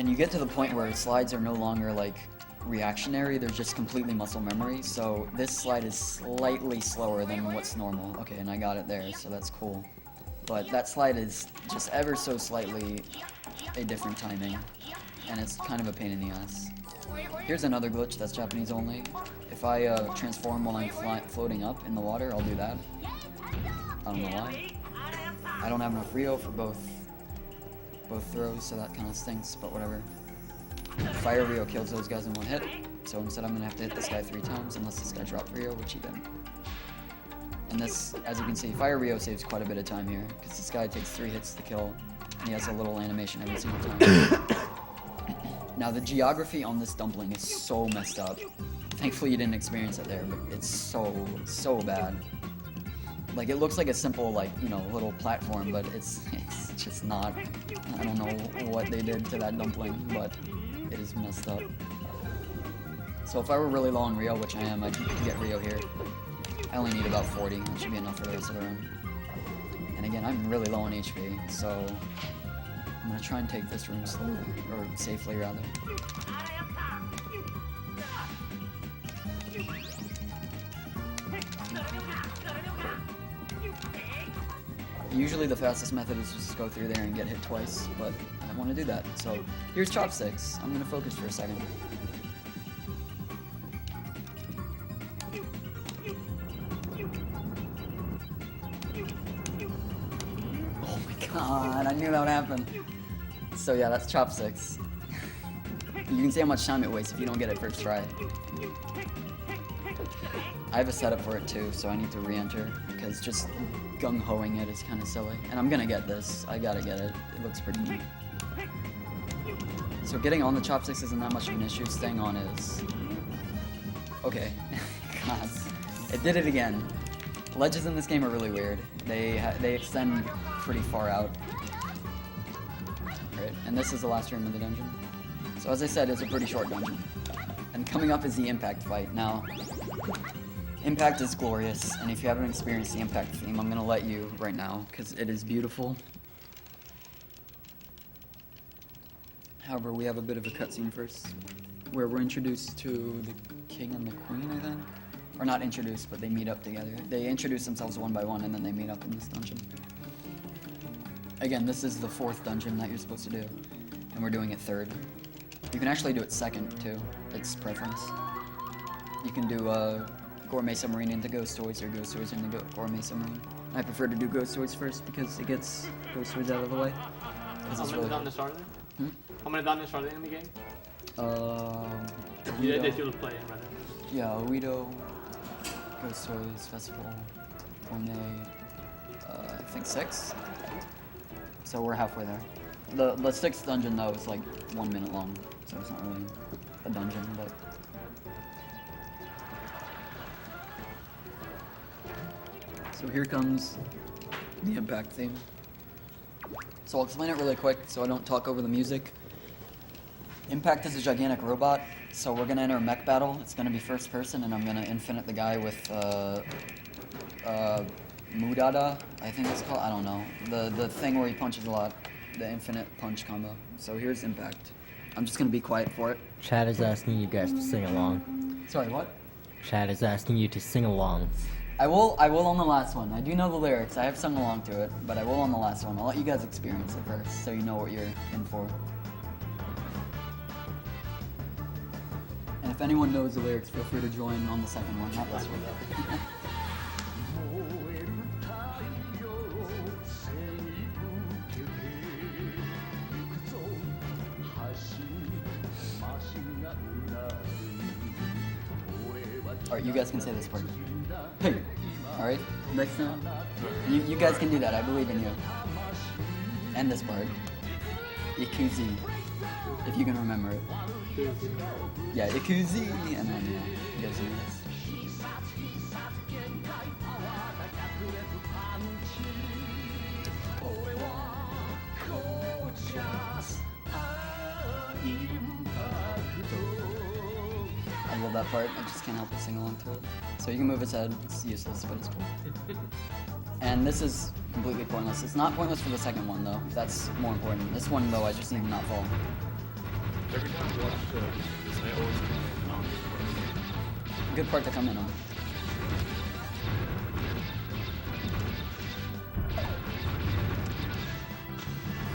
And you get to the point where slides are no longer like reactionary, they're just completely muscle memory. So this slide is slightly slower than what's normal. Okay, and I got it there, so that's cool. But that slide is just ever so slightly a different timing, and it's kind of a pain in the ass. Here's another glitch that's Japanese only. If I transform while I'm floating up in the water, I'll do that. I don't know why. I don't have enough Rio for both throws, so that kind of stinks, but whatever. Fire Rio kills those guys in one hit, so instead I'm gonna have to hit this guy 3 times unless this guy dropped Rio, which he didn't. And this, as you can see, Fire Rio saves quite a bit of time here, because this guy takes 3 hits to kill, and he has a little animation every single time. Now the geography on this dumpling is so messed up. Thankfully you didn't experience it there, but it's so bad. Like, it looks like a simple, like, you know, little platform, but it's just not. I don't know what they did to that dumpling, but it is messed up. So if I were really low on Rio, which I am, I can get Rio here. I only need about 40, that should be enough for the rest of the run. And again, I'm really low on HP, so I'm gonna try and take this room slowly, or safely rather. Usually the fastest method is just go through there and get hit twice, but I don't want to do that. So here's chopsticks. I'm going to focus for a second. Oh my god, I knew that would happen. So yeah, that's chopsticks. You can see how much time it wastes if you don't get it first try. I have a setup for it too, so I need to re-enter, because just gung-hoing it is kind of silly. And I'm gonna get this. I gotta get it. It looks pretty neat. So getting on the chopsticks isn't that much of an issue. Staying on is... Okay. God. It did it again. Ledges in this game are really weird. They extend pretty far out. Right, and this is the last room of the dungeon. So as I said, it's a pretty short dungeon. And coming up is the impact fight. Now, impact is glorious, and if you haven't experienced the impact theme, I'm gonna let you right now, because it is beautiful. However, we have a bit of a cutscene first, where we're introduced to the king and the queen, I think? Or not introduced, but they meet up together. They introduce themselves one by one, and then they meet up in this dungeon. Again, this is the 4th dungeon that you're supposed to do, and we're doing it 3rd. You can actually do it 2nd, too. It's preference. You can do Gourmet Submarine into Ghost Toys, or Ghost Toys into Gourmet Submarine. I prefer to do Ghost Toys first, because it gets Ghost Toys out of the way. How many dungeons are there? How many dungeons are there in the game? That you'll play, rather. Yeah, Oedo, Ghost Toys, Festival, Gourmet, I think 6. So we're halfway there. The 6th dungeon, though, is like 1 minute long, so it's not really a dungeon, but... So here comes the impact theme. So I'll explain it really quick so I don't talk over the music. Impact is a gigantic robot, so we're gonna enter a mech battle. It's gonna be first person, and I'm gonna infinite the guy with Mudada, I think it's called. I don't know. The thing where he punches a lot. The infinite punch combo. So here's impact. I'm just gonna be quiet for it. Chad is asking you guys to sing along. Sorry, what? Chad is asking you to sing along. I will on the last one. I do know the lyrics. I have sung along to it, but I will on the last one. I'll let you guys experience it first, so you know what you're in for. And if anyone knows the lyrics, feel free to join on the second one, not this one. Alright, you guys can say this part. Hey! Alright, next time. You guys can do that, I believe in you. And this part. Ikuzi. If you can remember it. Yeah, Ikuzi! And then, yeah, you guys do this. I love that part, I just can't help but sing along to it. So you can move his head, it's useless, but it's cool. And this is completely pointless. It's not pointless for the second one though, that's more important. This one though, I just need to not fall. Every time I watch this, I always Good part to come in on.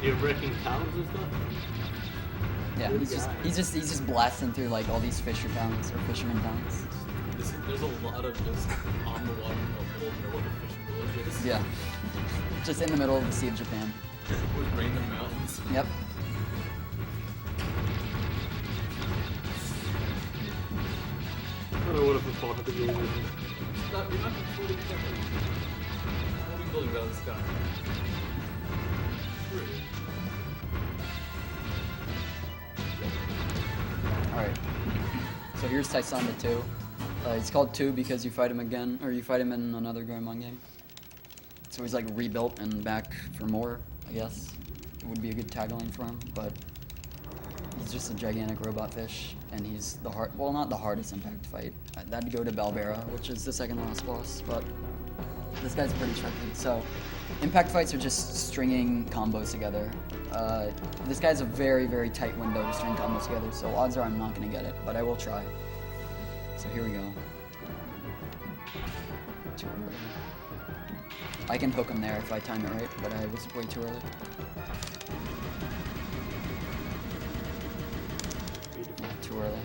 You're breaking towns and stuff? Yeah, Good he's guy. just blasting through like all these fisherman towns. There's a lot of just on the water middle of nowhere fishing villages. Yeah. Just in the middle of the Sea of Japan. With random mountains. Yep. I don't know what if we thought of the game. You're not fully covered. What are we building out of the sky? True. Alright. So here's Tyson the Two. He's called Two because you fight him again, or you fight him in another Greymon game. So he's like rebuilt and back for more, I guess. It would be a good tagline for him, but he's just a gigantic robot fish, and he's the not the hardest impact fight. That'd go to Balbera, which is the second last boss, but this guy's pretty tricky. So impact fights are just stringing combos together. This guy's a very, very tight window to string combos together, so odds are I'm not gonna get it, but I will try. So here we go. Too early. I can hook him there if I time it right, but I was way too early. Too early.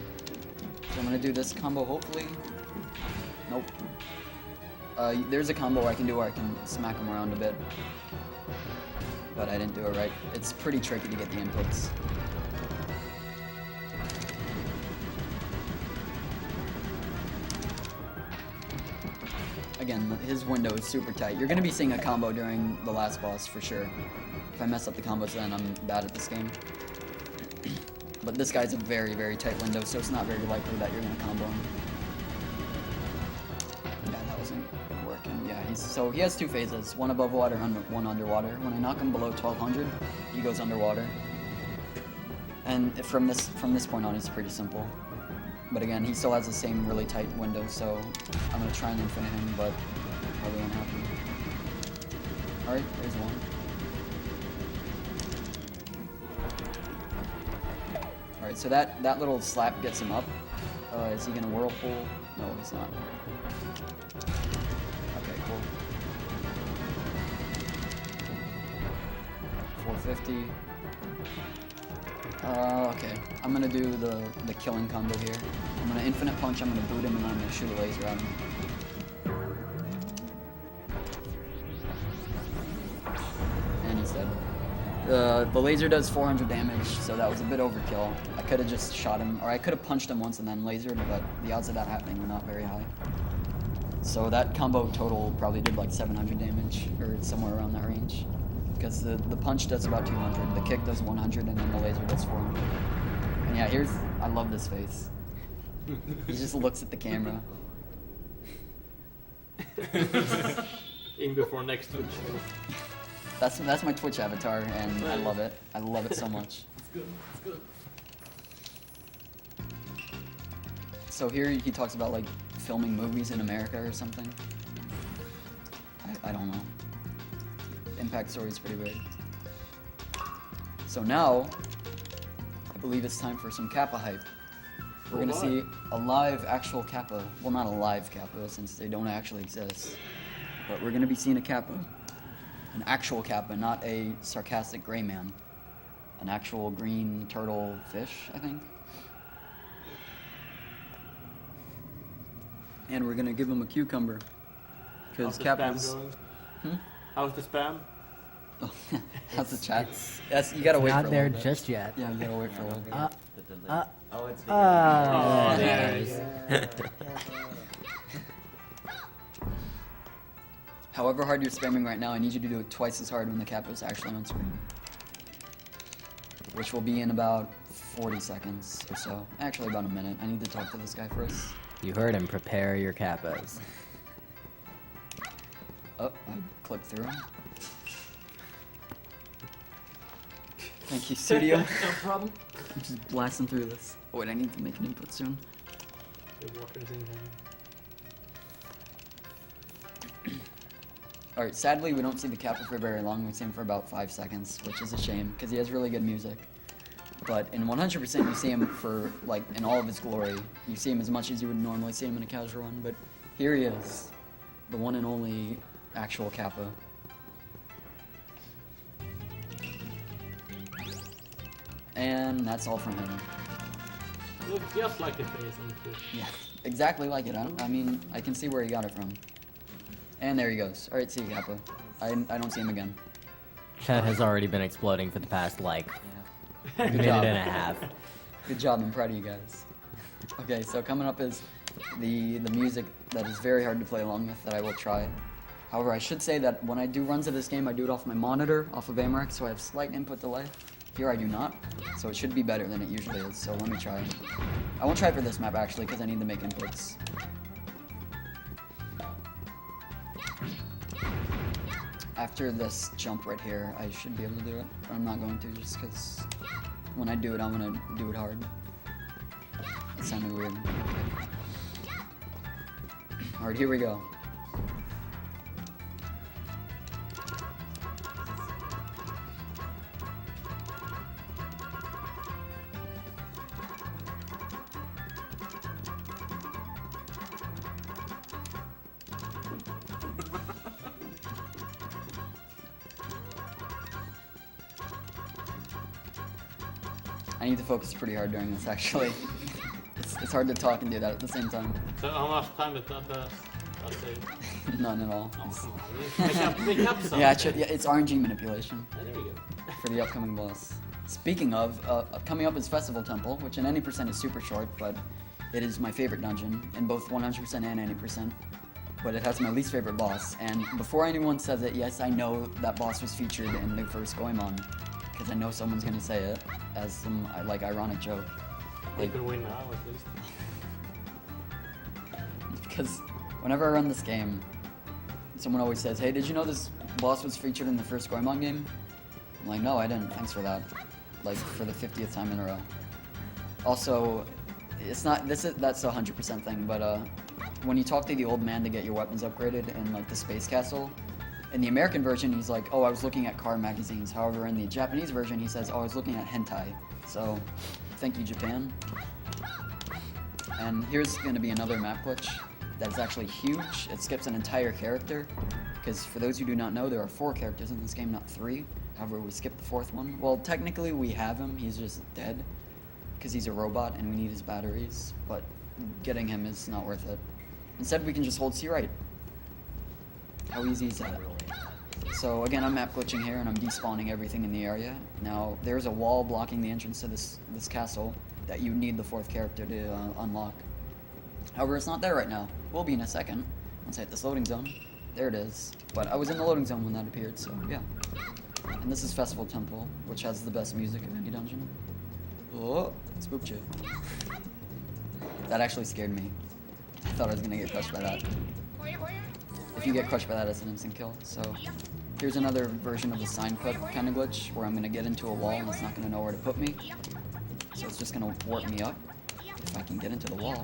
So I'm gonna do this combo hopefully. Nope. There's a combo I can do where I can smack him around a bit. But I didn't do it right. It's pretty tricky to get the inputs. Again, his window is super tight. You're gonna be seeing a combo during the last boss for sure. If I mess up the combos, then I'm bad at this game. But this guy's a very, very tight window, so it's not very likely that you're gonna combo him. Yeah, that wasn't working. Yeah, so he has two phases, one above water and one underwater. When I knock him below 1200, he goes underwater. And from this point on, it's pretty simple. But again, he still has the same really tight window, so I'm gonna try and infinite him, but probably won't happen. Alright, there's one. Alright, so that little slap gets him up. Is he gonna whirlpool? No, he's not. Okay, cool. 450. Okay. I'm gonna do the killing combo here. I'm gonna infinite punch, I'm gonna boot him, and I'm gonna shoot a laser at him. And he's dead. The laser does 400 damage, so that was a bit overkill. I could have just shot him, or I could have punched him once and then lasered, but the odds of that happening were not very high. So that combo total probably did like 700 damage, or somewhere around that range. Because the punch does about 200, the kick does 100, and then the laser does 400. And yeah, I love this face. He just looks at the camera. In before next Twitch. That's my Twitch avatar, and I love it. I love it so much. It's good. It's good. So here he talks about like filming movies in America or something. I don't know. Impact story is pretty weird. So now, I believe it's time for some Kappa hype. We're gonna see a live actual Kappa. Well, not a live Kappa since they don't actually exist. But we're gonna be seeing a Kappa. An actual Kappa, not a sarcastic gray man. An actual green turtle fish, I think. And we're gonna give him a cucumber. Because How's the Kappa's... spam going? How's the spam? Oh, how's the chat? Yes, you gotta wait for a Not there little bit. just yet. Yeah, you gotta wait for a little bit. Oh, There it is. However hard you're spamming right now, I need you to do it twice as hard when the Kappa is actually on screen. Which will be in about 40 seconds or so. Actually, about a minute. I need to talk to this guy first. You heard him. Prepare your kappas. Oh, I clicked through him. Thank you, studio. No problem. I'm just blasting through this. Oh wait, I need to make an input soon. Alright, sadly we don't see the Kappa for very long. We see him for about 5 seconds, which is a shame, because he has really good music. But in 100% you see him for, like, in all of his glory. You see him as much as you would normally see him in a casual run, but here he is. The one and only actual Kappa. And that's all from him. Looks just like the face on Twitch. Yeah, exactly like it. I mean, I can see where he got it from. And there he goes. Alright, see you, Kappa. I don't see him again. Chat has already been exploding for the past, like, Good minute job. and a half. Good job, I'm proud of you guys. Okay, so coming up is the music that is very hard to play along with that I will try. However, I should say that when I do runs of this game, I do it off my monitor, off of AMREC, so I have slight input delay. Here I do not, so it should be better than it usually is, so let me try. I won't try for this map actually, because I need to make inputs. After this jump right here, I should be able to do it, but I'm not going to just because when I do it, I'm going to do it hard. That sounded weird. Alright, here we go. I need to focus pretty hard during this, actually. It's hard to talk and do that at the same time. So how much time did that save? None at all. Oh, come on. Make up something. Yeah, it's RNG manipulation Oh, there we go. for the upcoming boss. Speaking of, coming up is Festival Temple, which in any percent is super short, but it is my favorite dungeon in both 100% and 80%. But it has my least favorite boss, and before anyone says it, yes, I know that boss was featured in the first Goemon, because I know someone's gonna say it as some like ironic joke. You could win now at least. Because whenever I run this game, someone always says, "Hey, did you know this boss was featured in the first Goemon game?" I'm like, "No, I didn't. Thanks for that." Like for the 50th time in a row. Also, it's not that's a 100% thing, but when you talk to the old man to get your weapons upgraded in like the space castle, in the American version he's like, "Oh, I was looking at car magazines." However, in the Japanese version he says, "Oh, I was looking at hentai." So, thank you, Japan. And here's going to be another map glitch that's actually huge. It skips an entire character, because for those who do not know, there are 4 characters in this game, not 3. However, we skipped the 4th one. Well, technically we have him, he's just dead, because he's a robot and we need his batteries, but getting him is not worth it. Instead, we can just hold C right. How easy is that? So again, I'm map glitching here and I'm despawning everything in the area. Now, there's a wall blocking the entrance to this castle that you need the 4th character to unlock. However, it's not there right now. Will be in a second, once I hit this loading zone. There it is. But I was in the loading zone when that appeared, so yeah. And this is Festival Temple, which has the best music of any dungeon. Oh, spooked you. That actually scared me. I thought I was gonna get crushed by that. If you get crushed by that, it's an instant kill. So here's another version of the sign put kind of glitch where I'm gonna get into a wall and it's not gonna know where to put me. So it's just gonna warp me up if I can get into the wall.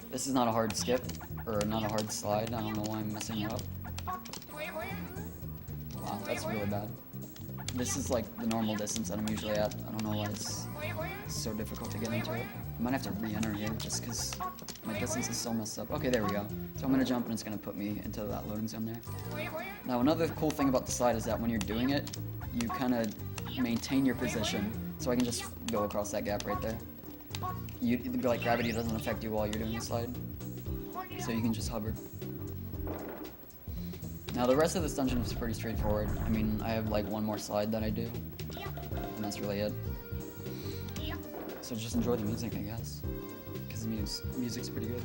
This is not a hard skip, or not a hard slide. I don't know why I'm messing it up. Wow, that's really bad. This is like the normal distance that I'm usually at. I don't know why it's so difficult to get into it. I might have to re-enter here just because my distance is so messed up. Okay, there we go. So I'm gonna jump and it's gonna put me into that loading zone there. Now another cool thing about the slide is that when you're doing it, you kind of maintain your position. So I can just go across that gap right there. Like gravity doesn't affect you while you're doing the slide. So you can just hover. Now the rest of this dungeon is pretty straightforward. I mean, I have like one more slide that I do, and that's really it. So just enjoy the music, I guess, because the music's pretty good.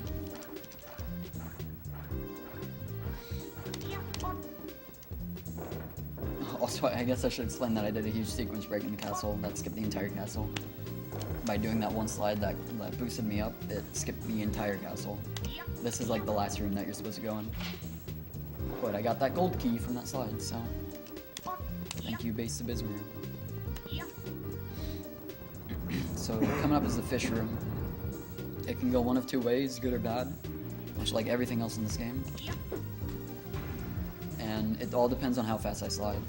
Also, I guess I should explain that I did a huge sequence break in the castle that skipped the entire castle. By doing that one slide that boosted me up, it skipped the entire castle. This is like the last room that you're supposed to go in. But I got that gold key from that slide, so thank you, Base to Bismarck. So coming up is the fish room. It can go one of 2 ways, good or bad, much like everything else in this game. And it all depends on how fast I slide.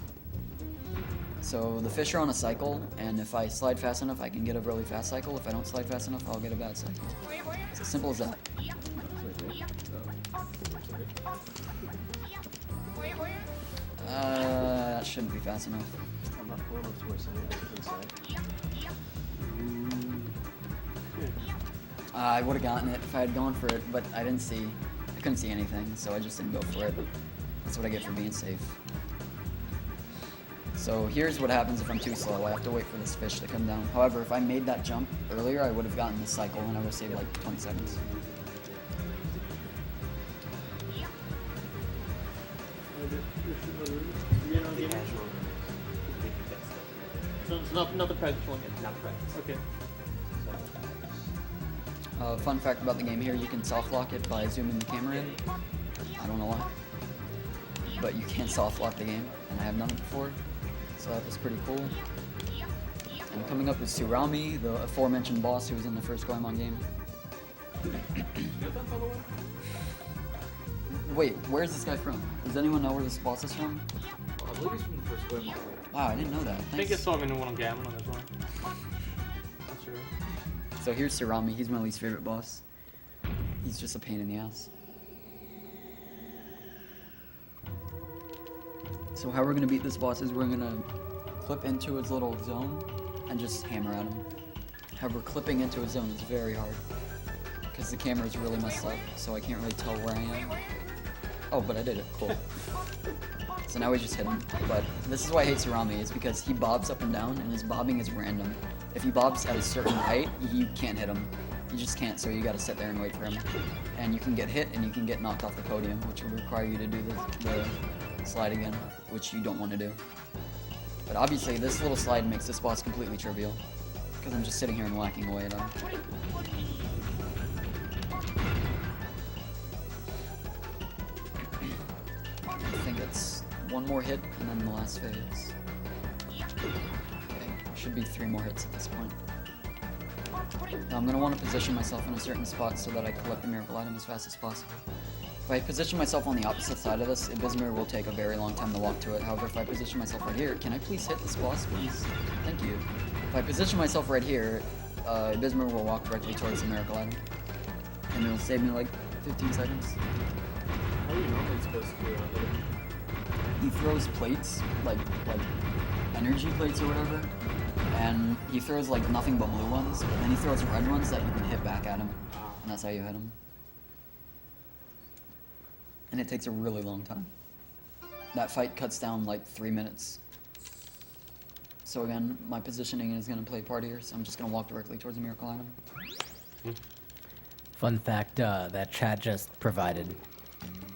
So So the fish are on a cycle, and if I slide fast enough, I can get a really fast cycle. If I don't slide fast enough, I'll get a bad cycle. It's as simple as that. That shouldn't be fast enough. I'm not cool enough to wear I would have gotten it if I had gone for it, but I couldn't see anything, so I just didn't go for it. That's what I get for being safe. So here's what happens if I'm too slow. I have to wait for this fish to come down. However, if I made that jump earlier, I would have gotten the cycle and I would have saved like 20 seconds. So it's not the practice one yet? Not practice. Okay. Fun fact about the game here, you can soft lock it by zooming the camera in. I don't know why. But you can't soft lock the game, and I have done it before. So that was pretty cool. And coming up is Surami, the aforementioned boss who was in the first Goemon game. Wait, where's this guy from? Does anyone know where this boss is from? I believe he's from the first Goemon. Wow, I didn't know that. I think it's something in one on Gammon on this one. Not sure. So here's Surami, he's my least favorite boss. He's just a pain in the ass. So how we're gonna beat this boss is we're gonna clip into his little zone and just hammer at him. However, clipping into his zone is very hard because the camera is really messed up, so I can't really tell where I am. Oh, but I did it, cool. So now we just hit him. But this is why I hate Surami, is because he bobs up and down and his bobbing is random. If he bobs at a certain height, you can't hit him. You just can't, so you gotta sit there and wait for him. And you can get hit and you can get knocked off the podium, which would require you to do the slide again, which you don't want to do. But obviously this little slide makes this boss completely trivial, because I'm just sitting here and whacking away at him. I think it's one more hit and then the last phase. Okay, should be 3 more hits at this point. Now I'm going to want to position myself in a certain spot so that I collect the miracle item as fast as possible. If I position myself on the opposite side of this, Ibismir will take a very long time to walk to it. However, if I position myself right here, can I please hit this boss, please? Thank you. If I position myself right here, Ibismir will walk directly towards the miracle item. And it'll save me like 15 seconds. How are you normally supposed to hit him? He throws plates, like energy plates or whatever, and he throws like nothing but blue ones, but then he throws red ones that you can hit back at him, and that's how you hit him. And it takes a really long time. That fight cuts down like 3 minutes. So again, my positioning is going to play part here, so I'm just going to walk directly towards the miracle item. Fun fact that chat just provided.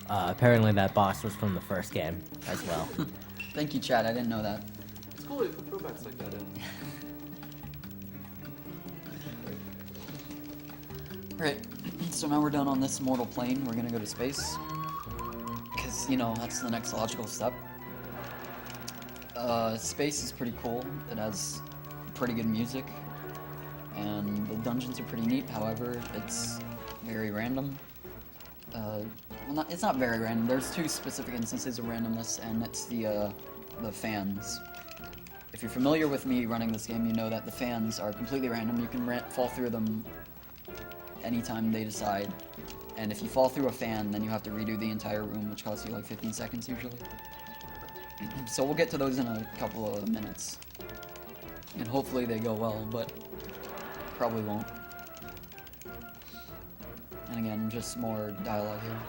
Apparently that boss was from the first game as well. Thank you, Chad. I didn't know that. It's cool they put throwbacks like that in. Alright, so now we're done on this mortal plane. We're gonna go to space. Because, you know, that's the next logical step. Space is pretty cool. It has pretty good music. And the dungeons are pretty neat. However, it's very random. Well, it's not very random. There's 2 specific instances of randomness, and it's the fans. If you're familiar with me running this game, you know that the fans are completely random. You can fall through them anytime they decide. And if you fall through a fan, then you have to redo the entire room, which costs you like 15 seconds usually. So we'll get to those in a couple of minutes. And hopefully they go well, but probably won't. And again, just more dialogue here.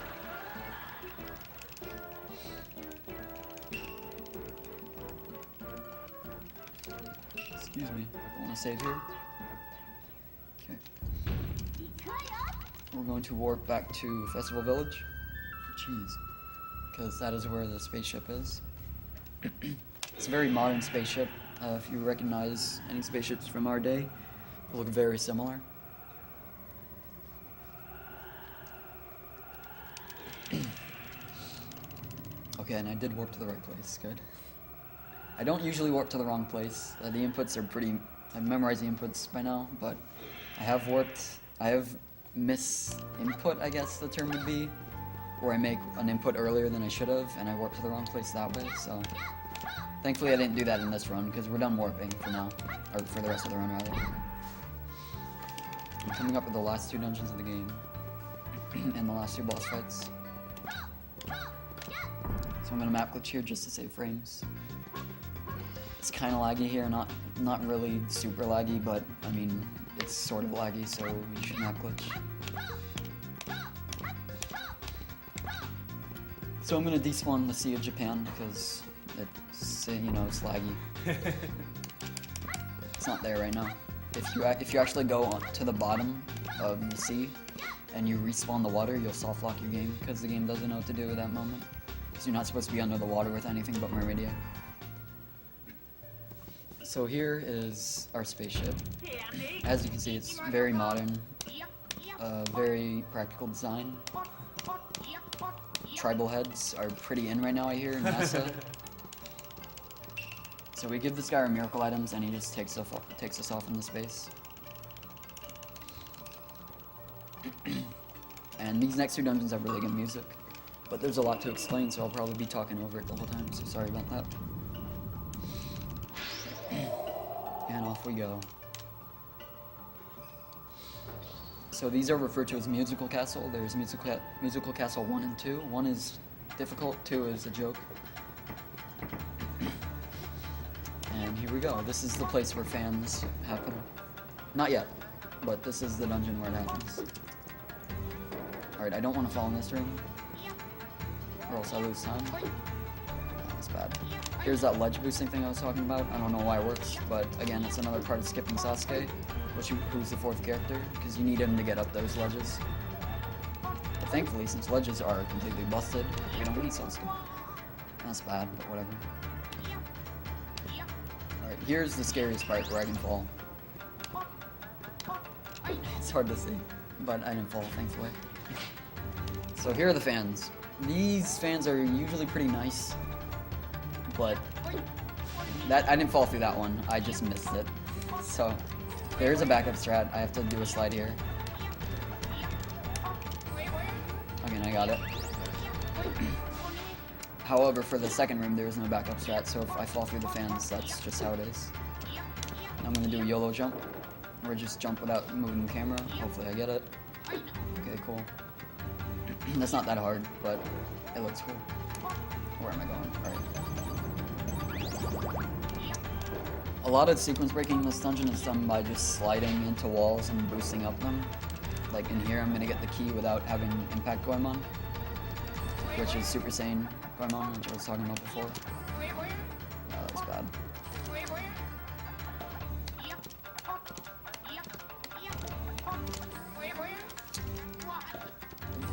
Excuse me, I want to save here. Okay. We're going to warp back to Festival Village. Jeez. Because that is where the spaceship is. It's a very modern spaceship. If you recognize any spaceships from our day, they look very similar. Okay, and I did warp to the right place. Good. I don't usually warp to the wrong place. The inputs are pretty... I've memorized the inputs by now, but I have warped... I have misinput, I guess the term would be, where I make an input earlier than I should have, and I warp to the wrong place that way, so... Thankfully I didn't do that in this run, because we're done warping for now. Or for the rest of the run, rather. I'm coming up with the last 2 dungeons of the game. And the last 2 boss fights. So I'm gonna map glitch here just to save frames. It's kinda laggy here, not really super laggy, but I mean, it's sort of laggy, so you should map glitch. So I'm gonna despawn the Sea of Japan because it's, you know, it's laggy. It's not there right now. If you actually go to the bottom of the sea and you respawn the water, you'll soft lock your game because the game doesn't know what to do at that moment. Because you're not supposed to be under the water with anything but Meridia. So here is our spaceship. As you can see, it's very modern, very practical design. Tribal heads are pretty in right now, I hear, in NASA. So we give this guy our miracle items, and he just takes us off into space. And these next 2 dungeons have really good music, but there's a lot to explain, so I'll probably be talking over it the whole time, so sorry about that. And off we go. So these are referred to as Musical Castle. There's Musical Castle 1 and 2. 1 is difficult, 2 is a joke. And here we go. This is the place where fans happen. Not yet, but this is the dungeon where it happens. Alright, I don't want to fall in this ring, or else I lose time. That's bad. Here's that ledge boosting thing I was talking about. I don't know why it works, but again, it's another part of skipping Sasuke, who's the 4th character, because you need him to get up those ledges. But thankfully, since ledges are completely busted, we don't need Sasuke. That's bad, but whatever. Alright, here's the scariest part where I can fall. It's hard to see, but I didn't fall, thankfully. So here are the fans. These fans are usually pretty nice, but I didn't fall through that one. I just missed it. So there's a backup strat. I have to do a slide here. Again, I got it. However, for the second room, there is no backup strat, so if I fall through the fans, that's just how it is. I'm gonna do a YOLO jump, or just jump without moving the camera. Hopefully I get it. Okay, cool. That's not that hard, but it looks cool. Where am I going? Alright. A lot of sequence breaking in this dungeon is done by just sliding into walls and boosting up them. Like in here, I'm gonna get the key without having impact going on, which is Super Saiyan going on, which I was talking about before. That was bad.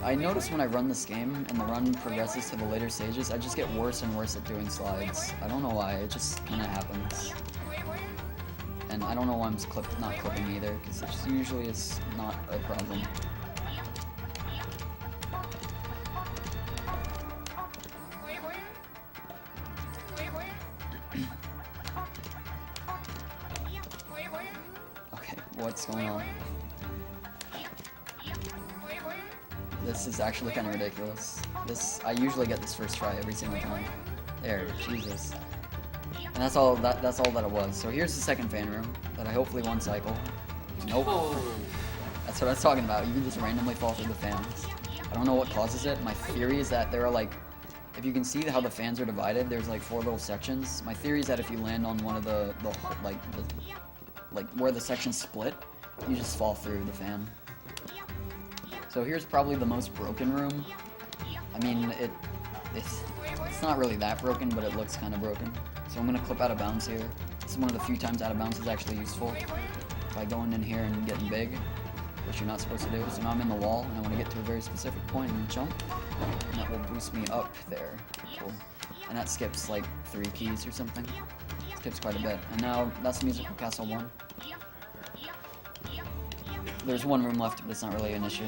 I notice when I run this game and the run progresses to the later stages, I just get worse and worse at doing slides. I don't know why, it just kind of happens. And I don't know why I'm not clipping either, because it just usually is not a problem. Okay, what's going on? This is actually kind of ridiculous. I usually get this first try every single time. There, Jesus. And that's all that it was. So here's the second fan room that I hopefully one cycle. Nope. That's what I was talking about. You can just randomly fall through the fans. I don't know what causes it. My theory is that there are like, if you can see how the fans are divided, there's like 4 little sections. My theory is that if you land on one of the where the sections split, you just fall through the fan. So here's probably the most broken room. I mean, it's not really that broken, but it looks kind of broken. So I'm gonna clip out of bounds here. This is one of the few times out of bounds is actually useful. By going in here and getting big, which you're not supposed to do. So now I'm in the wall, and I want to get to a very specific point and jump. And that will boost me up there. Cool. And that skips like 3 keys or something. Skips quite a bit. And now that's Musical Castle 1. There's 1 room left, but it's not really an issue.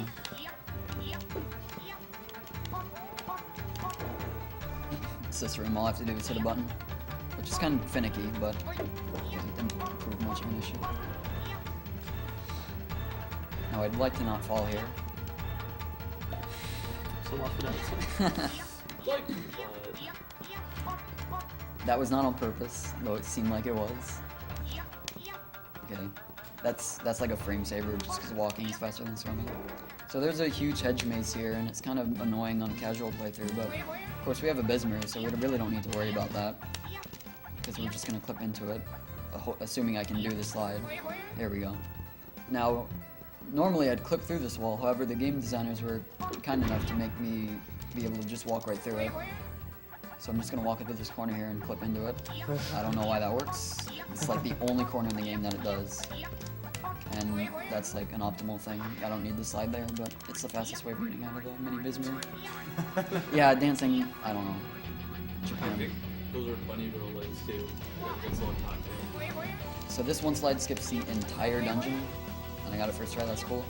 It's this room. All I have to do is hit a button, which is kind of finicky, but it didn't prove much of an issue. Now I'd like to not fall here. So That was not on purpose, though it seemed like it was. Okay, that's like a frame saver just because walking is faster than swimming. So there's a huge hedge maze here, and it's kind of annoying on a casual playthrough, but of course we have a Bismer, so we really don't need to worry about that. Because we're just going to clip into it, assuming I can do the slide. There we go. Now, normally I'd clip through this wall, however the game designers were kind enough to make me be able to just walk right through it. So I'm just going to walk into this corner here and clip into it. I don't know why that works. It's like the only corner in the game that it does. And that's like an optimal thing. I don't need the slide there, but it's the fastest way of getting out of the mini Bismer. Yeah, dancing, I don't know. I Japan. think those are funny little legs too. That gets on top too. So this one slide skips the entire dungeon, and I got it first try, that's cool.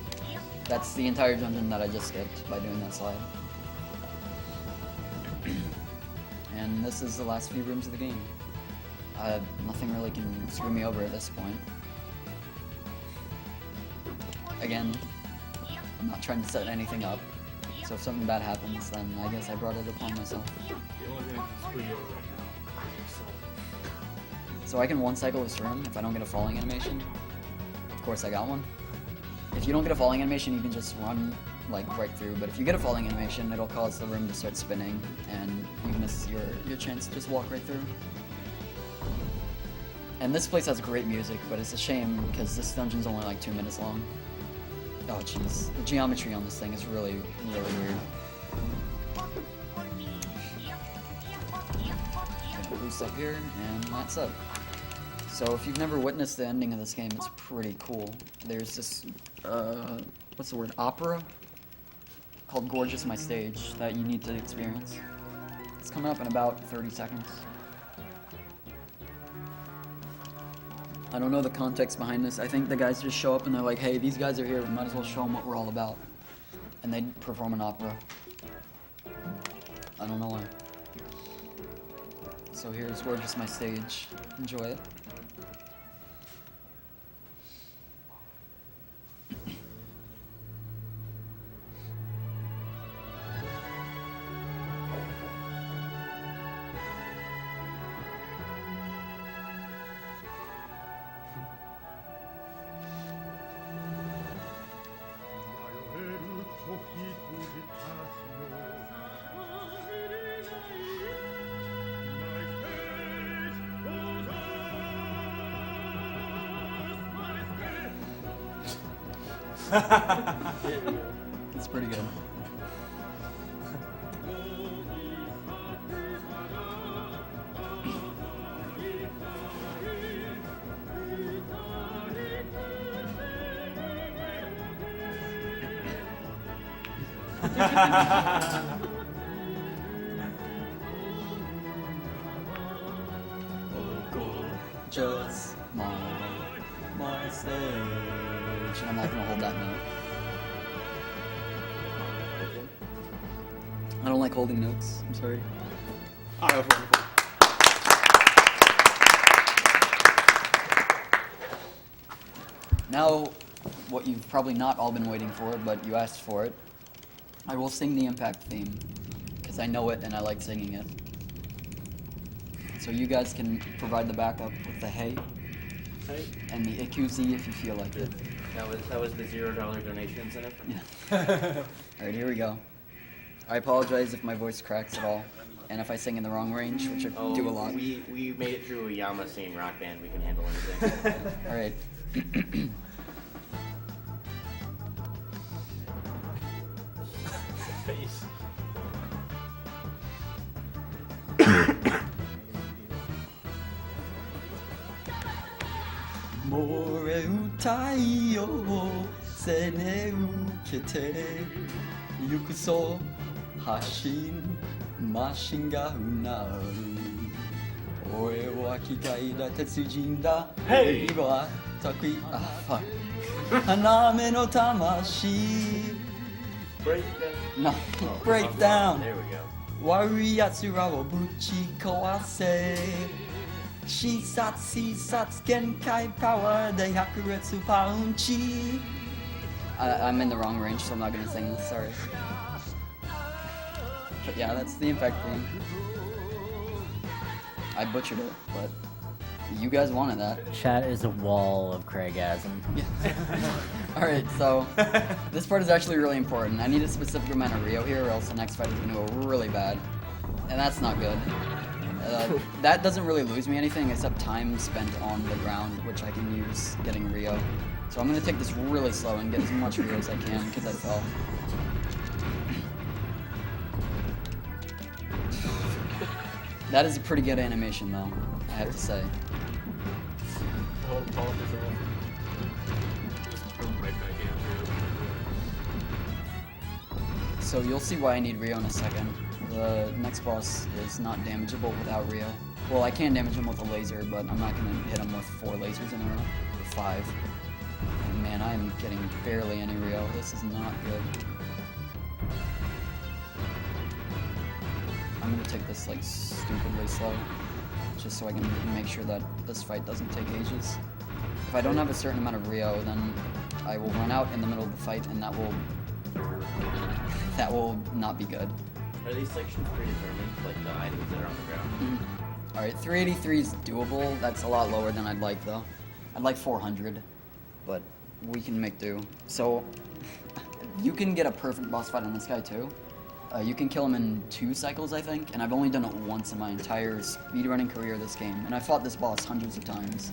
That's the entire dungeon that I just skipped by doing that slide. And this is the last few rooms of the game. Nothing really can screw me over at this point. Again, I'm not trying to set anything up, so if something bad happens, then I guess I brought it upon myself. The only thing that can screw you over right now is yourself. So I can one-cycle this room if I don't get a falling animation. Of course I got one. If you don't get a falling animation, you can just run like right through, but if you get a falling animation, it'll cause the room to start spinning, and you miss your chance to just walk right through. And this place has great music, but it's a shame because this dungeon's only like 2 minutes long. Oh jeez, the geometry on this thing is really, really weird. Gonna boost up here, and that's it. So if you've never witnessed the ending of this game, it's pretty cool. There's this, what's the word, opera? Called Gorgeous My Stage that you need to experience. It's coming up in about 30 seconds. I don't know the context behind this. I think the guys just show up and they're like, hey, these guys are here, we might as well show them what we're all about. And they perform an opera. I don't know why. So here's Gorgeous My Stage. Enjoy it. It's pretty good. Just my stage. I'm not gonna hold that note. I don't like holding notes. I'm sorry. Alright, wonderful. Now, what you've probably not all been waiting for, but you asked for it. I will sing the Impact theme, because I know it and I like singing it. So you guys can provide the backup with the hey, Hey. and the IQZ if you feel like it. That was the $0 donation incentive. Yeah. Alright, here we go. I apologize if my voice cracks at all, and if I sing in the wrong range, which I do a lot. We made it through a Yama scene rock band. We can handle anything. Alright. Face. More utai yo se ne ukete yukuso hashin mashin ga unaru Oe wa kikai da tetsujin da Hey! Iwa wa takui fuck Haname no tamashi Break that. No, break down There we go. Wari yatsura wo buchi kawase Shisatsu genkai power de hakuretsu paunchi. I'm in the wrong range, so I'm not gonna sing this, sorry. But yeah, that's the Impact theme. I butchered it, but you guys wanted that. Chat is a wall of Craigasm. Alright, so this part is actually really important. I need a specific amount of Rio here or else the next fight is going to go really bad. And that's not good. That doesn't really lose me anything except time spent on the ground, which I can use getting Rio. So I'm going to take this really slow and get as much Rio as I can because I fell. That is a pretty good animation though, I have to say. Hold off his own. Just put him right back in. So you'll see why I need Rio in a second. The next boss is not damageable without Rio. Well, I can damage him with a laser, but I'm not going to hit him with 4 lasers in a row. Or 5. And man, I am getting barely any Rio. This is not good. I'm going to take this like stupidly slow, just so I can make sure that this fight doesn't take ages. If I don't have a certain amount of Rio, then I will run out in the middle of the fight, and that will not be good. Are these sections predetermined, like the items that are on the ground? Alright, 383 is doable. That's a lot lower than I'd like, though. I'd like 400, but we can make do. So, you can get a perfect boss fight on this guy, too. You can kill him in 2 cycles, I think, and I've only done it once in my entire speedrunning career of this game, and I fought this boss hundreds of times.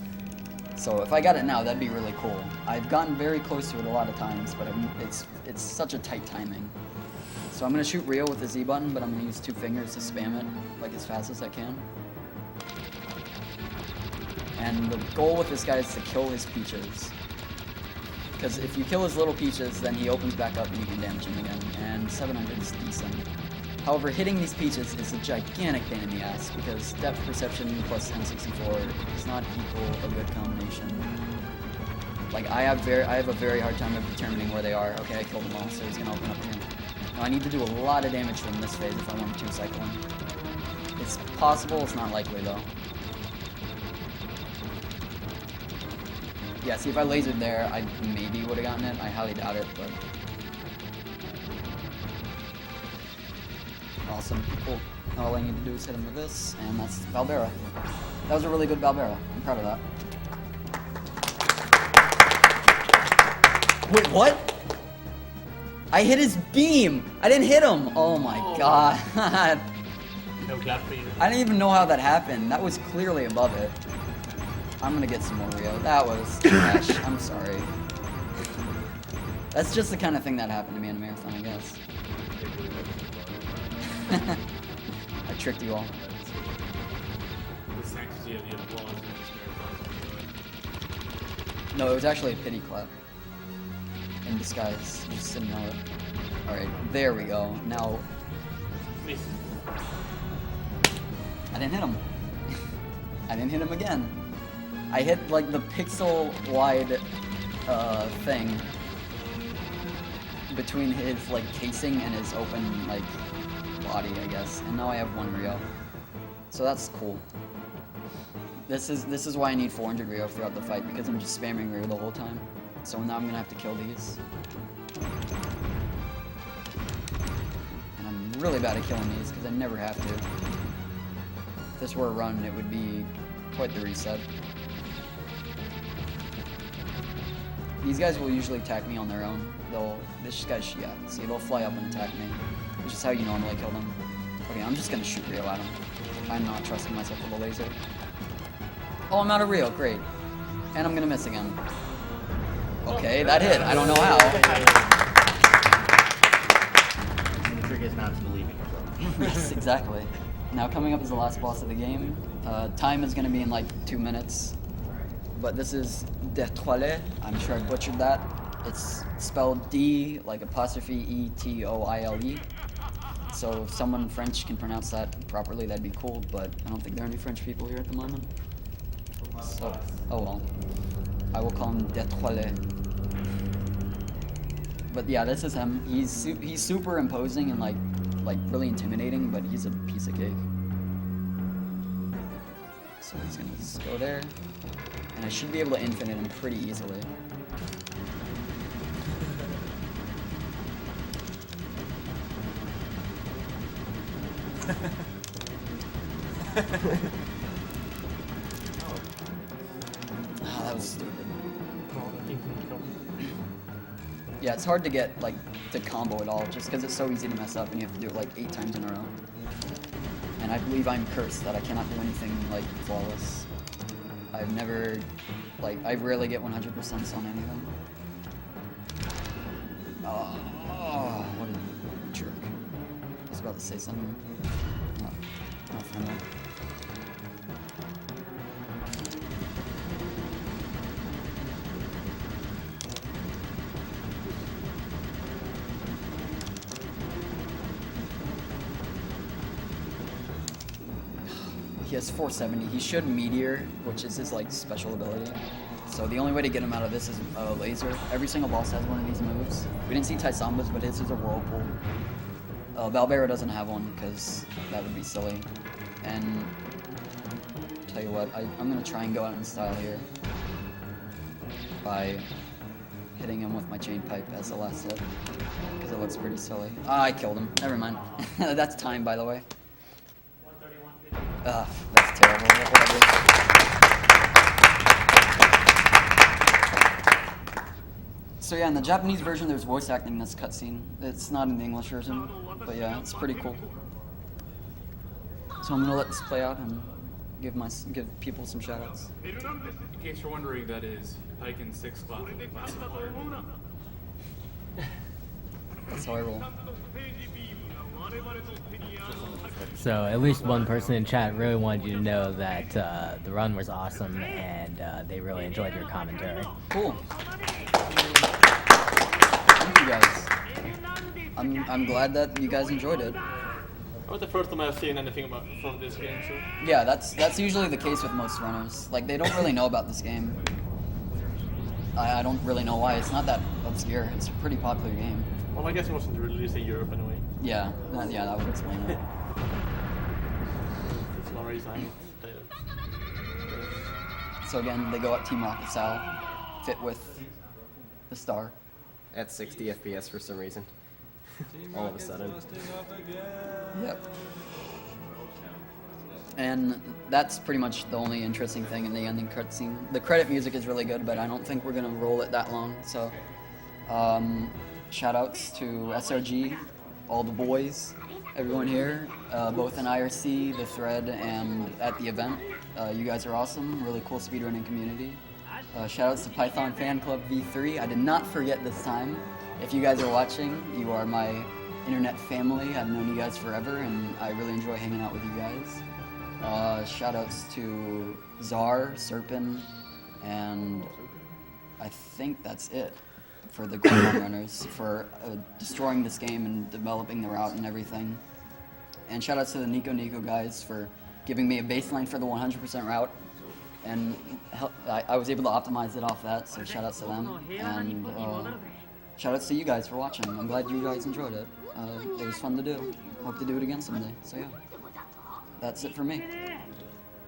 So if I got it now, that'd be really cool. I've gotten very close to it a lot of times, but it's such a tight timing. So I'm going to shoot Rio with the Z button, but I'm going to use 2 fingers to spam it like as fast as I can. And the goal with this guy is to kill his peaches. Because if you kill his little peaches, then he opens back up and you can damage him again. And 700 is decent. However, hitting these peaches is a gigantic pain in the ass because depth perception plus M64 does not equal a good combination. Like I have a very hard time of determining where they are. Okay, I killed them all, so he's gonna open up here. Now I need to do a lot of damage from this phase if I want to cycle him. It's possible, it's not likely though. Yeah, see if I lasered there, I maybe would have gotten it. I highly doubt it, but... Awesome, cool. Now all I need to do is hit him with this, and that's Valbera. That was a really good Valbera. I'm proud of that. Wait, what? I hit his beam! I didn't hit him! Oh my god. No clap for you. I didn't even know how that happened. That was clearly above it. I'm gonna get some more Rio. That was trash. I'm sorry. That's just the kind of thing that happened to me in a marathon, I guess. I tricked you all. The sanctity of the applause makes marathons. No, it was actually a pity clap. In disguise. You just didn't know it. Alright, there we go. Now... Miss. I didn't hit him. I didn't hit him again. I hit like the pixel wide thing between his like casing and his open like body, I guess. And now I have 1 Rio. So that's cool. This is why I need 400 Rio throughout the fight, because I'm just spamming Rio the whole time. So now I'm gonna have to kill these. And I'm really bad at killing these because I never have to. If this were a run, it would be quite the reset. These guys will usually attack me on their own. This guy's, yeah, see, they'll fly up and attack me, which is how you normally kill them. Okay, I'm just gonna shoot Rio at him. I'm not trusting myself with a laser. Oh, I'm out of Rio, great. And I'm gonna miss again. Okay, that hit. I don't know how. The trick is not to believe in yourself. Yes, exactly. Now coming up is the last boss of the game. Time is gonna be in like 2 minutes. But this is Agdq. I'm sure I butchered that. It's spelled D, like apostrophe E-T-O-I-L-E. So if someone French can pronounce that properly, that'd be cool, but I don't think there are any French people here at the moment. So, oh well. I will call him Agdq. But yeah, this is him. He's super imposing and like really intimidating, but he's a piece of cake. So he's gonna just go there. And I should be able to infinite him pretty easily. Yeah, it's hard to get, like, to combo it all, just because it's so easy to mess up and you have to do it, like, 8 times in a row. And I believe I'm cursed that I cannot do anything, like, flawless. I've never, like, I rarely get 100% on anything. Oh, what a jerk. I was about to say something. Not friendly. He has 470. He should Meteor, which is his like special ability. So the only way to get him out of this is laser. Every single boss has one of these moves. We didn't see Tyson's, but his is a whirlpool. Balbera doesn't have one because that would be silly. And tell you what, I'm gonna try and go out in style here by hitting him with my chain pipe as the last hit because it looks pretty silly. Ah, I killed him. Never mind. That's time, by the way. That's terrible. Whatever. So yeah, in the Japanese version, there's voice acting in this cutscene. It's not in the English version, but yeah, it's pretty cool. So I'm gonna let this play out and give people some shoutouts. In case you're wondering, that is Pyken 6 classic player. That's how I roll. So at least one person in chat really wanted you to know that the run was awesome and they really enjoyed your commentary. Cool. Thank you guys. I'm glad that you guys enjoyed it. That was the first time I've seen anything from this game, so... Yeah, that's usually the case with most runners. Like, they don't really know about this game. I don't really know why. It's not that obscure. It's a pretty popular game. Well, I guess it wasn't released in Europe anyway. Yeah, that would explain it. That's one reason I So again, they go up Team Rocket style, fit with the star. At 60 FPS for some reason. All of a sudden. Yep. And that's pretty much the only interesting thing in the ending cutscene. The credit music is really good, but I don't think we're gonna roll it that long. So, shout outs to SRG, all the boys, everyone here, both in IRC, the thread, and at the event. You guys are awesome, really cool speedrunning community. Shout outs to Python Fan Club V3. I did not forget this time. If you guys are watching, you are my internet family. I've known you guys forever, and I really enjoy hanging out with you guys. Shout outs to Czar, Serpin, and I think that's it for the Groundhog Runners for destroying this game and developing the route and everything. And shout outs to the Nico guys for giving me a baseline for the 100% route. And I was able to optimize it off that, so shout outs to them. And shout outs to you guys for watching. I'm glad you guys enjoyed it. It was fun to do. Hope to do it again someday. So yeah, that's it for me.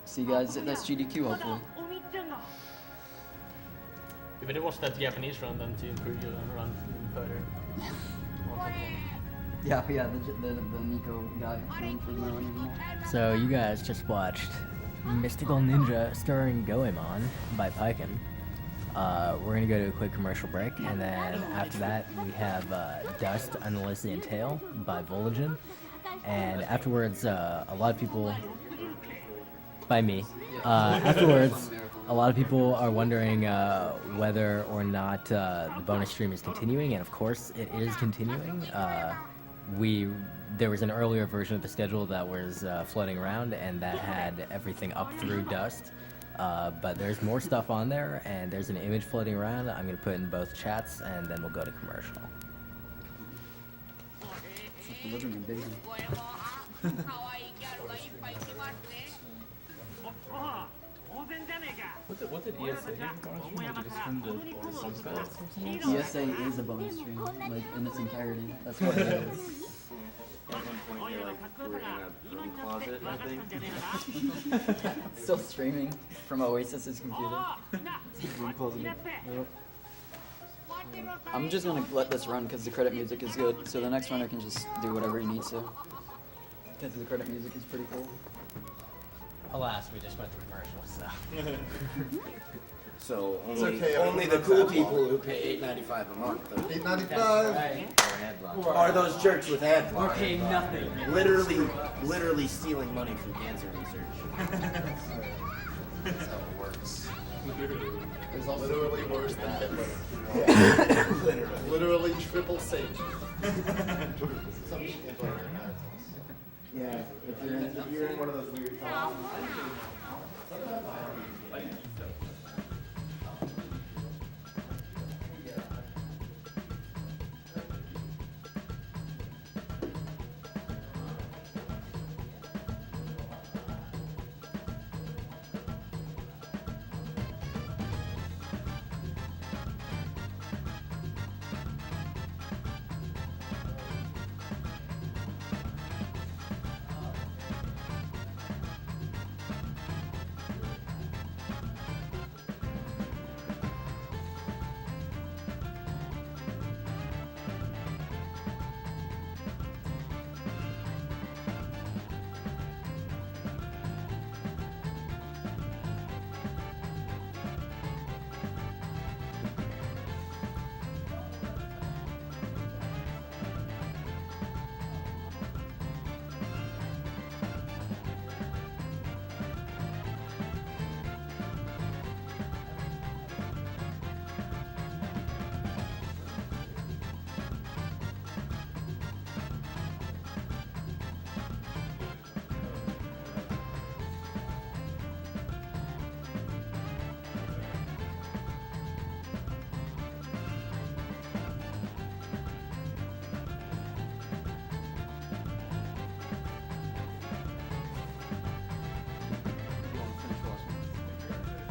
See you guys at SGDQ hopefully. You better watch that Japanese run then to improve your run further. Yeah, the Nico guy running for the run even more. So you guys just watched Mystical Ninja starring Goemon by Pyken. We're gonna go to a quick commercial break, and then after that we have Dust on the Elysian Tale by Voligen, and afterwards a lot of people, by me, afterwards a lot of people are wondering whether or not the bonus stream is continuing, and of course it is continuing. There was an earlier version of the schedule that was floating around, and that had everything up through Dust. But there's more stuff on there, and there's an image floating around. I'm going to put in both chats, and then we'll go to commercial. It's like delivering a baby. What did ESA do? ESA is a bonus stream, like in its entirety. That's what it is. At one point, you're like, we're in a broom closet, I think. Still streaming from Oasis's computer. I'm just gonna let this run because the credit music is good, so the next runner can just do whatever he needs to. Because the credit music is pretty cool. Alas, we just went to commercial, so. So It's only okay, only the everyone cool runs that people long. who pay $8.95 a month $8.95. are those jerks with ad We're block. paying nothing. Literally stealing money from cancer research. That's how it works. Literally worse than Hitler. Literally triple Satan. Yeah, if you're in one of those weird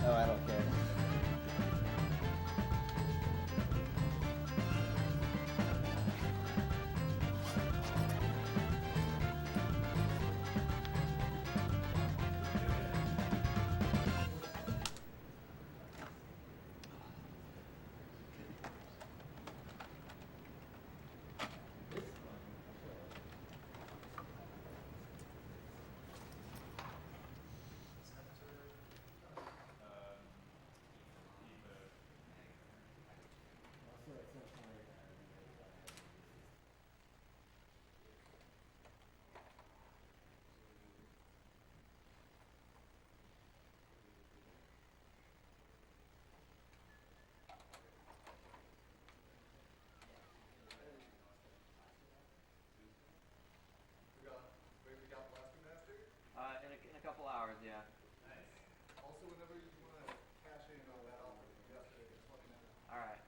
Oh, I don't care. In a couple hours, yeah. Also, whenever you want to cash in on that offer from yesterday, just let me know. All right.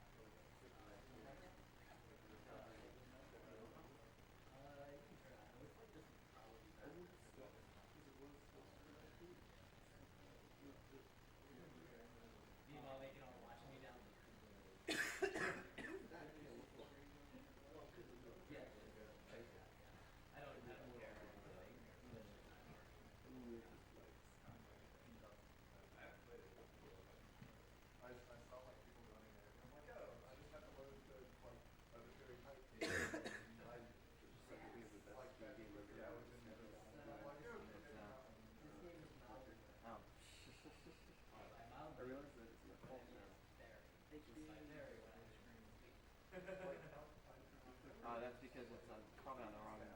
I saw like people running it. I'm like, oh, I just have to learn to like arbitrary type. I just like that. Yeah, I was in the middle. I'm like, okay. Oh. I realize that it's not false now. That's because it's probably on the wrong. The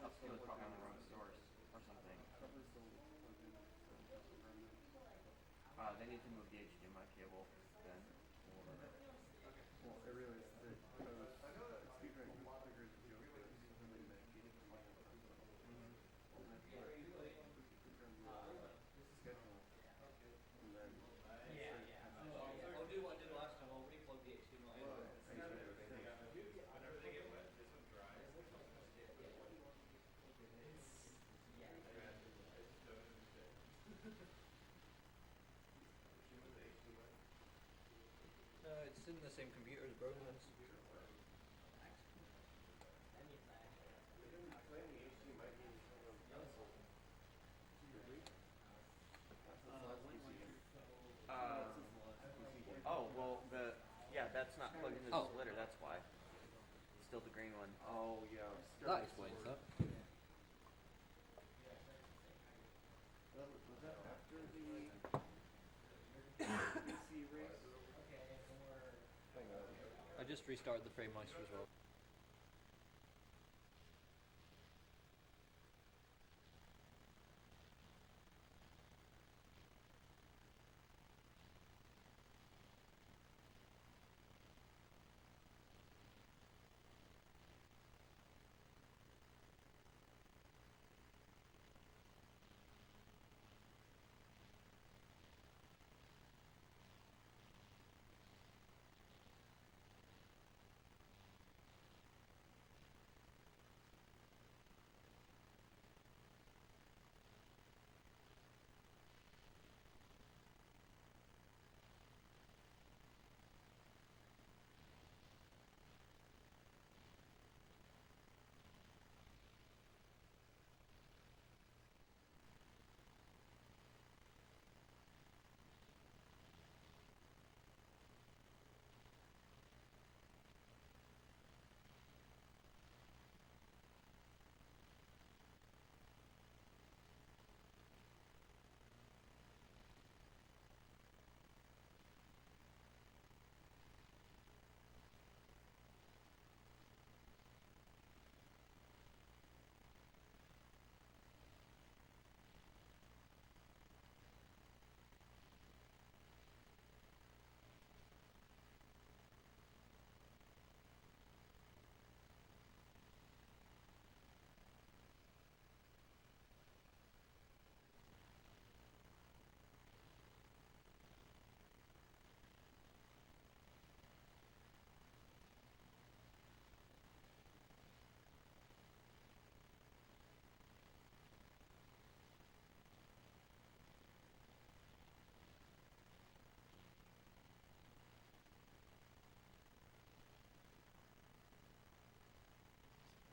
upscale is probably on the wrong source or something. They need to move the HDMI cable then. Well, I realized that I know that Steve had a lot of great videos, but it's something that he didn't like on the schedule. And then I'll do what I did last time. I'll replug the HDMI. Whenever they get wet, this one dries. It's in the same computer as Brogan's. That's not plugged into the splitter. That's why. Still the green one. oh yeah, That explains that. was that after the PC just restarted the frame meister as well.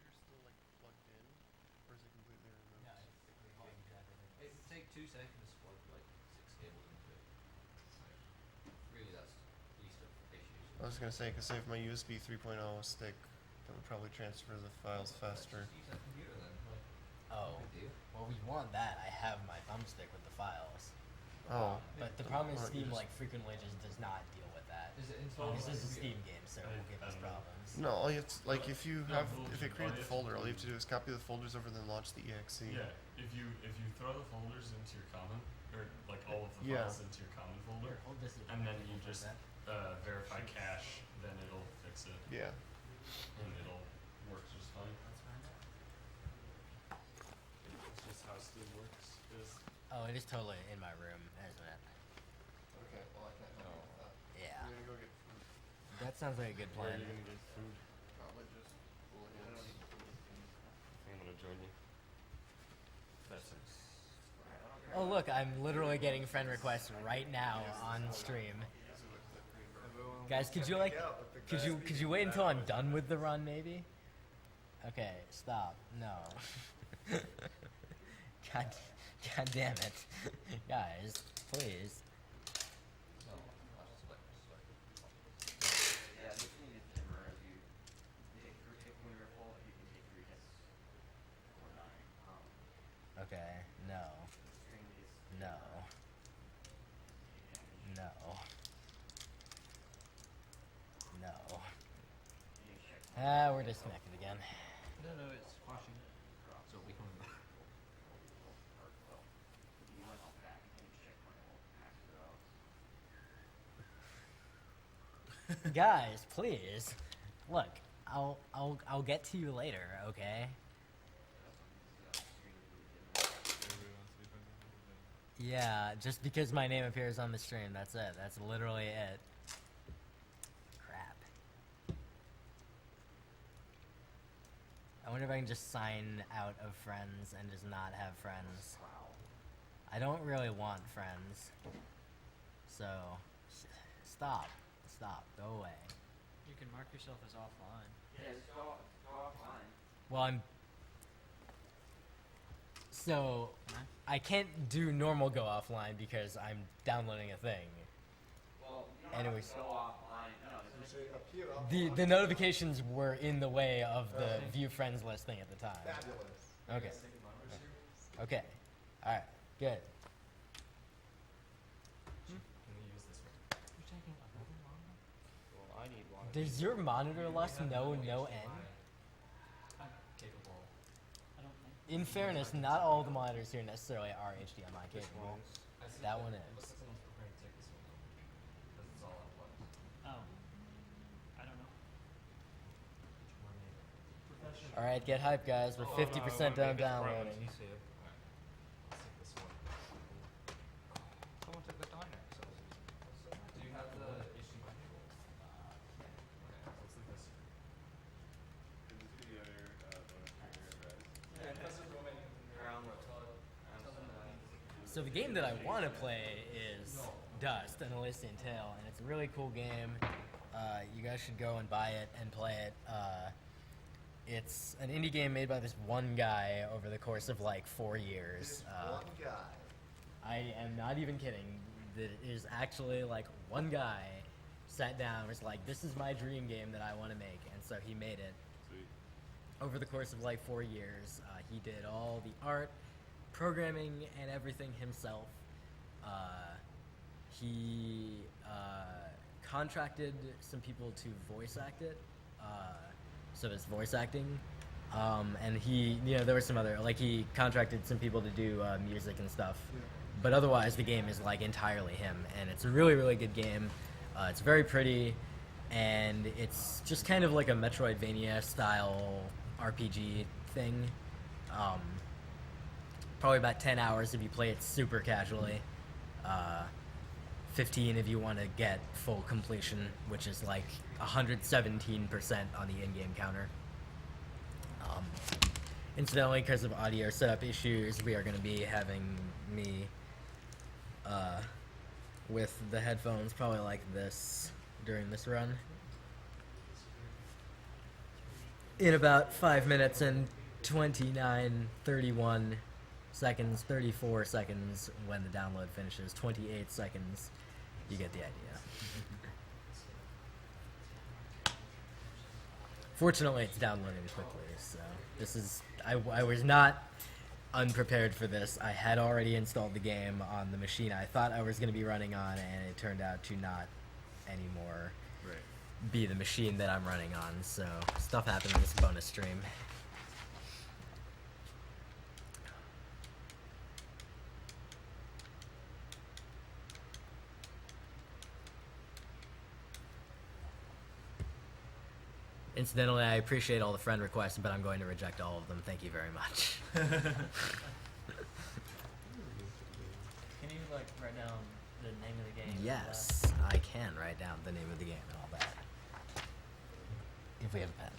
You're still like plugged in, or is it completely removed? It would take 2 seconds to plug like 6 cables into it. Really, that's least of issues. I was gonna say, cause if my USB 3.0 stick, that would probably transfer the files faster. Just use that computer then. Like, Oh, no big deal. well, we want that. I have my thumbstick with the files. Oh, But the problem is Why don't you Steam just- like frequently just does not deal with that. Is it installed? This on is a the Steam computer? game, so it will give us problems. no, all you have to, like, if you No, have, if it created the all you folder, all you have have to do is copy the folders over, then launch the exe. Yeah, if you throw the folders into your common, or like all of the Yeah. files into your common folder, Here, hold this. and then you just verify cache, then it'll fix it, Yeah. and it'll work just fine. That's just how Steam works. Oh, it is totally in my room, isn't it? Okay, well, I can't help you with that. Yeah. I'm gonna go get food. That sounds like a good Where are plan. you gonna get food? Probably just Booleans. I'm gonna join you. That's it. Oh look, I'm literally getting friend requests right now on stream. Guys, could you like, could you wait until I'm done with the run maybe? Okay, stop. No. God, God damn it, guys, please. No, I'll just select. Yeah, this thing is dimmer if you take when you're full, you can take 3 hits or 9. Okay, no, Extremely no, no, no. Ah, we're disconnected again. No, it's flashing. So we coming back. Guys, please. Look, I'll get to you later, okay? Yeah, just because my name appears on the stream, that's it. That's literally it. Crap. I wonder if I can just sign out of friends and just not have friends. I don't really want friends. So, stop. Stop. Go away. You can mark yourself as offline. Yeah, just go offline. Well, I'm... So, I can't do normal go offline because I'm downloading a thing. Well, you don't Anyways. have to go offline. No, it's Say up here, up The notifications were in the way of the view friends list thing at the time. fabulous. Okay. Okay. Alright. Good. Can we use this one? You're taking another long one? Well, I need water. Does your monitor lust know no end? I'm capable. I don't think. In fairness, not all the monitors here necessarily are HDMI capable. I see That one looks is. like someone's preparing to take this one though. Because it's all unplugged. Oh. I don't know. All right, get hyped, guys. We're 50% done downloading. Alright, let's take this one. Someone took the diner. Do you have the HDMI cable? Okay, let's leave this here. Is this gonna be on your bonus trigger, guys? So the game that I want to play is Dust, an Elysian Tale, and it's a really cool game. You guys should go and buy it and play it. It's an indie game made by this one guy over the course of like 4 years. One guy. I am not even kidding. That it is actually like one guy sat down and was like, this is my dream game that I want to make, and so he made it. Sweet. Over the course of like 4 years, he did all the art, programming, and everything himself. He contracted some people to voice act it, so it's voice acting. And he, there was some other, like he contracted some people to do music and stuff. But otherwise, the game is like entirely him, and it's a really, really good game. It's very pretty, and it's just kind of like a Metroidvania style RPG thing. Probably about 10 hours if you play it super casually. 15 if you want to get full completion, which is like 117% on the in-game counter. Incidentally, because of audio setup issues, we are going to be having me with the headphones probably like this during this run. In about 5 minutes and 29, 31 seconds, 34 seconds when the download finishes, 28 seconds, you get the idea. Fortunately, it's downloading quickly, so this is, I was not unprepared for this. I had already installed the game on the machine I thought I was going to be running on, and it turned out to not anymore be the machine that I'm running on, so stuff happened in this bonus stream. Incidentally, I appreciate all the friend requests, but I'm going to reject all of them. Thank you very much. Can you like write down the name of the game? Yes, I can write down the name of the game and all that. If we have a pen.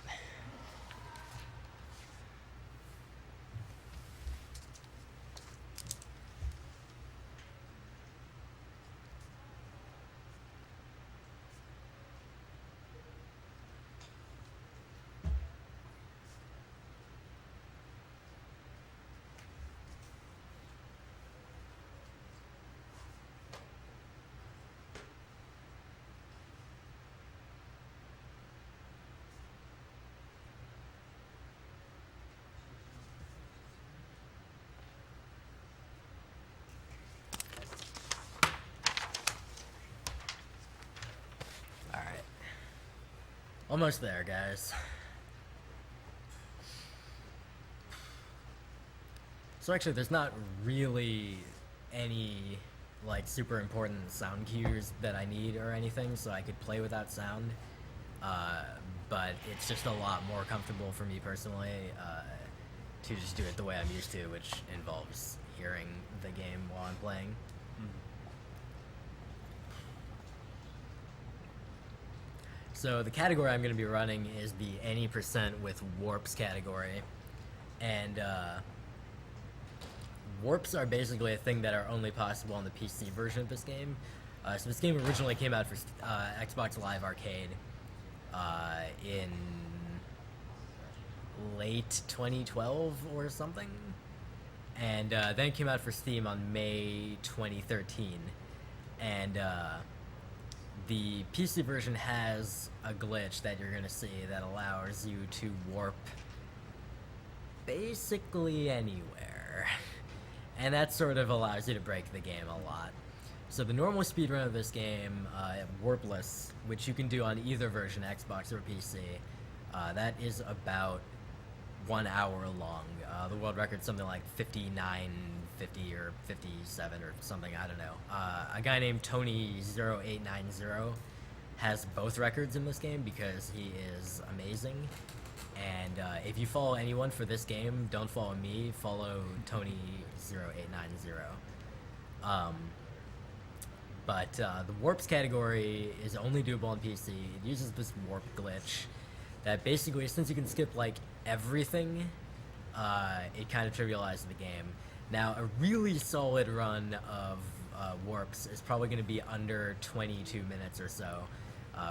Alright. Almost there, guys. So actually, there's not really any, like, super important sound cues that I need or anything, so I could play without sound. But it's just a lot more comfortable for me personally to just do it the way I'm used to, which involves hearing the game while I'm playing. So the category I'm going to be running is the any % with warps category, and warps are basically a thing that are only possible on the PC version of this game. So this game originally came out for Xbox Live Arcade in late 2012 or something, and then it came out for Steam on May 2013, and the PC version has a glitch that you're going to see that allows you to warp basically anywhere. And that sort of allows you to break the game a lot. So the normal speedrun of this game, warpless, which you can do on either version, Xbox or PC, that is about 1 hour long. The world record's something like 59, 50 or 57 or something, I don't know. A guy named Tony0890 has both records in this game because he is amazing. And if you follow anyone for this game, don't follow me, follow Tony0890. But the warps category is only doable on PC. It uses this warp glitch that basically, since you can skip like everything, it kind of trivializes the game. Now, a really solid run of warps is probably going to be under 22 minutes or so.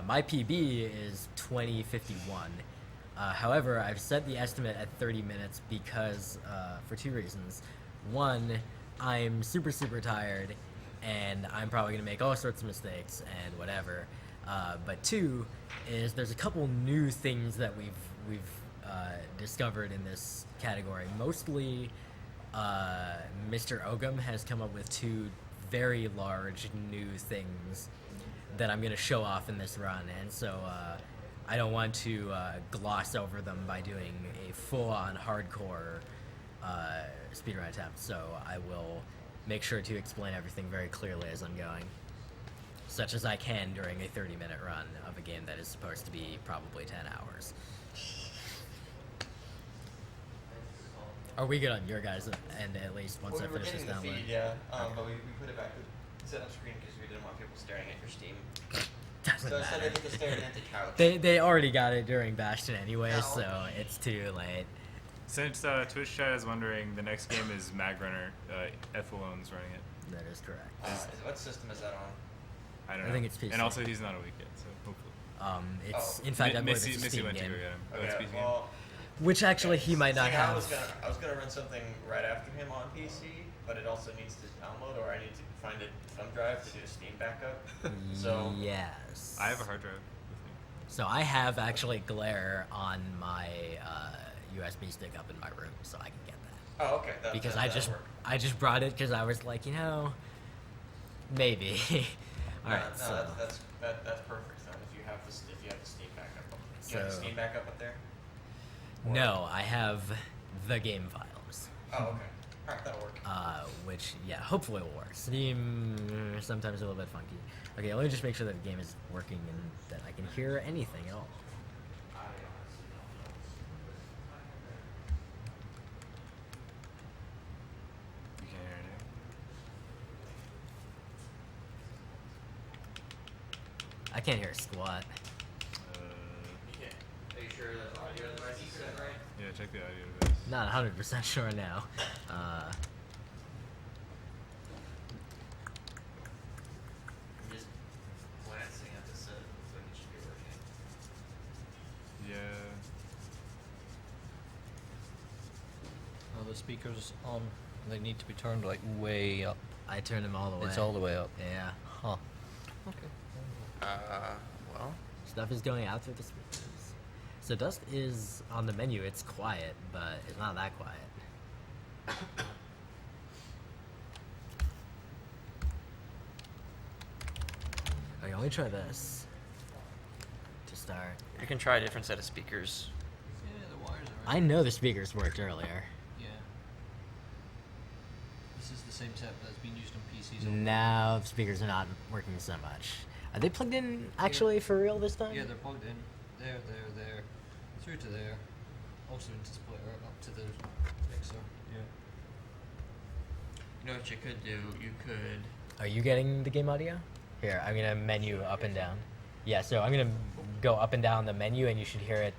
My PB is 20:51. However, I've set the estimate at 30 minutes because, for two reasons. One, I'm super tired, and I'm probably going to make all sorts of mistakes and whatever. But two is there's a couple new things that we've discovered in this category. Mostly, Mr. Ogum has come up with two very large new things that I'm going to show off in this run, and so I don't want to gloss over them by doing a full-on hardcore speedrun attempt, so I will make sure to explain everything very clearly as I'm going, such as I can during a 30-minute run of a game that is supposed to be probably 10 hours. Are we good on your guys' end at least once I finish this the download? feed, yeah, but we put it back to set up screen because we didn't want people staring at your Steam. Doesn't So instead matter. they get to stare at the couch. They already got it during Bastion anyway, No. so it's too late. Since Twitch chat is wondering, the next game is Mag Runner. F1's running it. That is correct. What system is that on? I don't know. I think it's PC. And also, he's not awake yet, so hopefully. It's Oh. in fact I believe Missy, it's a Missy Steam went game, to go get him. Oh, it's Okay, PC. well, which actually he might not see, have. I was gonna run something right after him on PC, but it also needs to download, or I need to find a thumb drive to do a Steam backup. So Yes. I have a hard drive with me. So I have actually Glare on my USB stick up in my room, so I can get that. oh, okay. Because that'll work. I just brought it because I was like, maybe. All right. No, So that's perfect. Then if you have the Steam backup, do you have the So- Steam backup up there? no, I have the game files. Oh, okay. All right, that'll work. Which, yeah, hopefully will work. Steam, sometimes a little bit funky. Okay, let me just make sure that the game is working and that I can hear anything at all. You can't hear anything. I can't hear a squat. Are you sure that audio device is set right? Yeah, check the audio device. Not 100% sure now. I'm just glancing at the set. It looks like it should be working. Yeah. Are the speakers on? They need to be turned like way up. I turned them all the way. It's all the way up. Yeah. Huh. Okay. Well. Stuff is going out through the speakers. So Dust is on the menu. It's quiet, but it's not that quiet. Okay, let me try this to start. You can try a different set of speakers. Yeah, the wires are. I know the speakers worked earlier. Yeah. This is the same setup that's been used on PCs. Now the speakers are not working so much. Are they plugged in actually for real this time? Yeah, they're plugged in. There, through to there. Also into splitter up to the mixer. Yeah. You know what you could do? You could. Are you getting the game audio? Here, I'm gonna menu up and down. Yeah, so I'm gonna go up and down the menu and you should hear it.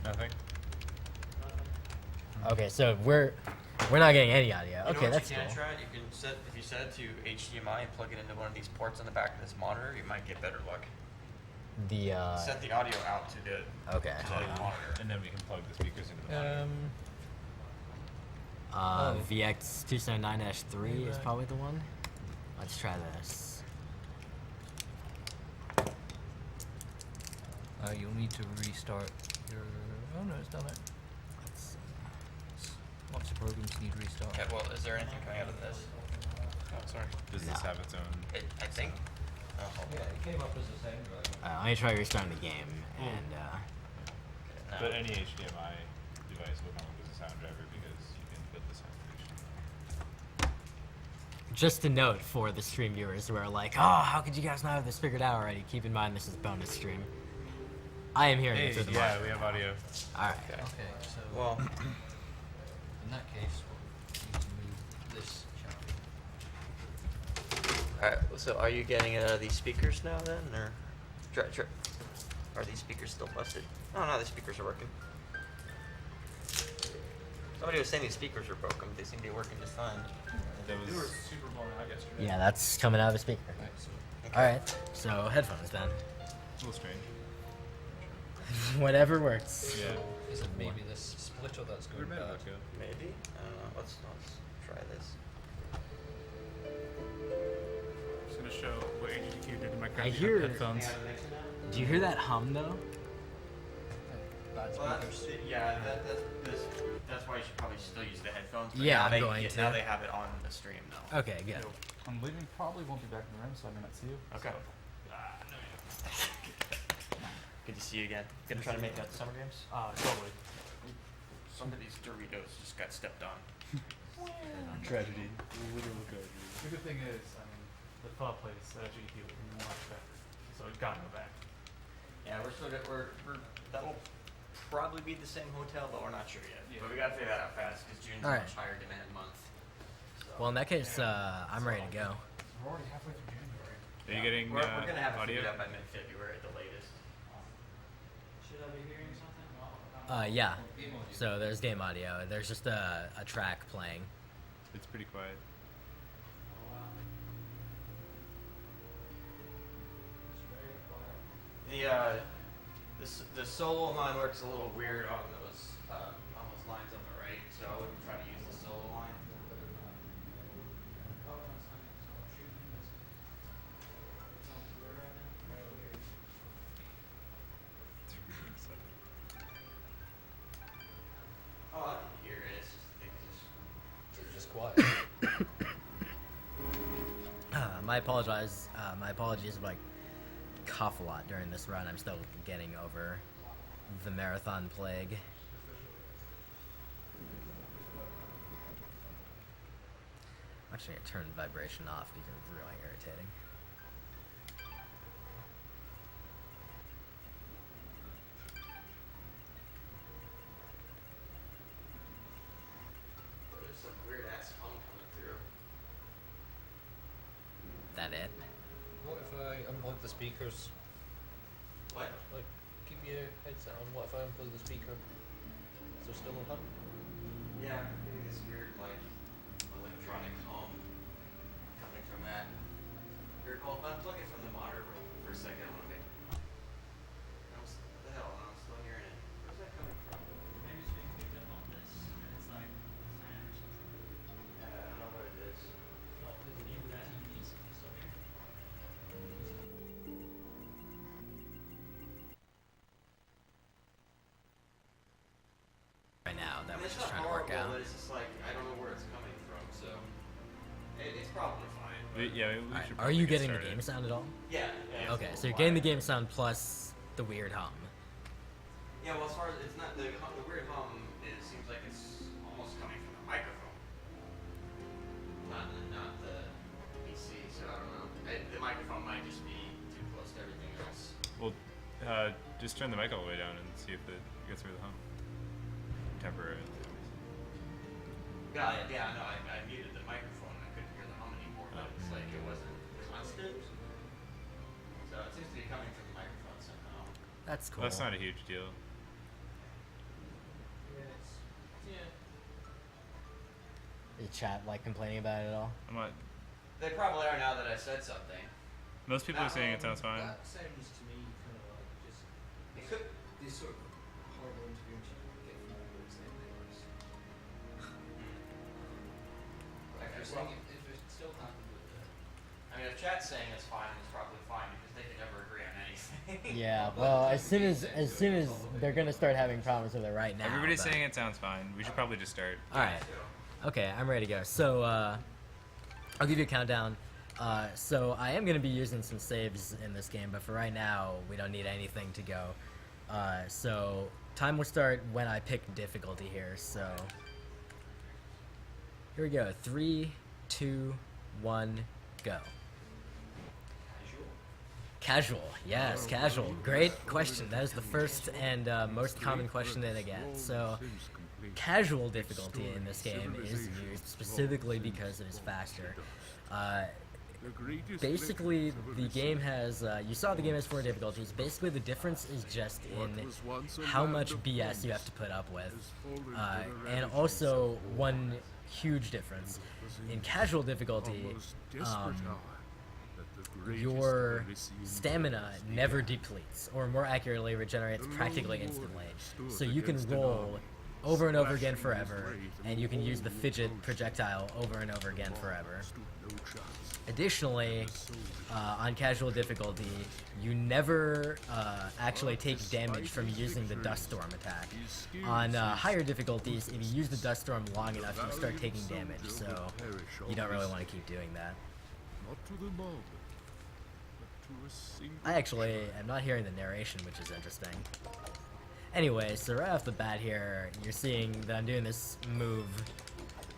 Nothing? Okay, so we're not getting any audio. You know Okay, what that's you can cool. try? You can set if you set it to HDMI and plug it into one of these ports on the back of this monitor, you might get better luck. The Set the audio out to the okay. to the monitor. And then we can plug the speakers into the monitor. VX279-3 is probably the one. Let's try this. You'll need to restart your. Oh no, it's done it. Let's see. Lots of programs need restart. Okay, well, is there anything coming out of this? Oh, sorry. Does this have its own? I think. Oh, Yeah, it came up as a thing, right? Let me try restarting the game, and no. But any HDMI device will come with a sound driver because you can put the sound station. just a note for the stream viewers who are like, oh, how could you guys not have this figured out already? Keep in mind this is a bonus stream. I am hearing it through the mic. Yeah, we have audio. Alright. Okay. Okay, so Well, in that case, we'll need to move this, shall we? alright, so are you getting it out of these speakers now then, or are these speakers still busted? Oh no, the speakers are working. Somebody was saying these speakers were broken, but they seem to be working just fine. That They were was super blown out yesterday. Yeah, that's coming out of a speaker. Right, so Alright, so headphones then. a little strange. Whatever works. Yeah. is it maybe this splitter that's Where'd going my bad? book go? Maybe? I don't know. Let's try this. I'm just gonna show what Agdq did to my I crappy hear- headphones. Do you hear that hum though? Bad Well, speakers. that's why you should probably still use the headphones. But Yeah, now I'm they, going to. Now they have it on the stream though. Okay, good. I'm leaving, probably won't be back in the room, so I may not see you. Okay. Good to see you again. Gonna try to make that to Summer Games? Totally. Somebody's Doritos just got stepped on. Tragedy. Literal tragedy. The good thing is, I mean, the pho place at Agdq was much better, so it got me back. Yeah, we're that'll probably be the same hotel, but we're not sure yet. Yeah. But we gotta figure that out fast because June's Alright. a much higher demand month. So. Well, in that case, I'm ready to go. We're already halfway through January. Are you getting we're gonna have it audio? figured out by mid-February at the latest. Should I be hearing something? Yeah. Game audio. So there's game audio. There's just a track playing. It's pretty quiet. Oh, wow. It's very quiet. The solo line works a little weird on those lines on the right, so I wouldn't try to use the solo line. Oh, no, it's not. It's not shooting. It's on blur right now. Right over here. It's really exciting. Oh, I can hear it. It's just I think It's just quiet. My apologies if I cough a lot during this run. I'm still getting over the marathon plague. Actually, I turned vibration off because it's really irritating. there's some weird ass hum coming through. That it? What if I unplug the speakers? What? Like, keep your headset on. What if I unplug the speaker? Is there still a hum? Yeah, I'm getting this weird like electronic hum coming from that. Here, well, unplug it from the monitor for a second. I want to make. What the hell? I'm still hearing it. Where's that coming from? Maybe it's being picked up on this, and it's like fan or something. I don't know what it is. Flop to the new TVs still here. Right now, that I mean, was it's just not trying to work horrible, out. but it's just like I don't know where it's coming from, so it's probably fine. Yeah, we Alright, should are probably you get getting the started. game sound at all? Yeah. Yeah. Okay, so you're getting the game sound plus the weird hum. Yeah, well, as far as it's not the weird hum, it seems like it's almost coming from the microphone, not the PC. So I don't know. The microphone might just be too close to everything else. Well, just turn the mic all the way down and see if it gets rid of the hum. Temporarily. Yeah, no, I muted the microphone. I couldn't hear the hum anymore, but it's like it wasn't constant. So it seems to be coming from the microphone somehow. That's cool. That's not a huge deal. Yeah. Is chat like complaining about it at all? I'm not. They probably are now that I said something. Most people are saying it sounds fine. That sounds to me kind of like just It could. this sort of horrible interference you get from all those things. Like you're saying, if it's still happening with the I mean, if chat's saying it's fine, it's probably fine because they can never agree on anything. Yeah, well, as soon as they're gonna start having problems with it right now. Everybody's but- saying it sounds fine. We should probably just start. All right. Okay, I'm ready to go. So I'll give you a countdown. So I am gonna be using some saves in this game, but for right now, we don't need anything to go. So time will start when I pick difficulty here. So here we go. 3, 2, 1, go. Casual, yes, casual. Great question. That is the first and most common question that I get. So, casual difficulty in this game is used specifically because it is faster. Basically, the game has, you saw the game has 4 difficulties. Basically, the difference is just in how much BS you have to put up with. And also, one huge difference. In casual difficulty, your stamina never depletes, or more accurately, regenerates practically instantly. So you can roll over and over again forever, and you can use the fidget projectile over and over again forever. Additionally, on casual difficulty, you never actually take damage from using the dust storm attack. On higher difficulties, if you use the dust storm long enough, you start taking damage, so you don't really want to keep doing that. I actually am not hearing the narration, which is interesting. Anyway, so right off the bat here, you're seeing that I'm doing this move,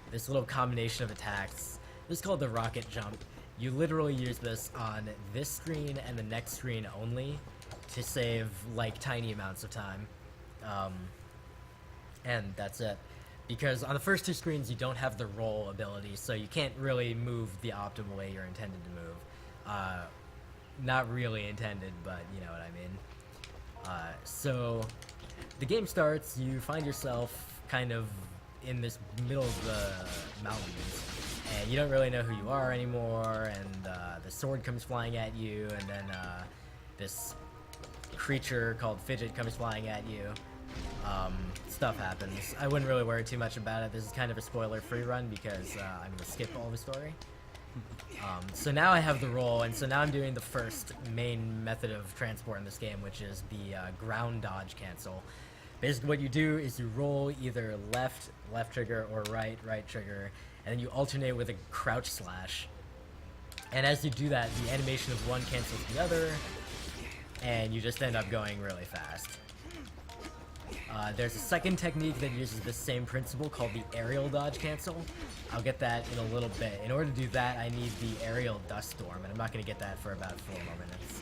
this little combination of attacks. This is called the rocket jump. You literally use this on this screen and the next screen only to save, like, tiny amounts of time. And that's it. Because on the first 2 screens, you don't have the roll ability, so you can't really move the optimal way you're intended to move. Not really intended, but you know what I mean. So the game starts, you find yourself kind of in this middle of the mountains, and you don't really know who you are anymore, and the sword comes flying at you, and then this creature called Fidget comes flying at you. Stuff happens. I wouldn't really worry too much about it. This is kind of a spoiler-free run because I'm going to skip all the story. So now I have the roll, and so now I'm doing the first main method of transport in this game, which is the ground dodge cancel. Basically what you do is you roll either left trigger, or right trigger, and then you alternate with a crouch slash. And as you do that, the animation of one cancels the other, and you just end up going really fast. There's a second technique that uses the same principle called the aerial dodge cancel. I'll get that in a little bit. In order to do that, I need the aerial dust storm, and I'm not going to get that for about 4 more minutes.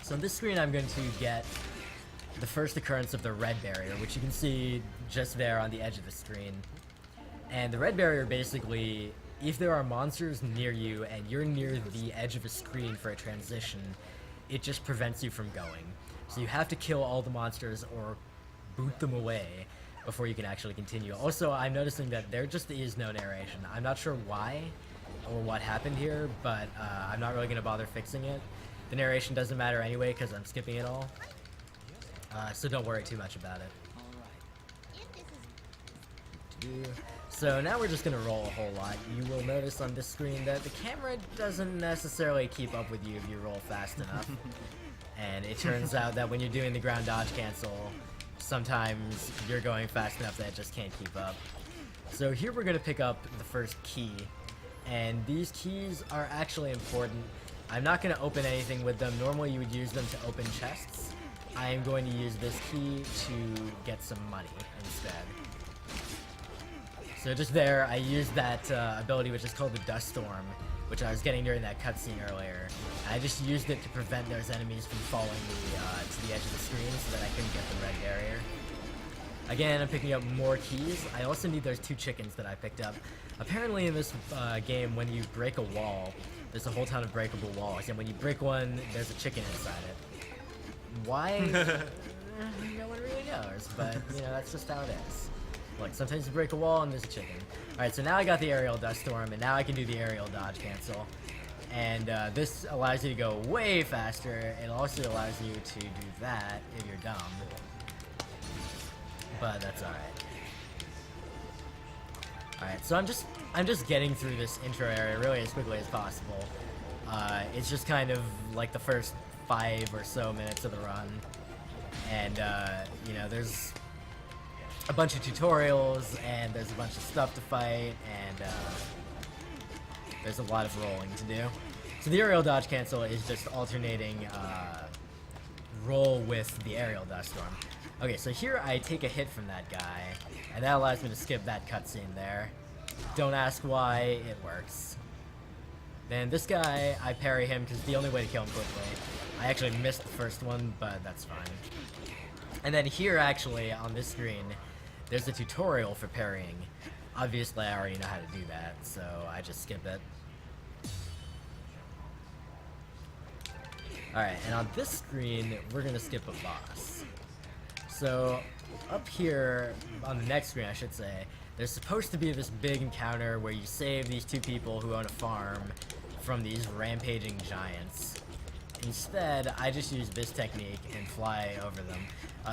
So on this screen, I'm going to get the first occurrence of the red barrier, which you can see just there on the edge of the screen. And the red barrier basically, if there are monsters near you and you're near the edge of a screen for a transition, it just prevents you from going. So you have to kill all the monsters or boot them away before you can actually continue. Also, I'm noticing that there just is no narration. I'm not sure why or what happened here, but I'm not really going to bother fixing it. The narration doesn't matter anyway because I'm skipping it all. So don't worry too much about it. So now we're just going to roll a whole lot. You will notice on this screen that the camera doesn't necessarily keep up with you if you roll fast enough. And it turns out that when you're doing the ground dodge cancel, sometimes you're going fast enough that it just can't keep up. So here we're going to pick up the first key, and these keys are actually important. I'm not going to open anything with them. Normally you would use them to open chests. I am going to use this key to get some money instead. So just there, I used that ability which is called the Dust Storm, which I was getting during that cutscene earlier. I just used it to prevent those enemies from following me to the edge of the screen so that I couldn't get the red barrier. Again, I'm picking up more keys. I also need those 2 chickens that I picked up. Apparently in this game, when you break a wall, there's a whole ton of breakable walls, and when you break one, there's a chicken inside it. Why? No one really knows, but you know, that's just how it is. Look, sometimes you break a wall and there's a chicken. Alright, so now I got the aerial dust storm, and now I can do the aerial dodge cancel. And this allows you to go way faster. It also allows you to do that if you're dumb. But that's alright. Alright, so I'm just getting through this intro area really as quickly as possible. It's just kind of like the first 5 or so minutes of the run. And, you know, there's a bunch of tutorials, and there's a bunch of stuff to fight, and there's a lot of rolling to do. So the aerial dodge cancel is just alternating roll with the aerial dust storm. Okay, so here I take a hit from that guy, and that allows me to skip that cutscene there. Don't ask why, it works. Then this guy, I parry him because it's the only way to kill him quickly. I actually missed the first one, but that's fine. And then here, actually, on this screen, there's a tutorial for parrying. Obviously, I already know how to do that, so I just skip it. Alright, and on this screen, we're gonna skip a boss. So, up here, on the next screen I should say, there's supposed to be this big encounter where you save these two people who own a farm from these rampaging giants. Instead, I just use this technique and fly over them.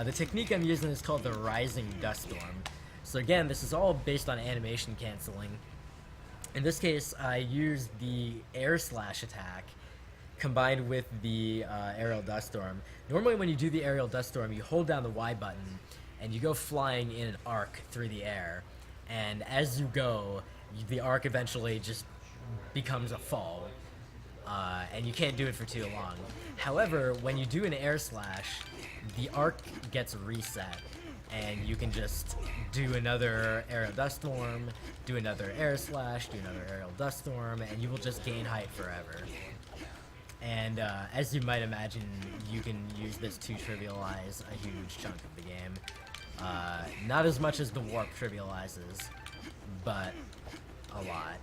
The technique I'm using is called the Rising Dust Storm. So again, this is all based on animation canceling. In this case, I used the air slash attack combined with the aerial dust storm. Normally when you do the aerial dust storm, you hold down the Y button and you go flying in an arc through the air. And as you go, the arc eventually just becomes a fall. And you can't do it for too long. However, when you do an air slash, the arc gets reset. And you can just do another aerial dust storm, do another air slash, do another aerial dust storm, and you will just gain height forever. And as you might imagine, you can use this to trivialize a huge chunk of the game. Not as much as the warp trivializes, but a lot.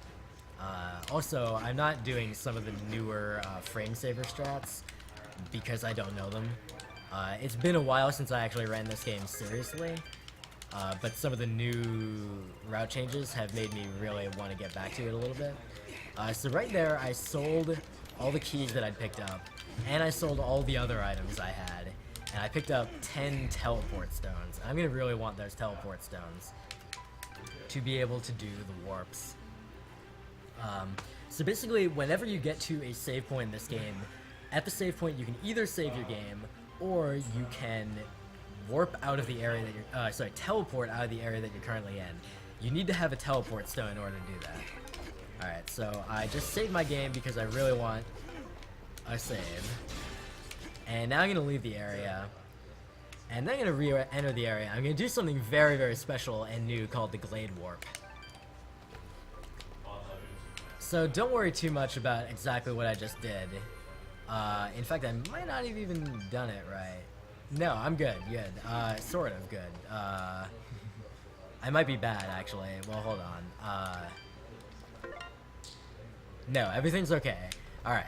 Also, I'm not doing some of the newer frame saver strats because I don't know them. It's been a while since I actually ran this game seriously, but some of the new route changes have made me really want to get back to it a little bit. So right there, I sold all the keys that I'd picked up, and I sold all the other items I had, and I picked up 10 teleport stones. I'm gonna really want those teleport stones to be able to do the warps. So basically, whenever you get to a save point in this game, at the save point you can either save your game, or you can warp out of the area that you're, teleport out of the area that you're currently in. You need to have a teleport stone in order to do that. Alright, so I just saved my game because I really want a save. And now I'm going to leave the area. And then I'm going to re-enter the area. I'm going to do something very, very special and new called the Glade Warp. So don't worry too much about exactly what I just did. In fact, I might not have even done it right. No, I'm good. Sort of good. I might be bad, actually. Well, hold on. No, everything's okay. Alright.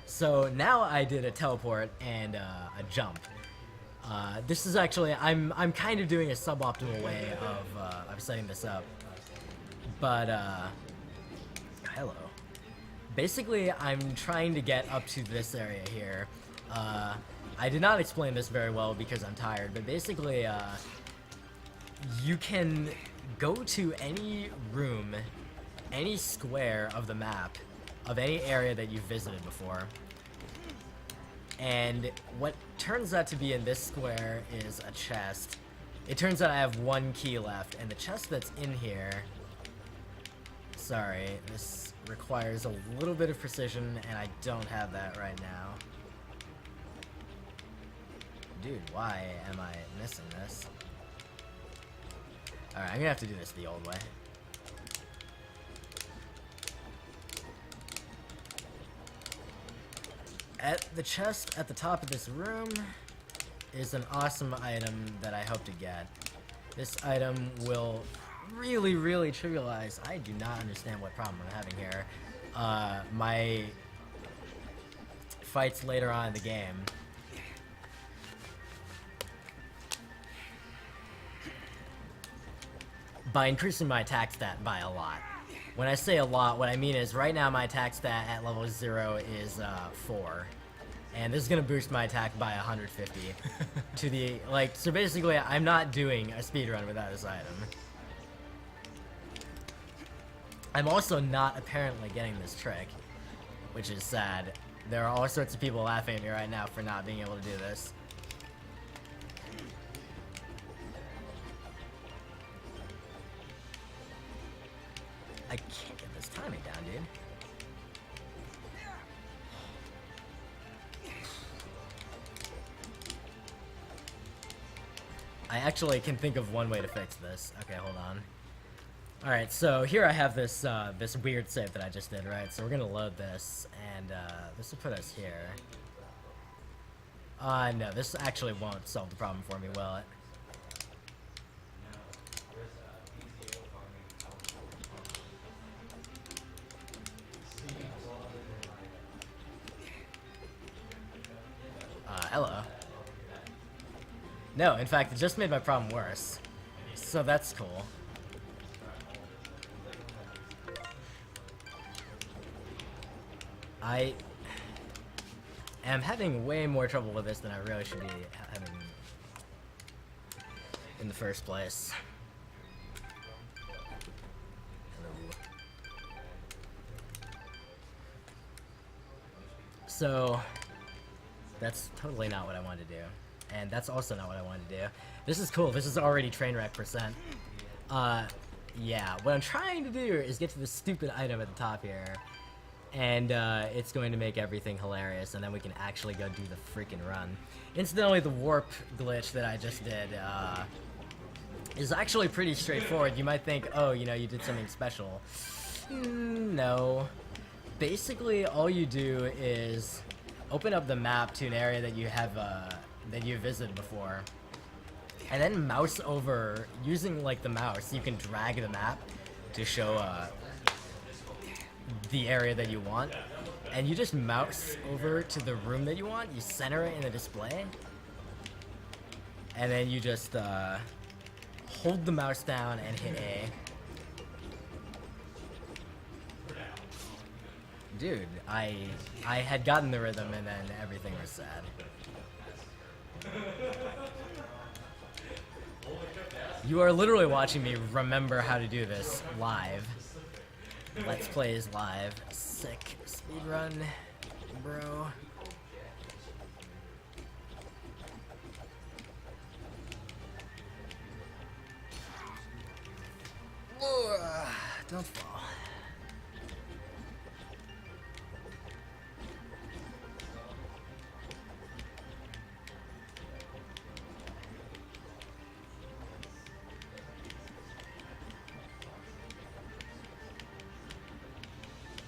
So now I did a teleport and a jump. This is actually, I'm kind of doing a suboptimal way of setting this up. But, hello. Basically, I'm trying to get up to this area here. I did not explain this very well because I'm tired, but basically, you can go to any room, any square of the map, of any area that you've visited before. And what turns out to be in this square is a chest. It turns out I have one key left, and the chest that's in here... Sorry, this requires a little bit of precision, and I don't have that right now. Dude, why am I missing this? Alright, I'm gonna have to do this the old way. At the chest at the top of this room is an awesome item that I hope to get. This item will really, really trivialize. I do not understand what problem I'm having here. My fights later on in the game. By increasing my attack stat by a lot. When I say a lot, what I mean is right now my attack stat at level 0 is 4. And this is gonna boost my attack by 150 to the, like, so basically I'm not doing a speedrun without this item. I'm also not apparently getting this trick, which is sad. There are all sorts of people laughing at me right now for not being able to do this. I can't get this timing down, dude. I actually can think of one way to fix this. Okay, hold on. Alright, so here I have this this weird save that I just did, right? So we're gonna load this, and this will put us here. No, this actually won't solve the problem for me, will it? Hello. No, in fact, it just made my problem worse. So that's cool. I am having way more trouble with this than I really should be having in the first place. Hello. So, that's totally not what I wanted to do. And that's also not what I wanted to do. This is cool. This is already train wreck %. Yeah. What I'm trying to do is get to this stupid item at the top here. And, it's going to make everything hilarious, and then we can actually go do the freaking run. Incidentally, the warp glitch that I just did, is actually pretty straightforward. You might think, oh, you know, you did something special. No. Basically, all you do is open up the map to an area that you have, that you visited before, and then mouse over using like the mouse. You can drag the map to show the area that you want, and you just mouse over to the room that you want. You center it in the display, and then you just hold the mouse down and hit A. Dude, I had gotten the rhythm, and then everything was sad. You are literally watching me remember how to do this live. Let's Play is live. Sick speedrun, bro. Don't fall.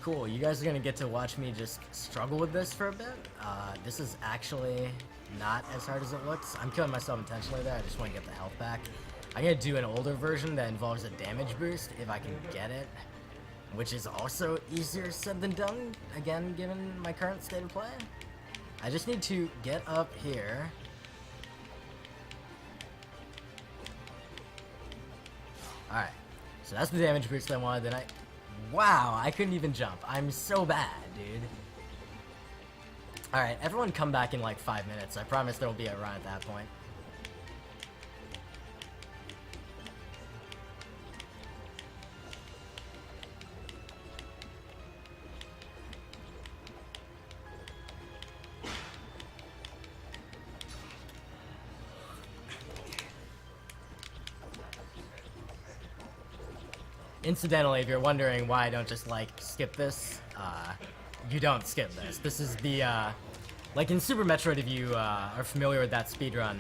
Cool, you guys are gonna get to watch me just struggle with this for a bit. This is actually not as hard as it looks. I'm killing myself intentionally there, I just want to get the health back. I'm gonna do an older version that involves a damage boost, if I can get it. Which is also easier said than done, again, given my current state of play. I just need to get up here. Alright, so that's the damage boost I wanted, then wow, I couldn't even jump. I'm so bad, dude. Alright, everyone come back in like 5 minutes. I promise there'll be a run at that point. Incidentally, if you're wondering why I don't just, like, skip this, you don't skip this. This is the, like in Super Metroid, if you are familiar with that speedrun,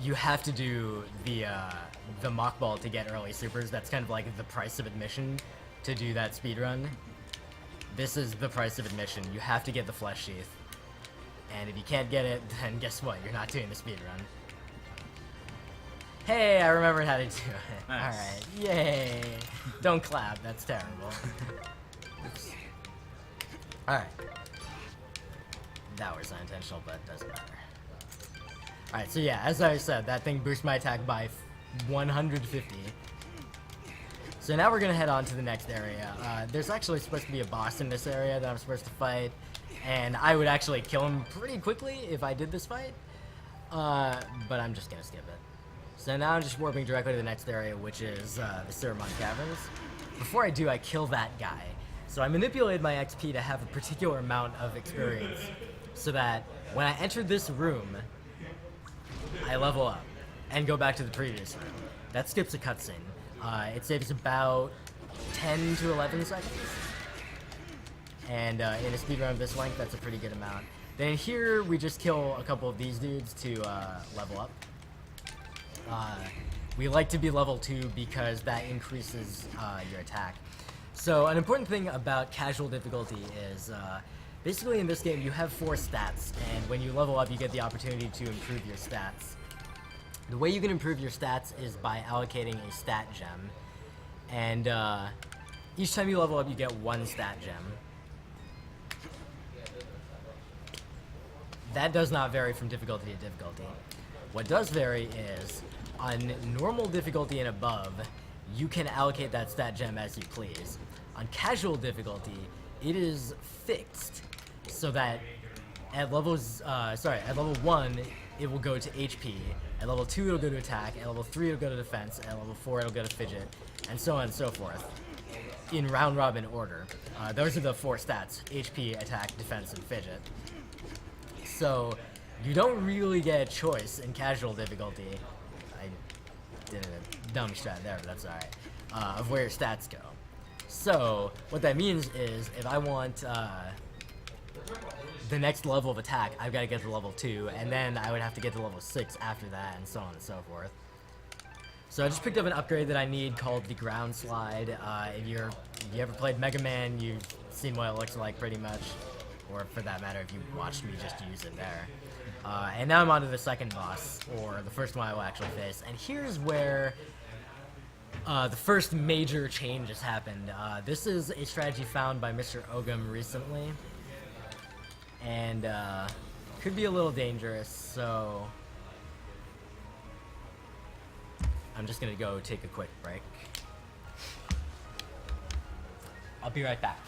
you have to do the mock ball to get early supers. That's kind of like the price of admission to do that speedrun. This is the price of admission. You have to get the flesh sheath. And if you can't get it, then guess what? You're not doing the speedrun. Hey, I remembered how to do it. Nice. Alright, yay. Don't clap, that's terrible. Oops. Alright. That was unintentional, but it doesn't matter. Alright, so yeah, as I said, that thing boosts my attack by 150. So now we're gonna head on to the next area. There's actually supposed to be a boss in this area that I'm supposed to fight, and I would actually kill him pretty quickly if I did this fight. But I'm just gonna skip it. So now I'm just warping directly to the next area, which is the Surami Caverns. Before I do, I kill that guy. So I manipulated my XP to have a particular amount of experience so that when I enter this room, I level up and go back to the previous room. That skips a cutscene. It saves about 10 to 11 seconds. And in a speedrun of this length, that's a pretty good amount. Then here, we just kill a couple of these dudes to level up. We like to be level 2 because that increases your attack. So an important thing about casual difficulty is basically in this game you have 4 stats, and when you level up you get the opportunity to improve your stats. The way you can improve your stats is by allocating a stat gem, and each time you level up you get 1 stat gem. That does not vary from difficulty to difficulty. What does vary is on normal difficulty and above, you can allocate that stat gem as you please. On casual difficulty, it is fixed, so that at level 1, it will go to HP, at level 2 it'll go to attack, at level 3 it'll go to defense, at level 4 it'll go to fidget, and so on and so forth, in round robin order. Those are the 4 stats: HP, attack, defense, and fidget. So you don't really get a choice in casual difficulty. I did a dumb strat there, but that's alright. Of where your stats go. So what that means is if I want the next level of attack, I've got to get to level 2, and then I would have to get to level 6 after that, and so on and so forth. So I just picked up an upgrade that I need called the ground slide. If you ever played Mega Man, you've seen what it looks like pretty much. Or for that matter, if you watched me just use it there. And now I'm on to the second boss, or the first one I will actually face. And here's where the first major change has happened. This is a strategy found by Mr. Ogum recently. And could be a little dangerous, so I'm just gonna go take a quick break. I'll be right back.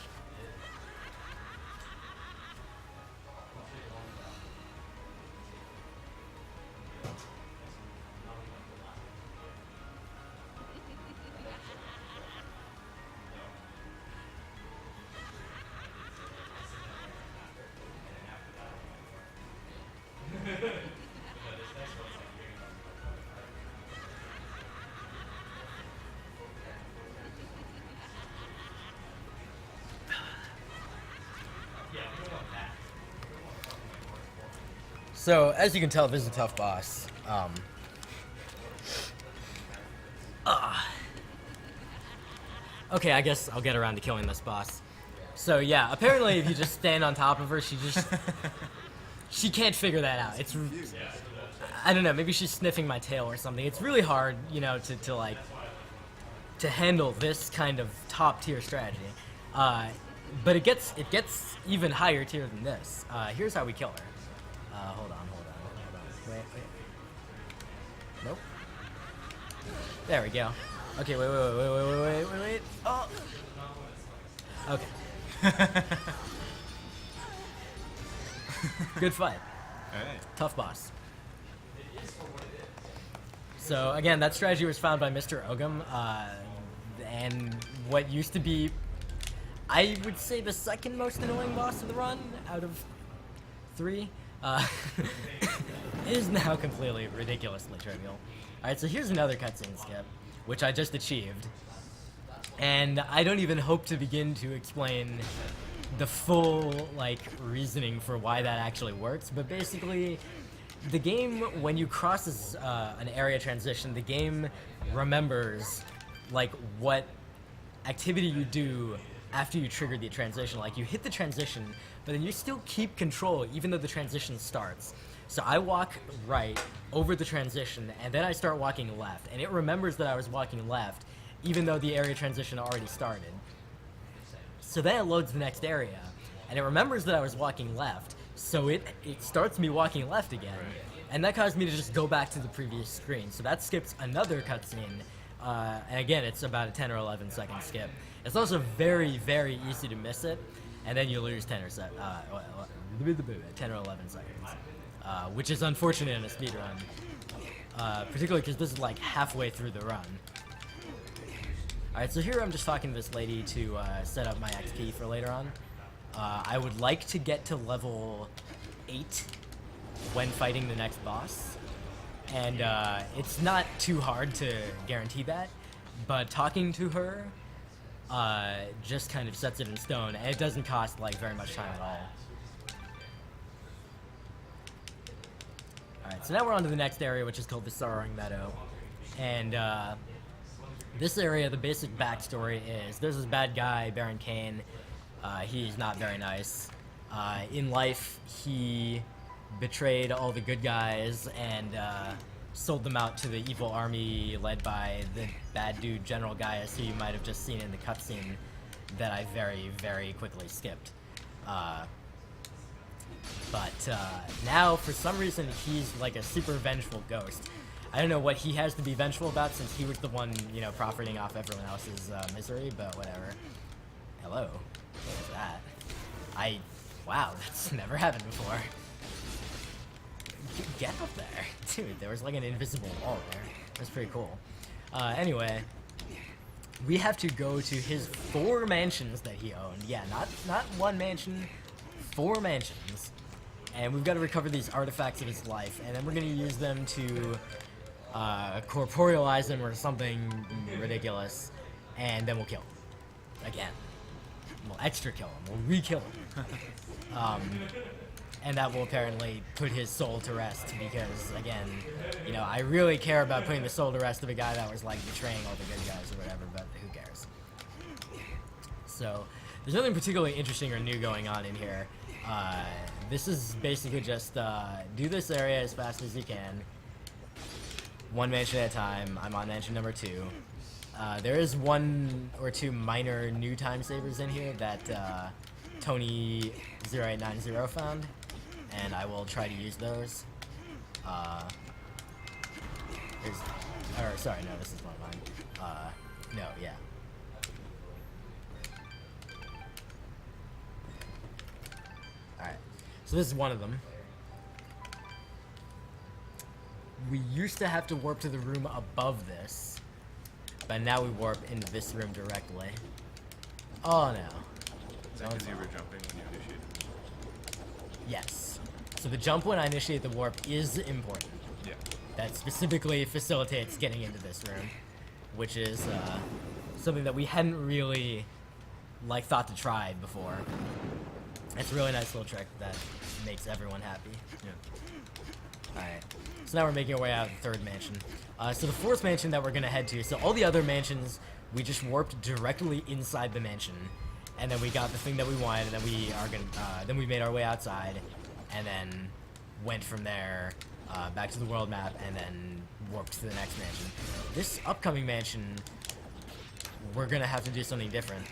So, as you can tell, this is a tough boss. Okay, I guess I'll get around to killing this boss. So yeah, apparently if you just stand on top of her, she can't figure that out. It's, I don't know, maybe she's sniffing my tail or something. It's really hard, you know, to handle this kind of top tier strategy. But it gets even higher tier than this. Here's how we kill her. Hold on. Wait. Nope. There we go. Okay, wait. Oh! Okay. Good fight. Alright. Tough boss. So, again, that strategy was found by Mr. Ogum, and what used to be, I would say, the second most annoying boss of the run out of 3. Is now completely ridiculously trivial. Alright, so here's another cutscene skip, which I just achieved. And I don't even hope to begin to explain the full, reasoning for why that actually works, but basically, the game, when you cross an area transition, the game remembers, what activity you do after you trigger the transition. Like, you hit the transition, but then you still keep control even though the transition starts. So I walk right over the transition, and then I start walking left, and it remembers that I was walking left, even though the area transition already started. So then it loads the next area, and it remembers that I was walking left, so it starts me walking left again, and that caused me to just go back to the previous screen. So that skips another cutscene, and again, it's about a 10 or 11 second skip. It's also very, very easy to miss it, and then you lose 10 or 11 seconds, which is unfortunate in a speedrun, particularly because this is halfway through the run. Alright, so here I'm just talking to this lady to set up my XP for later on. I would like to get to level 8 when fighting the next boss. And it's not too hard to guarantee that, but talking to her just kind of sets it in stone, and it doesn't cost like very much time at all. Alright, so now we're on to the next area, which is called the Sorrowing Meadow. And this area, the basic backstory is there's this bad guy, Baron Cain. He's not very nice. In life, he betrayed all the good guys and sold them out to the evil army led by the bad dude General Gaius, who you might have just seen in the cutscene that I very, very quickly skipped. But now, for some reason, he's like a super vengeful ghost. I don't know what he has to be vengeful about, since he was the one, you know, profiting off everyone else's misery, but whatever. Hello. What is that? Wow, that's never happened before. Get up there. Dude, there was like an invisible wall there. That's pretty cool. Anyway, we have to go to his 4 mansions that he owned. Yeah, not 1 mansion, 4 mansions. And we've got to recover these artifacts of his life, and then we're going to use them to corporealize him or something ridiculous, and then we'll kill him. Again. We'll extra kill him. We'll re-kill him. And that will apparently put his soul to rest, because, again, you know, I really care about putting the soul to rest of a guy that was, like, betraying all the good guys or whatever, but who cares? So, there's nothing particularly interesting or new going on in here. This is basically just, do this area as fast as you can. 1 mansion at a time. I'm on mansion number 2. There is 1 or 2 minor new time savers in here that Tony0890 found, and I will try to use those. Sorry, no, this is one of mine. No, yeah. Alright, so this is one of them. We used to have to warp to the room above this, but now we warp into this room directly. Oh no. Is that because you were jumping when you initiated? Yes. So the jump when I initiate the warp is important. Yeah. That specifically facilitates getting into this room, which is something that we hadn't really like thought to try before. It's a really nice little trick that makes everyone happy. Yeah. Alright, so now we're making our way out of the 3rd mansion. So the 4th mansion that we're gonna head to, so all the other mansions, we just warped directly inside the mansion, and then we got the thing that we wanted, and then then we made our way outside, and then went from there back to the world map, and then warped to the next mansion. This upcoming mansion, we're gonna have to do something different.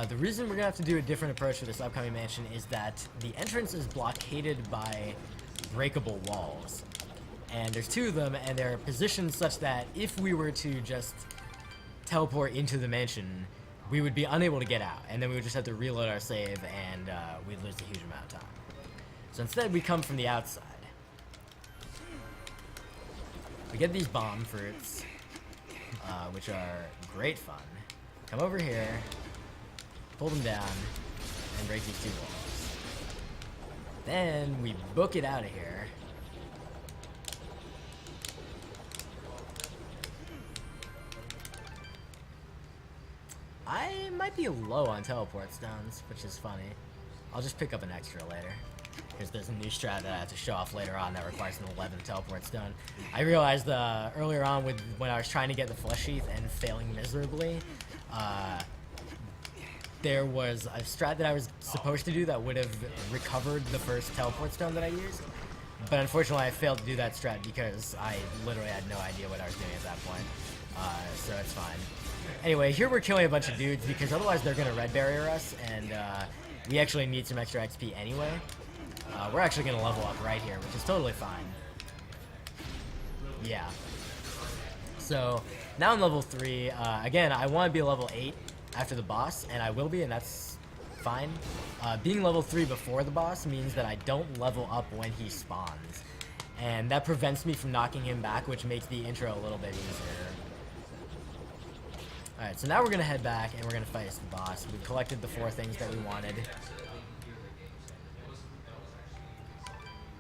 The reason we're gonna have to do a different approach for this upcoming mansion is that the entrance is blockaded by breakable walls, and there's 2 of them, and they're positioned such that if we were to just teleport into the mansion, we would be unable to get out, and then we would just have to reload our save, and we'd lose a huge amount of time. So instead we come from the outside. We get these bomb fruits, which are great fun. Come over here, pull them down, and break these 2 walls. Then we book it out of here. I might be low on teleport stones, which is funny. I'll just pick up an extra later, because there's a new strat that I have to show off later on that requires an 11th teleport stone. I realized earlier on when I was trying to get the flesh sheath and failing miserably, there was a strat that I was supposed to do that would have recovered the first teleport stone that I used, but unfortunately I failed to do that strat because I literally had no idea what I was doing at that point, so it's fine. Anyway, here we're killing a bunch of dudes because otherwise they're going to red barrier us, and we actually need some extra XP anyway. We're actually going to level up right here, which is totally fine. Yeah. So, now I'm level 3. Again, I want to be level 8 after the boss, and I will be, and that's fine. Being level 3 before the boss means that I don't level up when he spawns, and that prevents me from knocking him back, which makes the intro a little bit easier. Alright, so now we're gonna head back and we're gonna fight the boss. We collected the 4 things that we wanted.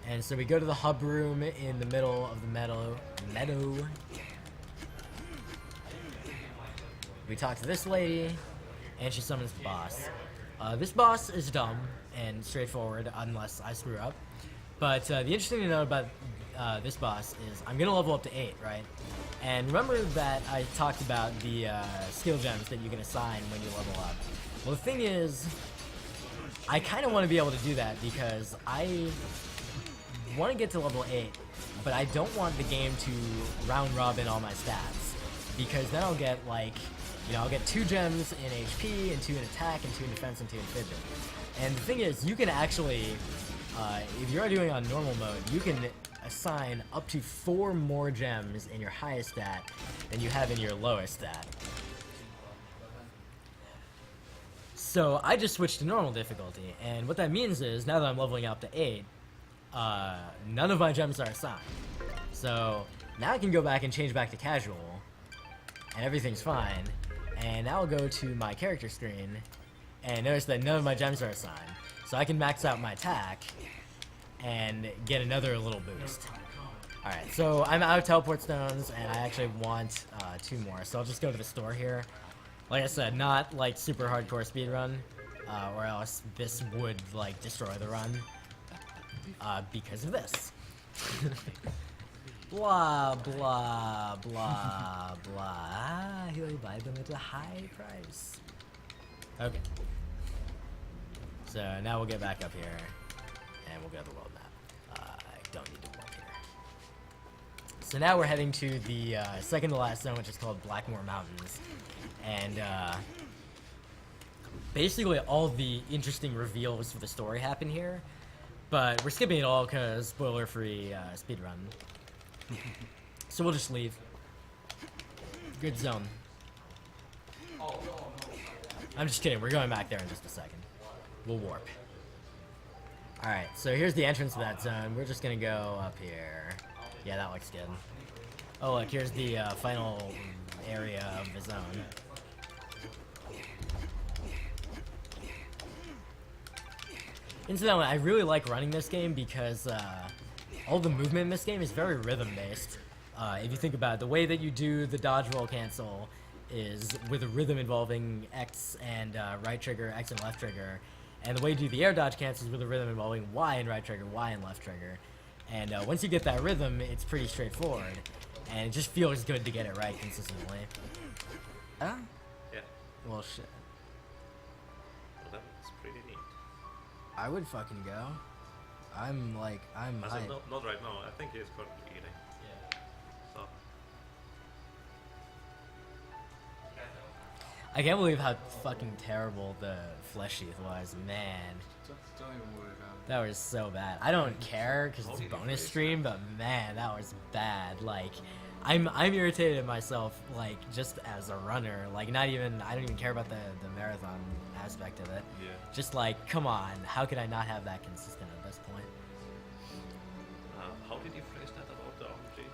And so we go to the hub room in the middle of the meadow. We talk to this lady, and she summons the boss. This boss is dumb and straightforward, unless I screw up. But the interesting to know about this boss is I'm gonna level up to 8, right? And remember that I talked about the skill gems that you can assign when you level up. Well, the thing is, I kind of want to be able to do that because I want to get to level 8, but I don't want the game to round robin all my stats, because then I'll get like, you know, I'll get 2 gems in HP and 2 in attack and 2 in defense and 2 in fidget. And the thing is, you can actually, if you're doing on normal mode, you can assign up to 4 more gems in your highest stat than you have in your lowest stat. So I just switched to normal difficulty, and what that means is, now that I'm leveling up to 8, none of my gems are assigned. So now I can go back and change back to casual, and everything's fine. And now I'll go to my character screen, and notice that none of my gems are assigned. So I can max out my attack, and get another little boost. Alright, so I'm out of teleport stones, and I actually want 2 more. So I'll just go to the store here. Like I said, not like super hardcore speedrun, or else this would like destroy the run. Because of this. Blah, blah, blah, blah. He'll buy them at a high price. Okay. So now we'll get back up here, and we'll go to the world map. I don't need to walk here. So now we're heading to the second to last zone, which is called Blackmore Mountains. And basically all the interesting reveals for the story happen here. But we're skipping it all because spoiler-free speedrun. So we'll just leave. Good zone. I'm just kidding, we're going back there in just a second. We'll warp. Alright, so here's the entrance to that zone. We're just gonna go up here. Yeah, that looks good. Oh look, here's the final area of the zone. Incidentally, I really like running this game because all the movement in this game is very rhythm-based. If you think about it, the way that you do the dodge roll cancel is with a rhythm involving X and right trigger, X and left trigger. And the way you do the air dodge cancel is with a rhythm involving Y and right trigger, Y and left trigger. And once you get that rhythm, it's pretty straightforward. And it just feels good to get it right consistently. Yeah. Well, shit. Well, that's pretty neat. I would fucking go. I'm hyped. Not right now. I think he's currently eating. Yeah. So. I can't believe how fucking terrible the flesh sheath was, man. Don't even worry about it. That was so bad. I don't care because it's a bonus stream, but man, that was bad. Like, I'm irritated at myself, like, just as a runner. Like, I don't even care about the marathon aspect of it. Yeah. Just like, come on, how could I not have that consistent at this point? How did you phrase that about the RNG?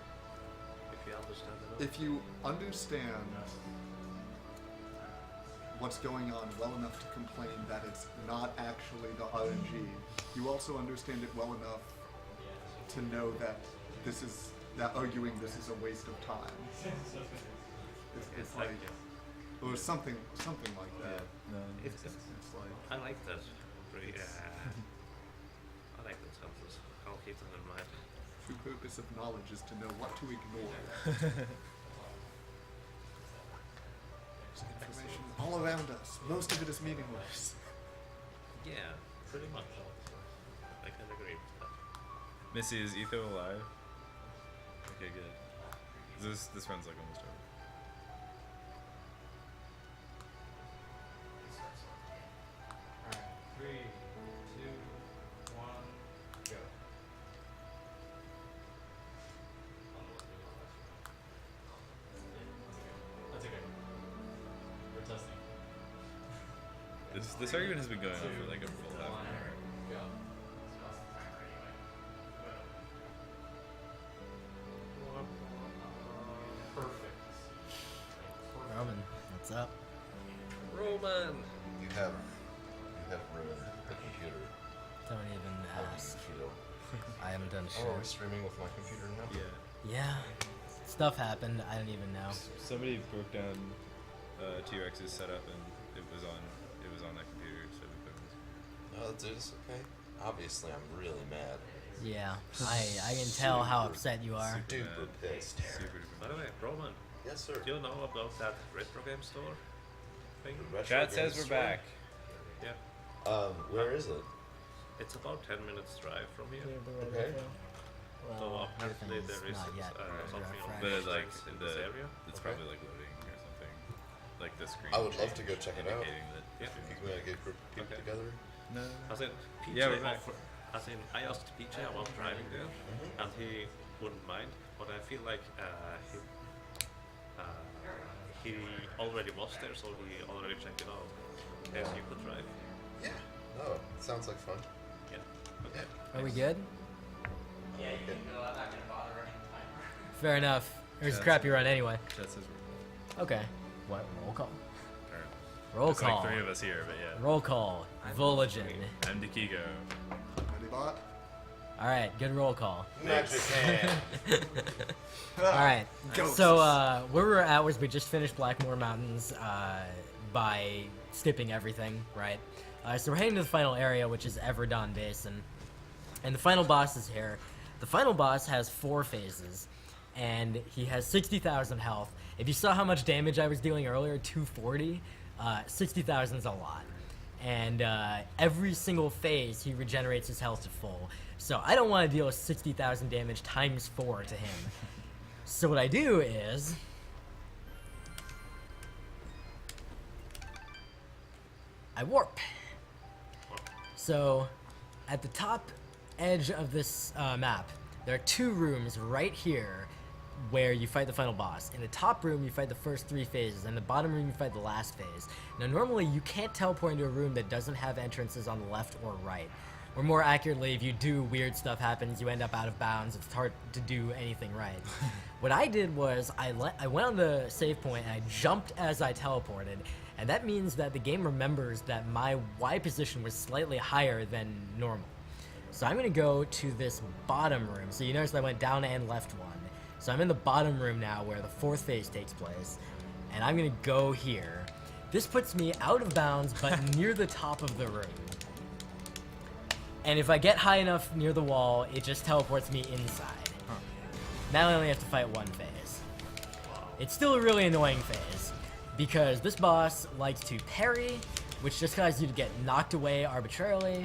If you understand it. If you understand what's going on well enough to complain that it's not actually the RNG, you also understand it well enough to know that arguing this is a waste of time. It's like, or something like that. It's like, I like that. Pretty, I like that sentence. I'll keep that in mind. true purpose of knowledge is to know what to ignore. There's information all around us. Most of it is meaningless. Yeah, pretty much. I can agree with that. Missy, is Etho alive? Okay, good. This runs like almost over. Alright, 3, 2, 1, go. That's okay. We're testing. This argument has been going on for like a full half an hour. Go. Perfect. Roman, what's up? man. You have ruined the computer. Don't even ask. Feel. I haven't done shit. Oh, are we streaming with my computer now? Yeah. Yeah. Stuff happened. I don't even know. Somebody broke down T-Rex's setup and it was on that computer. So No, dude, it's okay. Obviously, I'm really mad. Yeah. I can tell how upset you are. Super pissed. super duper. By the way, Roman, Yes, sir. do you know about that retro game store thing? The retro Chat game says we're store? back. Yeah. Where is it? It's about 10 minutes drive from here. Okay. So apparently everything's there is not yet something on refreshed. But it's like in this area. It's Okay. probably like loading or something. Like the screen. I would love to go check it out. indicating that Yeah. You want to get a group of people Okay. together? No. As in, PJ Yeah, we're back. as in, I asked PJ about driving there, and he wouldn't mind. But I feel like he already was there, so he already checked it out. Yes, you could drive. Yeah. No, sounds like fun. Yeah. Okay. Are we good? Yeah, you can go. I'm not gonna bother running the timer. Fair enough. There's a Yeah, crappy so- run anyway. Chat says we're Okay. What? Roll call. or, Roll it's call. like 3 of us here, but yeah. Roll call. Voligen. Agdq. Medibot? Alright, good roll call. Magic hand. Alright. So where we were at was we just finished Blackmore Mountains by skipping everything, right? So we're heading to the final area, which is Everdon Basin. And the final boss is here. The final boss has 4 phases, and he has 60,000 health. If you saw how much damage I was dealing earlier, 240, 60,000 is a lot. And every single phase, he regenerates his health to full. So I don't want to deal with 60,000 damage times 4 to him. So what I do is... I warp. So, at the top edge of this map, there are 2 rooms right here where you fight the final boss. In the top room, you fight the first 3 phases, and the bottom room, you fight the last phase. Now, normally, you can't teleport into a room that doesn't have entrances on the left or right. Or more accurately, if you do, weird stuff happens, you end up out of bounds, it's hard to do anything right. What I did was, I went on the save point, and I jumped as I teleported, and that means that the game remembers that my Y position was slightly higher than normal. So I'm going to go to this bottom room. So you notice I went down and left one. So I'm in the bottom room now where the 4th phase takes place, and I'm going to go here. This puts me out of bounds, but near the top of the room. And if I get high enough near the wall, it just teleports me inside. Now I only have to fight 1 phase. It's still a really annoying phase, because this boss likes to parry, which just causes you to get knocked away arbitrarily.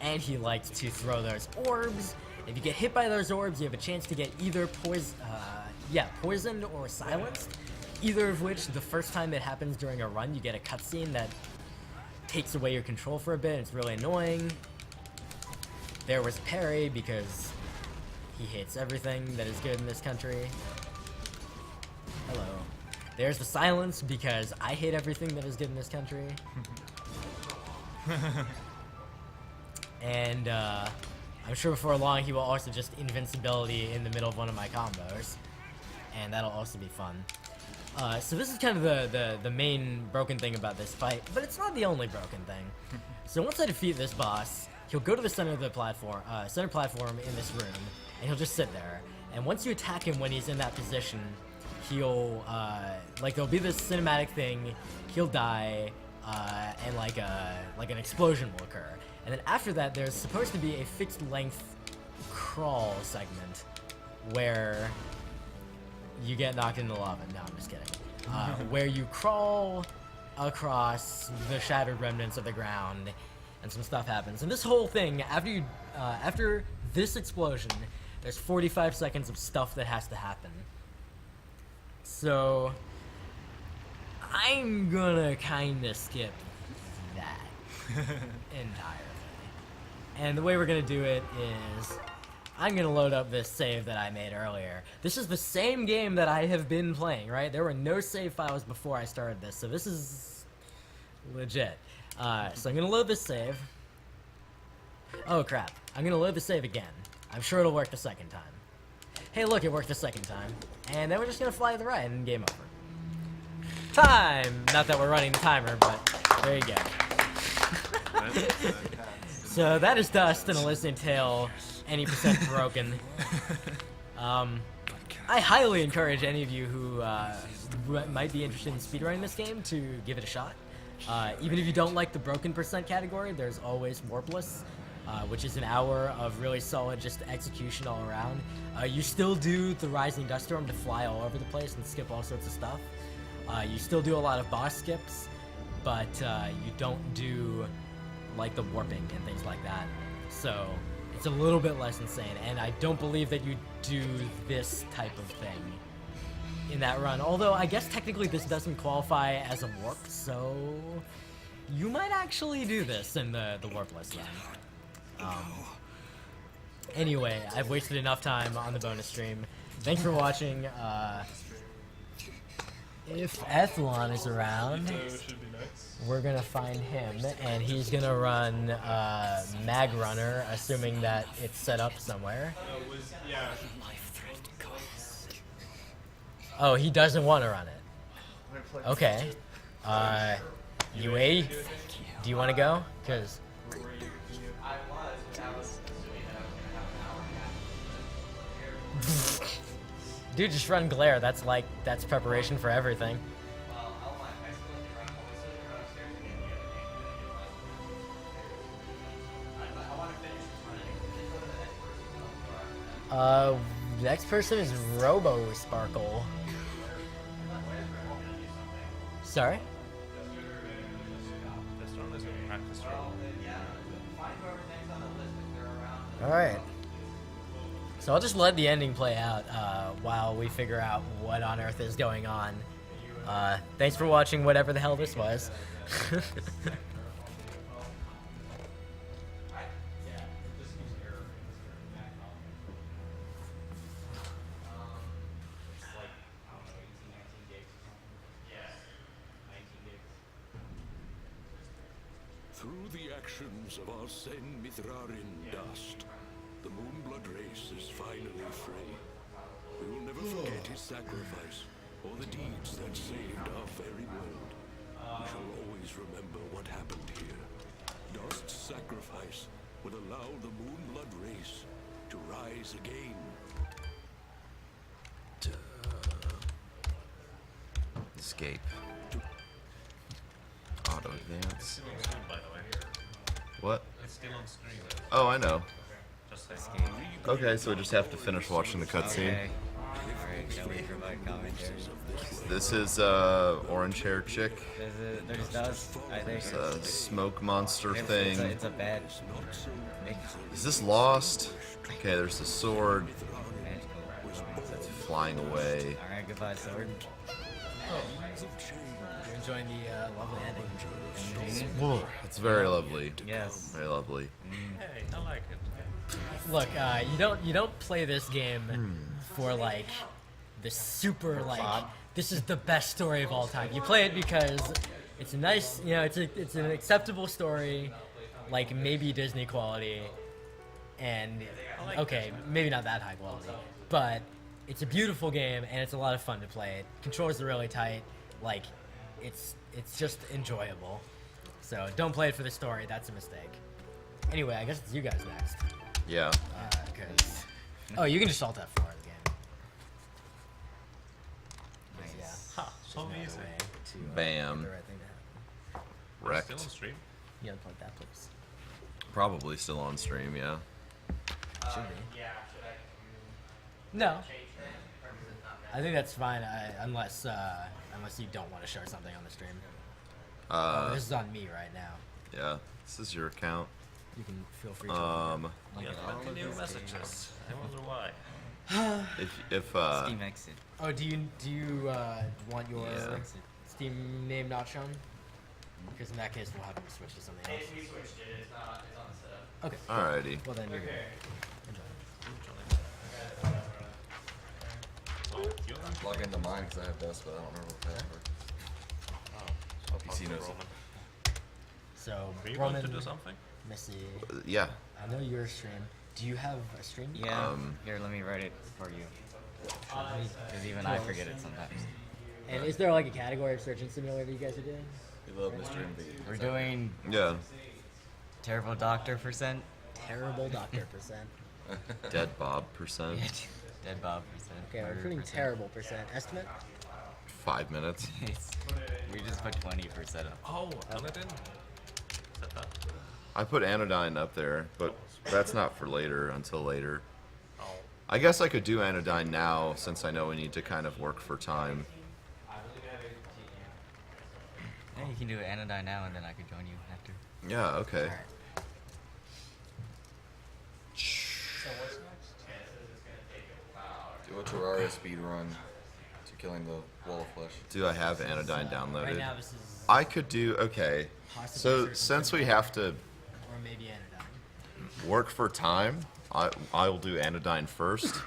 And he likes to throw those orbs. If you get hit by those orbs, you have a chance to get either poisoned or silenced. Either of which, the first time it happens during a run, you get a cutscene that takes away your control for a bit. It's really annoying. There was parry because he hates everything that is good in this country. Hello. There's the silence because I hate everything that is good in this country. And I'm sure before long he will also just invincibility in the middle of one of my combos. And that'll also be fun. So this is kind of the main broken thing about this fight, but it's not the only broken thing. So once I defeat this boss, he'll go to the center of the platform, center platform in this room, and he'll just sit there. And once you attack him when he's in that position, he'll like there'll be this cinematic thing, he'll die, and like an explosion will occur. And then after that, there's supposed to be a fixed length crawl segment where you get knocked into lava. No, I'm just kidding. Where you crawl across the shattered remnants of the ground, and some stuff happens. And this whole thing, after this explosion, there's 45 seconds of stuff that has to happen. So I'm gonna kinda skip that entirely. And the way we're gonna do it is I'm gonna load up this save that I made earlier. This is the same game that I have been playing, right? There were no save files before I started this, so this is legit. So I'm gonna load this save. Oh crap, I'm gonna load the save again. I'm sure it'll work the second time. Hey look, it worked the second time. And then we're just gonna fly to the right and game over. time. Not that we're running the timer, but there you go. So that is Dust and Elysian Tale, any percent broken. I highly encourage any of you who might be interested in speedrunning this game to give it a shot. Even if you don't like the broken percent category, there's always Warpless, which is an hour of really solid just execution all around. You still do the Rising Dust Storm to fly all over the place and skip all sorts of stuff. You still do a lot of boss skips, but you don't do like the warping and things like that. So it's a little bit less insane, and I don't believe that you do this type of thing in that run. Although I guess technically this doesn't qualify as a warp, so you might actually do this in the warpless run. Anyway, I've wasted enough time on the bonus stream. Thanks for watching. If Ethlon is around, we're gonna find him, and he's gonna run Mag Runner, assuming that it's set up somewhere. Oh, he doesn't want to run it. Okay. UA, do you want to go? Cause dude, just run Glare. That's preparation for everything. The next person is Robo Sparkle. Sorry? Alright. So I'll just let the ending play out while we figure out what on earth is going on. Thanks for watching whatever the hell this was. Through the actions of our Sen Mithrarin Dust, the Moonblood race is finally free. We will never forget his sacrifice, or the deeds that saved our very world. We shall always remember what happened here. Dust's sacrifice would allow the Moonblood race to rise again. Escape. Auto advance. By the way. What? It's still on screen. Oh, I know. Just say Okay, so we just have to finish watching the cutscene. Okay. Alright, shall we provide commentary? This is orange hair chick. There's Dust, I think. It's a smoke monster thing. It's a bad mix. Is this lost? Okay, there's the sword. It's flying away. Alright, goodbye, sword. You're enjoying the lovely ending. It's very lovely. Yes. Very lovely. Hey, I like it. Look, you don't play this game for like the super like this is the best story of all time. You play it because it's a nice, it's an acceptable story, like maybe Disney quality, and okay, maybe not that high quality, but it's a beautiful game and it's a lot of fun to play. It controls are really tight, like it's just enjoyable. So don't play it for the story. That's a mistake. Anyway, I guess it's you guys next. Yeah. Oh, you can just alt F4 the game. Nice. Yeah. Ha, so easy. Bam. Wrecked. Still on stream? You gotta plug that, please. Probably still on stream, yeah. Should be. No. I think that's fine, unless you don't want to show something on the stream. This is on me right now. Yeah, this is your account. You can feel free to. Yeah, plenty new messages. I wonder why. If Steam exit. Oh, do you want your Steam name not shown? Because in that case, we'll have to switch to something else. We switched it. It's on the setup. Okay. Alrighty. Well then, you're good. Enjoy. Log into mine because I have this, but I don't remember what password. PC knows it. So, Do you Roman, want to do something? Missy. Yeah. I know your stream. Do you have a stream? Yeah. Here, let me write it for you. Because even I forget it sometimes. And is there like a category of search and simulator you guys are doing? We love Mr. MV. We're doing Yeah. terrible doctor %. Terrible doctor %. Dead Bob %. Dead Bob %. Okay, we're murder putting %. terrible %. Estimate? 5 minutes. We just put 20% up. Oh, Aladdin. I put Anodyne up there, but that's not for later, until later. I guess I could do Anodyne now, since I know we need to kind of work for time. Yeah, you can do Anodyne now, and then I could join you after. Yeah, okay. Do a Terraria speed run to killing the wall of flesh. Do I have Anodyne downloaded? Right now this is I could do, okay. possibly So, search since and we have to or maybe Anodyne. work for time, I will do Anodyne first,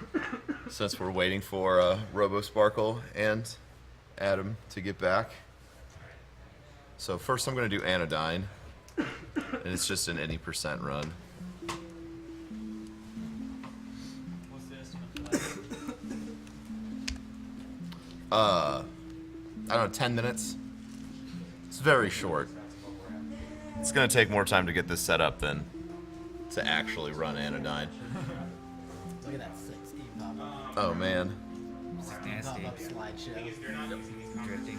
since we're waiting for RoboSparkle and Adam to get back. So first I'm going to do Anodyne, and it's just an any % run. I don't know, 10 minutes? It's very short. It's going to take more time to get this set up than to actually run Anodyne. Look at that sick Steve pop-up. Oh man. Steve pop-up slideshow. Drifting.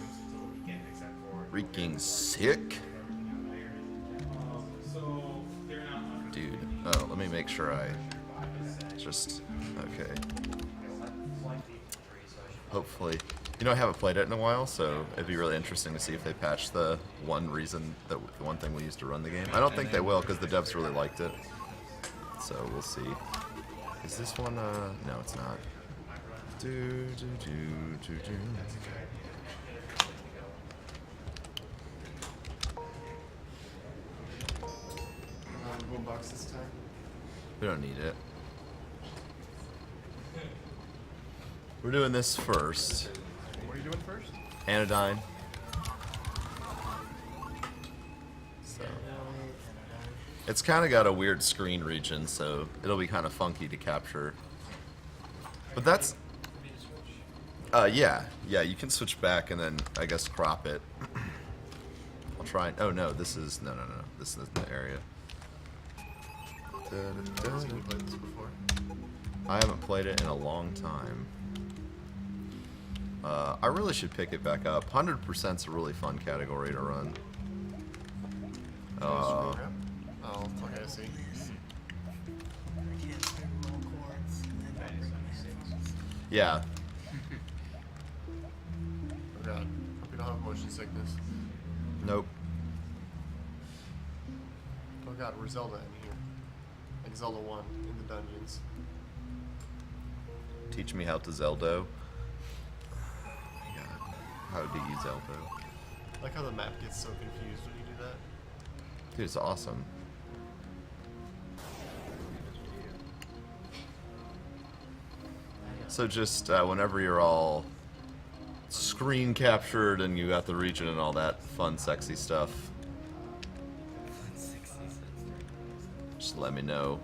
Freaking sick. Dude. Oh, let me make sure I just... Okay. Hopefully. You know, I haven't played it in a while, so it'd be really interesting to see if they patch the one reason, the one thing we used to run the game. I don't think they will, because the devs really liked it. So we'll see. Is this one, no it's not. Boombox this time. We don't need it. We're doing this first. What are you doing first? Anodyne. So. It's kind of got a weird screen region, so it'll be kind of funky to capture. But that's... yeah, you can switch back and then, I guess, crop it. I'll try... Oh, no, this is... No. This is the area. I haven't played it in a long time. I really should pick it back up. 100%'s a really fun category to run. Oh, okay, I see. Yeah. Oh god, hope you don't have motion sickness. Nope. Oh god, we're Zelda in here. Like Zelda 1 in the dungeons. Teach me how to Zeldo. God. How do you Zeldo? I like how the map gets so confused when you do that. Dude, it's awesome. So just whenever you're all screen captured and you got the region and all that fun, sexy stuff, just let me know.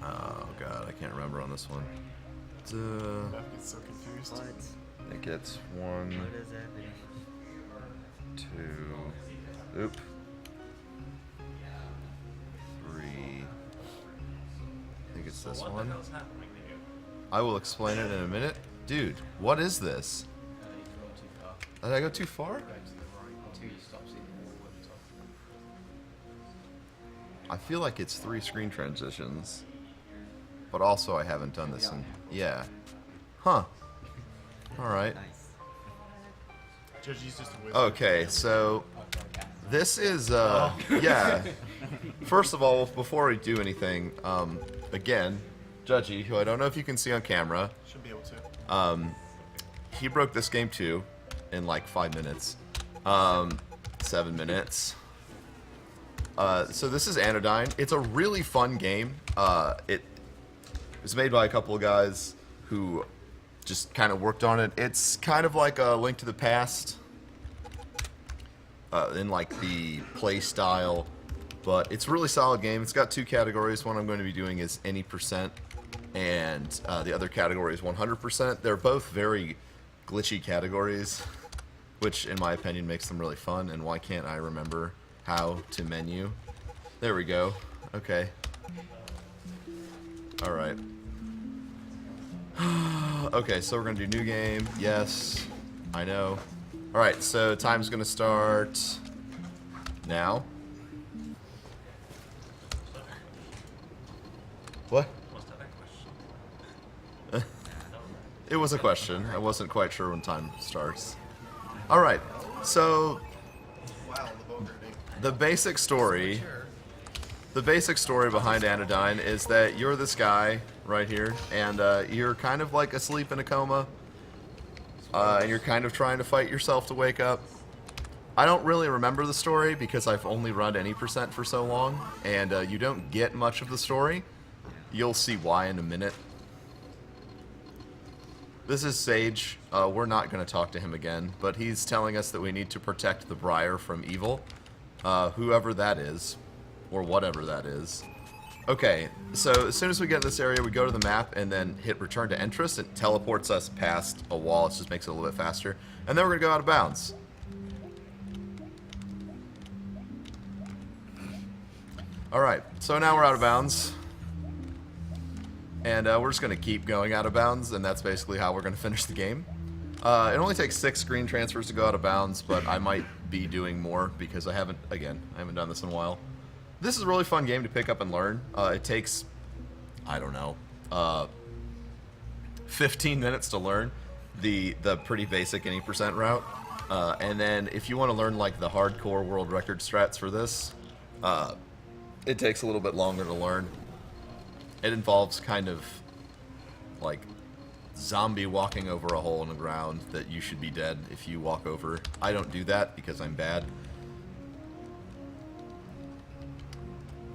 Oh god, I can't remember on this one. The map gets so confused. It gets 1, 2, oop, 3. I think it's this one. I will explain it in a minute. Dude, what is this? Did I go too far? I feel like it's 3 screen transitions. But also I haven't done this in... Yeah. Huh. Alright. Okay, so... This is, yeah. First of all, before we do anything, again, Judgy, who I don't know if you can see on camera. Should be able to. He broke this game too, in like 5 minutes. 7 minutes. So this is Anodyne. It's a really fun game. It was made by a couple of guys who just kind of worked on it. It's kind of like a Link to the Past. in like the play style, but it's a really solid game. It's got 2 categories. One I'm going to be doing is any percent, and the other category is 100%. They're both very glitchy categories, which in my opinion makes them really fun. And why can't I remember how to menu? There we go. Okay. Alright. Okay, so we're going to do new game. Yes. I know. Alright, so time's going to start now. What? It was a question. I wasn't quite sure when time starts. Alright, so the basic story behind Anodyne is that you're this guy right here, and you're kind of like asleep in a coma, and you're kind of trying to fight yourself to wake up. I don't really remember the story because I've only run any percent for so long, and you don't get much of the story. You'll see why in a minute. This is Sage. We're not going to talk to him again, but he's telling us that we need to protect the Briar from evil, whoever that is, or whatever that is. Okay, so as soon as we get in this area, we go to the map and then hit return to interest. It teleports us past a wall. It just makes it a little bit faster. And then we're going to go out of bounds. Alright, so now we're out of bounds. And we're just going to keep going out of bounds, and that's basically how we're going to finish the game. It only takes 6 screen transfers to go out of bounds, but I might be doing more because I haven't done this in a while. This is a really fun game to pick up and learn. It takes, I don't know, 15 minutes to learn the pretty basic any percent route. And then if you want to learn like the hardcore world record strats for this, it takes a little bit longer to learn. It involves kind of like zombie walking over a hole in the ground that you should be dead if you walk over. I don't do that because I'm bad.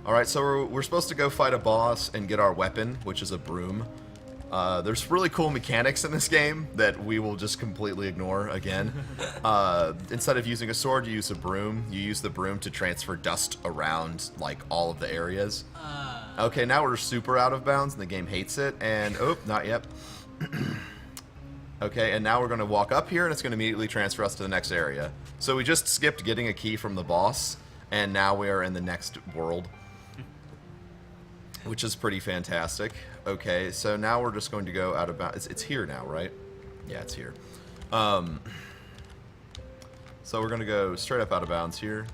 Alright, so we're supposed to go fight a boss and get our weapon, which is a broom. There's really cool mechanics in this game that we will just completely ignore again. Instead of using a sword, you use a broom. You use the broom to transfer dust around, like, all of the areas. Okay, now we're super out of bounds, and the game hates it, and... Oh, not yet. Okay, and now we're going to walk up here, and it's going to immediately transfer us to the next area. So we just skipped getting a key from the boss, and now we are in the next world, which is pretty fantastic. Okay, so now we're just going to go out of bounds. It's here now, right? Yeah, it's here. So we're going to go straight up out of bounds here.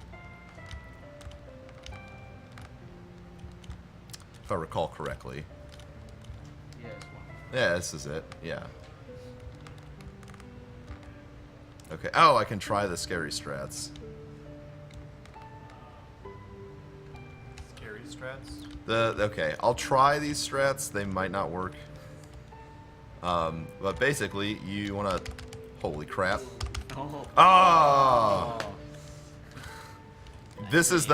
If I recall correctly. Yeah, this is it. Yeah. Okay. Oh, I can try the scary strats. Scary strats? Okay, I'll try these strats. They might not work. But basically, you want to... Holy crap. Oh. Ah! This is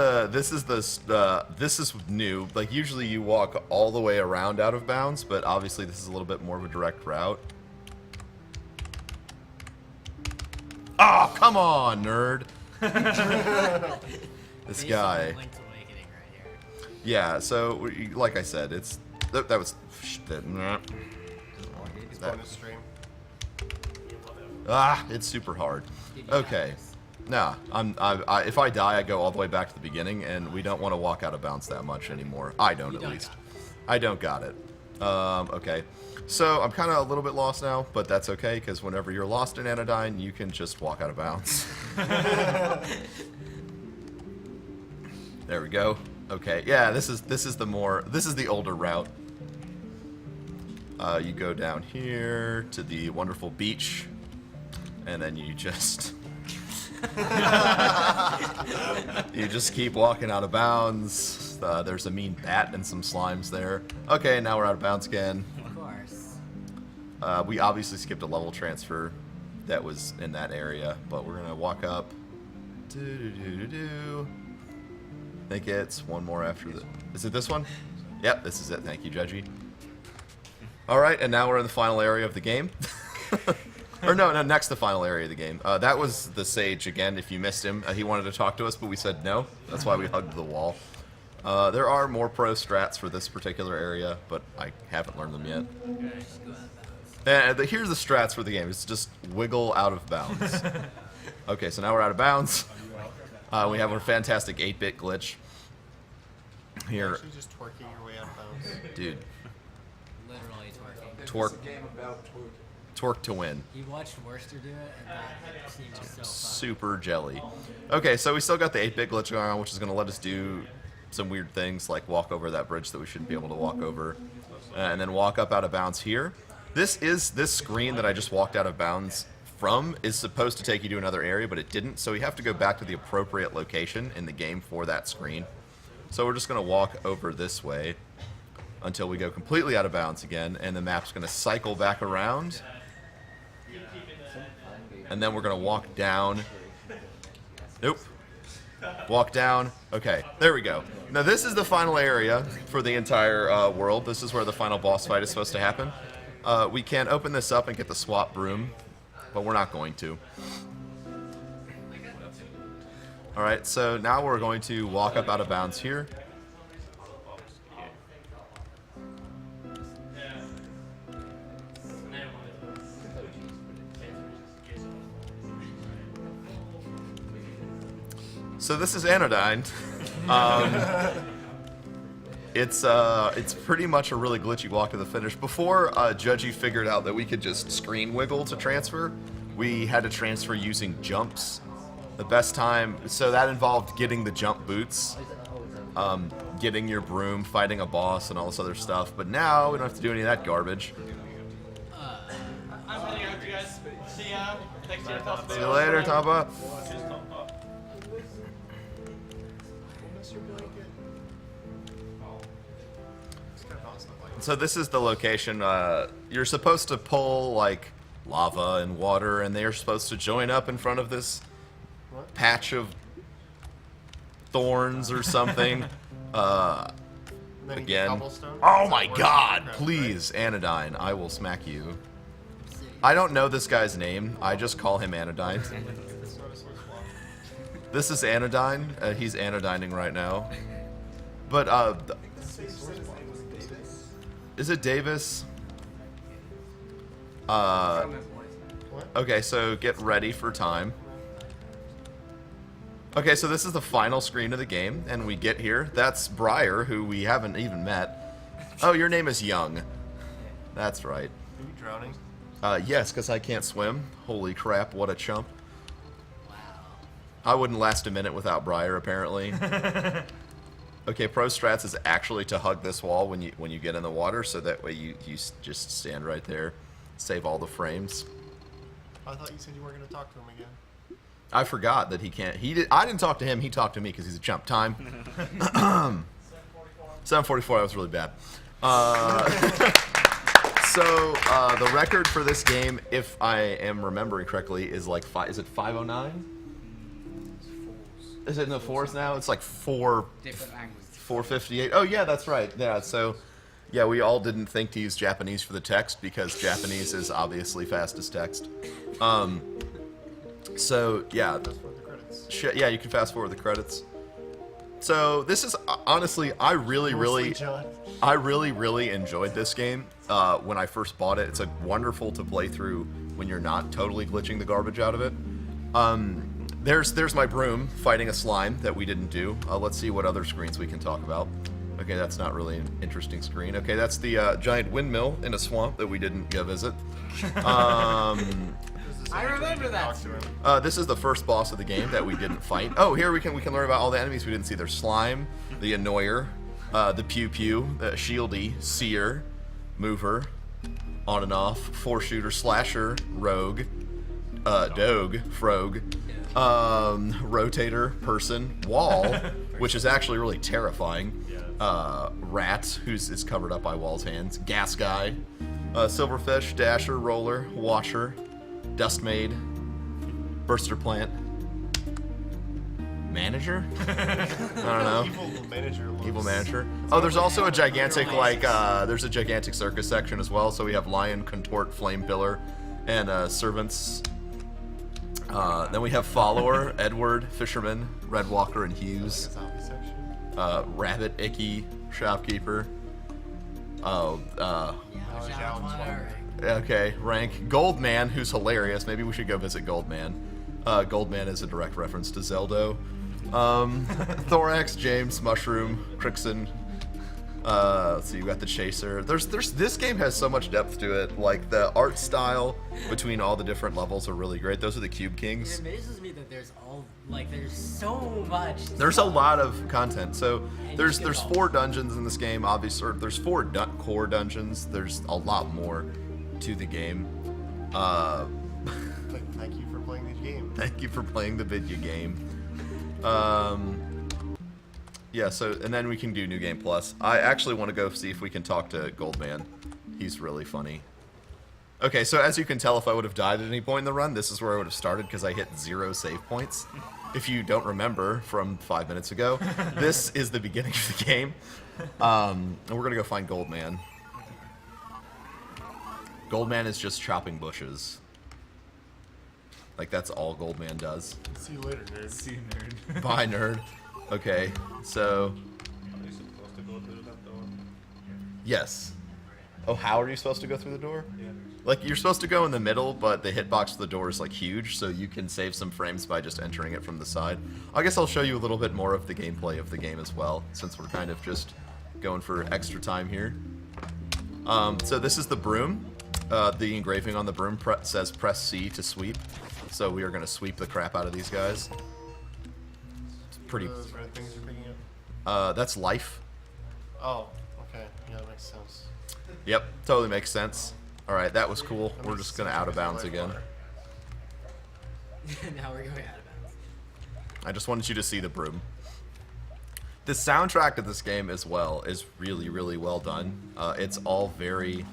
new. Like, usually you walk all the way around out of bounds, but obviously this is a little bit more of a direct route. Oh, come on, nerd! This guy. Yeah, so, like I said, it's... That was... He's going to stream. Ah, it's super hard. Okay. Nah, if I die, I go all the way back to the beginning, and we don't want to walk out of bounds that much anymore. I don't, at least. I don't got it. Okay. So, I'm kind of a little bit lost now, but that's okay, because whenever you're lost in Anodyne, you can just walk out of bounds. There we go. Okay, yeah, this is the older route. You go down here to the wonderful beach, and then you just... you just keep walking out of bounds. There's a mean bat and some slimes there. Okay, now we're out of bounds again. Of course. We obviously skipped a level transfer that was in that area, but we're gonna walk up. I think it's one more after the... Is it this one? Yep, this is it. Thank you, Judgy. Alright, and now we're in the final area of the game. Or no, next to final area of the game. That was the Sage again. If you missed him, he wanted to talk to us, but we said no. That's why we hugged the wall. There are more pro strats for this particular area, but I haven't learned them yet. And here's the strats for the game. It's just wiggle out of bounds. Okay, so now we're out of bounds. We have our fantastic 8-bit glitch. Here. Actually just twerking your way out of bounds. Dude. Literally twerking. Twerk. It's a game about twerking. Twerk to win. You watched Worcester do it, and that seemed so fun. Super jelly. Okay, so we still got the 8-bit glitch going on, which is going to let us do some weird things, like walk over that bridge that we shouldn't be able to walk over, and then walk up out of bounds here. This screen that I just walked out of bounds from is supposed to take you to another area, but it didn't, so we have to go back to the appropriate location in the game for that screen. So we're just going to walk over this way until we go completely out of bounds again, and the map's going to cycle back around. And then we're going to walk down. Nope. Walk down. Okay, there we go. Now this is the final area for the entire world. This is where the final boss fight is supposed to happen. We can open this up and get the swap broom, but we're not going to. Alright, so now we're going to walk up out of bounds here. So this is Anodyne. It's pretty much a really glitchy walk to the finish. Before Judgy figured out that we could just screen wiggle to transfer, we had to transfer using jumps. The best time, so that involved getting the jump boots, getting your broom, fighting a boss, and all this other stuff. But now we don't have to do any of that garbage. I'm heading out, you guys. See ya. Next year, See you later, Kappa. So this is the location. You're supposed to pull like lava and water, and they're supposed to join up in front of this patch of thorns or something. Again. Oh my God! Please, Anodyne, I will smack you. I don't know this guy's name. I just call him Anodyne. This is Anodyne. He's anodyning right now. But is it Davis? Okay, so get ready for time. Okay, so this is the final screen of the game, and we get here. That's Briar, who we haven't even met. Oh, your name is Young. That's right. Are you drowning? Yes, because I can't swim. Holy crap, what a chump. Wow. I wouldn't last a minute without Briar, apparently. Okay, pro strats is actually to hug this wall when you get in the water, so that way you just stand right there, save all the frames. I thought you said you weren't going to talk to him again. I forgot that he can't. I didn't talk to him. He talked to me because he's a chump. Time. 7:44. That was really bad. So the record for this game, if I am remembering correctly, is like is it 509? Is it in the fours now? It's like 458. Oh yeah, that's right. Yeah. So yeah, we all didn't think to use Japanese for the text because Japanese is obviously fastest text. So yeah, yeah, you can fast forward the credits. So this is honestly, I really enjoyed this game when I first bought it. It's like wonderful to play through when you're not totally glitching the garbage out of it. There's my broom fighting a slime that we didn't do. Let's see what other screens we can talk about. Okay, that's not really an interesting screen. Okay, that's the giant windmill in a swamp that we didn't go visit. I remember that. This is the first boss of the game that we didn't fight. Oh, here we can learn about all the enemies we didn't see. There's Slime, the Annoyer, the Pew Pew, the Shieldy, Seer, Mover, On and Off, Four Shooter, Slasher, Rogue, Dogue, Frog, Rotator, Person, Wall, which is actually really terrifying. Rat, is covered up by Wall's hands. Gas Guy, Silverfish, Dasher, Roller, Watcher, Dust Maid, Burster Plant, Manager? I don't know. Evil Manager. Oh, there's also a gigantic, there's a gigantic circus section as well. So we have Lion, Contort, Flame Pillar, and servants. Then we have follower, Edward, fisherman, Redwalker, and Hughes. Rabbit, Icky, shopkeeper. Okay, rank. Goldman, who's hilarious. Maybe we should go visit Goldman. Goldman is a direct reference to Zeldo. Thorax, James, Mushroom, Crixon. Let's see, you got the Chaser. This game has so much depth to it. Like, the art style between all the different levels are really great. Those are the Cube Kings. It amazes me that there's so much. There's a lot of content. So there's 4 dungeons in this game, obviously. Or there's 4 core dungeons. There's a lot more to the game. Thank you for playing the game. Thank you for playing the video game. Yeah, so, and then we can do New Game Plus. I actually want to go see if we can talk to Goldman. He's really funny. Okay, so as you can tell, if I would have died at any point in the run, this is where I would have started because I hit 0 save points. If you don't remember from 5 minutes ago, this is the beginning of the game. And we're going to go find Goldman. Goldman is just chopping bushes. Like, that's all Goldman does. See you later, nerd. See you, nerd. Bye, nerd. Okay, so... Are you supposed to go through that door? Yes. Oh, how are you supposed to go through the door? Yeah. Like, you're supposed to go in the middle, but the hitbox of the door is, like, huge, so you can save some frames by just entering it from the side. I guess I'll show you a little bit more of the gameplay of the game as well, since we're kind of just going for extra time here. So this is the broom. The engraving on the broom says press C to sweep. So we are going to sweep the crap out of these guys. It's pretty... Those red things you're picking up? That's life. Oh, okay. Yeah, that makes sense. Yep, totally makes sense. Alright, that was cool. We're just going to out of bounds again. Now we're going out of bounds. I just wanted you to see the broom. The soundtrack of this game as well is really, really well done. It's all very...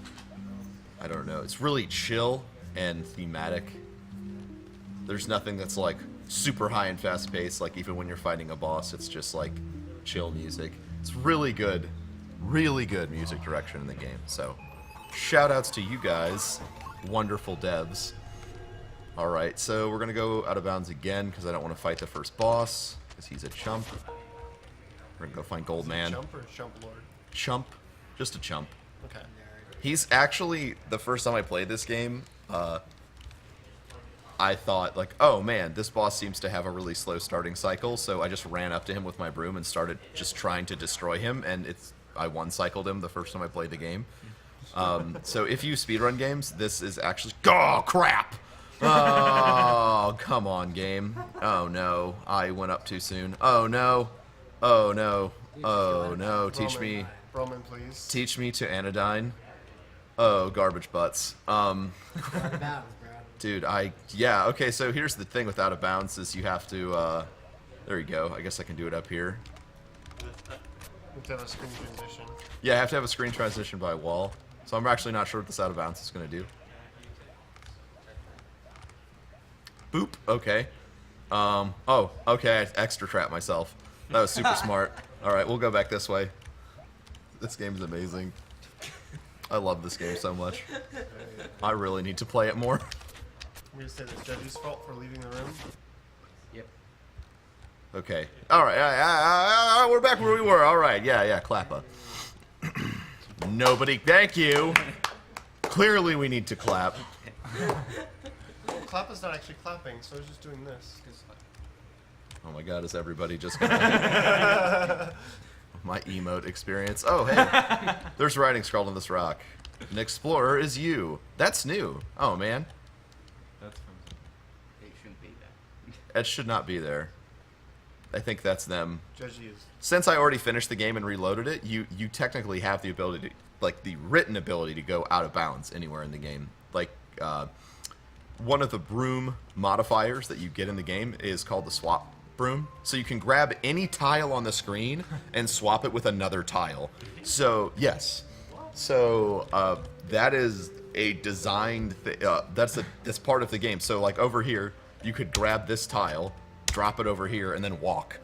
I don't know. It's really chill and thematic. There's nothing that's like super high and fast paced, like even when you're fighting a boss, it's just like chill music. It's really good music direction in the game. So shout outs to you guys, wonderful devs. Alright, so we're gonna go out of bounds again because I don't want to fight the first boss because he's a chump. We're gonna go find Goldman. Chump or Chump Lord? Chump. Just a chump. Okay. He's actually, the first time I played this game, I thought, like, oh man, this boss seems to have a really slow starting cycle, so I just ran up to him with my broom and started just trying to destroy him, and I one-cycled him the first time I played the game. So if you speedrun games, this is actually... Oh, crap! Oh, come on, game. Oh no, I went up too soon. Oh no. Oh no. Oh no, teach me... Roman, please. Teach me to anodyne. Oh, garbage butts. Dude, yeah, okay, so here's the thing with out of bounds is you have to, there you go. I guess I can do it up here. You have to have a screen transition. Yeah, I have to have a screen transition by a wall. So I'm actually not sure what this out of bounds is going to do. Boop, okay. Oh, okay, I extra trapped myself. That was super smart. Alright, we'll go back this way. This game's amazing. I love this game so much. I really need to play it more. I'm gonna say it's Judge's fault for leaving the room. Yep. Okay. Alright, we're back where we were. Alright, yeah, Kappa. Nobody, thank you. Clearly we need to clap. Well, Klappa's not actually clapping, so I was just doing this. Oh my god, is everybody just gonna... My emote experience. Oh, hey. There's writing scrawled on this rock. An explorer is you. That's new. Oh, man. That's from... It shouldn't be there. It should not be there. I think that's them. Judgy is... Since I already finished the game and reloaded it, you technically have the ability to, like, the written ability to go out of bounds anywhere in the game. Like, one of the broom modifiers that you get in the game is called the swap broom. So you can grab any tile on the screen and swap it with another tile. So, yes. So, that is a designed that's part of the game. So, like, over here, you could grab this tile, drop it over here, and then walk.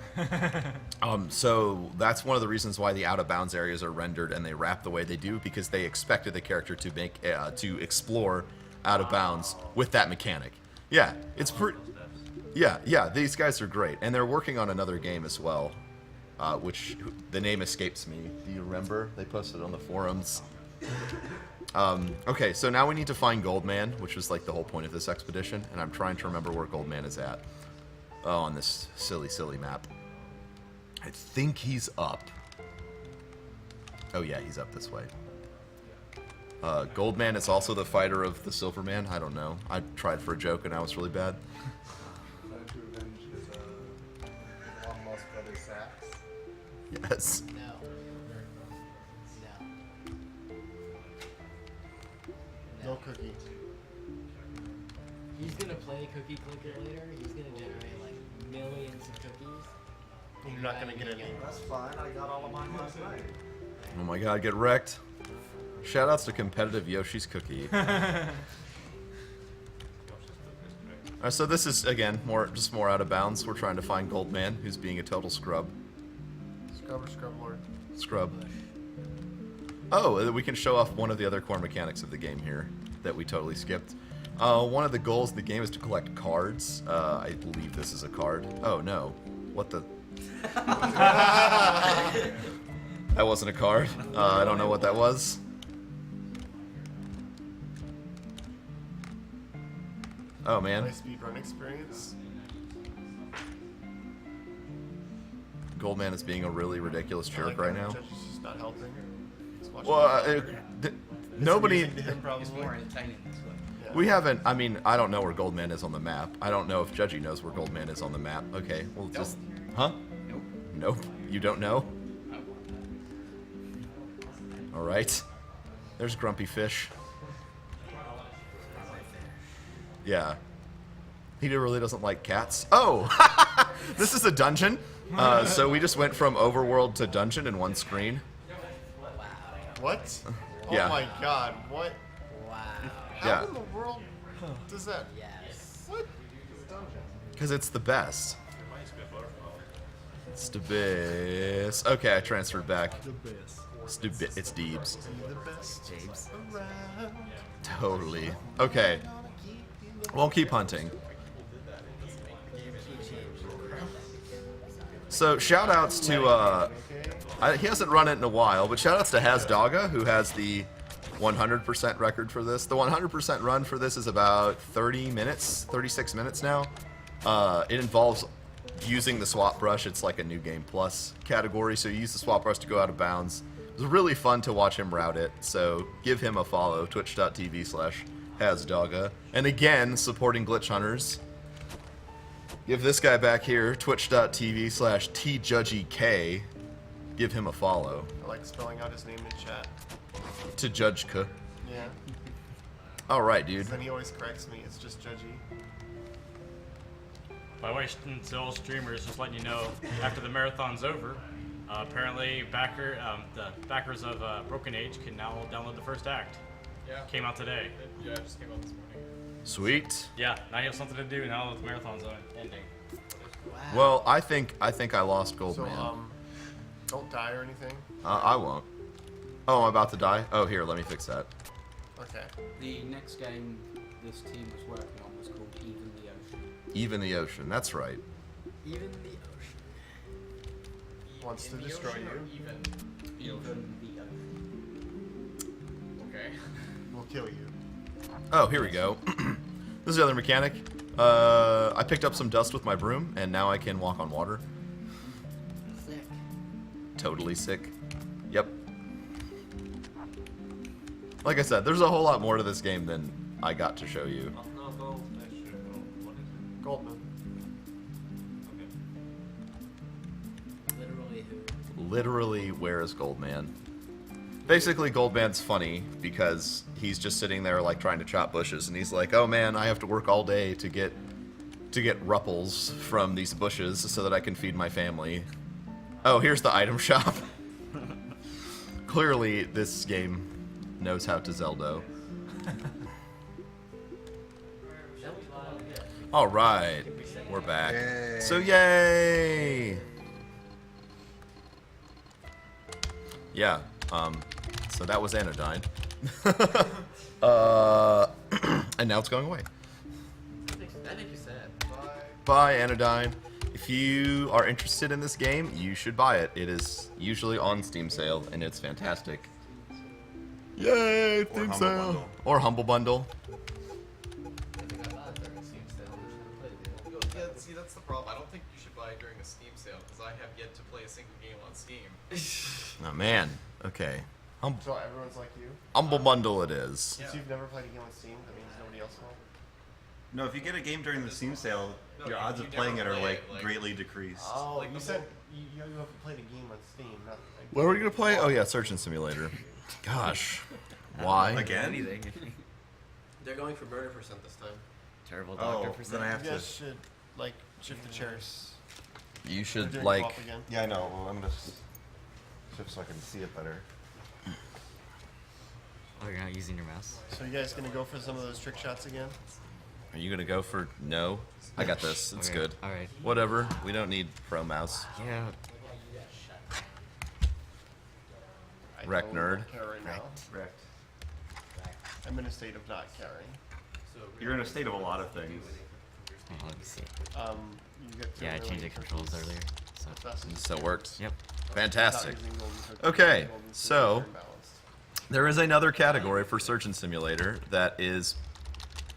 So that's one of the reasons why the out-of-bounds areas are rendered and they wrap the way they do, because they expected the character to make to explore out of bounds with that mechanic. Yeah, it's pretty. Yeah, these guys are great, and they're working on another game as well, which the name escapes me. Do you remember? They posted on the forums. Okay, so now we need to find Goldman, which was like the whole point of this expedition, and I'm trying to remember where Goldman is at. Oh, on this silly map. I think he's up. Oh yeah, he's up this way. Goldman is also the fighter of the Silverman. I don't know. I tried for a joke and I was really bad. Trying to avenge his long lost brother Sax. Yes. No cookie. He's gonna play Cookie Clicker later. He's gonna generate like millions of cookies. You're not gonna get any. That's fine. I got all of mine last night. Oh my god, get wrecked. Shoutouts to competitive Yoshi's Cookie. Alright, so this is, again, just more out of bounds. We're trying to find Goldman, who's being a total scrub. Scrub or scrub lord? Scrub. Oh, we can show off one of the other core mechanics of the game here that we totally skipped. One of the goals of the game is to collect cards. I believe this is a card. Oh, no. What the... That wasn't a card. I don't know what that was. Oh, man. Nice speedrun experience. Goldman is being a really ridiculous jerk right now. Judge is just not helping. He's watching Well, nobody... It's him probably. It's more entertaining this way. Yeah. We haven't... I mean, I don't know where Goldman is on the map. I don't know if Judgy knows where Goldman is on the map. Okay, well, just... Huh? Nope. Nope. You don't know? Alright. There's Grumpy Fish. Yeah. He really doesn't like cats. Oh! This is a dungeon. So we just went from overworld to dungeon in one screen. What? Yeah. Oh my god, what? Wow. How Yeah. in the world does that... Yes. What? Because it's the best. It's the best. Okay, I transferred back. It's Deebs. The best around. Totally. Okay. We'll keep hunting. So shoutouts to he hasn't run it in a while, but shoutouts to Agdq, who has the 100% record for this. The 100% run for this is about 30 minutes, 36 minutes now. It involves using the swap brush. It's like a new game plus category, so you use the swap brush to go out of bounds. It was really fun to watch him route it, so give him a follow, twitch.tv/Agdq. And again, supporting Glitch Hunters. Give this guy back here, twitch.tv/TJudgyK. Give him a follow. I like spelling out his name in chat. To Judge K. Yeah. Alright, dude. Then he always corrects me. It's just Judgy. By the way, to all streamers, just letting you know, after the marathon's over, apparently the backers of Broken Age can now download the first act. Yeah. Came out today. Yeah, it just came out this morning. Sweet. Yeah, now you have something to do now that the marathon's ending. Well, I think I lost Goldman. So, don't die or anything? I won't. Oh, I'm about to die? Oh, here, let me fix that. Okay. The next game this team was working on was called Even the Ocean. Even the Ocean, that's right. Even the ocean. Wants to destroy you. Even the Ocean. Okay. We'll kill you. Oh, here we go. This is the other mechanic. I picked up some dust with my broom, and now I can walk on water. Sick. Totally sick. Yep. Like I said, there's a whole lot more to this game than I got to show you. Goldman. Literally who? Literally, where is Goldman? Basically, Goldman's funny because he's just sitting there like trying to chop bushes, and he's like, "Oh man, I have to work all day to get rupples from these bushes so that I can feed my family." Oh, here's the item shop. Clearly, this game knows how to Zelda. All right, we're back. Yay. So yay! Yeah. So that was Anodyne. And now it's going away. That makes you sad. Buy Anodyne. If you are interested in this game, you should buy it. It is usually on Steam sale, and it's fantastic. Yay, Steam sale. Or Humble Bundle. Yeah, see, that's the problem. I don't think you should buy it during a Steam sale because I have yet to play a single game on Steam. Oh, man. Okay. So everyone's like you? Humble Bundle it is. So you've never played a game on Steam? That means nobody else will? No, if you get a game during the Steam sale, your odds of playing it are like greatly decreased. Oh, you said you haven't played a game on Steam. Not like What are we going to play? Oh, yeah, Surgeon Simulator. Gosh. Why? Again? They're going for murder percent this time. Terrible Oh, doctor then I have You to. guys should, like, shift the chairs. You They're should, doing like... co-op again. Yeah, I know. Well, I'm gonna shift so I can see it better. Oh, you're not using your mouse? So you guys gonna go for some of those trick shots again? Are you going to go for... No? I got this. It's Okay, good. alright. Whatever. We don't need pro mouse. Yeah. Wreck nerd. I care right now. Wrecked. I'm in a state of not caring. You're in a state of a lot of things. Oh, let me see. You get to Yeah, I really changed the controls earlier. So. fast So it works? Yep. Fantastic. Not using golden cookies, Okay, golden cookies so are imbalanced. there is another category for Surgeon Simulator that is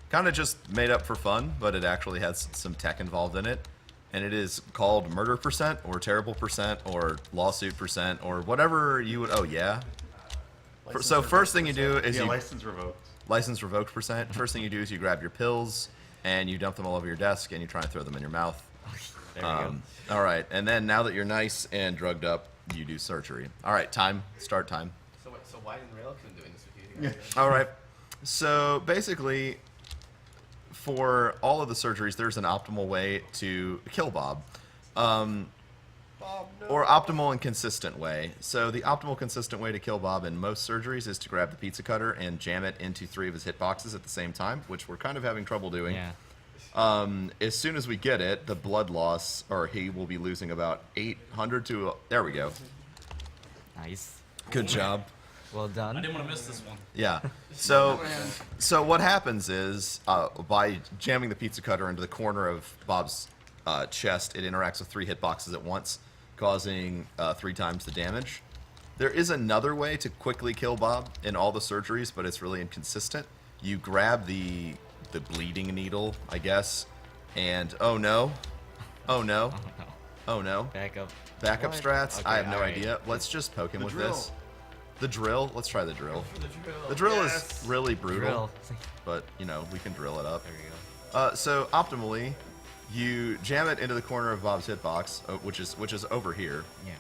kind of just made up for fun, but it actually has some tech involved in it. And it is called murder percent or terrible percent or lawsuit percent or whatever you would... Oh, yeah? So first thing you do is Yeah, you... license revoked. License revoked percent. First thing you do is you grab your pills and you dump them all over your desk and you try and throw them in your mouth. There we go. All right, and then now that you're nice and drugged up, you do surgery. All right, time. Start time. So why didn't Railkin doing this with you? All right. So basically, for all of the surgeries, there's an optimal way to kill Bob. Or optimal and consistent way. So the optimal consistent way to kill Bob in most surgeries is to grab the pizza cutter and jam it into 3 of his hitboxes at the same time, which we're kind of having trouble doing. Yeah. As soon as we get it, the blood loss, or he will be losing about 800 to... there we go. Nice. Good job. Well done. I didn't want to miss this one. Yeah. So what happens is, by jamming the pizza cutter into the corner of Bob's chest, it interacts with 3 hitboxes at once, causing 3 times the damage. There is another way to quickly kill Bob in all the surgeries, but it's really inconsistent. You grab the bleeding needle, I guess, and oh no. Oh no. Oh no. Backup. Backup What? strats? Okay, I have no alright. idea. Let's just poke him The with drill. this. The drill? Let's try the drill. The drill is really brutal, Drill. but, you know, we can drill it up. There we go. So, optimally, you jam it into the corner of Bob's hitbox, which is over here. Yeah.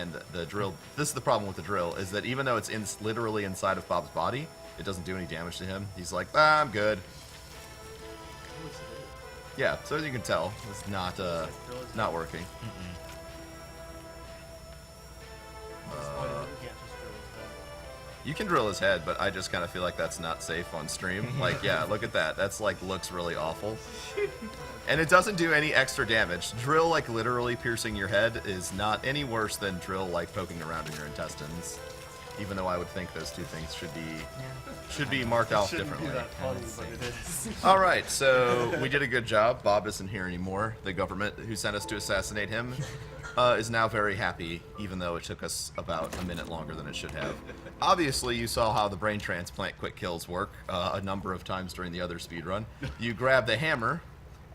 And the drill... This is the problem with the drill, is that even though it's literally inside of Bob's body, it doesn't do any damage to him. He's like, I'm good. Yeah, so as you can tell, it's not working. You can drill his head, but I just kind of feel like that's not safe on stream. Like, yeah, look at that. That's like looks really awful. And it doesn't do any extra damage. Drill, like literally piercing your head, is not any worse than drill, like poking around in your intestines. Even though I would think those two things should be marked off differently. All right, so we did a good job. Bob isn't here anymore. The government who sent us to assassinate him is now very happy, even though it took us about a minute longer than it should have. Obviously, you saw how the brain transplant quick kills work a number of times during the other speedrun. You grab the hammer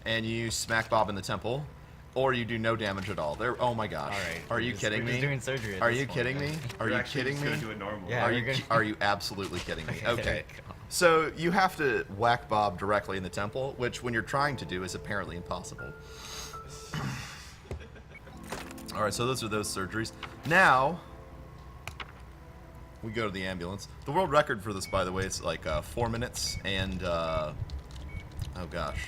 and you smack Bob in the temple, or you do no damage at all. There. Oh my gosh. All right. Are you kidding we're me? just doing surgery at Are this you point, kidding me? right? Are you kidding me? Do it normal. Yeah, Are you absolutely kidding me? Okay, there Okay. we go. So you have to whack Bob directly in the temple, which when you're trying to do is apparently impossible. All right, so those are those surgeries. Now we go to the ambulance. The world record for this, by the way, is like 4 minutes and oh gosh,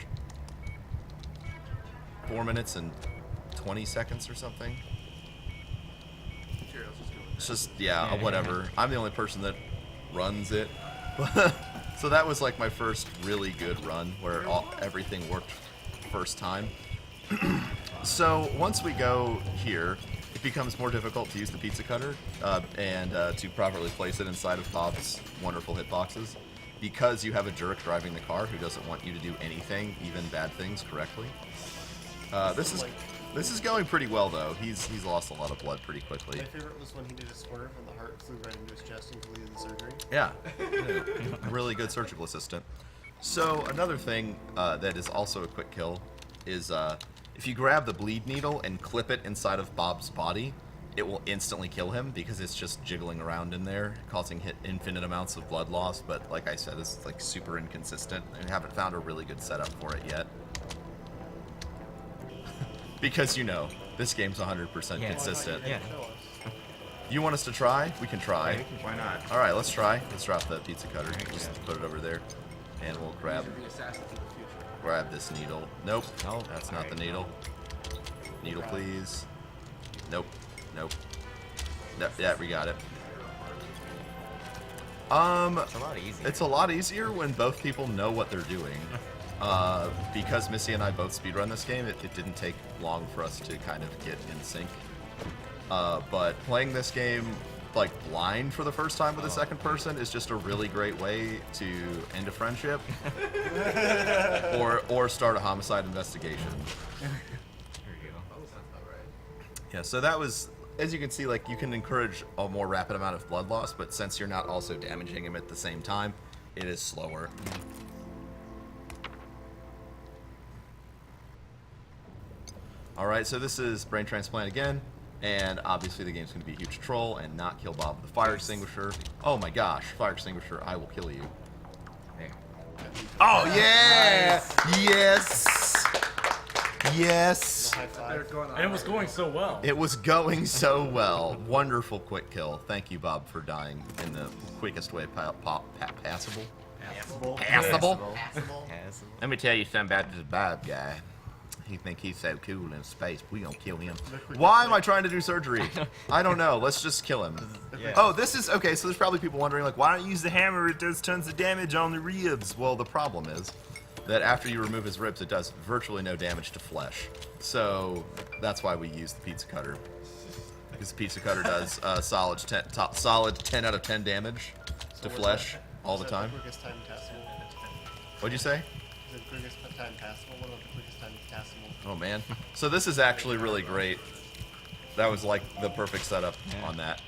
4 minutes and 20 seconds or something. It's just, yeah, whatever. I'm the only person that runs it. So that was like my first really good run where everything worked first time. So once we go here, it becomes more difficult to use the pizza cutter and to properly place it inside of Bob's wonderful hitboxes. because you have a jerk driving the car who doesn't want you to do anything, even bad things, correctly. This is going pretty well though. He's lost a lot of blood pretty quickly. My favorite was when he did a swerve and the heart flew right into his chest and completed the surgery. Yeah, really good surgical assistant. So another thing that is also a quick kill is if you grab the bleed needle and clip it inside of Bob's body, it will instantly kill him because it's just jiggling around in there, causing infinite amounts of blood loss. But like I said, it's like super inconsistent and haven't found a really good setup for it yet. Because, you know, this game's 100% consistent. Yeah. You want us to try? We can try. Yeah, why not? All right, let's try. Let's drop the pizza cutter. Just put it over there, and we'll grab this needle. Nope. Oh, that's not the needle. Needle, please. Nope. Nope. Yeah, we got it. It's a lot easier. It's a lot easier when both people know what they're doing. Because Missy and I both speedrun this game, it didn't take long for us to kind of get in sync. But playing this game like blind for the first time with a second person is just a really great way to end a friendship or start a homicide investigation. There you go. Yeah, so that was, as you can see, like you can encourage a more rapid amount of blood loss, but since you're not also damaging him at the same time, it is slower. Alright, so this is Brain Transplant again, and obviously the game's going to be a huge troll and not kill Bob with the fire extinguisher. Oh my gosh, fire extinguisher, I will kill you. There. Oh yeah! Yes! Yes! And it was going so well. It was going so well. Wonderful quick kill. Thank you, Bob, for dying in the quickest way passable. Passable? Let me tell you something about this Bob guy. He think he's so cool in space. We gonna kill him. Why am I trying to do surgery? I don't know. Let's just kill him. Yeah. Oh, this is okay. So there's probably people wondering, like, why don't you use the hammer? It does tons of damage on the ribs. Well, the problem is that after you remove his ribs, it does virtually no damage to flesh. So that's why we use the pizza cutter. Because the pizza cutter does solid 10 out of 10 damage to flesh all the time. Quickest time passable. What'd you say? Is it quickest time passable? What about the quickest time passable? Oh man. So this is actually really great. That was like the perfect setup on that.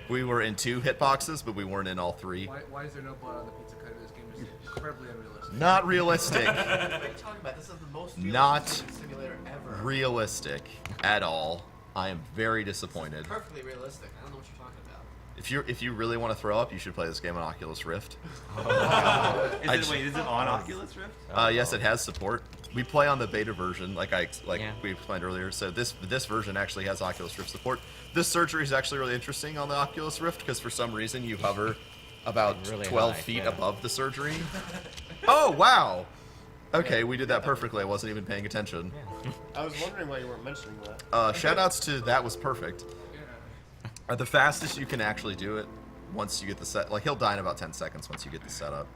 We were in 2 hitboxes, but we weren't in all 3. Why is there no blood on the pizza cutter? This game is incredibly unrealistic. Not realistic. What are you talking about? This is the most Not simulator ever. realistic at all. I am very disappointed. Perfectly realistic. I don't know what you're talking about. If you really want to throw up, you should play this game on Oculus Rift. Is it on Oculus Rift? Yes, it has support. We play on the beta version, like we explained earlier. So this version actually has Oculus Rift support. This surgery is actually really interesting on the Oculus Rift because for some reason you hover about really 12 high, feet yeah. above the surgery. Oh wow! Okay, we did that perfectly. I wasn't even paying attention. I was wondering why you weren't mentioning that. Shoutouts to That Was Perfect. The fastest you can actually do it once you get the set. Like he'll die in about 10 seconds once you get the setup.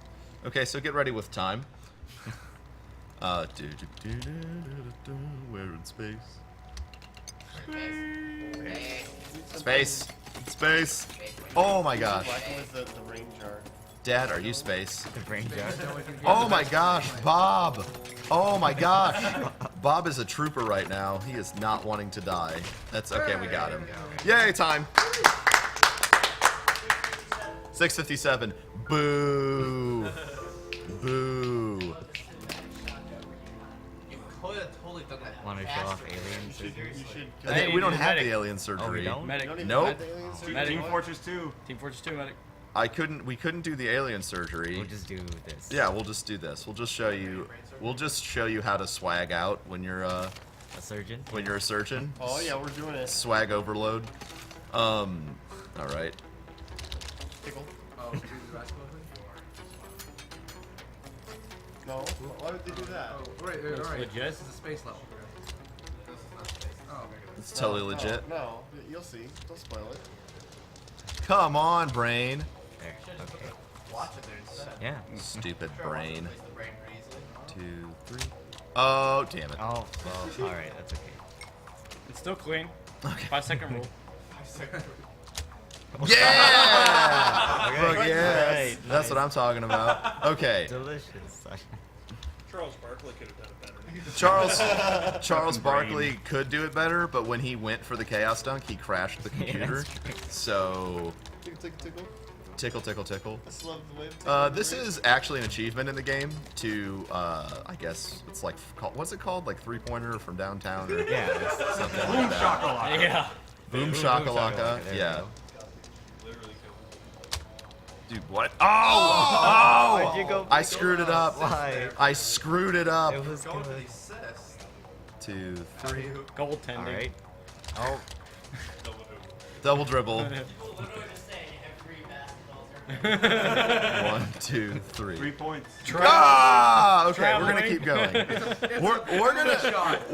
Okay, so get ready with time. We're in space. Space. Space. Oh my gosh. Blacking with the rain jar. Dad, are you space? The brain jar. Oh my gosh, Bob. Oh my gosh. Bob is a trooper right now. He is not wanting to die. That's okay, we got him. Yay, time. 6:57. Boo. Boo. You could have totally done that. Want to show off alien surgery? I think we don't have the alien surgery. Oh, we don't? Medic. Nope. Team Fortress 2. Team Fortress 2 medic. We couldn't do the alien surgery. We'll just do this. Yeah, we'll just do this. We'll just show you how to swag out when you're A surgeon? when you're a surgeon. Oh yeah, we're doing it. Swag overload. All right. Pickle. Oh, do the basketball thing? No. Why would they do that? Oh, right, alright. legit? This is a space level. Oh, It's totally legit. No, you'll see. Don't spoil it. Come on, brain. There. Okay. Watch it there instead. Yeah. Stupid brain. Replace the brain pretty easily. 2, 3. Oh, damn it. Oh, well, alright, that's okay. It's still clean. Okay. 5-second rule. Yeah! Okay. Fuck yes. Right, That's what I'm talking about. Okay. Delicious. Charles Barkley could have done it better. Charles Barkley could do it better, but when he went for the Chaos Dunk, he crashed the computer. So Tickle. tickle. I still love the way of This is actually an achievement in the game to, I guess it's like, what's it called? Like 3-pointer from downtown or something like that. Shakalaka. Yeah. Boom Boom shakalaka. shakalaka, there Yeah. we Dude, what? Oh! Why'd you go I screwed it up. Why? I screwed it up. It was good. 2, 3. Goaltending. Alright. Oh. Double dribble. 1, 2, 3. 3 points. Ah! Okay, we're gonna Traveling. keep going.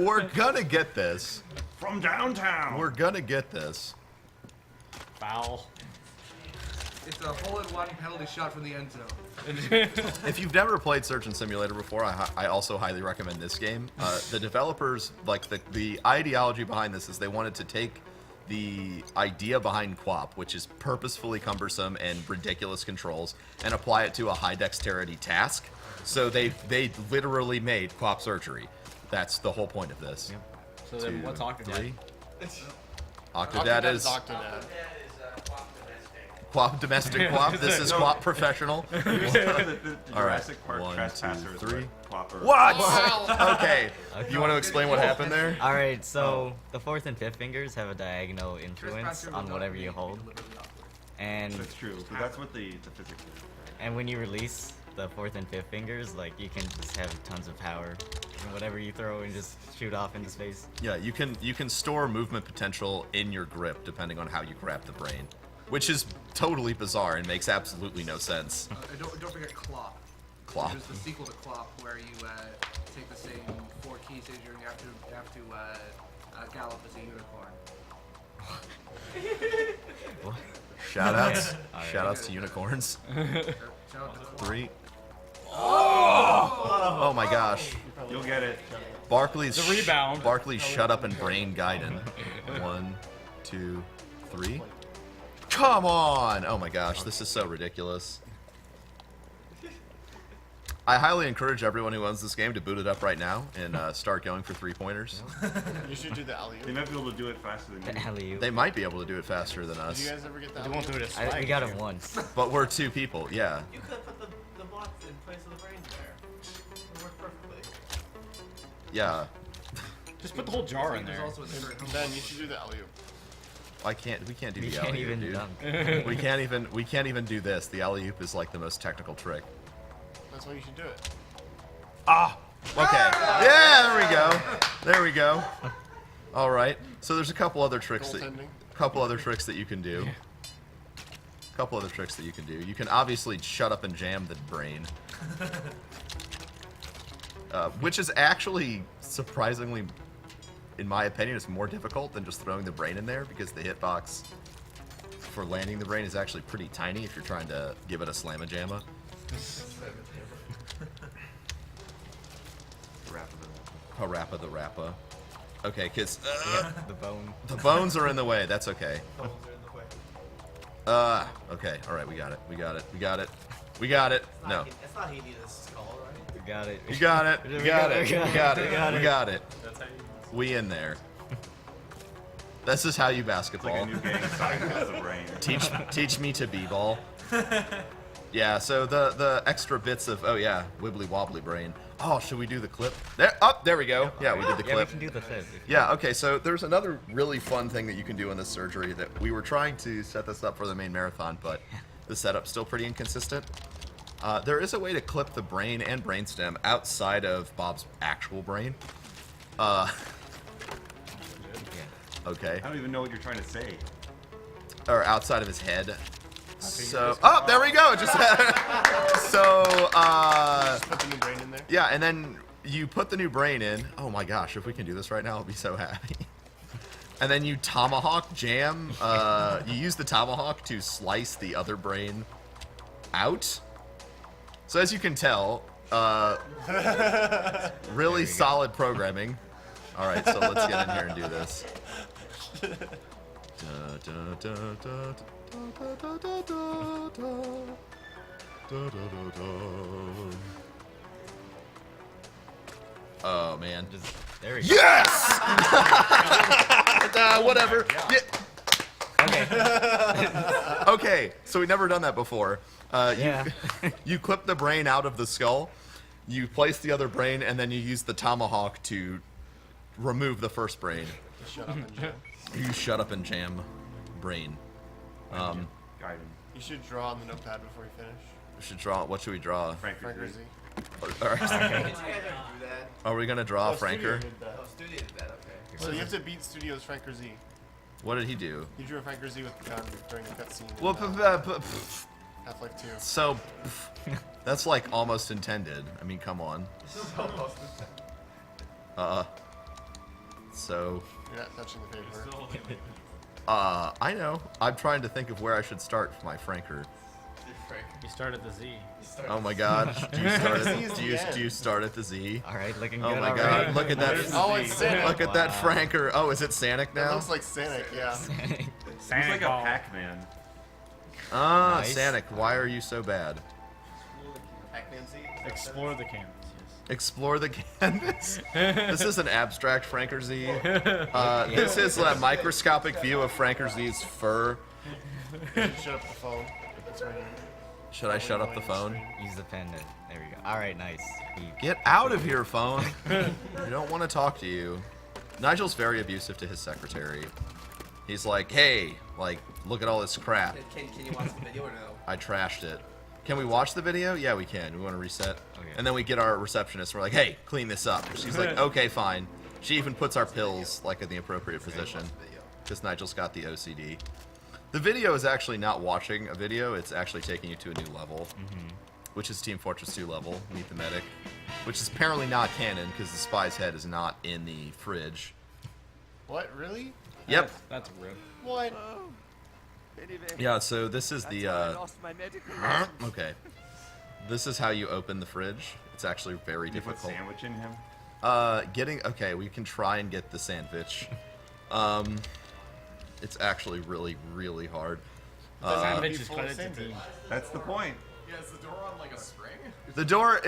We're gonna get this. From downtown. We're gonna get this. Foul. It's a hole-in-one penalty shot from the end zone. If you've never played Surgeon Simulator before, I also highly recommend this game. The developers, like the ideology behind this is they wanted to take the idea behind QWOP, which is purposefully cumbersome and ridiculous controls, and apply it to a high dexterity task. So they literally made QWOP surgery. That's the whole point of this. So then what's Octodad? Octodad is Octodad. QWOP domestic QWOP. This is QWOP professional. The All right. Jurassic Park 1, 2, Trespassers 3. were Quapper. What? Okay. You want to explain what happened there? Alright, so the 4th and 5th fingers have a diagonal influence on whatever you hold. And That's true. So that's what the physics is. and when you release the 4th and 5th fingers, like you can just have tons of power and whatever you throw and just shoot off into space. Yeah, you can store movement potential in your grip depending on how you grab the brain, which is totally bizarre and makes absolutely no sense. Don't forget Clop. Clop. There's the sequel to Clop where you take the same 4 key signature and you have to gallop as a unicorn. What? Shoutouts. Alright. Shoutouts to unicorns. Shout out to Clop. 3. Oh my gosh. You'll get it. Barkley's The rebound. Barkley's shut up and brain Gaiden. 1, 2, 3. Come on! Oh my gosh, this is so ridiculous. I highly encourage everyone who owns this game to boot it up right now and start going for 3-pointers. You should do the alley-oop. They might be able to do it faster than The you. alley-oop. They might be able to do it faster than Did us. you guys ever get the They won't do alley-oop? it as We got it once. But we're 2 people, yeah. You could have put the blocks in place of the brains there. It worked perfectly. Yeah. Just put the whole jar in There's there. also a third home. Ben, you should do the alley-oop. We can't do We the can't alley-oop, even dude. dunk. we can't even do this. The alley-oop is like the most technical trick. That's why you should do it. Ah! Okay. Yeah, there we go. All right. So there's a couple other tricks that you can do. You can obviously shut up and jam the brain. Which is actually surprisingly, in my opinion, is more difficult than just throwing the brain in there because the hitbox for landing the brain is actually pretty tiny if you're trying to give it a slamma-jamma. Parappa the Rappa. Okay, because The bone. the bones are in the way. That's okay. Okay. All right, we got it. No. That's not how you need this call, right? We got it. We got it. We got it. That's how you We in there. This is how you It's basketball. like a new game assigned to the brain. Teach me to b-ball. Yeah, so the extra bits of wibbly wobbly brain. Oh, should we do the clip? There we go. Yeah, we did the Yeah, we clip. can do the flip. Yeah, okay, so there's another really fun thing that you can do in this surgery that we were trying to set this up for the main marathon, but the setup's still pretty inconsistent. There is a way to clip the brain and brainstem outside of Bob's actual brain. Okay. I don't even know what you're trying to say. Or outside of his head. So, there we go. Just Just put the new brain in there. Yeah, and then you put the new brain in. Oh my gosh, if we can do this right now, I'll be so happy. And then you tomahawk jam. You use the tomahawk to slice the other brain out. So as you can tell, really solid programming. All right, so let's get in here and do this. Oh man. There we go. Yes! Whatever. Yeah. Okay. Okay, so we've never done that before. Yeah. You clip the brain out of the skull, you place the other brain, and then you use the tomahawk to remove the first brain. Shut up and jam. You shut up and jam brain. You should draw on the notepad before you finish. We should draw. What should we draw? Franker Z. All right. Did you guys ever do that? Are we gonna draw Oh, Studio Franker? did that. Oh, Studio did that, okay. So you have to beat Studio's Franker Z. What did he do? He drew a Franker Z with the gun during a cutscene. Well, Half-Life 2. so that's like almost intended. I mean, come on. So. You're not touching the paper. I know. I'm trying to think of where I should start for my Franker. You start at the Z. Oh my God! Do you start at do you start at the Z? All right, looking Oh good my already. God! Look at that! Oh, it's Sanic. Look at that Franker! Oh, is it Sanic It now? looks like Sanic, yeah. He's like a Pac-Man. Ah, Nice. Sanic, why are you so bad? Pac-Man Z? Explore the canvas. Explore the canvas. This is an abstract Franker Z. This is a microscopic view of Franker Z's fur. You should shut up the phone. It's right here. Should I shut up the phone? Use the pen. There we go. All right, nice. Get out of here, phone. I don't want to talk to you. Nigel's very abusive to his secretary. He's like, hey, like, look at all this crap. Can you watch the video or no? I trashed it. Can we watch the video? Yeah, we can. We want to reset. Okay. And then we get our receptionist. We're like, hey, clean this up. She's like, okay, fine. She even puts our pills like in the appropriate position because Nigel's got the OCD. The video is actually not watching a video. It's actually taking you to a new level, which is Team Fortress 2 level, Meet the Medic, which is apparently not canon because the spy's head is not in the fridge. What, really? Yep. That's rip. What? Yeah, so this is the, okay. This is how you open the fridge. It's actually very Can you put difficult. sandwich in him? Okay, we can try and get the sandwich. It's actually really, really hard. Sandwich is credit to team. That's the point. Yeah, is the door on like a spring? The door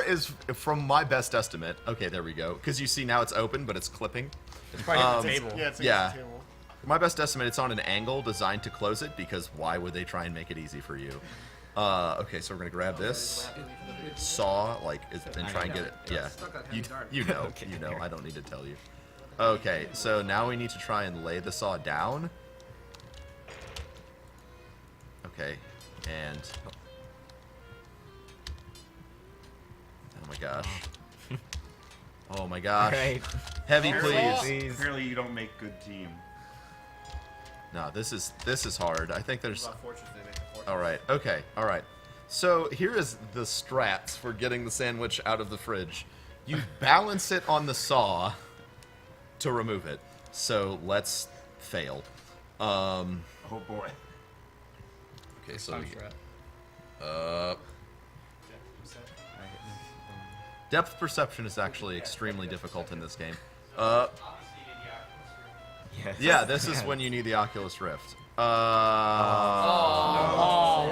is from my best estimate. Okay, there we go. Because you see now it's open, but it's clipping. It's probably the table. Yeah, it's Yeah. the table. My best estimate, it's on an angle designed to close it because why would they try and make it easy for you? Okay, so we're gonna grab this saw, like, and try and get it. Yeah, you know, you know. I don't need to tell you. Okay, so now we need to try and lay the saw down. Okay, and oh my gosh. Oh my gosh. Right. Heavy, please. Apparently you don't make good team. No, this is hard. I think there's. All right. Okay. All right. So here is the strats for getting the sandwich out of the fridge. You balance it on the saw to remove it. So let's fail. Oh boy. Okay. So. Depth perception is actually extremely difficult in this game. Yes. Yeah, this is when you need the Oculus Rift. Oh,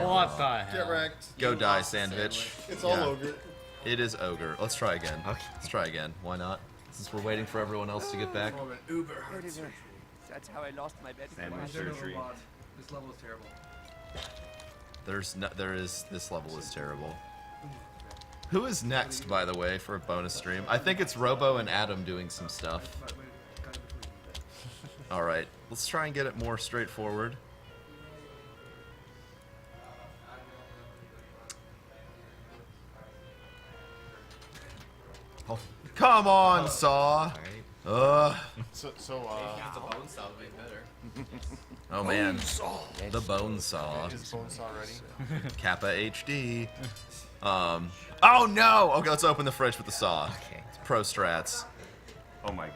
what the hell? Get wrecked. Go die, sandwich. It's all ogre. It is ogre. Let's try again. Okay. Let's try again. Why not? Since we're waiting for everyone else to get back. Uber. That's how I lost my medical Sandwich license. surgery. This level is terrible. This level is terrible. Who is next, by the way, for a bonus stream? I think it's Robo and Adam doing some stuff. Alright, let's try and get it more straightforward. Oh, come on, Saw! So, The bone saw would be better. Oh man, the bone saw. is bone saw ready? Kappa HD. Oh no! Okay, let's open the fridge with the saw. Okay. It's pro strats. Oh my god.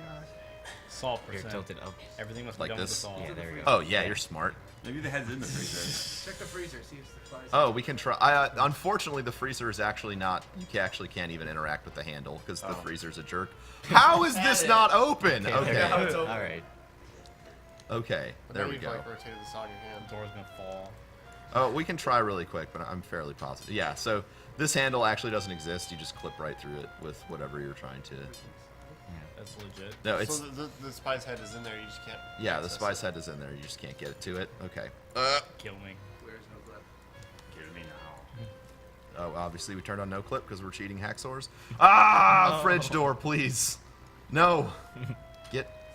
Saw You're percent. tilted up. Everything must be Like done with the this? saw. Yeah, there we go. Oh yeah, you're smart. Maybe the head's in the freezer. Check the freezer, see if the flies. Oh, we can try. Unfortunately, the freezer is actually not. You actually can't even interact with the handle because the freezer's a jerk. How is this not open? Okay. All right. Okay, But there now we you've, go. like, rotated this on your hand. Door's gonna fall. Oh, we can try really quick, but I'm fairly positive. Yeah, so this handle actually doesn't exist. You just clip right through it with whatever you're trying to. That's legit. No, it's. So the spy's head is in there. You just can't. Yeah, the spy's head is in there. You just can't get it to it. Okay. Kill me. Where's no clip? Kill me now. Oh, obviously we turned on no clip because we're cheating hacksaws. Ah, fridge door, please. No.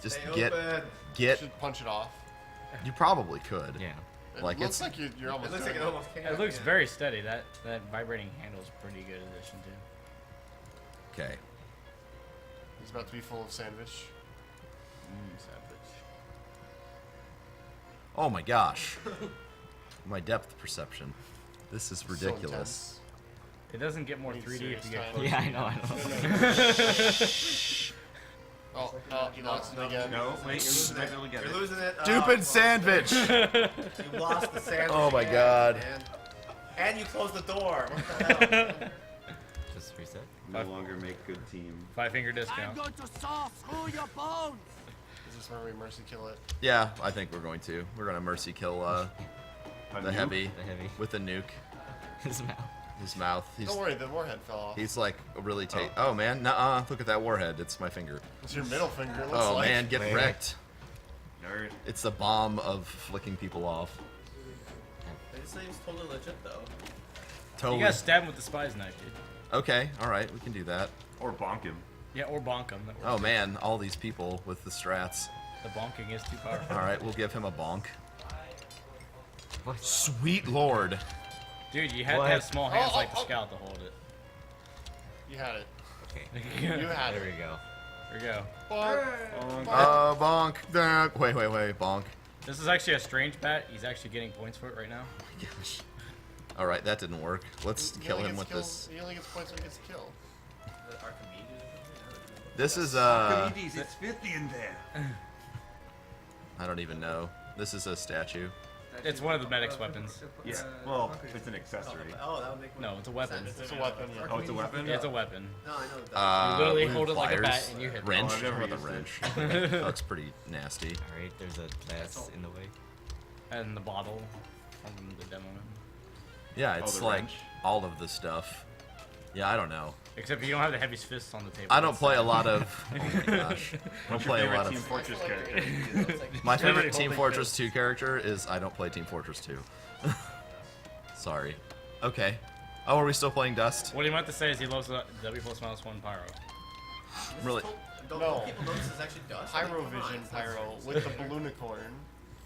Just get. You should punch it off. You probably could. Yeah. It Like looks it's. like you're almost. It looks like doing it almost came It out, looks yeah. very steady. That vibrating handle is pretty good addition to. Okay. He's about to be full of sandwich. Savage. Oh my gosh. My depth perception. This is So ridiculous. intense. It doesn't get more Need 3D if serious you get time. close. Yeah, I know. Oh, he lost it again. No, wait, you're losing it. You're losing it. Stupid sandwich! You lost the sandwich. Oh my again, god. man. And you closed the door. What the hell? Man? Just reset. No longer make good team. 5-finger discount. Is this where we mercy kill it? Yeah, I think we're going to. We're gonna mercy kill the nuke? heavy. The heavy. With a nuke. His mouth. His mouth. He's, Don't worry, the warhead fell off. he's like really oh man, nuh-uh. Look at that warhead. It's my finger. It's your middle finger. It looks Oh like. man, get wrecked. Nerd. It's the bomb of flicking people off. It seems totally legit though. Totally. You gotta stab him with the spy's knife, dude. Okay, alright, we can do that. Or bonk him. Yeah, or bonk him. Oh man, all these people with the strats. The bonking is too powerful. Alright, we'll give him a bonk. Sweet lord. Dude, you had to have small hands like the scout to hold it. You had it. Okay. You had There it. we go. There we go. Bonk. Wait, bonk. This is actually a strange bat. He's actually getting points for it right now. Gosh. Alright, that didn't work. Let's He kill only him gets with this. He only gets points when he gets killed. This is Archimedes, it's filthy in there. I don't even know. This is a statue. It's one of the medic's weapons. Yeah. Well, it's an accessory. Oh, that would make No, it's a weapon. It's a weapon. Yeah. Oh, it's a weapon? Yeah, it's a weapon. No, I know that. You literally with hold it like a bat pliers, and you hit it. wrench. Oh, I've never with a used wrench. it. That looks pretty nasty. Alright, there's a glass in the way. And the bottle from the demo. Yeah, it's the like wrench? all of the stuff. Yeah, I don't know. Except you don't have the heaviest fists on the table. I don't play a lot of. Oh my gosh. I don't What's your play a favorite lot Team of. Fortress character? My favorite Team Fortress 2 character is I don't play Team Fortress 2. Sorry. Okay. Oh, are we still playing Dust? What he meant to say is he loves the W plus minus 1 pyro. Really? No. People notice it's actually dust. Pyro vision pyro with the balloonicorn.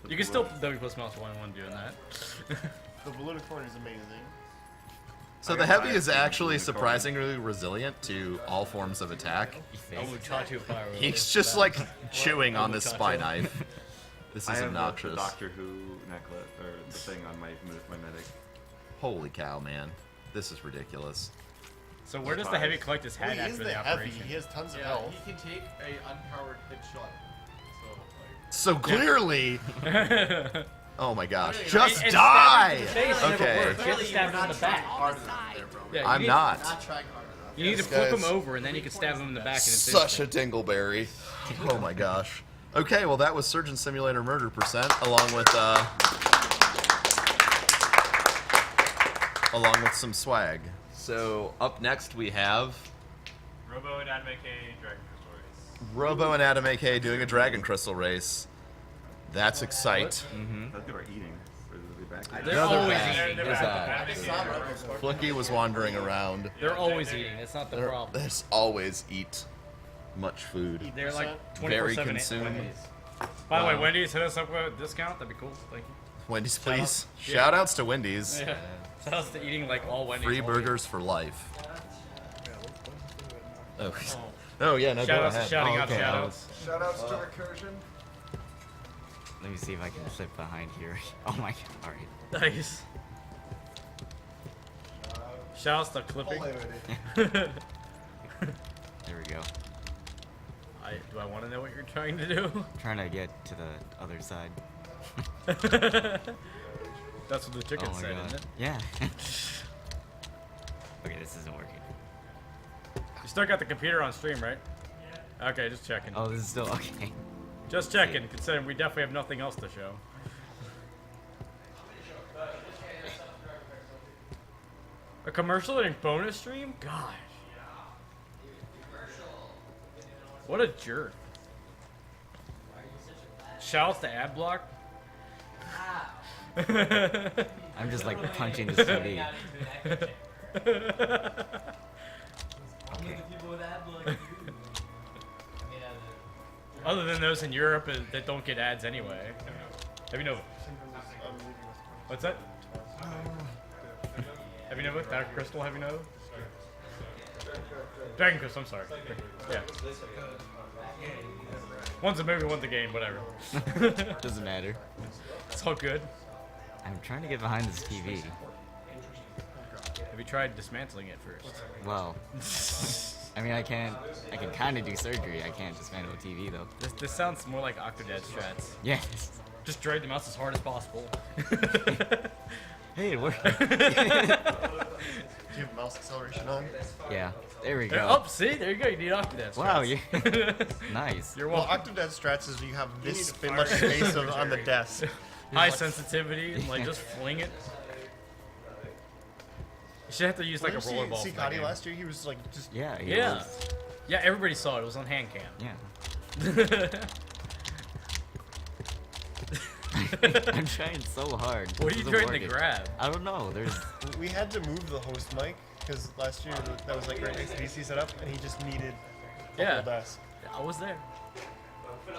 You can still W plus minus 1 doing that. The balloonicorn is amazing. So the heavy is actually surprisingly resilient to all forms of attack. pyro. He's just like chewing on this spy knife. This I is have obnoxious. the Doctor Who necklace, or the thing on my medic. Holy cow, man. This is ridiculous. So where does the heavy collect his head Well, he is after the the heavy. operation? He has tons of Yeah, health. he can take a unpowered headshot. So clearly. Oh my gosh. It- Just it die! stabs him in the face, Okay. You have to stab him in the back. Yeah, I'm you need- not. You need to This flip him guy's over and then you can stab him in the back. And it's Such a instant. dingleberry. Oh my gosh. Okay, well that was Surgeon Simulator Murder % along with some swag. So up next we have Robo and Anime K Dragon Crystal Race. Robo and Adam AK doing a Dragon Crystal race. That's excite. I thought they were eating. Or they'll be back They're No, they're always back. eating. There's Flicky was wandering around. They're always eating. That's not the problem. There's always eat much food. They're like 24/7 Very at consumed. Wendy's. By the way, Wow. Wendy's hit us up with a discount. That'd be cool. Thank you. Wendy's, Shout please. out. Yeah. Shout outs to Wendy's. Yeah. Shout outs to eating like all Wendy's. Free all burgers for life. Oh, oh yeah, no, Shout go outs to ahead. shouting Oh, out okay. shout outs. Shoutouts to Recursion. Let me see if I can slip behind here. Oh my god. Alright. Nice. Shout outs to clipping. There we go. Do I want to know what you're trying to do? Trying to get to the other side. That's what the chicken Oh my said, God. isn't it? Yeah. Okay, this isn't working. You still got the computer on stream, right? Okay, just checking. Oh, this is still okay. Just checking, considering we definitely have nothing else to show. A commercial and bonus stream? Gosh. What a jerk. Shouts to Adblock. I'm just like punching this TV. Other than those in Europe that don't get ads anyway. Have you know? What's that? Have you know what? Dark Crystal, have you know? Dragon Crystal, I'm sorry. Yeah. One's a movie, one's a game, whatever. Doesn't matter. It's all good. I'm trying to get behind this TV. Have you tried dismantling it first? Well, I mean, I can kind of do surgery. I can't dismantle a TV though. This sounds more like Octodad strats. Yes. Just drag the mouse as hard as possible. Hey, it worked. Do you have mouse acceleration on? Yeah. There we go. Oh, see? There you go. You need Octodad strats. Wow, you nice. You're Well, welcome. Octodad strats is you have this much space on the desk. High sensitivity and like just fling it. You should have to use like a rollerball. See Gotti last year? He was like just Yeah. Yeah. Yeah, everybody saw it. It was on hand cam. Yeah. I'm trying so hard. What are you This isn't trying to working. grab? I don't know. There's. We had to move the host mic because last year that was like right next to DC setup, and he just needed a whole desk. I was there.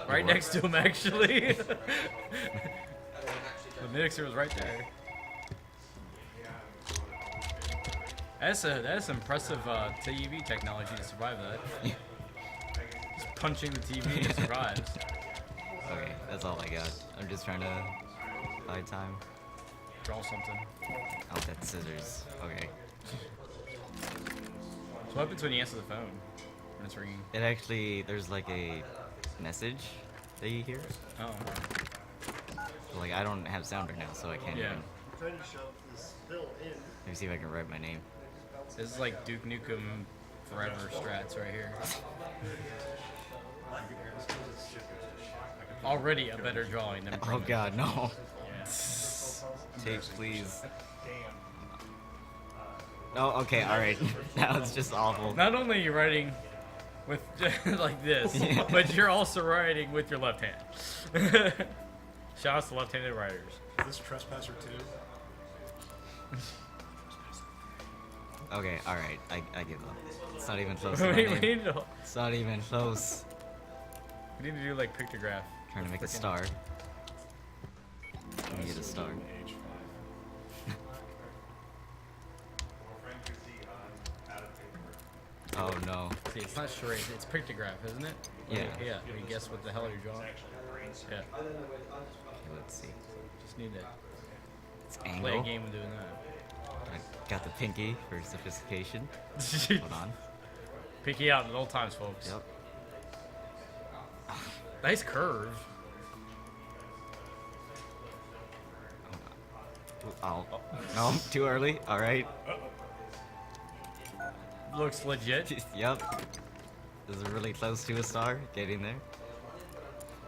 Right next to him, actually. The mixer was right there. That's impressive TV technology to survive that. Just punching the TV and it survives. Okay, that's all I got. I'm just trying to buy time. Draw something. Oh, that's scissors. Okay. So what happens when you answer the phone? When it's ringing? It actually, there's like a message that you hear. Oh. So, like, I don't have sound right now, so I can't even. I'm trying to shove this fill in. Let me see if I can write my name. This is like Duke Nukem Forever strats right here. Already a better drawing than. Oh God, no. Yeah. Tape, please. Oh, okay, all right. Now it's just awful. Not only are you writing with like this, but you're also writing with your left hand. Shout out to left-handed writers. Is this Trespasser 2? Okay, all right. I give up. It's not even close. We to my name. need to- It's not even close. We need to do like pictograph. Trying to make a star. Let me get a star. Oh no. See, it's not charade, it's pictograph, isn't it? Yeah. Yeah, we guess what the hell you're drawing. Yeah. Okay, let's see. Just need to It's play a angle. game of doing that. I got the pinky for sophistication. Hold on. Pinky out at all times, folks. Yep. Nice curve. Oh, no, too early. All right. Looks legit. Yep. This is really close to a star. Getting there.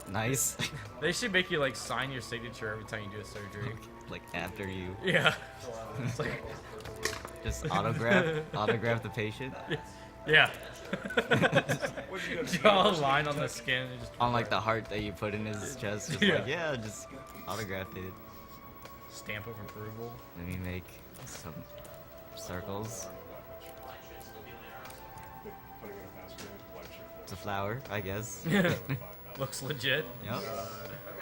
Nice. They should make you like sign your signature every time you do a surgery. Like after you. Yeah. It's like just autograph the patient. Yeah. Draw a line on the skin and just on like the heart that you put in his chest. Just like, yeah, just autograph it. Stamp of approval. Let me make some circles. It's a flower, I guess. Looks legit. Yep.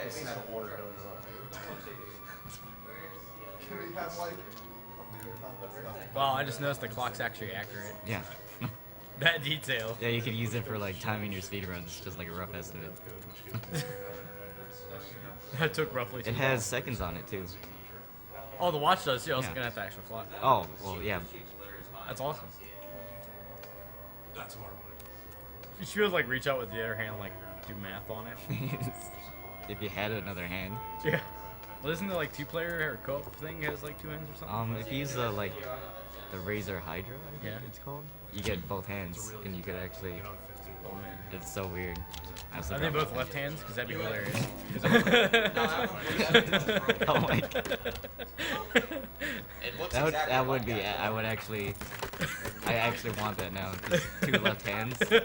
This is what water does. Can we have like? Wow, I just noticed the clock's actually accurate. Yeah. That detail. Yeah, you can use it for like timing your speedruns, just like a rough estimate. That took roughly. It has seconds on it too. Oh, the watch does. Yeah, I was Yeah. looking at the actual clock. Oh, well, yeah. That's awesome. That's hard. You should be able to like reach out with the other hand and like do math on it. If you had another hand. Yeah. Well, isn't the like two-player or co-op thing has like two hands or something? If you use like the Razor Hydra, I think Yeah. it's called, you get both hands, and you could actually Oh man. It's so weird. I also Are they dropped both my left hands? Because that'd be hilarious. Oh my god. It looks That would, exactly that would like be. that. I would actually. I actually want that now. Just 2 left hands. Okay,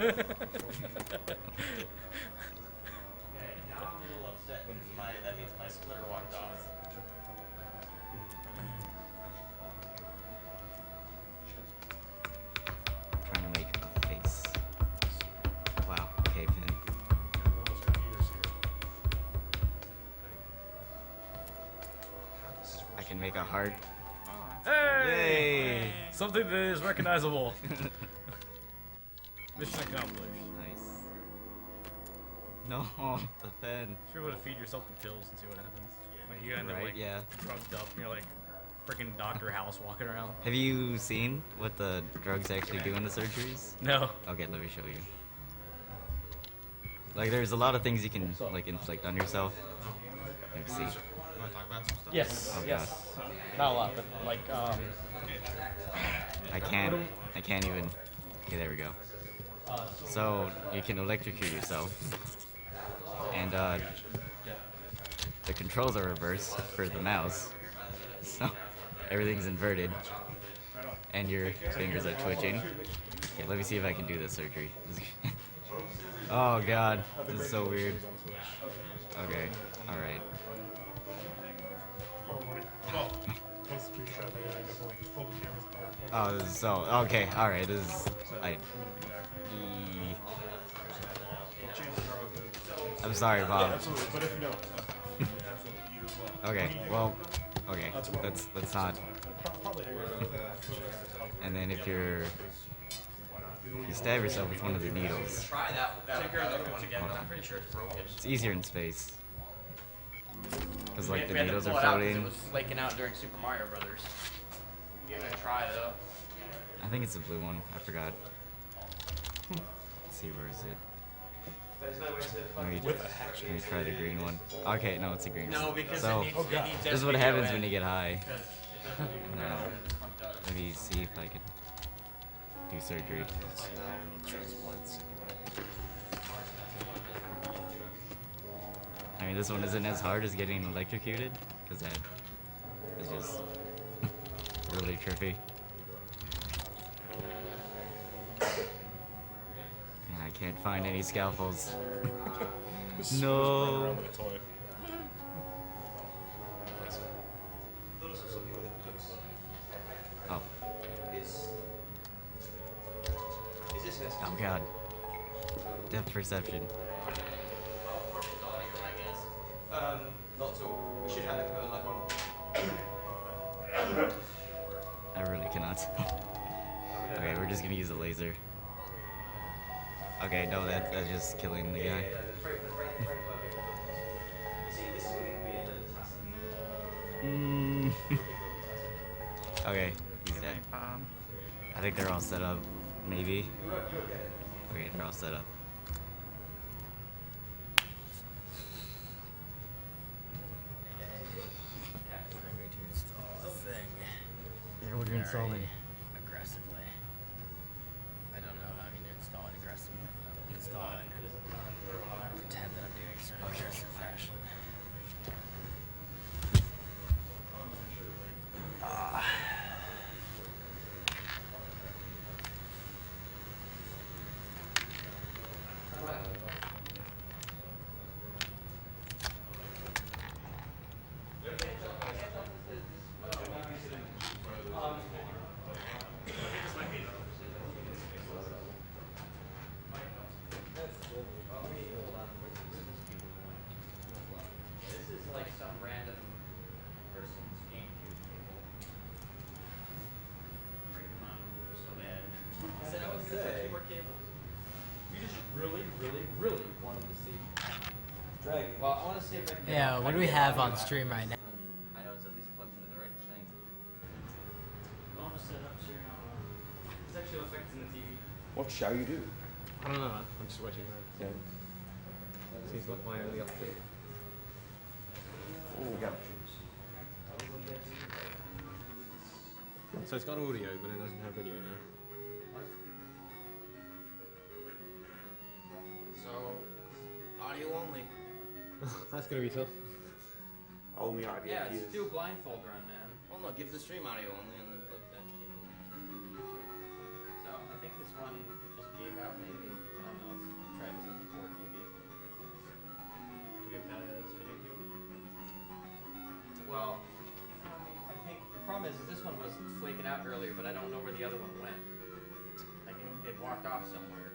now I'm a little upset because that means my splitter walked off. Trying to make a face. Wow. Okay, Pin. I can make a heart. Hey! Yay! Something that is recognizable. Mission accomplished. Nice. No, the pen. You should be able to feed yourself the pills and see what happens. Like you end up Right, like yeah. drugged up and you're like freaking Dr. House walking around. Have you seen what the drugs actually do in the surgeries? No. Okay, let me show you. Like, there's a lot of things you can like inflict on yourself. Let me see. Yes. Oh, yes. Not a lot, but like I can't even. Okay, there we go. So you can electrocute yourself, and the controls are reversed for the mouse, so everything's inverted, and your fingers are twitching. Okay, let me see if I can do this surgery. Oh god, this is so weird. Okay, all right. Oh, this is so okay. All right, this is I'm sorry, Bob. Absolutely, but if you don't, Okay, well, okay. Let's not. And then if you stab yourself with one of the needles, Try that without the other one again, Hold but on. I'm pretty sure it's broken. it's easier in space. Because like We the had to needles pull are it out 'cause floating. It was flaking out during Super Mario Brothers. Give it a try though. I think it's the blue one. I forgot. Let's see, where is it? Let me try the green one. Okay, no, it's the green No, one. because so, it needs this is what SPO happens in. when you get high. Because it doesn't do No. well, it just comes out. Let me see if I can do surgery. I mean, this one isn't as hard as getting electrocuted, because that is just really trippy. And I can't find any scalpels. No. Oh. Oh god. Depth perception. Not so. We should have it for like one. I really cannot. Okay, we're just gonna use a laser. Okay, no, that's just killing the guy. Mm. Okay, he's dead. I think they're all set up. Maybe. Okay, they're all set up. Yeah, what are you installing? Aggressively. I don't know how I'm going to install it aggressively. I'll install it. Pretend that I'm doing it in an aggressive fashion. This is like some random person's GameCube cable. Breaking my own so bad. I said I was gonna touch more cables. You just really, really, really wanted to see Dragon. Well, I want to see if I can. Yeah, what do we have on stream right now? I know it's at least plugged into the right thing. Almost set up so you're not. It's actually affecting the TV. What shall you do? I don't know, man. I'm just waiting around. Yeah. Seems like my only option. Oh, yeah. So it's got audio, but it doesn't have video now. audio only. That's gonna be tough. Only audio. Yeah, let's do a blindfold run, man. Well, no, give the stream audio only and then plug that shit. So I think this one just gave out, maybe. I don't know. Let's try this as a port, maybe. Do we have that as video too? Well, I think the problem is this one was flaking out earlier, but I don't know where the other one went. I think it walked off somewhere.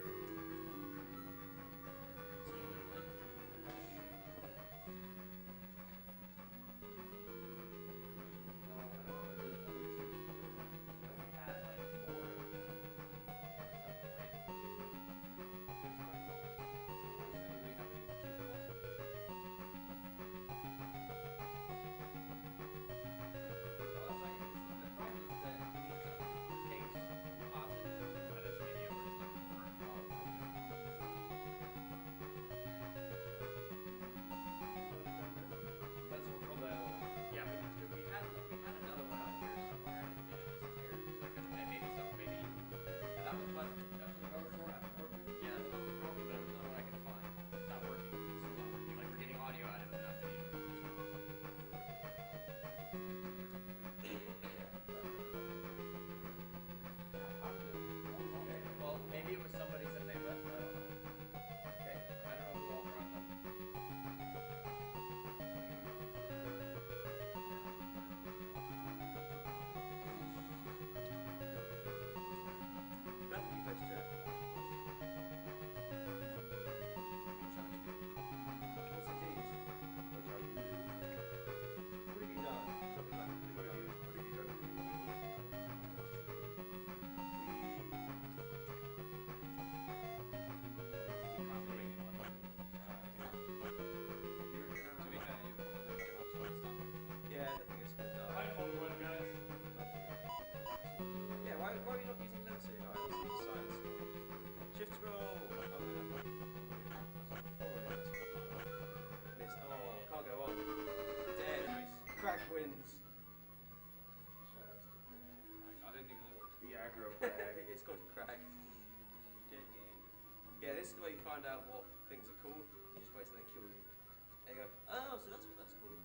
It's called crack. Dead game. Yeah, this is the way you find out what things are called. You just wait till they kill you. There you go. Oh, so that's what that's called.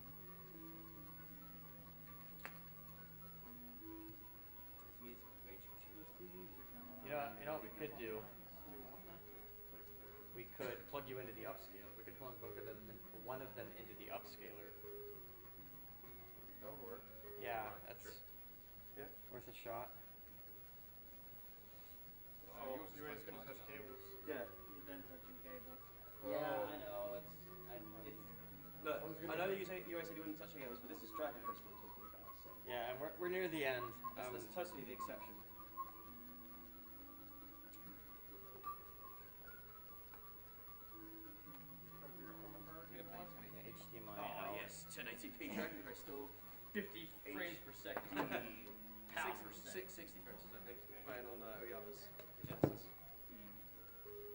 You know what we could do? We could plug you into the upscale. We could plug one of them into the upscaler. That would work. Yeah, that's worth a shot. Oh, you were just gonna touch cables. Yeah. You've been touching cables. Yeah, I know. Look, I know you always said you wouldn't touch cables, but this is Dragon Crystal we're talking about. So. Yeah, and we're near the end. That's totally the exception. HDMI. Oh yes, 1080p Dragon Crystal. 50 frames per second. Power per second. 60 frames per second. Playing on Oyama's Genesis.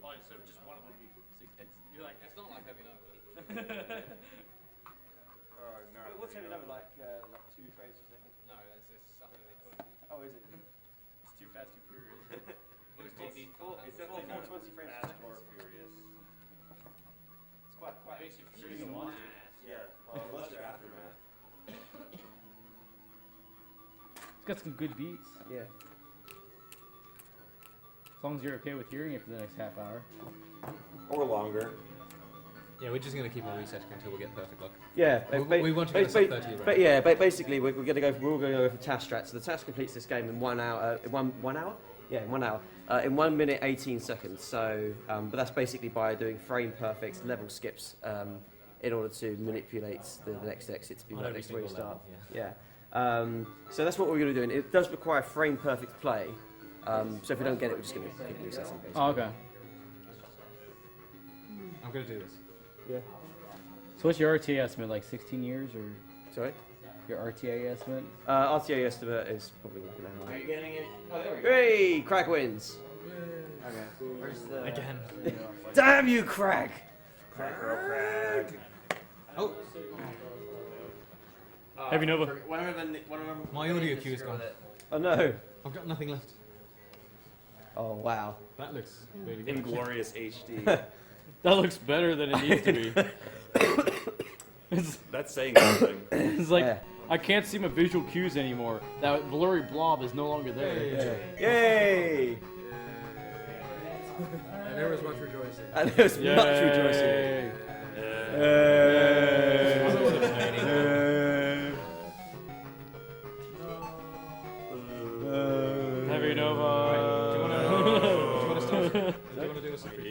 Well, so just one of them be 60. You're like, It's not like heavy novel. Alright, no. What's heavy number like 2 frames per second? No, it's something they put. Oh, is it? It's too fast, too furious. Most TV. It's definitely 420 frames per second. Fast or furious. It's quite. Makes you furious to watch it. Yeah. Well, unless you're aftermath. It's got some good beats. Yeah. As long as you're okay with hearing it for the next half hour. Or longer. Yeah, we're just gonna keep our reset until we get perfect luck. Yeah, we want to get a sub 30 round. But yeah, basically we're going to go. We're all going to go for task strat. So the task completes this game in 1 hour. In one hour? Yeah, in 1 hour. In 1 minute 18 seconds. So, but that's basically by doing frame perfect level skips in order to manipulate the next exit to be right next to where you start. Level, yeah. So that's what we're going to be doing. It does require frame perfect play. So if we don't get it, we're just going to keep resetting. Basically. Oh, okay. I'm gonna do this. Yeah. So what's your RTA estimate? Like 16 years or? Sorry? Your RTA estimate? RTA estimate is probably like an hour. Are you getting it? Oh, there we go. Hey, Crack wins. Okay. Where's the... Again. Damn you, Crack! Crack. Oh. Heavy Nova. One of them. My audio cue is gone. Oh no. I've got nothing left. Oh wow. That looks really good. Inglorious HD. That looks better than it needs to be. That's saying something. It's like, Yeah. I can't see my visual cues anymore. That blurry blob is no longer there. Yay! And there was much rejoicing. And there was much rejoicing. Heavy Nova. Do you want to start? Do you want to do a secret?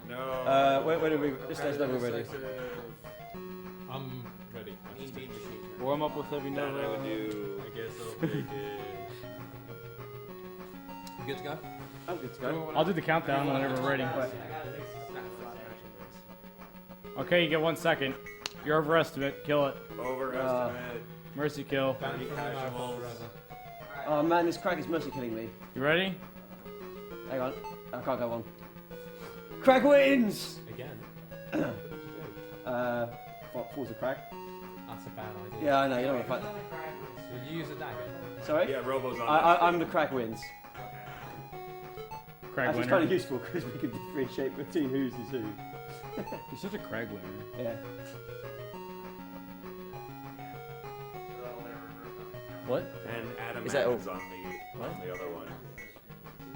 No. When are we? This guy's never ready. I'm ready. Warm up with Heavy That I Nova. would do. I guess I'll take it. You good to go? I'm good to go. I'll do the countdown whenever we're ready. Okay, you get 1 second. Your overestimate. Kill it. Overestimate. Mercy kill. Be casual. Oh man, this crack is mercy killing me. You ready? Hang on, I can't go on. Crack wins! Again? Falls a crack. That's a bad idea. Yeah, I know, you don't want to fight. Did you use a dagger? Sorry? Yeah, Robo's on I'm the crack wins. Crag Actually, it's winner. kind of useful because we can differentiate between who's is who. You're such a Crag winner. Yeah. What? And Adam Is that Adams all? on the other one.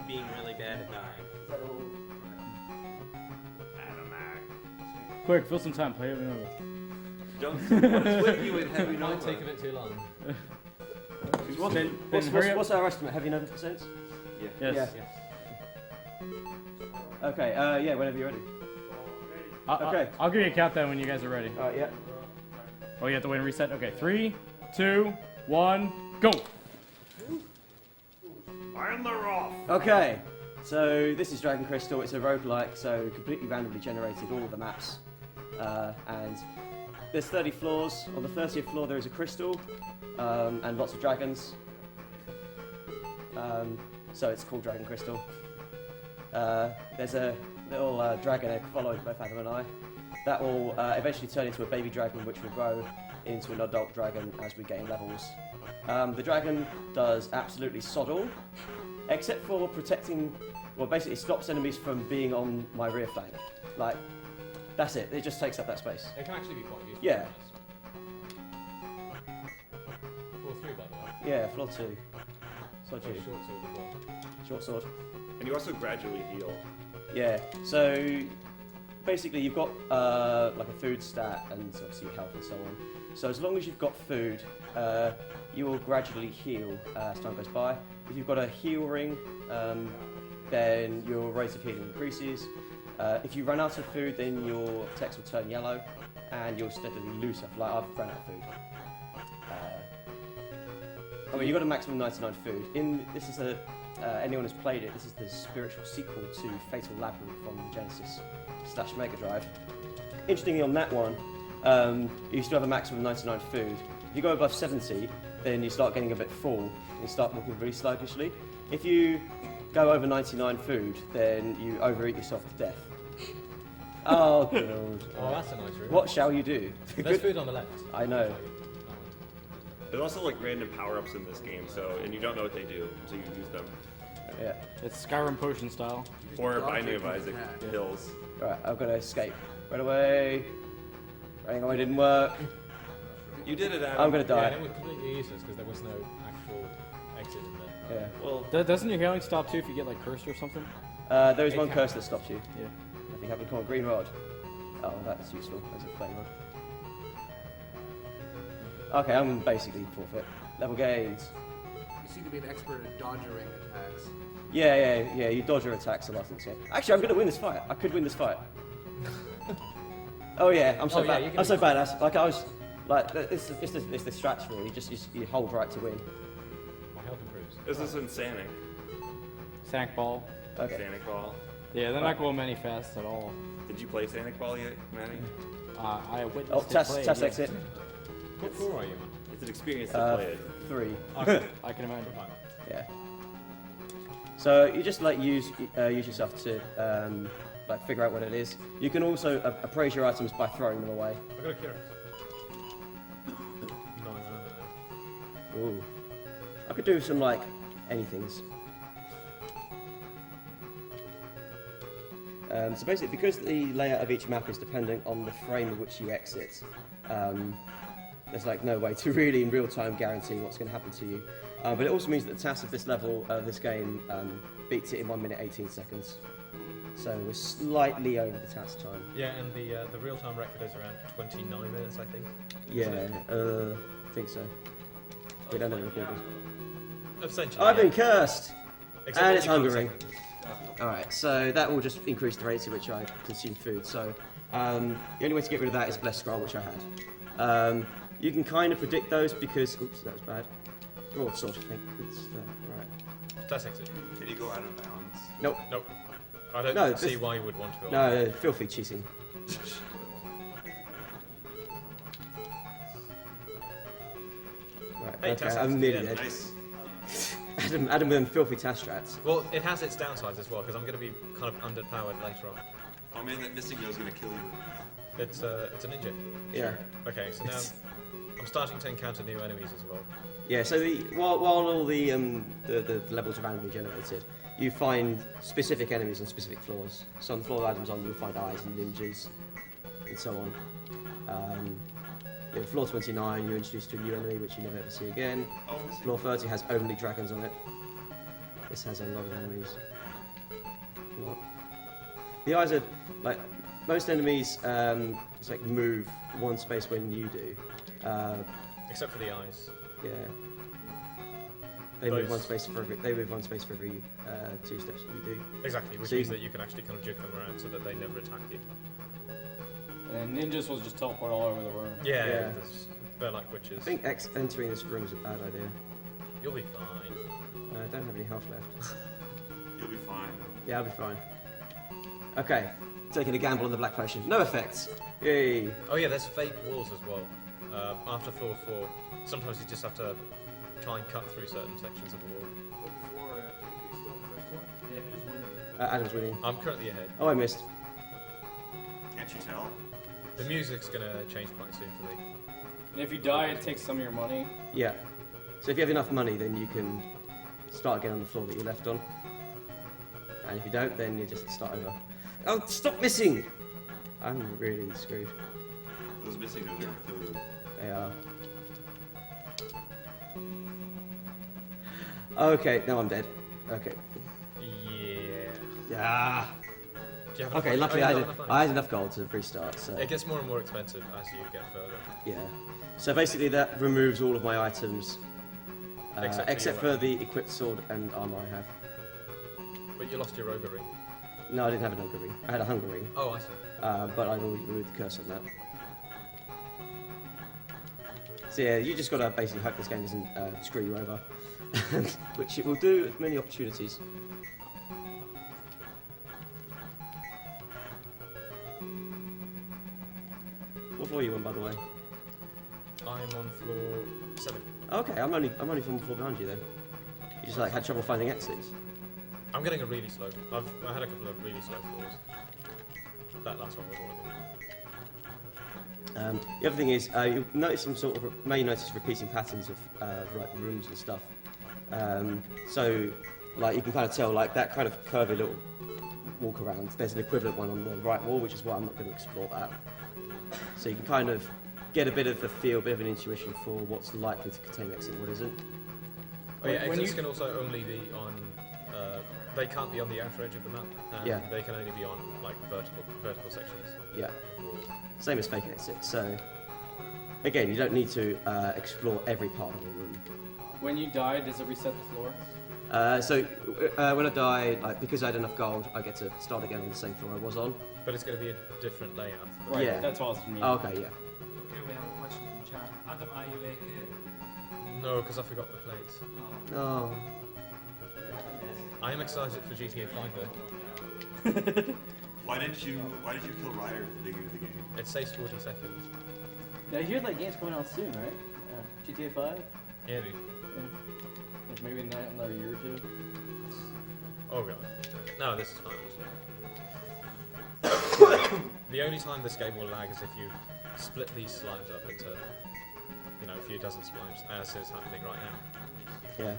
Being really bad at dying. Adam Ack. Quick, fill some time. Play Heavy Nova. Don't split you with Heavy It might Nova. take a bit too long. What's our estimate? Heavy Nova percents? Yeah. Yes. Yeah. Okay, yeah, whenever you're ready. Okay. I'll give you a countdown when you guys are ready. Alright, yeah. Oh, you have to wait and reset? Okay, 3, 2, 1, go! I'm the Roth. Okay, so this is Dragon Crystal. It's a roguelike, so completely randomly generated all of the maps. And there's 30 floors. On the 30th floor there is a crystal, and lots of dragons. So it's called Dragon Crystal. There's a little dragon egg followed by Fathom and I. That will eventually turn into a baby dragon, which will grow into an adult dragon as we gain levels. The dragon does absolutely sod all, except for protecting, well, basically it stops enemies from being on my rear flank. Like, that's it. It just takes up that space. It can actually be quite useful. Yeah. Floor 3, by the way. Yeah, floor 2. Sod you. Short sword as well. Short sword. And you also gradually heal. Yeah, so basically you've got like a food stat and obviously your health and so on. So as long as you've got food, you will gradually heal as time goes by. If you've got a heal ring, then your rate of healing increases. If you run out of food, then your text will turn yellow and you'll steadily lose stuff. Like I've run out of food. I mean, you've got a maximum 99 food. This is anyone who's played it, this is the spiritual sequel to Fatal Labyrinth from the Genesis / Mega Drive. Interestingly, on that one, you still have a maximum of 99 food. If you go above 70, then you start getting a bit full, and you start walking really sluggishly. If you go over 99 food, then you overeat yourself to death. Oh, God. Oh, that's a nice room. What shall you do? There's food on the left. I know. There's also like random power-ups in this game, and you don't know what they do until you use them. Yeah. It's Skyrim potion style. Or Binding of Isaac hills. Right, I've got to escape. Right away. Running away didn't work. You did it, Adam. I'm going to die. Yeah, it was completely useless because there was no actual exit in there. Yeah. Well, doesn't your healing stop too if you get like cursed or something? There is one curse that stops you. Yeah. I think I've been called Green Rod. Oh, that's useful as a flame rod. Okay, I'm basically forfeit. Level gains. You seem to be an expert at dodging attacks. Yeah, you dodge your attacks a lot in this game. Actually, I'm going to win this fight. I could win this fight. Oh yeah, I'm so bad. I'm so badass. Like I was, like it's the strats really. You hold right to win. My health improves. This is in Sanic. Sanic Ball. Okay. Sanic Ball. Yeah, they're not going many fast at all. Did you play Sanic Ball yet, Manny? I witnessed Oh, it test play, exit. What floor are you on? It's an experience to play it. 3. I can imagine. Yeah. So you just like use yourself to like figure out what it is. You can also appraise your items by throwing them away. I got a cure. Ooh. I could do some like anythings. So basically, because the layout of each map is dependent on the frame in which you exit, there's like no way to really in real time guarantee what's going to happen to you. But it also means that the task of this level, this game, beats it in 1 minute 18 seconds. So we're slightly over the task time. Yeah, and the real-time record is around 29 minutes, I think. Yeah, I think so. We don't know the recorders. Essentially. I've been cursed! Except And it's you can't hungering. Alright, so that will just increase the rate at which I consume food. So the only way to get rid of that is bless scroll, which I had. You can kind of predict those because... Oops, that was bad. Broadsword, I think. Right. That's exit. Can you go out of bounds? Nope. Nope. I don't see why you would want to go. No, filthy cheating. Right, Hey, okay, I'm nearly dead. Nice. Adam with them filthy task strats. Well, it has its downsides as well, because I'm going to be kind of underpowered later on. Oh man, that missing nose is going to kill you. It's a ninja. Yeah. Okay, so now I'm starting to encounter new enemies as well. Yeah, so while all the levels are randomly generated, you find specific enemies on specific floors. So on the floor Adam's on, you'll find eyes and ninjas, and so on. Yeah, floor 29, you're introduced to a new enemy which you never ever see again. Floor 30 has only dragons on it. This has a lot of enemies. What? The eyes are like most enemies. It's like move one space when you do. Except for the eyes. Yeah. They move one space for every. They move one space for every 2 steps you do. Exactly, which means that you can actually kind of juke them around so that they never attack you. And ninjas will just teleport all over the room. Yeah. They're like witches. I think entering this room is a bad idea. You'll be fine. I don't have any health left. You'll be fine. Yeah, I'll be fine. Okay, taking a gamble on the black potion. No effects. Yay. Oh yeah, there's fake walls as well. After floor 4, sometimes you just have to try and cut through certain sections of the wall. Adam's winning. I'm currently ahead. Oh, I missed. Can't you tell? The music's gonna change quite soon for me. And if you die, it takes some of your money. Yeah. So if you have enough money, then you can start again on the floor that you left on. And if you don't, then you just start over. Oh, stop missing! I'm really screwed. Those missing nose are going to kill you. They are. Okay, now I'm dead. Okay. Yeah. Yeah. Okay, luckily I had enough gold to restart. So it gets more and more expensive as you get further. yeah. So basically that removes all of my items, except for the equipped sword and armor I have. But you lost your ogre ring. No, I didn't have an ogre ring. I had a hunger ring. Oh, I see. But I've already removed the curse on that. So yeah, you just gotta basically hope this game doesn't screw you over, which it will do at many opportunities. What floor are you on, by the way? I'm on floor 7. Okay, I'm only from the floor behind you then. You just like had trouble finding exits. I'm getting a really slow. I had a couple of really slow floors. That last one was one of them. The other thing is, you'll notice may notice repeating patterns of like rooms and stuff. So, like you can kind of tell, like that kind of curvy little walk around. There's an equivalent one on the right wall, which is why I'm not going to explore that. So you can kind of get a bit of a feel, a bit of an intuition for what's likely to contain exit and what isn't. Oh yeah, exits can also only be on. They can't be on the outer edge of the map. Yeah. They can only be on like vertical sections. Yeah. Same as fake exit. So again, you don't need to explore every part of the room. When you die, does it reset the floor? When I die, like, because I had enough gold, I get to start again on the same floor I was on. But it's going to be a different layout. Right, yeah. that's all for me. Oh, okay, yeah. Okay, we have a question from chat. Adam, are you AK? No, because I forgot the plates. Oh. I am excited for GTA 5 though. Why did you kill Ryder at the beginning of the game? It saves 40 seconds. Now, I hear that game's coming out soon, right? GTA 5? Yeah, dude. Yeah. Like maybe another year or two. Oh god. Okay. No, this is fine actually. The only time this game will lag is if you split these slimes up into, a few dozen slimes, as is happening right now. Yeah.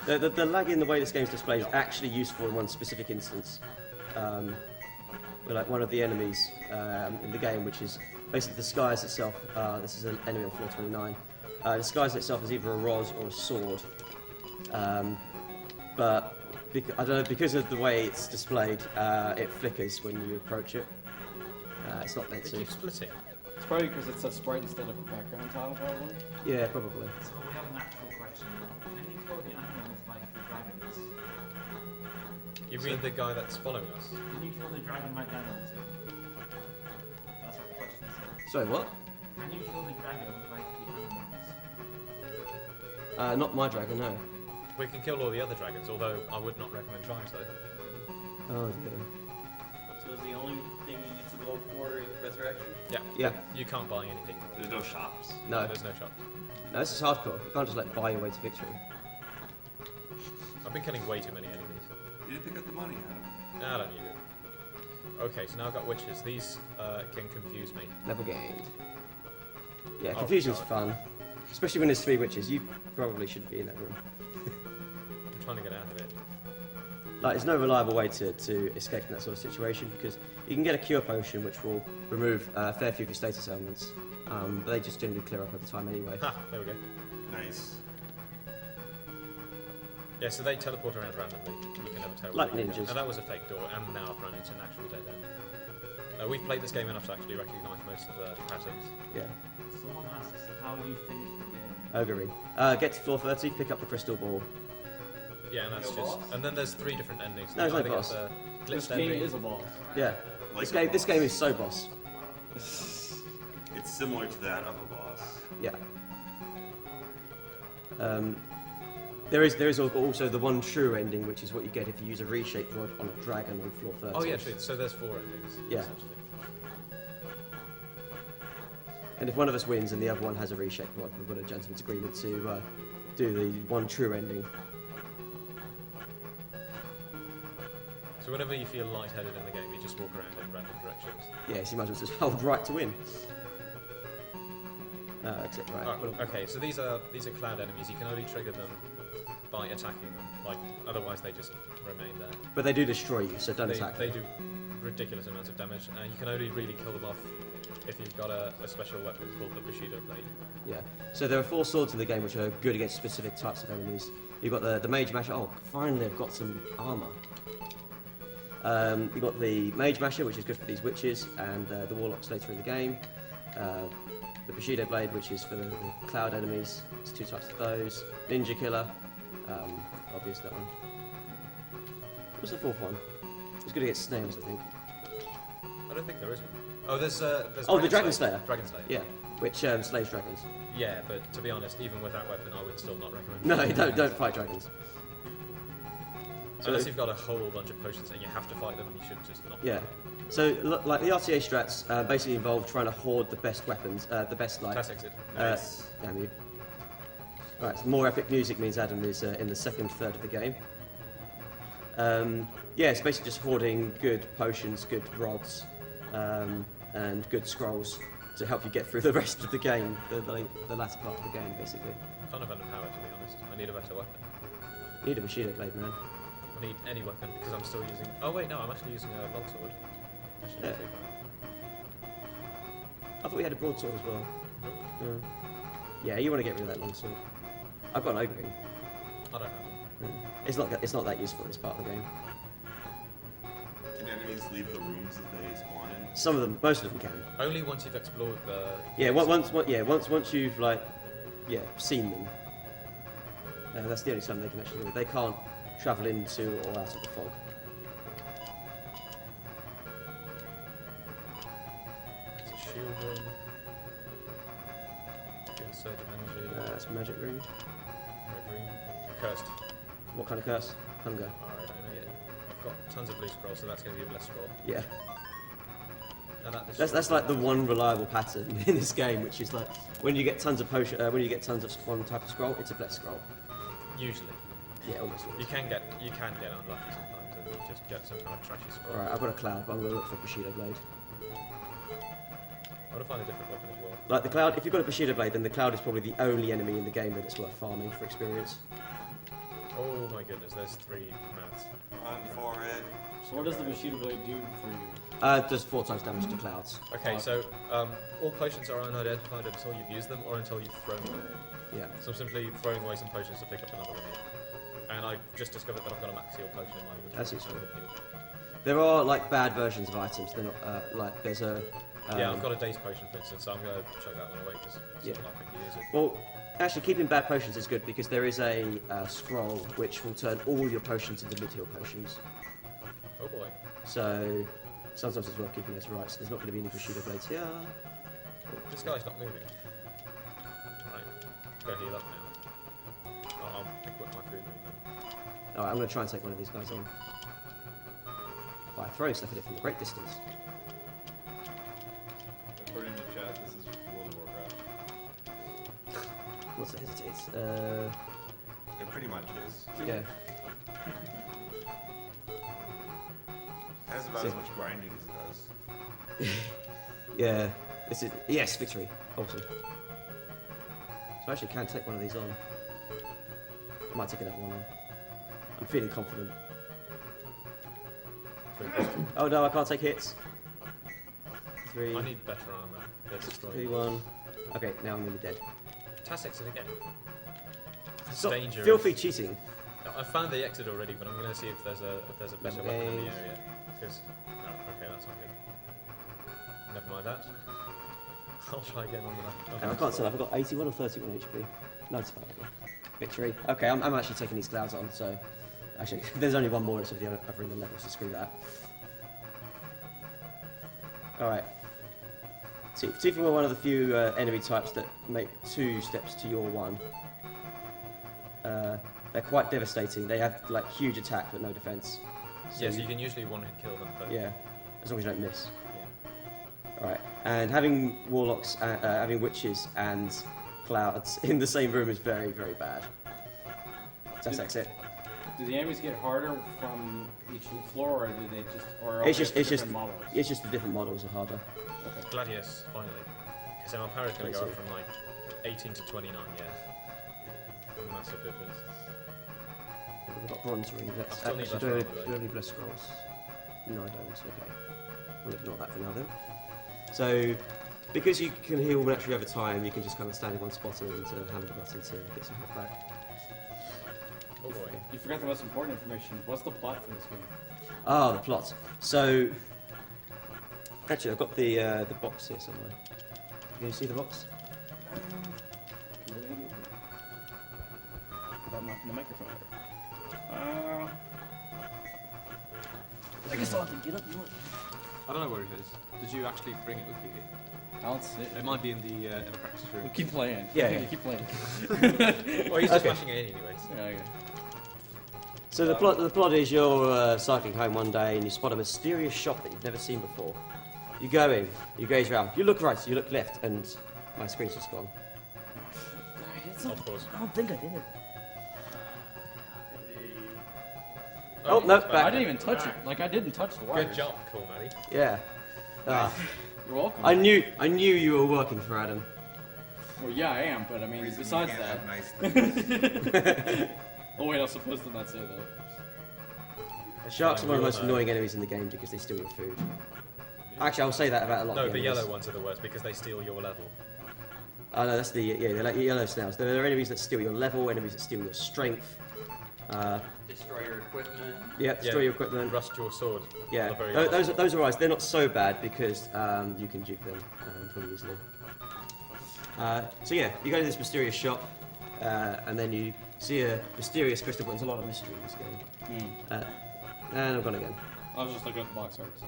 The lag in the way this game's displayed is actually useful in one specific instance. where like one of the enemies in the game, which is basically disguised itself. This is an enemy on floor 29. Disguised itself as either a rod or a sword, but I don't know, because of the way it's displayed, it flickers when you approach it. It's not meant to. It keeps splitting. It's probably because it's a sprite instead of a background tile, probably. Yeah, probably. So we have an actual question now. Can you kill the animals like the dragons? You mean the guy that's following us? Can you kill the dragon like animals? That's what the question says. Sorry, what? Can you kill the dragon like the animals? Not my dragon, no. We can kill all the other dragons, although I would not recommend trying so. Oh dear. So is the only thing you need to go for resurrection? Yeah. Yeah. You can't buy anything. There's no shops. No. There's no shops. No, this is hardcore. You can't just like buy your way to victory. I've been killing way too many enemies. You didn't pick up the money, Adam. No, I don't need it. Okay, so now I've got witches. These can confuse me. Level gained. Yeah, Oh, confusion's God. fun. Especially when there's 3 witches. You probably shouldn't be in that room. I'm trying to get out of it. Like, there's no reliable way to escape from that sort of situation, because you can get a cure potion which will remove a fair few of your status elements, but they just generally clear up over time anyway. Ha! There we go. Nice. Yeah, so they teleport around randomly. You can never tell. Like where you go. ninjas. And that was a fake door, and now I've run into an actual dead end. We've played this game enough to actually recognise most of the patterns. Yeah. Someone asks, how do you finish the game? Ogre. Get to floor 30, pick up the crystal ball. Yeah, and that's No just. boss? And then there's 3 different endings. No, there's no I think boss. it's a This glitched game ending. is a boss. Yeah. Like This game is so boss. It's similar to that of a boss. Yeah. There is also the one true ending, which is what you get if you use a reshaped rod on a dragon on floor 30. Oh yeah, true. So there's 4 endings. Yeah. Essentially. And if one of us wins and the other one has a reshaped rod, we've got a gentleman's agreement to do the one true ending. So whenever you feel lightheaded in the game, you just walk around in random directions. Yeah, so you might as well just hold right to win. Except right. Oh, okay, so these are cloud enemies. You can only trigger them by attacking them. Like otherwise, they just remain there. But they do destroy you, so don't attack They them. do ridiculous amounts of damage, and you can only really kill them off if you've got a special weapon called the Bushido Blade. Yeah. So there are 4 swords in the game which are good against specific types of enemies. You've got the Mage Masher. Oh, finally I've got some armour. You've got the Mage Masher, which is good for these witches, and the Warlocks later in the game. The Bushido Blade, which is for the cloud enemies. There's 2 types of those. Ninja Killer. Obvious that one. What's the 4th one? It's good against snails, I think. I don't think there is one. Oh, there's Oh, the Dragon Slayer. Dragon Slayer. Yeah, which slays dragons. Yeah, but to be honest, even with that weapon, I would still not recommend. No, don't fight dragons. Unless you've got a whole bunch of potions and you have to fight them, you should just not. Yeah. So, like the RTA strats basically involve trying to hoard the best weapons, the best like. Class exit. Nice. Damn you. Right, so more epic music means Adam is in the second third of the game. Yeah, it's basically just hoarding good potions, good rods, and good scrolls to help you get through the rest of the game, the latter part of the game, basically. Kind of underpowered, to be honest. I need a better weapon. You need a Bushido Blade, man. I need any weapon because I'm still using. Oh wait, no, I'm actually using a longsword. That shouldn't be too bad. I thought we had a broadsword as well. Nope. Yeah, you want to get rid of that longsword. I've got an ogre ring. I don't have one. It's not that useful in this part of the game. Can enemies leave the rooms that they spawn in? Some of them, most of them can. Only once you've explored the. Yeah, once you've seen them. That's the only time they can actually do it. They can't travel into or out of the fog. It's a shield ring. Good surge of energy. That's magic ring. Red ring. Cursed. What kind of curse? Hunger. Alright, I know yet. I've got tons of blue scrolls, so that's going to be a blessed scroll. Yeah. Now That's like the one reliable pattern in this game, which is like when you get tons of potion, when you get tons of one type of scroll, it's a blessed scroll. Usually. Yeah, almost always. You can get unlucky sometimes and you just get some kind of trashy scroll. Alright, I've got a cloud, but I'm going to look for a Bushido Blade. I want to find a different weapon as well. Like the cloud, if you've got a Bushido Blade, then the cloud is probably the only enemy in the game that it's worth farming for experience. Oh my goodness, there's 3 mouths. Run for it. So what does the Bushido Blade do for you? Does 4 times damage to clouds. Okay, so all potions are unidentified until you've used them or until you've thrown them. Yeah. So I'm simply throwing away some potions to pick up another one here. And I've just discovered that I've got a max heal potion in my inventory. That's useful. There are like bad versions of items. They're not like there's a. Yeah, I've got a Daze potion for instance, so I'm going to chuck that one away because it's not likely to use it. Well, actually, keeping bad potions is good because there is a scroll which will turn all your potions into mid-heal potions. Oh boy. So sometimes it's worth keeping this right. So there's not going to be any Bushido Blades here. This guy's not moving. Right, go heal up now. I'll equip my food ring then. Alright, I'm going to try and take one of these guys on. By throwing stuff at it from a great distance. According to chat, this is World of Warcraft. What's that hesitates? It pretty much is. Yeah. It has about as much grinding as it does. Yeah. This is yes, victory. Awesome. So I actually can take one of these on. I might take another one on. I'm feeling confident. Oh no, I can't take hits. 3. I need better armor. They're destroying. 3, 1. Okay, now I'm nearly dead. Tass exit again. It's Stop dangerous. filthy cheating. I found the exit already, but I'm going to see if there's a better weapon in the area. Because no, okay, that's not good. Never mind that. I'll try again on the. I can't tell. I've got 81 or 31 HP. 95. Okay. Victory. Okay, I'm actually taking these clouds on. So actually, there's only one more. It's of the other in the level, so screw that. All right. Tifa were one of the few enemy types that make 2 steps to your 1. They're quite devastating. They have like huge attack but no defense. So you can usually one-hit kill them. But yeah, as long as you don't miss. Yeah. All right. And having warlocks, having witches and clouds in the same room is very, very bad. That's exit. Do the enemies get harder from each floor, or do they just, or It's just models? It's just the different models are harder. Okay. Gladius, finally. Because then our power is going to go up from like 18 to 29, yeah. A massive difference. We've got bronze ring. Let's I still need actually less do armor, you have any blessed scrolls? No, I don't. Okay. We'll ignore that for now then. So, because you can heal naturally over time, you can just kind of stand in one spot and hammer the button to get some health back. Oh boy. You forgot the most important information. What's the plot for this game? Oh, the plot. So, actually, I've got the box here somewhere. Can you see the box? Without knocking the microphone over. I guess I'll have to get up and look. I don't know where it is. Did you actually bring it with you here? I'll sit. It might be in the practice room. We'll keep playing. Yeah. Keep playing. Well, he's just smashing it in anyways. Yeah, okay. So the plot is you're cycling home one day and you spot a mysterious shop that you've never seen before. You go in, you gaze around, you look right, you look left, and my screen's just gone. Of course. I don't think I did it. Oh, no, back. I didn't even touch it. Like, I didn't touch the wire. Good job, cool, Maddie. Yeah. You're welcome. I knew you were working for Adam. Well, yeah, I am, but I mean, Reason besides you can't that. have nice things. Oh wait, I was supposed to not say that. Sharks are one of the most annoying enemies in the game because they steal your food. Actually, I'll say that about a lot No, of the enemies. yellow ones are the worst because they steal your level. Oh no, that's they're like yellow snails. There are enemies that steal your level, enemies that steal your strength. Destroy your equipment. Yeah, destroy your equipment. Rust your sword. Yeah, The very those are right. They're not so bad because you can dupe them pretty easily. So yeah, you go to this mysterious shop, and then you see a mysterious crystal. There's a lot of mystery in this game. And I'm gone again. I was just looking at the box art. So.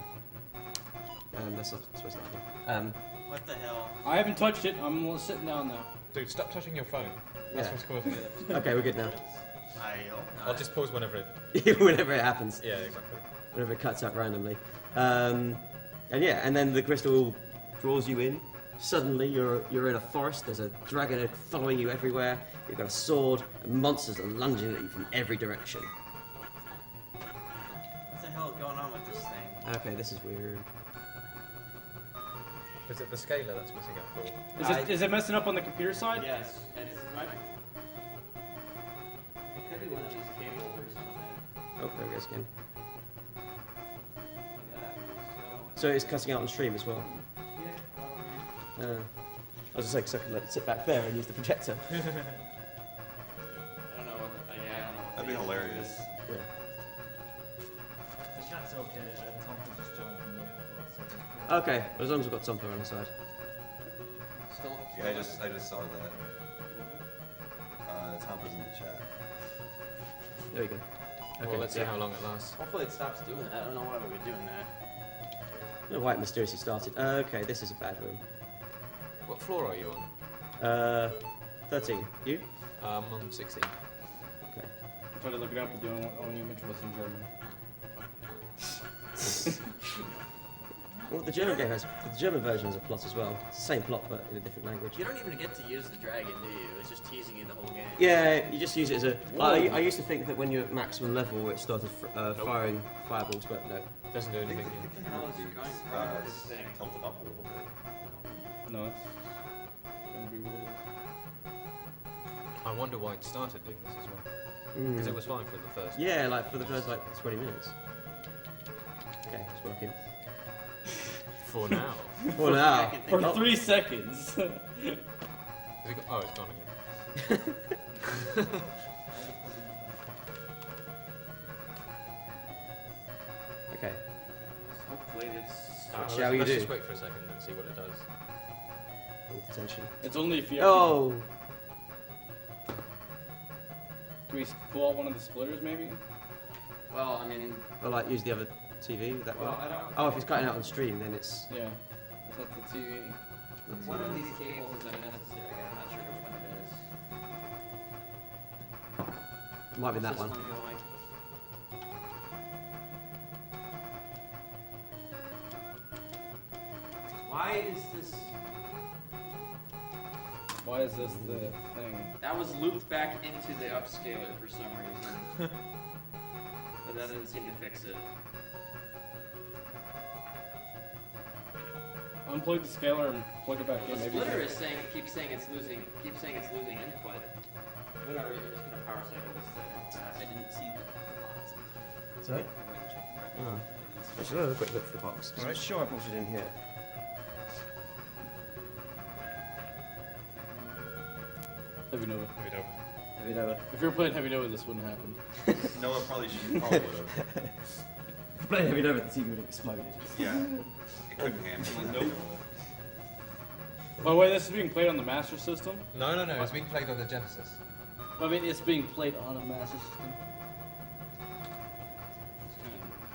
That's not supposed to happen. What the hell? I haven't touched it. I'm sitting down now. Dude, stop touching your phone. That's what's causing it. Okay, we're good now. I hope not. I'll just pause whenever it... Whenever it happens. Yeah, exactly. Whenever it cuts up randomly. And yeah, and then the crystal draws you in. Suddenly, you're in a forest. There's a dragon following you everywhere. You've got a sword, and monsters are lunging at you from every direction. What the hell is going on with this thing? Okay, this is weird. Is it the scaler that's messing up? Or... Is it messing up on the computer side? Yes, it's right. It could be one of these Oh, there it goes again. So it's cutting out on stream as well. I was just like, so I could let it sit back there and use the projector. I don't know what. Yeah, I don't know what. That'd be hilarious. Yeah. The chat's okay. Tom could just join from the airport. Okay, as long as we've got Tompa on the side. Still. Yeah, I just saw that. Tompa's in the chat. There we go. Okay, Well, let's see how long it lasts. Hopefully it stops doing that. I don't know why we were doing that. I don't know why it mysteriously started. Okay, this is a bad room. What floor are you on? 13. You? I'm on 16. Okay. I tried to look it up, but the only image was in German. Well, the German game has the German version has a plot as well. It's the same plot, but in a different language. You don't even get to use the dragon, do you? It's just teasing you the whole game. Yeah, you just use it as a. I used to think that when you're at maximum level, it started firing fireballs, but no. Doesn't do anything. What the hell is going on with this thing? Tilted up a little bit. No, it's gonna be weird. I wonder why it started doing this as well. Because it was fine for the first. Yeah, like for the first like 20 minutes. Okay, it's working. For now. For now. For 3 seconds. Has it got, oh, it's gone again. Okay. Hopefully it's stopped. Shall you Let's do? just wait for a second and see what it does. Oh, attention. It's only if you. Oh. Do we pull out one of the splitters, maybe? Well, I mean. Or like use the other TV. Would that Well, work? I don't. Oh, if it's cutting out on stream, then it's. Yeah. It's not the TV. One of these cables is unnecessary. I'm not sure which one it is. Might be that This one. going? Why is this? Why is this the thing? That was looped back into the upscaler for some reason. But that didn't seem to fix it. Unplug the scaler and plug it back in. The Maybe splitter is saying keeps saying it's losing input. Whatever, you're just gonna power cycle this thing real fast. I didn't see the box. Sorry? Oh. I should have a quick look for the box. 'Cause I'm sure I brought it in here. Heavy Nova. Heavy Nova. Heavy Nova. If you were playing Heavy Nova, this wouldn't happen. Noah probably would have. If you played Heavy Nova, the TV would have exploded. Yeah. It couldn't handle it. Nope. By the way, this is being played on the Master System. No, it's being played on the Genesis. I mean, it's being played on a Master System.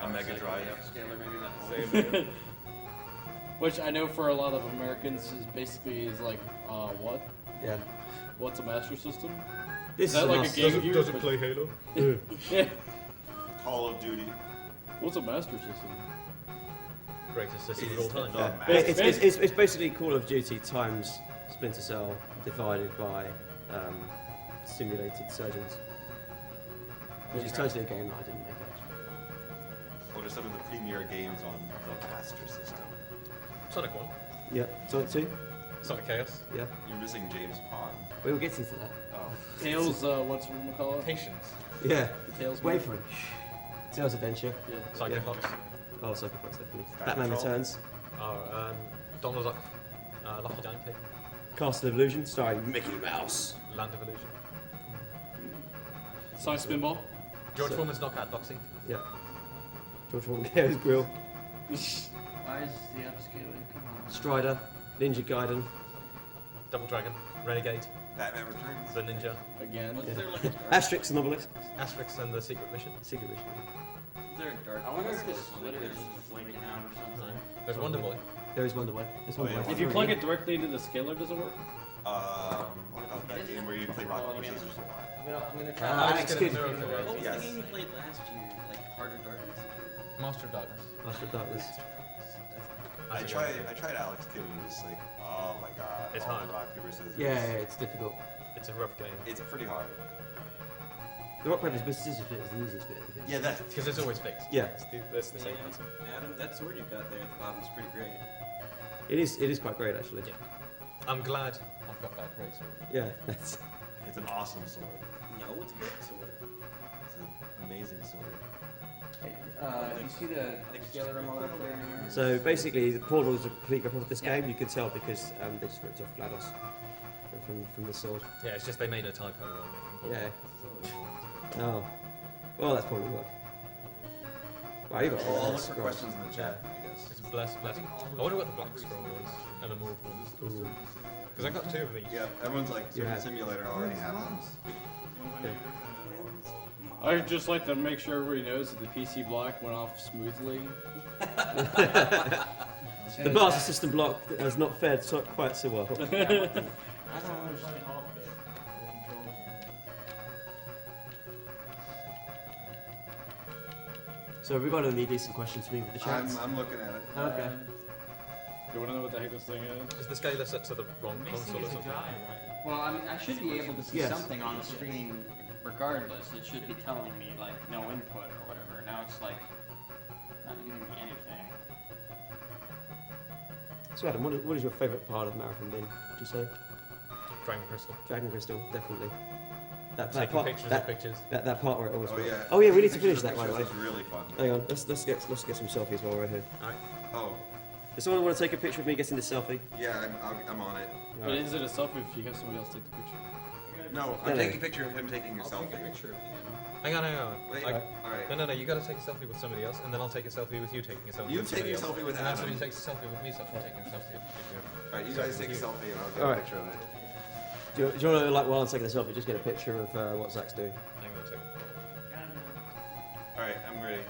A Mega Drive. Upscaler, maybe that Same. Which I know for a lot of Americans is basically like, what? Yeah. What's a Master System? This is that is like a Game Gear? Does it play Halo? Yeah. Call of Duty. What's a Master System? Greatest system of all time. The It's basically Call of Duty times Splinter Cell divided by simulated surgeons. Which is totally a game that I didn't make actually. What are some of the premier games on the Master System? Sonic 1. Yeah. Sonic 2? Sonic Chaos. Yeah. You're missing James Pond. We will get into that. Oh. Tails, what's we call it? Patience. Yeah. The Tails Wait game. for it. Tails Adventure. Yeah. Psycho Fox. Oh, Psycho Fox, definitely. Batman Batman Returns. Oh, Donald Duck. Lucky Donkey. Castle of Illusion, starring Mickey Mouse. Land of Illusion. Sonic Spinball. George Foreman's Knockout Boxing. Yeah. George Foreman, Chaos Grill. Why is the upscaler? Come on. Strider. Ninja Gaiden. Double Dragon. Renegade. Batman Returns. The Ninja. Again. What's there like a dark? Asterix and Obelix. Asterix and the Secret Mission. Secret Mission. Is there a dark? I wonder if this splitter is just flaking out or something. There's Wonder Boy. There is Wonder Boy. There's Wonder Boy. If you plug it directly into the scaler, does it work? What about that game where you play rock, paper, scissors a lot? I'm gonna try. Alex Kidd. What was Yes. the game you played last year? Like Heart of Darkness? Master of Darkness. Master of Darkness. I tried Alex Kidd and it was like, oh my god. It's all hard. the rock, paper, scissors. Yeah, it's difficult. It's a rough game. It's pretty hard. The rock paper scissors bit is the easiest bit of the game. Yeah, that. Because it's always fixed. Yeah. That's the same answer. Adam, that sword you've got there at the bottom is pretty great. It is quite great actually. Yeah. I'm glad I've got that great sword. Yeah, that's. It's an awesome sword. No, it's a great sword. It's an amazing amazing sword. You see the scalar remote up there anywhere? So basically, the portal is a complete rip-off of this game. You can tell because they just ripped off GLaDOS from the sword. Yeah, it's just they made a typo on making Yeah. Oh. Well, that's probably what. Wow, you got I'll look for questions in the chat, I guess. It's bless. I wonder what the black scroll is and the morph ones. Because I got 2 of these. Yeah, everyone's like, Yeah. simulator already happens. I'd just like to make sure everybody knows that the PC block went off smoothly. The Master System block has not fared quite so well. So have we got any decent questions for me with the chat? I'm looking at it. Okay. You want to know what the heck this thing is? Is the scaler set to the wrong console or something? Well, I mean, I should be able to see Yes. something on the screen regardless. It should be telling me, like, no input or whatever. Now it's, like, not giving me anything. So Adam, what is your favourite part of the marathon been, would you say? Dragon Crystal. Dragon Crystal, definitely. Taking part, pictures that, of pictures. That part where it always Oh, works. yeah. Oh yeah, we need to Taking finish that, by the way. pictures is really fun. Hang on, let's get some selfies while we're here. Alright. Oh. Does someone want to take a picture of me getting this selfie? Yeah, I'm on it. But is it a selfie if you have somebody else take the picture? No, I'm taking a picture of him taking a selfie. Hang on. Wait, alright. No, you gotta take a selfie with somebody else, and then I'll take a selfie with you taking a selfie You with somebody take a else. selfie with and then Adam. somebody takes a selfie with me, so I'm taking a selfie with you. Alright, you guys take a selfie and I'll get Alright. a picture of it. Do you want to, like, while I'm taking a selfie, just get a picture of what Zach's doing? Hang on a second. Alright, I'm ready.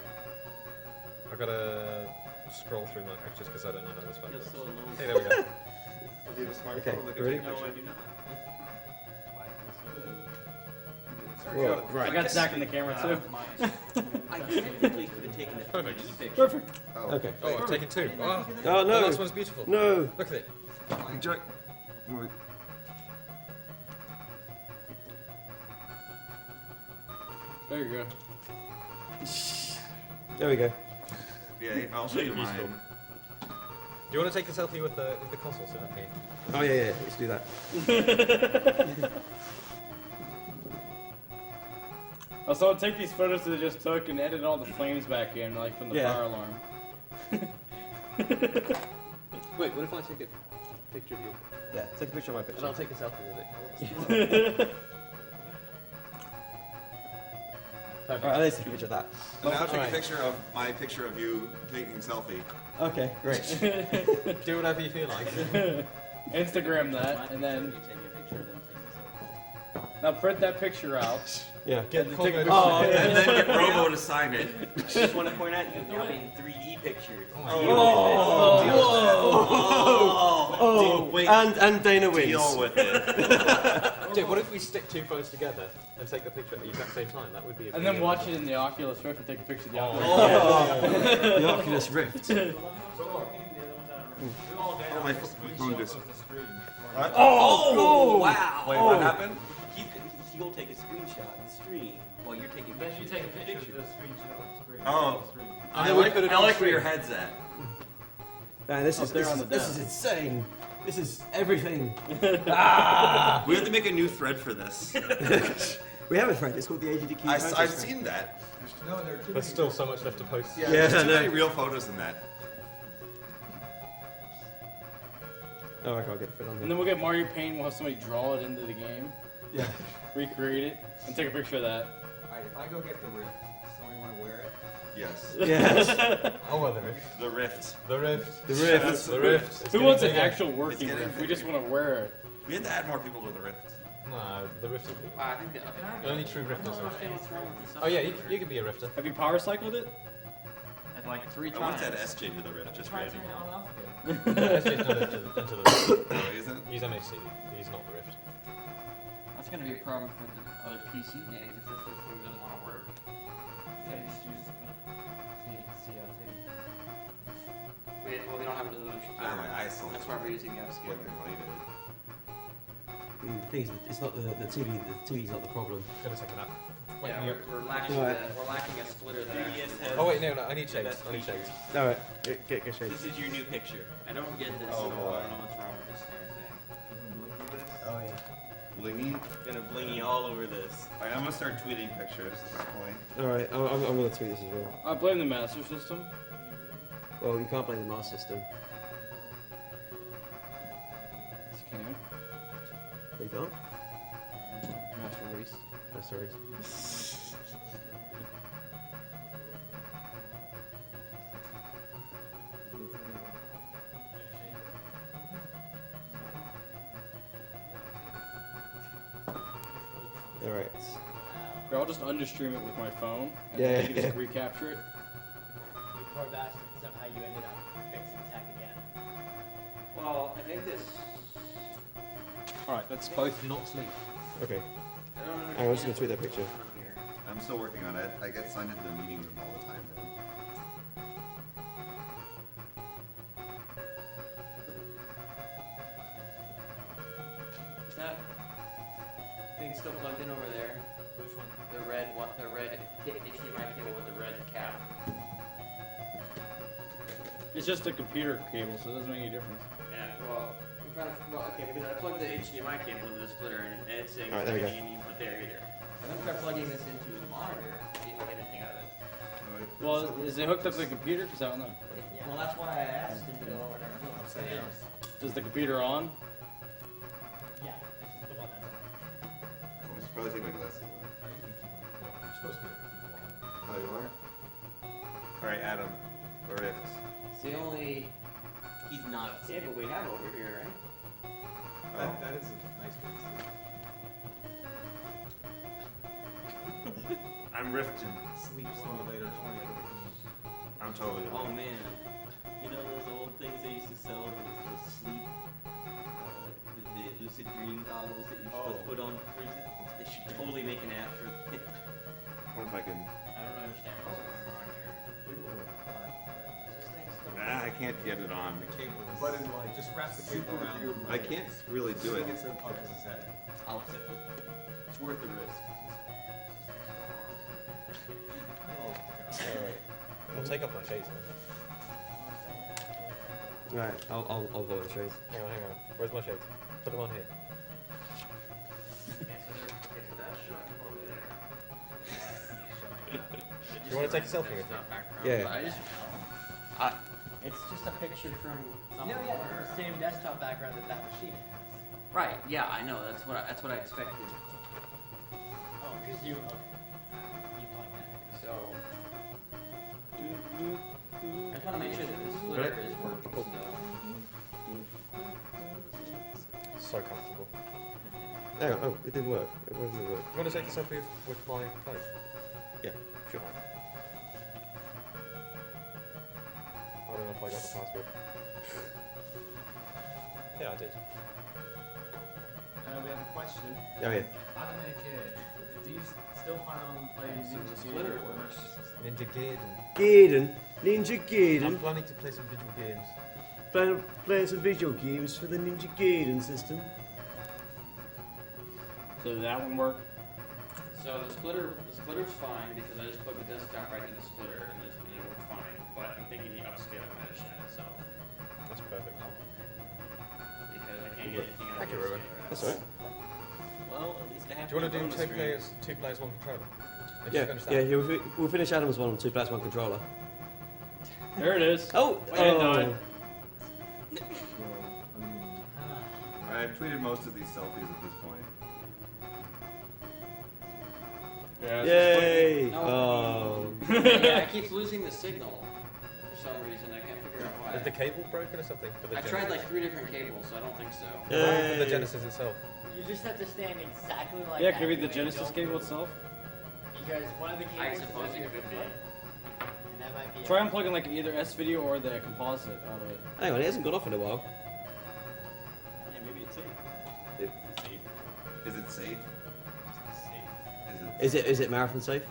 I've gotta scroll through my pictures because I don't know how this Feel works. so alone. Hey, there we go. Do you have a smartphone Okay, that can ready? take a No, I picture? do not. Whoa, I got Zach in the camera too. I technically could have taken a 3D picture. Perfect. Oh. Okay. Oh, I've taken 2. Oh, Oh no! the last one's beautiful. No! Look at it. Jack. Wait. There you go. There we go. Yeah, I'll show you mine. Do you want to take a selfie with the console so that Oh yeah, let's do that. Also, take these photos that I just took and edit all the flames back in, like from the Yeah. fire alarm. Wait, what if I take a picture of you? Yeah, take a picture of my picture. And I'll take a selfie with it. Alright, let's take a picture of that. And now take a picture of my picture of you taking a selfie. Okay, great. Do whatever you feel like. Instagram that, and then now print that picture out. Yeah. Take a picture. Oh, and then get Robo to sign it. Just want to point out you're now being 3D pictured. Oh, wait. And Dana wins. Deal with it. Dude, what if we stick 2 phones together and take the picture at the exact same time? That would be a And then watch it in the Oculus Rift and take a picture of the Oculus Oh. The Oculus Rift. Oh, my phone just. Oh, wow. Wait, what happened? He'll take a screenshot of the stream while you're taking Then pictures. you take a picture of the screenshot of the screen. Oh. And I then we like, put it I on like where screen. your head's at. Man, this Up is there this on is, the this desk. is insane. This is everything. We have to make a new thread for this. We have a thread. It's called the Agdq. I've seen that. No, there are too There's still so much left to post. Yeah, Yeah, there's too no. many real photos in that. Oh, I can't get the fit on And here. then we'll get Mario Paint. We'll have somebody draw it into the game, Yeah. recreate it, and take a picture of that. Alright, if I go get the Rift, somebody want to wear it? Yes. Yes. Oh, well, the Rift. The Rift. The Rift. The Rift. That's The Rift. It's Who getting wants an bigger. actual working getting Rift? We just want to wear it. We had to add more people to the Rift. Nah, the Rift is big. I think The only true Rifters are. what's wrong with this. Oh, yeah, you can be a Rifter. Have you power cycled it? At like 3 I once times. had SJ to the Rift, just Try ready. turning it on and off again. SJ's not into the Rift. Oh, isn't it? He's MHC. He's not the Rift. That's gonna be a problem for the other PC games if this thing doesn't want to work. Yeah, you just use CRT. Well, we don't have it as Ah, my eyes still. That's why we're using the upscale. The thing is, it's not the TV. The TV's not the problem. Gonna take a nap. Yeah, we're lacking Alright. we're lacking a splitter that actually. Oh, wait, no, I need shades. I need shades. All right, get shades. This is your new picture. I don't get this Oh, at all. boy. I don't know what's wrong with this damn thing. Oh yeah. Blingy? Gonna blingy all over this. Alright, I'm gonna start tweeting pictures at this point. Alright, I'm gonna tweet this as well. I blame the Master System. Well, you can't blame the Master System. Can you? You can't? Master Race. Master Race. Alright. Here, I'll just understream it with my phone. And Yeah, then you can just recapture it. You poor bastard, somehow you ended up fixing tech again. Well, I think this. Alright, let's both not sleep. Okay. I don't know. I'm just gonna tweet that picture. I'm still working on it. I get signed into the meeting room all the time, though. Is that thing still plugged in over there? Which one? The red one. The red HDMI cable with the red cap. It's just a computer cable, so it doesn't make any difference. Yeah. Well, I'm trying to. Well, okay, because I plugged the HDMI cable into the splitter, and it's saying Alright, there we go. anything you put there either. I'm gonna try plugging this into the monitor. See if I get anything out of it. Well, is it hooked up to the computer? Because I don't know. Well, that's why I asked him to go over there and look. Upside down. Is the computer on? Yeah, this is the one that's on. I should probably take my glasses off. You're supposed to be able to keep one. Oh, you are? Alright, Adam. Or Rift. It's the only. He's not. Table we have over here, right? That is a nice place. I'm Rifton. Sleep Simulator 2014. I'm totally. Oh man, you know those old things they used to sell, those sleep, the lucid dream goggles that you're supposed to put on? They should totally make an app for. I wonder if I can. I don't understand what's going on here. I can't get it on. The cable is. But in like, just wrap the cable around. I can't really do it. It's in his head. I'll accept it. It's worth the risk. Alright. I'll take off my shades then. Right, I'll vote the shades. Hang on. Where's my shades? Put them on here. Do you want to take a selfie with me? Yeah. I just. It's just a picture from. No, yeah, it's the same desktop background that machine has. Right. Yeah, I know. That's what I expected. Oh, because you plug that. So. I just want to make sure that this splitter is working. So comfortable. Oh, it didn't work. It wasn't work. Do you want to take a selfie with my phone? Yeah, sure. I don't know if I got the password. Yeah, I did. We have a question. Oh, yeah. Adam and Kid, do you still plan on playing Ninja Splitter Gaiden? works. Ninja Gaiden. Gaiden. Ninja Gaiden. I'm planning to play some video games. Playing some video games for the Ninja Gaiden system. So did that one work? So the splitter's fine because I just plug the desktop right into the splitter and it works fine. But I'm thinking the upscale might have shat itself. That's perfect. Because I can't get anything out Thank of you, the Ruben. upscale. That's alright. Well, at least I have. Do you want to do bonus stream. two players, one controller? I just Yeah, finished that. yeah. We'll finish Adam's one on 2 plus 1 controller. There it is. Oh, Done. I've tweeted most of these selfies at this point. Yeah, Yay! No. Oh. Yeah, it keeps losing the signal for some reason. I can't figure out why. Is the cable broken or something? For the I Genesis? tried like 3 different cables, so I don't think so. For the Genesis itself. You just have to stand exactly like Yeah, that. could it be the way, Genesis don't cable move. itself? Because one of the cables I is suppose under it your could be. foot, and that might be Try it. unplugging like either S video or the composite out of it. Hang on, it hasn't gone off in a while. Yeah, maybe it's safe. It- Is it safe? Is it marathon safe?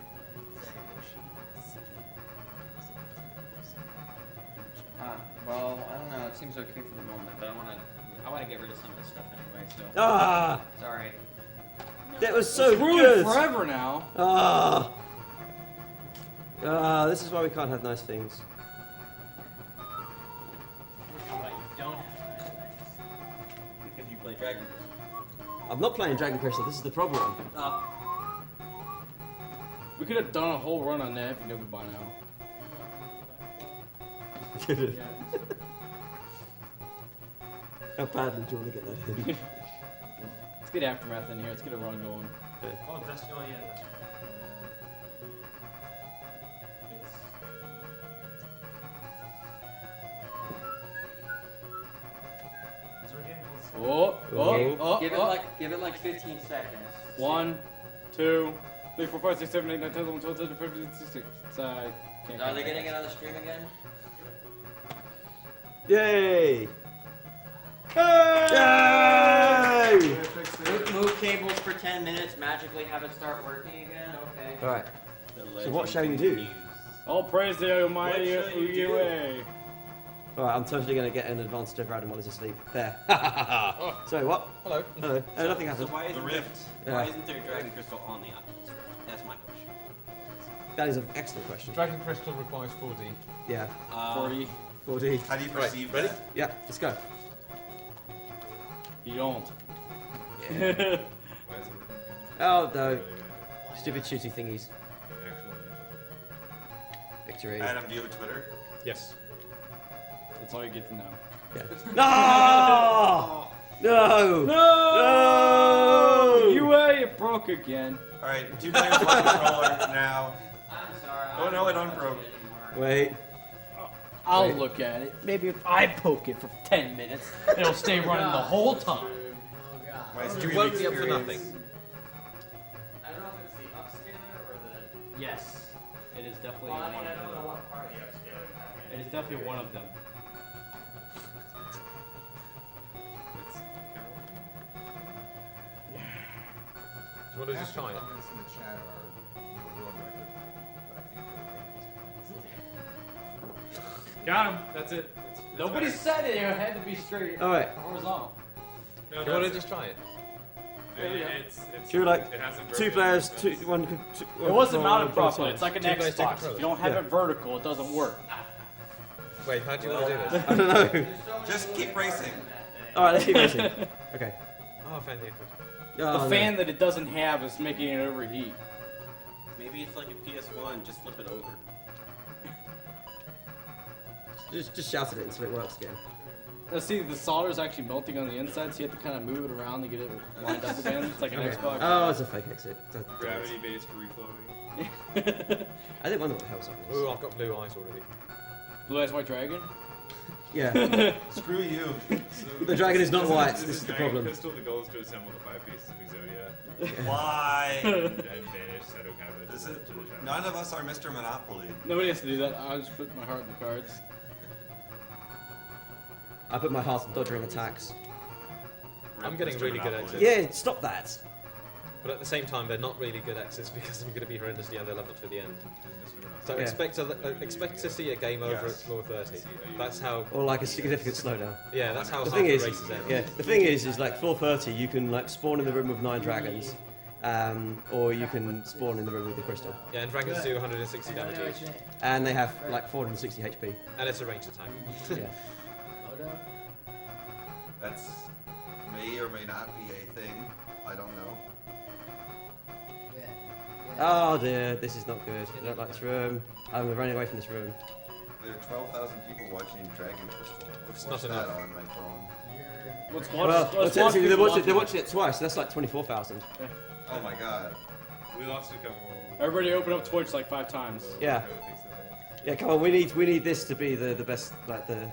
Well, I don't know. It seems okay for the moment, but I want to get rid of some of this stuff anyway. So. Ah! Sorry. That was so It's ruined good. forever now. Ah! Ah! This is why we can't have nice things. What you don't have. Because you play Dragon Quest. I'm not playing Dragon Crystal. This is the problem. We could have done a whole run on that if you knew it by now. How badly do you want to get that in? Let's get Aftermath in here. Let's get a run going. Oh, that's yeah. Give it like 15 seconds. 1, 2, 3, 4, 5, 6, 7, 8, 9, 10, 11, 12, 13, 14, 15, 16. Are they getting it on the stream again? Yay! Yay! Move cables for 10 minutes, magically have it start working again? Okay. Alright. So what shall you do? All praise the almighty UA. Alright, I'm totally going to get an advantage over Adam while he's asleep. There. Sorry, what? Hello. Hello. Nothing happened. So why isn't, Yeah. why isn't there Dragon Crystal on the Oculus Rift? That's my question. That is an excellent question. Dragon Crystal requires 4D. Yeah. 40. 40. How do you perceive ready? that? Yeah, let's go. You don't. Yeah. Oh, no. Stupid shooty thingies. Victory. Adam, do you have a Twitter? Yes. That's all you get to know. Yeah. No! No! No! UA, it broke again. Alright, do you play with my controller now? I'm sorry. Oh no, it unbroke. Wait. I'll look at it. Maybe if I poke it for 10 minutes, it'll stay running the whole time. You won't be up for nothing. I don't know if it's the upscaler or the... Yes. It is definitely Well, I mean, one I of don't them. know what part of the upscaler. It is definitely one of them. Do you want to just try it? Comments in the chat are world record, but I think Got him. That's it. Nobody said it. It had to be straight. Alright. Horizontal. No, Do you want to just try it? It's So you're like it hasn't two broken players, since. two, one. It wasn't mounted properly. It's like an Two players, two Xbox. controllers. If you don't have Yeah. it vertical, it doesn't work. Wait, how do you want to do this? I don't know. Just keep racing. Alright, let's keep racing. Okay. Oh, I found the input. Oh, The fan that it doesn't have is making it overheat. Maybe it's like a PS1, just flip it over. Just shout at it until it works again. See, the solder's actually melting on the inside, so you have to kind of move it around to get it lined up again. It's like an Xbox. Oh, it's a fake exit. Gravity-based reflowing. I didn't wonder what the hell's happening. Ooh, I've got blue eyes already. Blue Eyes White Dragon? Yeah. Screw you. The dragon is not white. This This is the Dragon problem. Crystal, the goal is to assemble the 5 pieces of Exodia. Why? and banish Seto Kappa This to is, the shadow. none of us are Mr. Monopoly. Nobody has to do that. I'll just put my heart in the cards. I put my heart on dodging attacks. I'm getting really good Monopoly. exits. Yeah, stop that. But at the same time, they're not really good exits because I'm going to be horrendously underleveled for the end. So Yeah. expect to see a game over at floor 30. That's how. Or like a significant slowdown. Yeah, that's how The half thing the is, races end. yeah, the thing is like floor 30, you can like spawn in the room with 9 dragons, or you can spawn in the room with the crystal. Yeah, and dragons do 160 damage each. And they have like 460 HP. And it's a ranged attack. Yeah. That's may or may not be a thing. I don't know. Oh dear, this is not good. I don't like this room. I'm running away from this room. There are 12,000 people watching Dragon Crystal. It's Watch not that enough. on my phone. Let's watch, Well, let's technically watch they're watching it twice. So that's like 24,000. Oh my god. We lost a couple. Everybody open up Twitch like 5 times. Yeah. Yeah, come on. We need this to be the best, like the.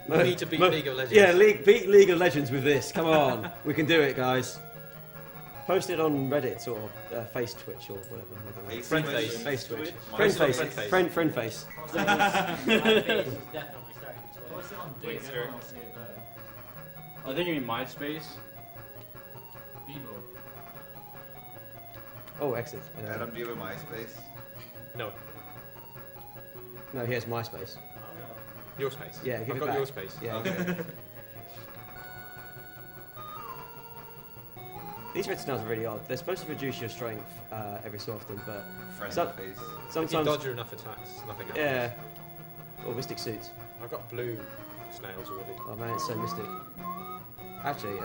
We need to beat League of Legends. Yeah, beat League of Legends with this. Come on, we can do it, guys. Post it on Reddit or Face Twitch or whatever. Friend Face. Face Twitch. Friend Friend Face. Face. Friend Face. My face is definitely starting to twitch. Post it on Dig, everyone will see it there. I think you mean MySpace. Bebo. Oh, exit. Adam, do you have a MySpace? No. No, he has MySpace. Your space. Yeah, give I've it got back. your space. Yeah. Okay. These red snails are really odd. They're supposed to reduce your strength every so often, but Friend some- face. If you sometimes. dodge enough attacks, nothing happens. Yeah. Or mystic suits. I've got blue snails already. Oh man, it's so mystic. Actually,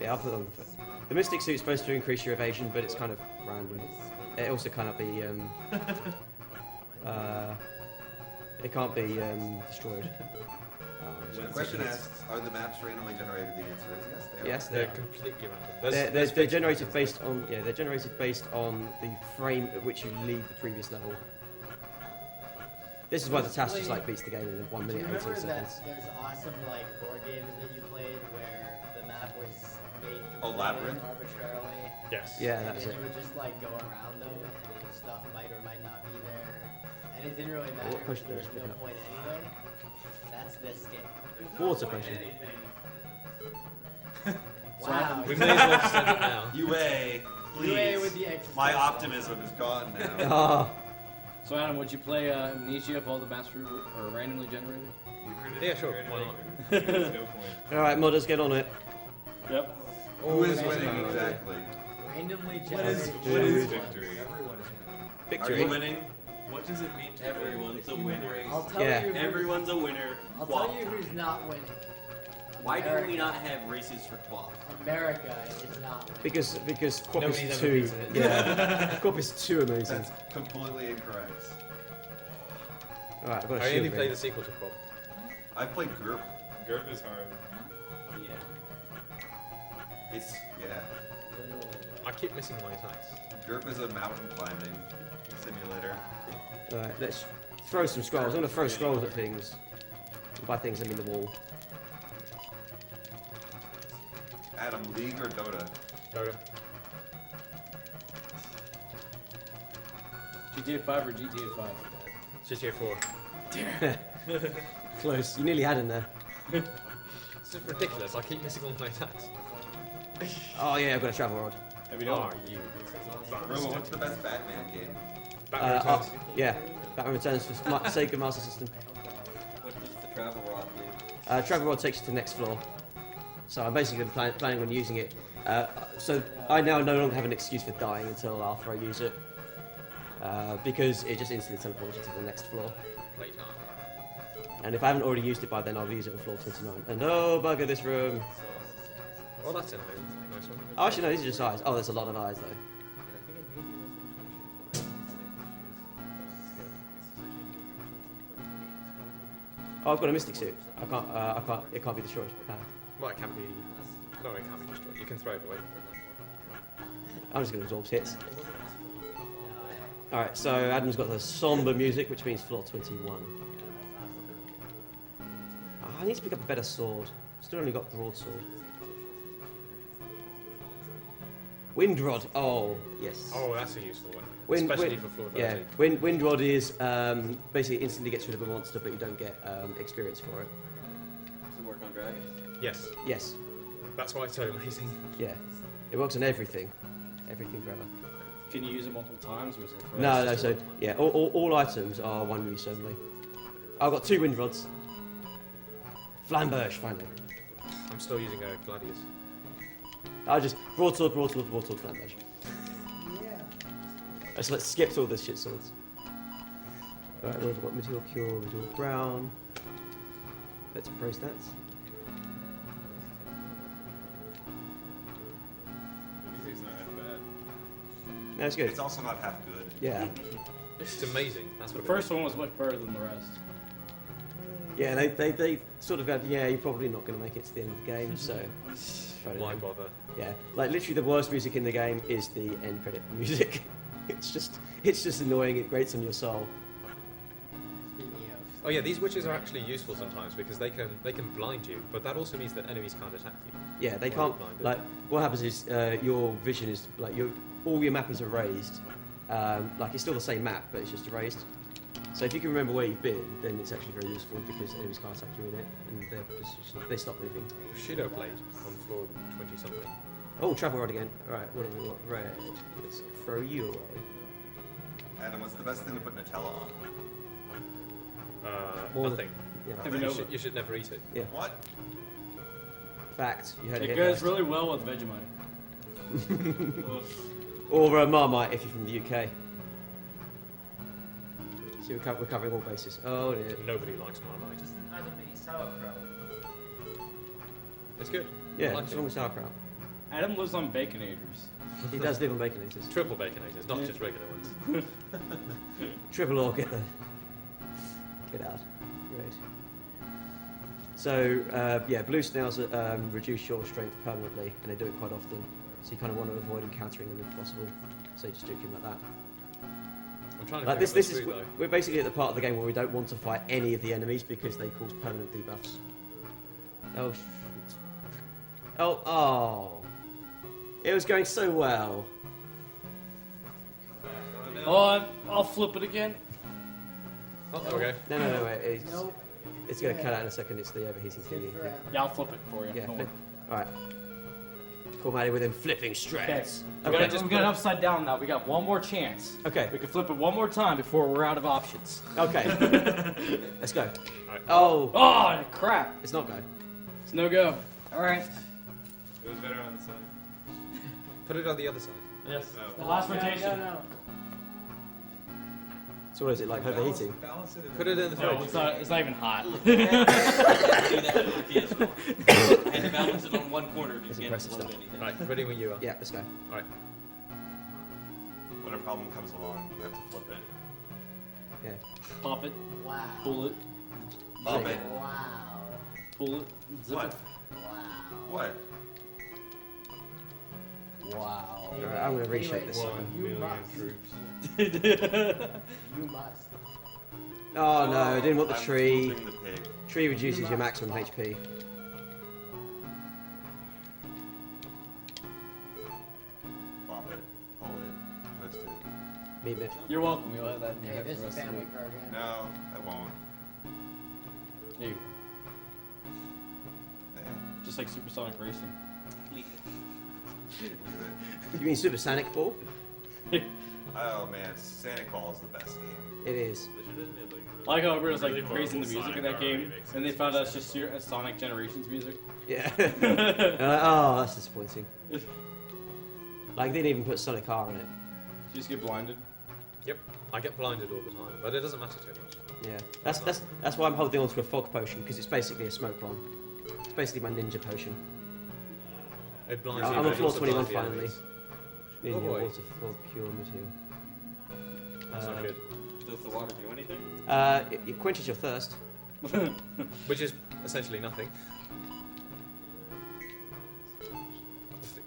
Yeah, I'll put it on the foot. The Mystic Suit's supposed to increase your evasion, but it's kind of random. It also cannot be, it can't be destroyed. When the question asks, are the maps randomly generated? The answer is yes, they are. Yes, They're are. completely random. They're generated based on they're generated based on the frame at which you leave the previous level. This is why the task just like beats the game in 1 minute 18 seconds. There's awesome like board games that you played where the map was made Labyrinth? arbitrarily. Yes. Yeah, and that's then it. you would just like go around them, and then stuff might or might not be there, and it didn't really matter. What question There's did you no pick up? point anyway. That's this game. Water potion. Wow. We may as well send it now. UA, please. UA with the My optimism is gone now. Ah. So Adam, would you play Amnesia if all the maps were randomly generated? Yeah, sure. Why not? There's no point. Alright, modders, get on it. Yep. Who is winning exactly? Randomly What generated. is victory? Everyone is winning. Victory. Are you winning? What does it mean to everyone's a winner? I'll tell Yeah. you. Everyone's a winner. I'll tell you who's not winning. Why do America. we not have races for quap? America is not winning. Because Quap Nobody's is ever too beaten it. yeah. Quap is too amazing. That's completely incorrect. Alright, I've got a I shield only play ring. the sequel to Quap. I've played GURP. GURP is hard. Yeah. It's yeah. I keep missing my attacks. GURP is a mountain climbing simulator. Alright, let's throw some scrolls. I'm gonna throw scrolls at things. By things, I mean the wall. Adam, League or Dota? Dota. GTA 5 or GTA 5? GTA 4. Close. You nearly had him there. This is ridiculous. I keep missing all my attacks. Oh yeah, I've got a travel rod. Oh, you. Robo, what's the best Batman game? Batman Returns. Yeah, Batman Returns for Sega Master System. What does the travel rod do? Travel rod takes you to the next floor. So I'm basically planning on using it. So I now no longer have an excuse for dying until after I use it. Because it just instantly teleports you to the next floor. Playtime. And if I haven't already used it by then, I'll use it on floor 29. And oh, bugger this room. Oh, that's a nice one. Oh, actually, no, these are just eyes. Oh, there's a lot of eyes, though. Oh, I've got a mystic suit. It can't be destroyed. Well, it can be. No, it can't be destroyed. You can throw it away. I'm just going to absorb hits. Alright, so Adam's got the somber music, which means floor 21. Oh, I need to pick up a better sword. Still only got broadsword. Windrod. Oh, yes. Oh, that's a useful one. Wind- Especially wind- for floor 30. Yeah, Windrod is basically instantly gets rid of a monster, but you don't get experience for it. Does it work on dragons? Yes. Yes. That's why it's so amazing. Yeah. It works on everything. Everything forever. Can you use it multiple times, or is it? No, so yeah, all items are one use only. I've got 2 Windrods. Flamberge, finally. I'm still using a Gladius. I'll just broadsword, Flamberge. Yeah. Let's skip all the shit swords. Alright, we've got Material Cure, Material Brown. Let's pro stats. The music's not that bad. No, it's good. It's also not half good. Yeah. It's amazing. That's The what first one was much better than the rest. Yeah, they sort of go, yeah, you're probably not going to make it to the end of the game, so throw it Why in. bother? Yeah, like literally the worst music in the game is the end credit music. it's just annoying. It grates on your soul. Oh yeah, these witches are actually useful sometimes because they can blind you, but that also means that enemies can't attack you. Yeah, they While can't. you're blinded. Like what happens is your vision is like all your map is erased. Like it's still the same map, but it's just erased. So if you can remember where you've been, then it's actually very useful because enemies can't attack you in it, and they stop moving. Shadow Blade on floor 20 something. Oh, travel rod again. All right, what do we want? Red. Let's throw you away. Adam, what's the best thing to put Nutella on? More Nothing. yeah. You should never eat it. Yeah. What? Fact. You heard It it goes first. really well with Vegemite. Or Marmite if you're from the UK. So we're covering all bases. Oh dear. Nobody likes Marmite. Doesn't Adam eat sauerkraut? It's good. Yeah, I like what's it. wrong with sauerkraut? Adam lives on Baconators. He does live on Baconators. Triple Baconators, not just regular ones. Triple or get out. Great. So, yeah, blue snails reduce your strength permanently, and they do it quite often. So you kind of want to avoid encountering them if possible. So you just do him like that. I'm trying to like pick this up is food, though. we're basically at the part of the game where we don't want to fight any of the enemies because they cause permanent debuffs. Oh shit. Oh. It was going so well. Oh, I'll flip it again. Oh, okay. No, wait. It's going to cut out in a second. It's the overheating thing. Yeah, I'll flip it for you. Yeah, Don't flip. worry. Alright. Cool, Matty, with him flipping strats. We got it upside down now. We got one more chance. Okay. We can flip it one more time before we're out of options. Okay. Let's go. Right. Oh. Oh, crap. It's not go. It's no go. All right. It was better on the side. Put it on the other side. Yes. No. The last rotation. No. So what is it, like overheating? Put it in the fridge. No, it's not even hot. Do that for PS4. And balance it on one corner because you can't impressive load stuff. anything. Right, ready when you are. Yeah, let's go. Alright. When a problem comes along, you have to flip it. Yeah. Pop it. Wow. Pull it. Pop Zip it. Wow. Pull it. Zip What? it. What? Wow. Alright, I'm going to reshape this. 1 You million must. troops. You must. Oh no, I didn't want the I'm tree. flipping the pig. Tree reduces your maximum HP. Pop it. Pull it. Twist it. Beam it. You're welcome. You'll have that in your Hey, head this for the is rest of the family week. program. No, I won't. There you go. Damn. Just like Supersonic Racing. Leave it. You mean Supersonic Ball? Oh man, Sonic Ball is the best game. It is. I like how everyone was Really like praising the horrible music in Sonic that game, remakes. and they found out it's just Sonic Generations music. Yeah. Oh, that's disappointing. Like, they didn't even put Sonic R in it. You just get blinded. Yep. I get blinded all the time, but it doesn't matter too much. Yeah. That's why I'm holding on to a fog potion, because it's basically a smoke bomb. It's basically my ninja potion. It blinds you, I'm but on it floor also 21 blinds the finally. enemies. Ninja, boy. water, fog, cure, material. That's not good. Does the water do anything? It quenches your thirst. Which is essentially nothing.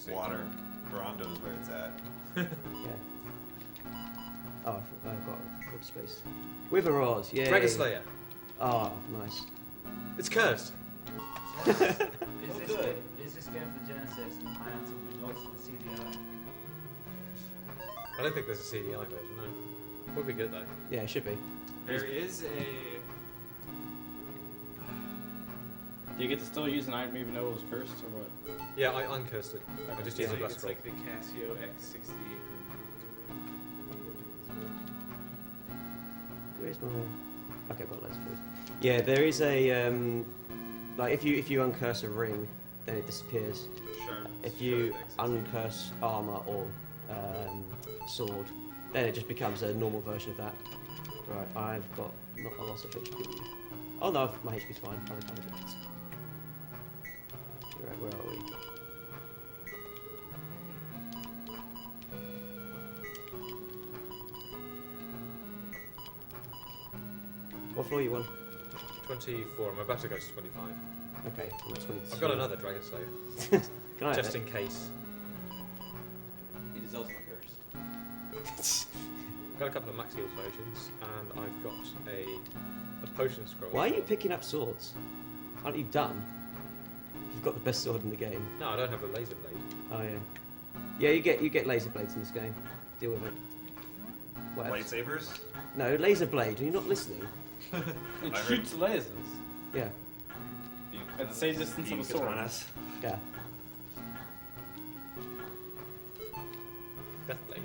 Water. Brondo's where it's at. Yeah. Oh, I've got wood space. With a rod, yeah. Dragon Slayer. Oh, nice. It's cursed. Is this game for the Genesis and the Giants will be notes for the CDI? I don't think there's a CDI version, no. Would be good though. Yeah, it should be. There is a. Do you get to still use an item even though it was cursed, or what? Yeah, I uncursed it. I just used a blast It's roll. like the Casio X68. Where's my? Okay, I've got loads of food. Yeah, there is a like if you uncurse a ring, then it disappears. Sure. If you uncurse armor or sword, then it just becomes a normal version of that. Right, I've got not a lot of HP. Oh no, my HP's fine. I recovered it. Right, where are we? What floor are you on? 24. I'm about to go to 25. Okay, I'm at 22. I've got another Dragon Slayer. Can I have just it? in case. It is also cursed. Got a couple of Max Heal potions, and I've got a potion scroll. Why are you picking up swords? Aren't you done? You've got the best sword in the game. No, I don't have a laser blade. Oh yeah. Yeah, you get laser blades in this game. Deal with it. Whatever. Lightsabers? No, laser blade. Are you not listening? It I heard- shoots lasers. Yeah. At the same distance of a sword. Yeah. Deathblade.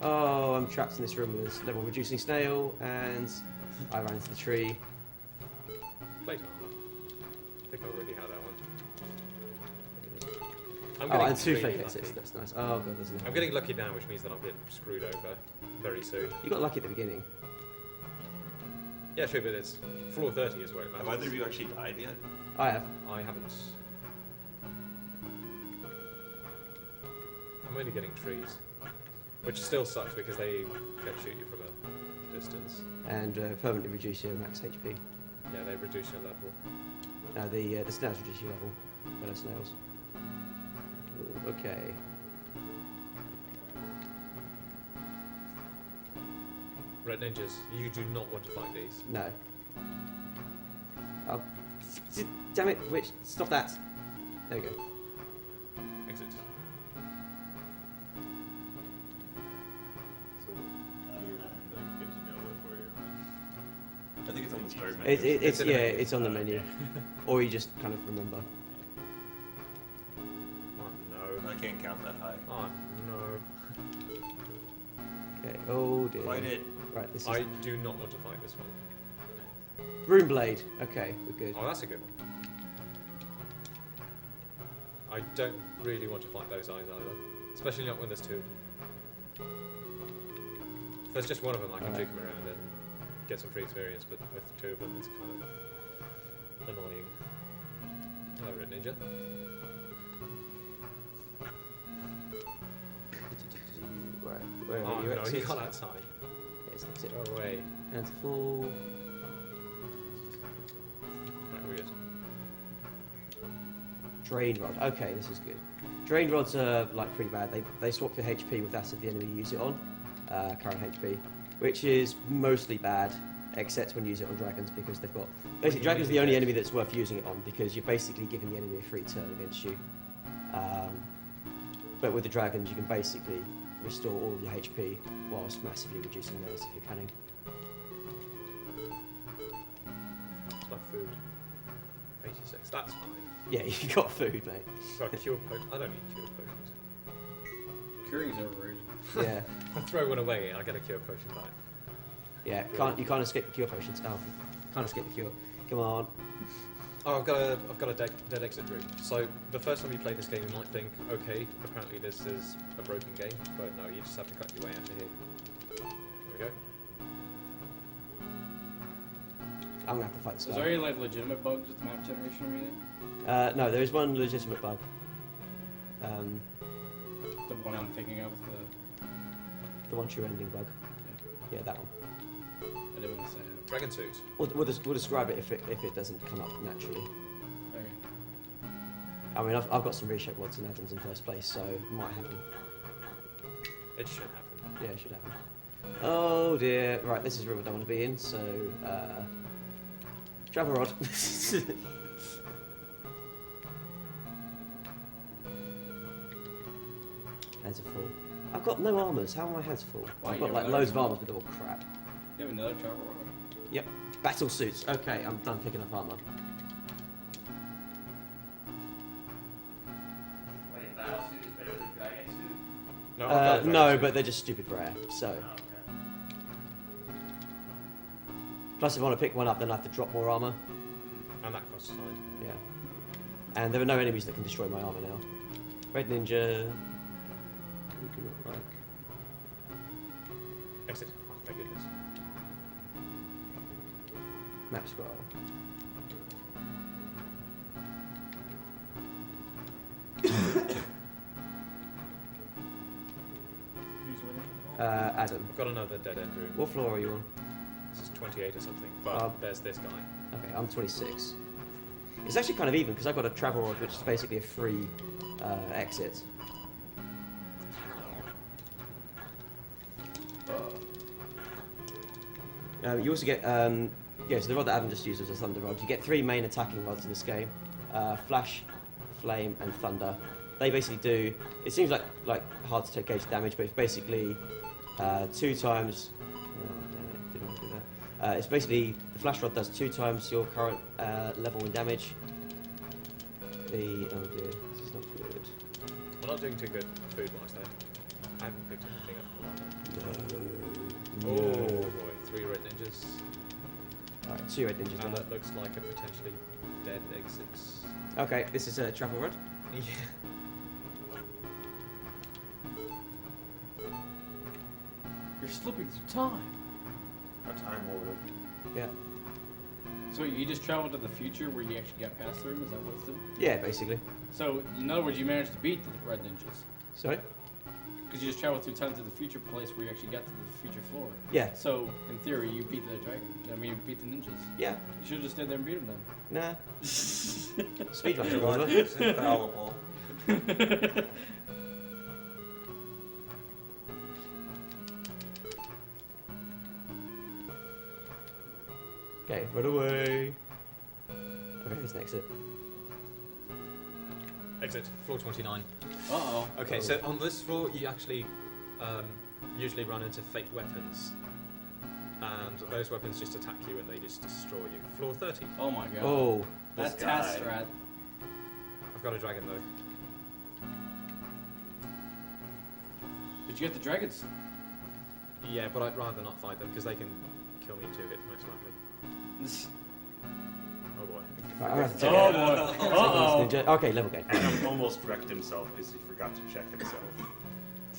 Oh, I'm trapped in this room with this level reducing snail, and I ran into the tree. Plate armor. I think I already had that one. I'm Oh, getting and two extremely fake lucky. exits. That's nice. Oh god, doesn't it? I'm getting lucky now, which means that I'll get screwed over very soon. You got lucky at the beginning. Yeah, true, but it's floor 30 is where it matters. Have either of you actually died yet? I have. I haven't. I'm only getting trees, which still sucks because they can shoot you from a distance. And permanently reduce your max HP. Yeah, they reduce your level. No, the snails reduce your level. Fellow snails. Ooh, okay. Red ninjas, you do not want to fight these. No. Oh, damn it! Which? Stop that. There we go. Exit. I think it's on the start menu. It's on the menu, or you just kind of remember. Oh no! I can't count that high. Oh no! Okay. Oh dear. Fight it. Right. This is. I do not want to fight this one. Rune Blade. Okay, we're good. Oh, that's a good one. I don't really want to fight those eyes either, especially not when there's two of them. If there's just one of them, I can juke them around and get some free experience, but with two of them, it's kind of annoying. Hello, Red Ninja. Right, where Oh are you? no, Exit? you got outside. Yes, exit. Go away. And to fall. Right, we're good. Drain Rod. Okay, this is good. Drain Rods are like pretty bad. They swap your HP with that of the enemy you use it on, current HP, which is mostly bad, except when you use it on dragons because they've got. Basically, dragons are the only enemy that's worth using it on because you're basically giving the enemy a free turn against you. But with the dragons, you can basically restore all of your HP whilst massively reducing theirs if you're cunning. That's my food. 86. That's fine. Yeah, you got food, mate. Got a cure potion. I don't need cure potions. Curing's overrated. Yeah. I throw one away and I get a cure potion back. Yeah, you can't escape the cure potions. Oh, can't escape the cure. Come on. Oh, I've got a dead exit route. So the first time you play this game, you might think, okay, apparently this is a broken game, but no, you just have to cut your way out of here. There we go. I'm gonna have to fight this Is guy. there any like legitimate bugs with map generation or anything? No, there is one legitimate bug. The one I'm thinking of, the one true ending bug. Yeah, that one. I didn't want to say it. Dragon suit. We'll describe it if it doesn't come up naturally. Okay. I mean, I've got some reshape rods and atoms in first place, so it might happen. It should happen. Yeah, it should happen. Oh dear. Right, this is a room I don't want to be in, so travel rod. Hands are full. I've got no armors. How are my hands full? Why, I've got you like have loads of another- armors, but they're all crap. You have another travel rod? Yep. Battle suits. Okay, I'm done picking up armor. Wait, battle suit is better than dragon suit? No, I've got a dragon No, suit. but they're just stupid rare. So. Oh, okay. Plus, if I want to pick one up, then I have to drop more armor. And that costs time. Yeah. And there are no enemies that can destroy my armor now. Red Ninja. We do not like. Exit. Oh, thank goodness. Map scroll. Who's winning? Adam. I've got another dead end room. What floor are you on? This is 28 or something, but there's this guy. Okay, I'm 26. It's actually kind of even because I've got a travel rod, which is basically a free exit. You also get, so the rod that Adam just used was a thunder rod. You get 3 main attacking rods in this game: flash, flame, and thunder. They basically do. It seems like hard to gauge damage, but it's basically 2 times. Oh, damn it, didn't want to do that. It's basically the flash rod does 2 times your current level in damage. Oh dear, this is not good. We're not doing too good food-wise though. I haven't picked anything up for a while. No. Oh boy, 3 red ninjas. Alright, 2 red ninjas. And now. that looks like a potentially dead exit. Okay, this is a travel rod. Yeah. You're slipping through time. A time warrior. Yeah. So you just traveled to the future where you actually got past the room? Is that what's doing? Yeah, basically. So, in other words, you managed to beat the Red Ninjas. Sorry? Because you just travel through time to the future place where you actually got to the future floor. Yeah. So, in theory, you beat the dragon. I mean, you beat the ninjas. Yeah. You should have just stayed there and beat them then. Nah. Speedrun. Blood is infallible. Okay, run away. Okay, here's an exit. Exit, floor 29. Uh-oh. Okay, so on this floor, you actually usually run into fake weapons. And those weapons just attack you and they just destroy you. Floor 30. Oh my god. Oh. That's task strat. I've got a dragon though. But you get the dragons. Yeah, but I'd rather not fight them because they can kill me in 2 hits most likely. Oh boy. Oh boy. Uh-oh. Okay, level game. Adam almost wrecked himself because he forgot to check himself.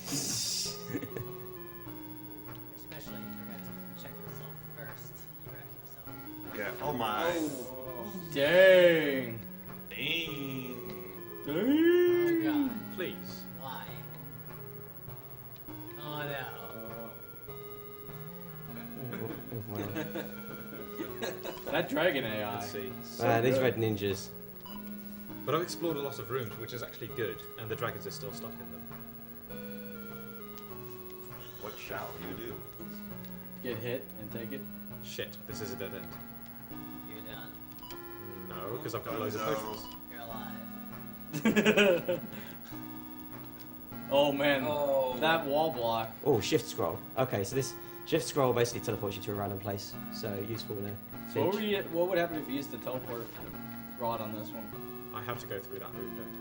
Especially if you forgot to check yourself first. You wrecked yourself. Yeah. Oh my. Oh. Dang. Dang. Oh god. Please. Why? Oh no. That dragon AI. Let's see. These red ninjas. But I've explored a lot of rooms, which is actually good, and the dragons are still stuck in them. What shall you do? Get hit and take it. Shit, this is a dead end. You're done. No, because I've got loads of potions. You're alive. Oh man, that wall block. Oh, shift scroll. Okay, so this shift scroll basically teleports you to a random place. So useful in a So what would happen if you used the teleport rod on this one? I have to go through that room, don't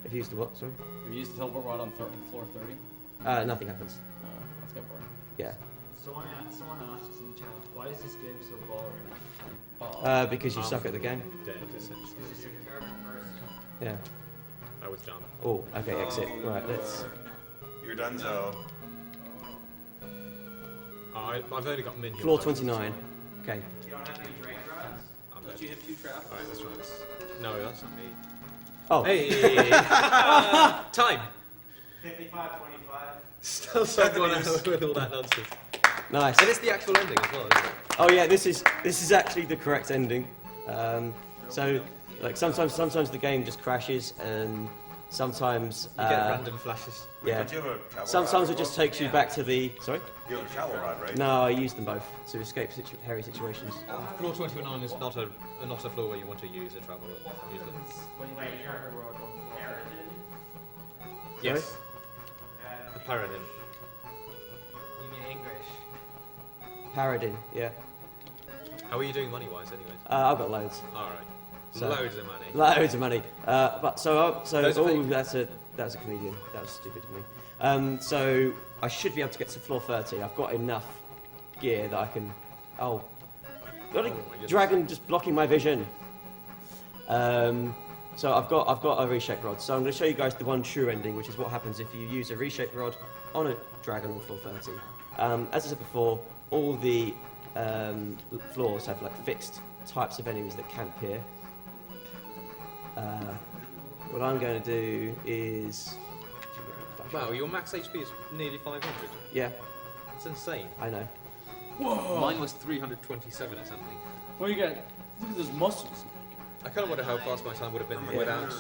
If you used the what, sorry? If you used the teleport rod on floor 30? Nothing happens. That's kind of boring. Yeah. Someone asks in the chat, why is this game so boring? Because you suck at the game. Dead, essentially. Yeah. I was done. Oh, okay, exit. Right, let's... You're done, so. I've only got minions. Floor 29. Okay. You don't have any drain rods? Don't you have 2 traps? Alright, let's try this. No, that's not me. Oh. Hey! Time! 55, 25. Still someone else with all that nonsense. Nice. And it's the actual ending as well, isn't it? Oh yeah, this is actually the correct ending. So, like sometimes the game just crashes, and sometimes You get random flashes. Yeah. Don't you have a travel Sometimes rod it just as well? takes you back to the. Sorry. You have a travel rod, right? No, I use them both to escape hairy situations. Floor 29 is not a floor where you want to use a travel rod. Use them. Yes. A paradigm. You mean English? Paradin, yeah. How are you doing money-wise, anyways? I've got loads. All right. So- Loads of money. Loads of money. But Those are fake. that's a comedian. That was stupid of me. So I should be able to get to floor 30. I've got enough gear that I can. Oh, got a dragon just blocking my vision. So I've got a reshape rod. So I'm going to show you guys the one true ending, which is what happens if you use a reshape rod on a dragon on floor 30. As I said before, all the floors have like fixed types of enemies that can appear. What I'm going to do is... Wow, your max HP is nearly 500. Yeah. It's insane. I know. Whoa! Mine was 327 or something. Well, you got... Look at those muscles. I kind of wonder how fast my time would have been Yeah. without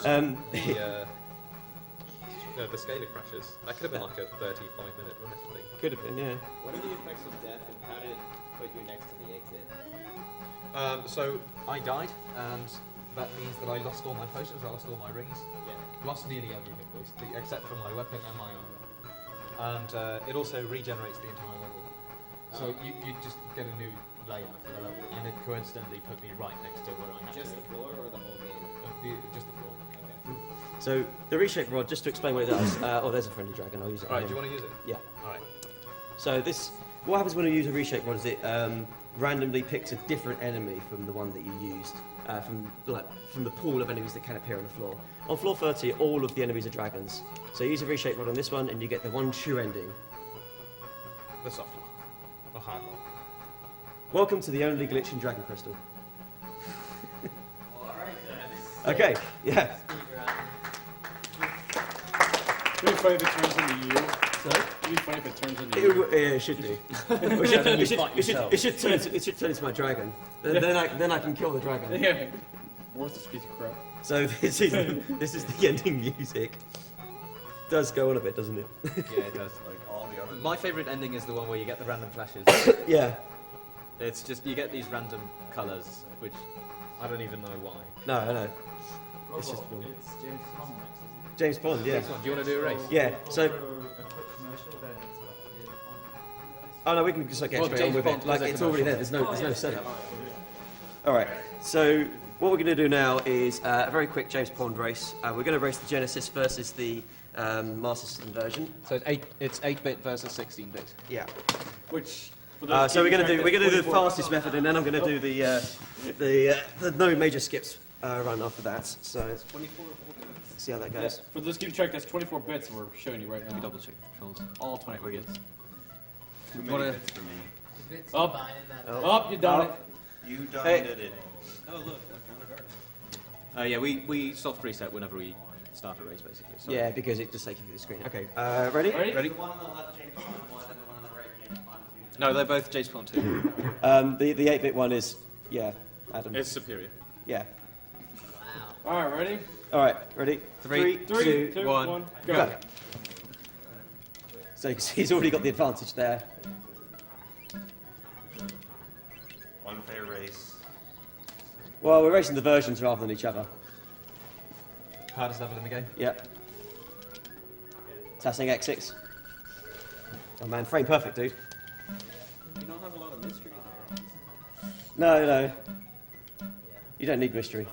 the scalar crashes. That could have been like a 35-minute run or something. Could have been, yeah. What are the effects of death, and how did it put you next to the exit? So I died, and that means that I lost all my potions, I lost all my rings. Yeah. Lost nearly everything, basically, except for my weapon and my armor. And it also regenerates the entire level. So you just get a new layout for the level, and it coincidentally put me right next to where I had Just to. the floor or the whole game? Just the floor. Okay. So the reshape rod, just to explain what it does. Oh, there's a friendly dragon. I'll use it. on Alright, him. do you want to use it? Yeah. Alright. So what happens when you use a reshape rod is it randomly picks a different enemy from the one that you used, from the pool of enemies that can appear on the floor. On floor 30, all of the enemies are dragons. So you use a reshape rod on this one, and you get the one true ending. The soft lock. Or hard lock. Welcome to the only glitch in Dragon Crystal. Alright then. Okay, yeah. It'd be funny if it turns into you. Sorry? It'd be funny if it turns into you. Yeah, it should do. It should turn into my dragon. Then I can kill the dragon. Yeah. Worthless piece of crap. So this is the ending music. Does go on a bit, doesn't it? Yeah, it does. Like all the other. My favourite ending is the one where you get the random flashes. Yeah. It's just you get these random colours, which I don't even know why. No, I know. It's just It's James Bond next, isn't it? James Bond, yeah. James Bond. Do you want to do a race? Yeah. So. A quick commercial, then it's got to do it. Oh no, we can just like get Well, straight on James with Bond it. Like was a it's already there. commercial. There's no setup. All right. So what we're going to do now is a very quick James Bond race. We're going to race the Genesis versus the Master System version. So it's 8-bit versus 16-bit. Yeah. Which. So we're going to do the fastest method, and then I'm going to do the no major skips run after that. So it's 24. See how that goes. For this keep track, that's 24 bits we're showing you right now. Let me double check the controls. All 24 bits. Too many bits for me. Bits Up. combined in that. Up, you done it. You done Hey. did it. Oh look, I found a card. Yeah, we soft reset whenever we start a race, basically. So. Yeah, because it just takes you through the screen. Okay. Ready? Ready? The one on the left, James Bond 1, and the one on the right, James Bond 2. No, they're both James Bond 2. The 8-bit one is Adam. It's superior. Yeah. Wow. All right, ready? All right, ready? Three, two, two, one, go. So he's already got the advantage there. Unfair race. Well, we're racing the versions rather than each other. Hardest level in the game? Yep. Testing X6. Oh man, frame perfect, dude. You don't have a lot of mystery there. No. You don't need mystery.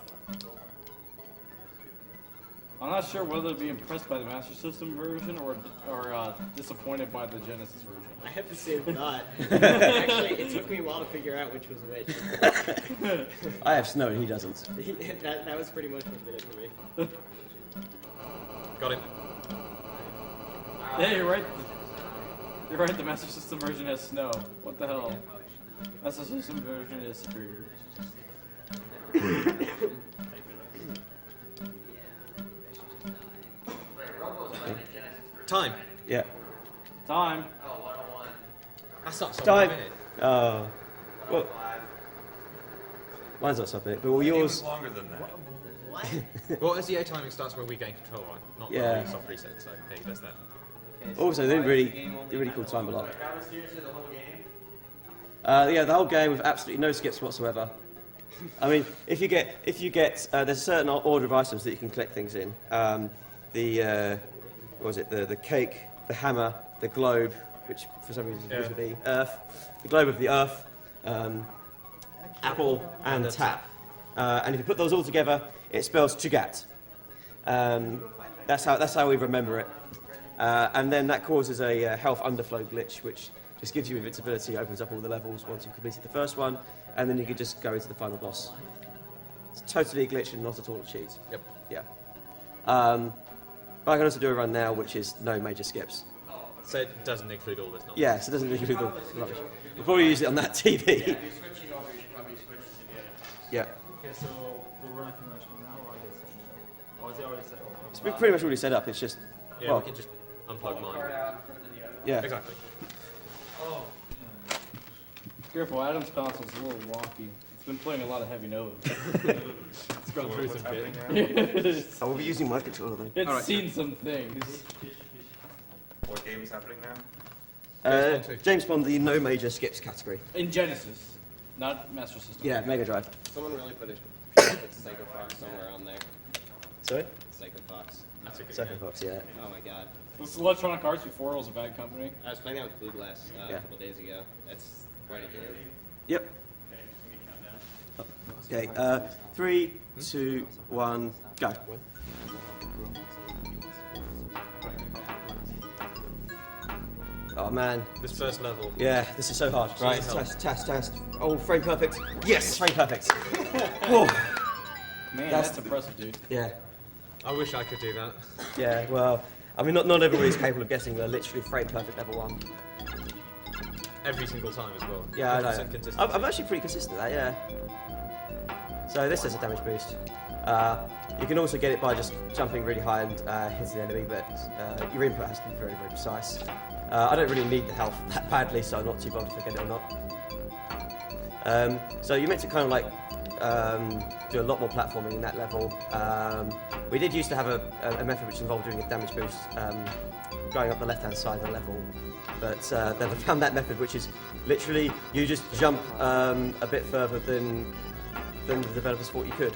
I'm not sure whether to be impressed by the Master System version or disappointed by the Genesis version. I have the same thought. Actually, it took me a while to figure out which was which. I have snow and he doesn't. that was pretty much what did it for me. Got him. Yeah, you're right. You're right. The Master System version has snow. What the hell? Master System version is superior. Time. Yeah. Time. Oh, 101. That's not Time. a minute. Oh. Well, mine's not something, but well, yours. Longer than that. What? Well, SDA timing starts when we gain control, right? Not Yeah. when we soft reset, so hey, that's that. Also, they didn't really cool time a lot. That was seriously the whole game? Yeah, the whole game with absolutely no skips whatsoever. I mean, if you get, there's a certain order of items that you can collect things in. What was it? The cake, the hammer, the globe, which for some reason is with the earth, the globe of the earth, apple, and tap. And if you put those all together, it spells Chugat. That's how we remember it. And then that causes a health underflow glitch, which just gives you invincibility, opens up all the levels once you've completed the first one, and then you can just go into the final boss. It's totally a glitch and not at all a cheat. Yep. Yeah. But I can also do a run now, which is no major skips. So it doesn't include all this nonsense. Yes, it doesn't include the rubbish. We'll probably use it on that TV. Yeah, if you're switching over, you should probably switch to the other times. Yeah. Okay, so we'll run a commercial now, or is it already set up? It's pretty much already set up. It's just Yeah, we can just unplug mine. Yeah. Exactly. Oh. Careful, Adam's console's a little wonky. It's been playing a lot of heavy notes. It's gone through some bit. I will be using my controller then. It's seen some things. What game is happening now? James Bond, the no major skips category. In Genesis, not Master System. Yeah, Mega Drive. Someone really put Psycho Fox somewhere on there. Sorry? Psycho Fox. That's a good Second Fox, yeah. Oh my god. This is Electronic Arts before it was a bad company. I was playing that with Blue Glass a Yeah. couple days ago. That's quite a game. Yep. Okay, 3, 2, 1, go. Oh man. This first level. Yeah, this is so hard. Jeez, Right, help. test. Oh, frame perfect. Yes, frame perfect. Oh. Man, That's- that's impressive, dude. Yeah. I wish I could do that. Yeah, well, I mean, not everybody's capable of getting the literally frame perfect level 1. Every single time as well. Yeah, I know. 100% consistency. I'm actually pretty consistent at that, yeah. So this has a damage boost. You can also get it by just jumping really high and hitting the enemy, but your input has to be very, very precise. I don't really need the health that badly, so I'm not too bothered if I get it or not. So you meant to kind of like do a lot more platforming in that level. We did used to have a method which involved doing a damage boost going up the left-hand side of the level, but then I found that method which is literally you just jump a bit further than the developers thought you could.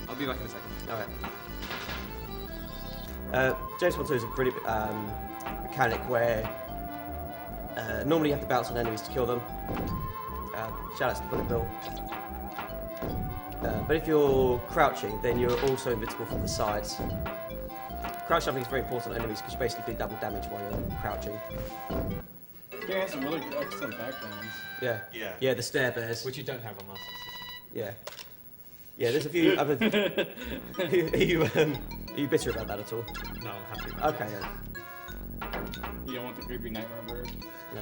I'll be back in a second. Alright. James Bond 2 is a pretty mechanic where normally you have to bounce on enemies to kill them. Shout out to Bullet Bill. But if you're crouching, then you're also invincible from the sides. Crouch jumping is very important on enemies because you basically do double damage while you're crouching. The game has some really excellent backgrounds. Yeah. Yeah, the stare bears. Which you don't have on Master System. Yeah. Yeah, there's a few other... are you bitter about that at all? No, I'm happy about Okay, it. yeah. You don't want the creepy nightmare bird? No.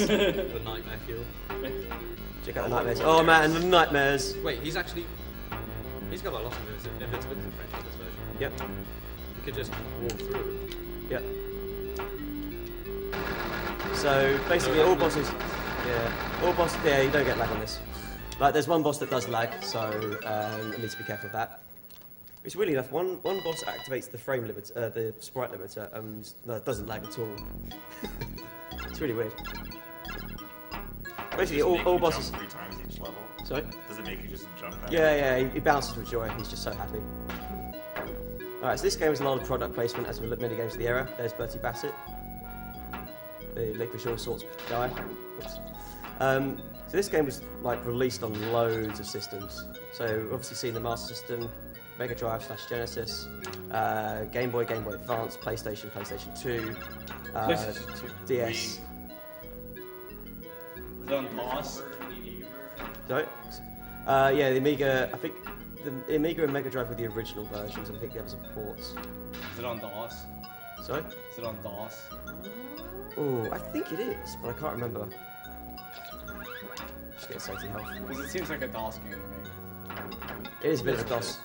The nightmare fuel. Check out the nightmares. Oh man, the nightmares! Wait, he's got a lot of invincibility range in this version. Yep. You could just walk through. Yep. So basically all bosses... Yeah, you don't get lag on this. Like, there's one boss that does lag, so I need to be careful of that. It's really enough. One boss activates the frame limit, the sprite limiter, and no, it doesn't lag at all. It's really weird. Basically, all bosses. Jump 3 times each level. Sorry? Does it make you just jump that? Yeah, he bounces with joy. He's just so happy. Alright, so this game has a lot of product placement, as with many games of the era. There's Bertie Bassett, the Licorice All Sorts guy. Oops. So this game was like released on loads of systems. So obviously seen the Master System, Mega Drive / Genesis, Game Boy, Game Boy Advance, PlayStation, PlayStation 2, PlayStation 2. DS. Is it on DOS? Sorry? Yeah, the Amiga. I think the Amiga and Mega Drive were the original versions, and I think the others are ports. Is it on DOS? Sorry? Is it on DOS? Oh, I think it is, but I can't remember. Just get safety health. Because it seems like a DOS game to me. It is a bit of a DOS.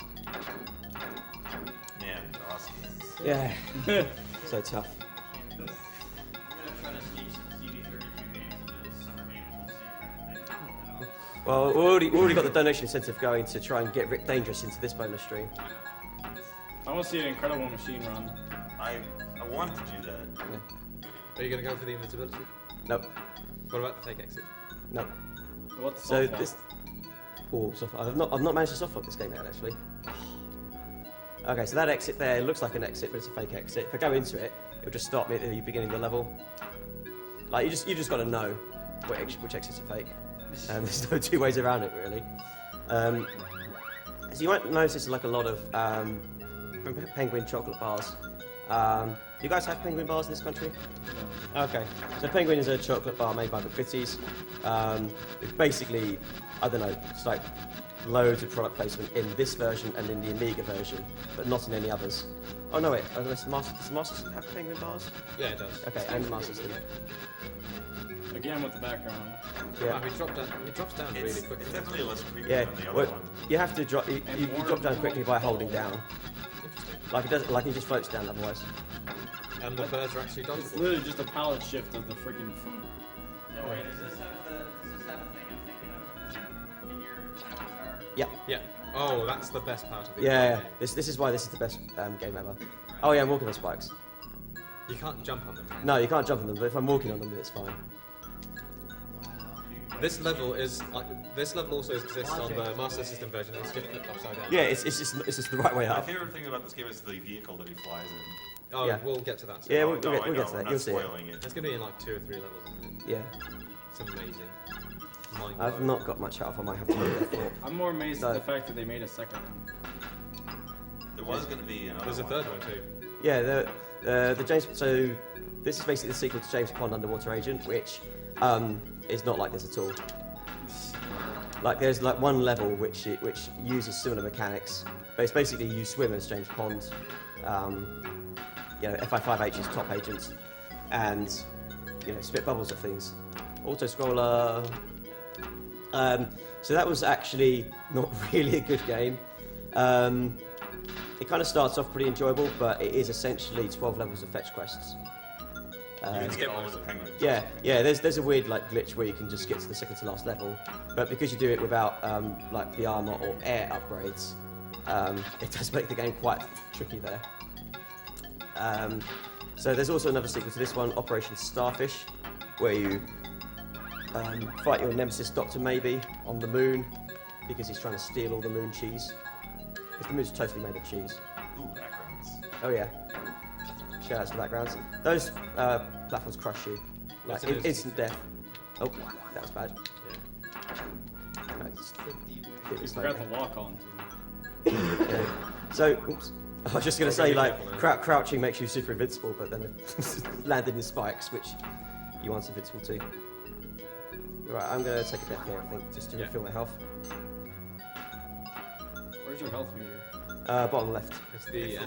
Man, DOS games. Yeah. So tough. Well, we already got the donation incentive going to try and get Rick Dangerous into this bonus stream. I want to see an Incredible Machine run. I wanted to do that. Yeah. Are you going to go for the invincibility? Nope. What about the fake exit? Nope. What's the So soft this. Oh, I've not managed to soft lock this game yet actually. Okay, so that exit there looks like an exit, but it's a fake exit. If I go into it, it'll just start me at the beginning of the level. Like you just got to know which exits are fake. There's no two ways around it really. So you might notice there's like a lot of penguin chocolate bars. You guys have penguin bars in this country? No. Okay, so penguin is a chocolate bar made by McVitie's. It's basically, I don't know, it's like loads of product placement in this version and in the Amiga version, but not in any others. Oh no wait, does the Master System have penguin bars? Yeah, it does. Okay, and the Master System. Again with the background. Yeah. Wow, he drops down really quickly. It's definitely less creepy Yeah, than the other well, one. you have to drop. You drop down quickly by holding down. Like it does. Like he just floats down otherwise. And the birds are actually dodgeable. It's literally just a palette shift of the freaking front. No, wait, does this have the thing I'm thinking of in your avatar? Yeah. Yeah. Oh, that's the best part of the Yeah. game. This is why this is the best game ever. Oh yeah, I'm walking on spikes. You can't jump on them. No, you can't jump on them, but if I'm walking on them, it's fine. This level also exists on the Master System version. It's just flipped upside down. Yeah, it's just the right way My up. favorite thing about this game is the vehicle that he flies in. Oh, Yeah. we'll get to that. Yeah, we'll I get know, to that. I'm You'll not see it. spoiling it. It's going to be in like 2 or 3 levels, isn't it? Yeah. It's amazing. I've not got much out. I might have to move that thought. I'm more amazed at the fact that they made a second one. There was going to be another There's a one. third one too. Yeah, the James. So this is basically the sequel to James Bond Underwater Agent, which is not like this at all. Like there's like one level which uses similar mechanics, but it's basically you swim as James Bond, FI5H's top agents, and spit bubbles at things. Auto scroller. So that was actually not really a good game. It kind of starts off pretty enjoyable, but it is essentially 12 levels of fetch quests. You can skip all of the penguins. Yeah. There's a weird like glitch where you can just get to the second to last level, but because you do it without like the armor or air upgrades, it does make the game quite tricky there. So there's also another sequel to this one, Operation Starfish, where you fight your nemesis Dr. Maybe on the moon because he's trying to steal all the moon cheese. Because the moon's totally made of cheese. Ooh, backgrounds. Oh yeah. Shout out to the backgrounds. Those platforms crush you. Like instant death. Oh, that was bad. Yeah. Right, just You forgot the lock on. Yeah. So, oops. I was just going to say, like, crouching makes you super invincible, but then it landed in spikes, which you aren't invincible to. Right, I'm going to take a death here, I think, just to refill my health. Where's your health meter? Bottom left. It's the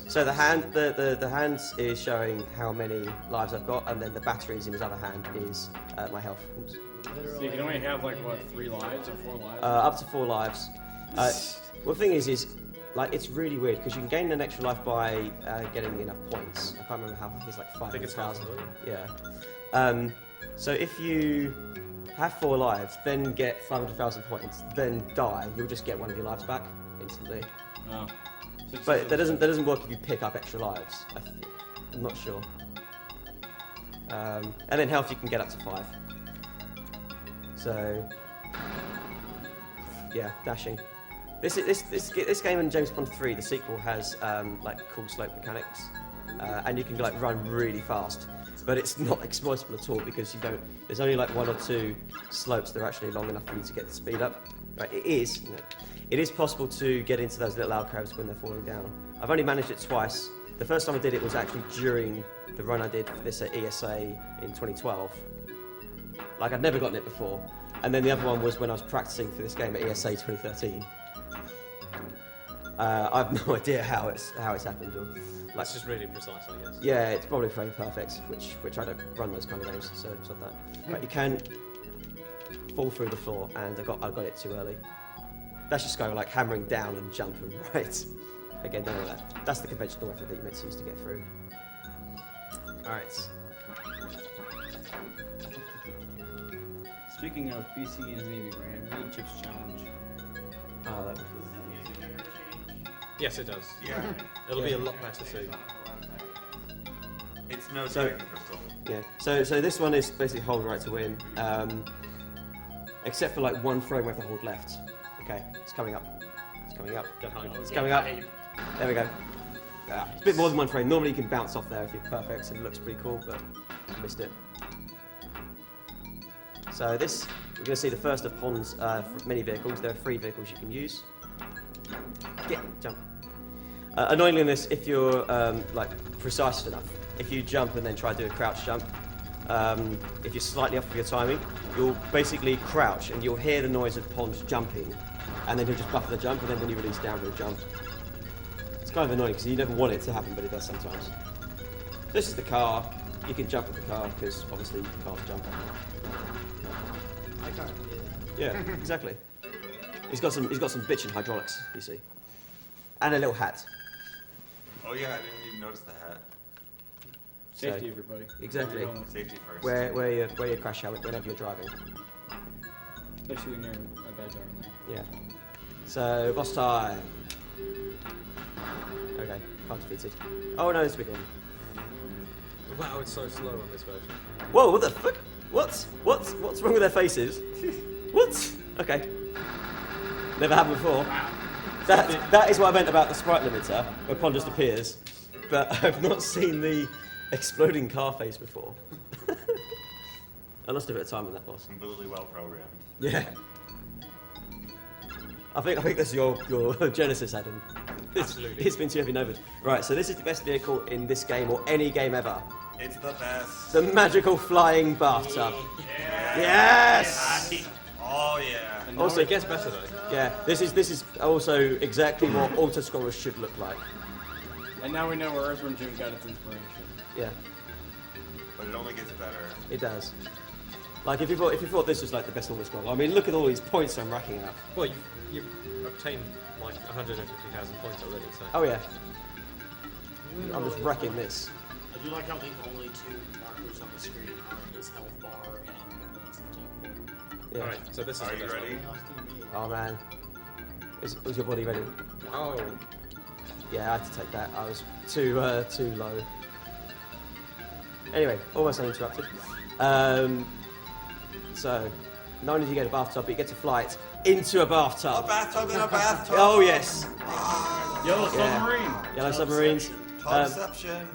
So the hand, the hands is showing how many lives I've got, and then the batteries in his other hand is my health. Oops. So you can only have like what, 3 lives or 4 lives? Up to 4 lives. Well, the thing is like it's really weird because you can gain an extra life by getting enough points. I can't remember how. It's like 500,000. Yeah. So if you have 4 lives, then get 500,000 points, then die, you'll just get one of your lives back instantly. Oh. But that doesn't work if you pick up extra lives. I'm not sure. And then health you can get up to 5. So yeah, dashing. This game in James Bond 3, the sequel, has like cool slope mechanics, and you can like run really fast. But it's not exploitable at all because you don't. There's only like 1 or 2 slopes that are actually long enough for you to get the speed up. Right, it is possible to get into those little alcoves when they're falling down. I've only managed it twice. The first time I did it was actually during the run I did for this at ESA in 2012. Like I'd never gotten it before, and then the other one was when I was practicing for this game at ESA 2013. I have no idea how it's happened. Or, like, it's just really precise, I guess. Yeah, it's probably frame perfect, which I don't run those kind of games, so it's not that. Right, you can fall through the floor, and I got it too early. That's just go like hammering down and jumping right. Again, don't know that. That's the conventional method that you're meant to use to get through. All right. Speaking of PC games and EV RAM, Chips Challenge. Oh, that'd be cool. Yes, it does. Yeah. It'll be a lot better soon. It's no So- Dragon Crystal. Yeah. So this one is basically hold right to win, except for like 1 frame with the hold left. Okay, it's coming up. It's coming up. It's coming up. There we go. It's a bit more than 1 frame. Normally you can bounce off there if you're perfect, so it looks pretty cool, but I missed it. So this, we're going to see the first of Pond's mini vehicles. There are 3 vehicles you can use. Jump. Annoyingly in this, if you're like precise enough, if you jump and then try to do a crouch jump, if you're slightly off of your timing, you'll basically crouch and you'll hear the noise of Pond jumping, and then he'll just buffer the jump, and then when you release down, he'll jump. It's kind of annoying because you never want it to happen, but it does sometimes. This is the car. You can jump with the car because obviously cars jump. I can't do that. Yeah, exactly. He's got some bitchin' hydraulics, you see, and a little hat. Oh yeah, I didn't even notice the hat. Safety, So- everybody. Exactly. Safety first. Wear your crash helmet whenever you're driving. Especially when you're a bad driver. Yeah. So boss time. Okay, can't defeat it. Oh no, it's a big one. Wow, it's so slow on this version. Whoa, what the fuck? What's wrong with their faces? What? Okay. Never happened before. That is what I meant about the sprite limiter, where Pond just appears. But I've not seen the exploding car face before. I lost a bit of time on that boss. Completely well programmed. Yeah. I think that's your Genesis, Adam. Absolutely. It's been too heavy noted. Right, so this is the best vehicle in this game or any game ever. It's the best. The magical flying bathtub. Yes! Oh yeah. Also, it gets better though. Yeah, this is also exactly what auto-scrollers should look like. And now we know where Earthworm Jim got its inspiration. Yeah, But it only gets better. it does. Like if you thought this was like the best auto-scroller, I mean, look at all these points I'm racking up. Well, you've obtained like 150,000 points already, so. Oh yeah. I'm just wrecking this. I do like how the only two markers on the screen are his health bar and the points in the team board. Yeah. Alright, so this is Are you ready? Oh man. Was your body ready? Oh. Yeah, I had to take that. I was too low. Anyway, almost uninterrupted. So, not only do you get a bathtub, but you get to fly it into a bathtub. A bathtub in a bathtub. Oh yes. Yellow submarine. Yellow submarines. Tubception.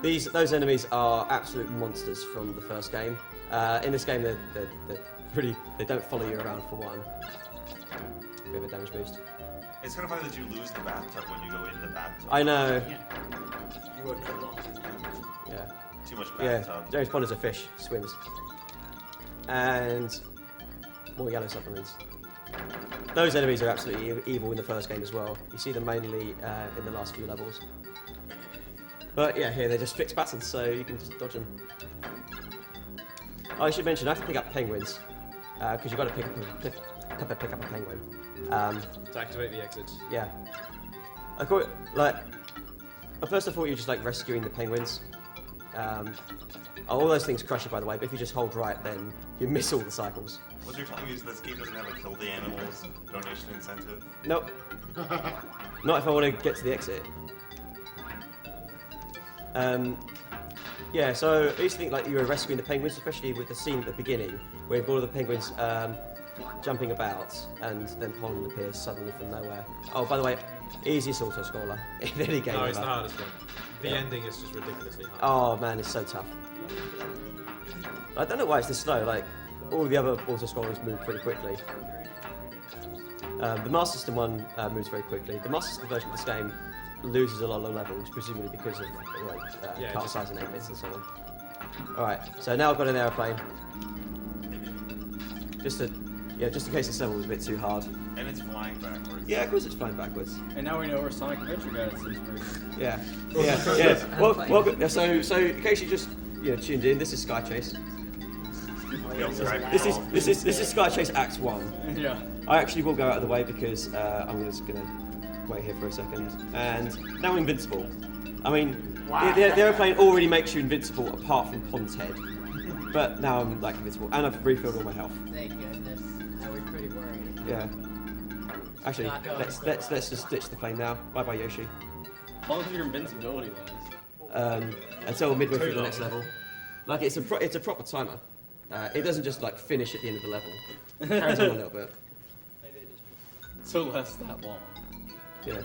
Those enemies are absolute monsters from the first game. In this game, they're pretty. They don't follow you around for one. Bit of a damage boost. It's kind of funny that you lose the bathtub when you go in the bathtub. I know. You are no longer. Yeah. Too much bathtub. Yeah. James Bond is a fish, swims. And more yellow submarines. Those enemies are absolutely evil in the first game as well. You see them mainly in the last few levels. But yeah, here they're just fixed patterns, so you can just dodge them. Oh, I should mention, I have to pick up penguins. Because you've got to pick up a penguin. To activate the exit. Yeah. I thought, like, at first I thought you were just like rescuing the penguins. All those things crush you, by the way, but if you just hold right, then you miss all the cycles. What you're telling me is this game doesn't have a kill the animals donation incentive? Nope. Not if I want to get to the exit. Yeah, so I used to think like you were rescuing the penguins, especially with the scene at the beginning, where you've got all the penguins jumping about, and then Pond appears suddenly from nowhere. Oh, by the way, easiest auto-scroller in any game. No, it's the ever. hardest one. The Yeah. ending is just ridiculously hard. Oh man, it's so tough. I don't know why it's this slow, like, all the other auto-scrollers move pretty quickly. The Master System one moves very quickly. The Master System version of this game loses a lot of levels, presumably because of like, card size and 8 bits and so on. Alright, so now I've got an aeroplane. Just in case this level was a bit too hard. And it's flying backwards. Yeah, of course it's flying backwards. And now we know where Sonic Adventure got its inspiration. Yeah, yeah. Well, so in case you just tuned in, this is Sky Chase. This is Sky Chase Act 1. Yeah. I actually will go out of the way because I'm just gonna wait here for a second. And now I'm invincible. I mean, the aeroplane already makes you invincible apart from Pond's head. But now I'm like invincible, and I've refilled all my health. Thank goodness. I was pretty worried. Yeah. Actually, let's just ditch the plane now. Bye bye Yoshi. How long does your invincibility last? Until midway through the next level. Like it's a proper timer. It doesn't just like finish at the end of the level. It carries on a little bit. So lasts that long. Yeah.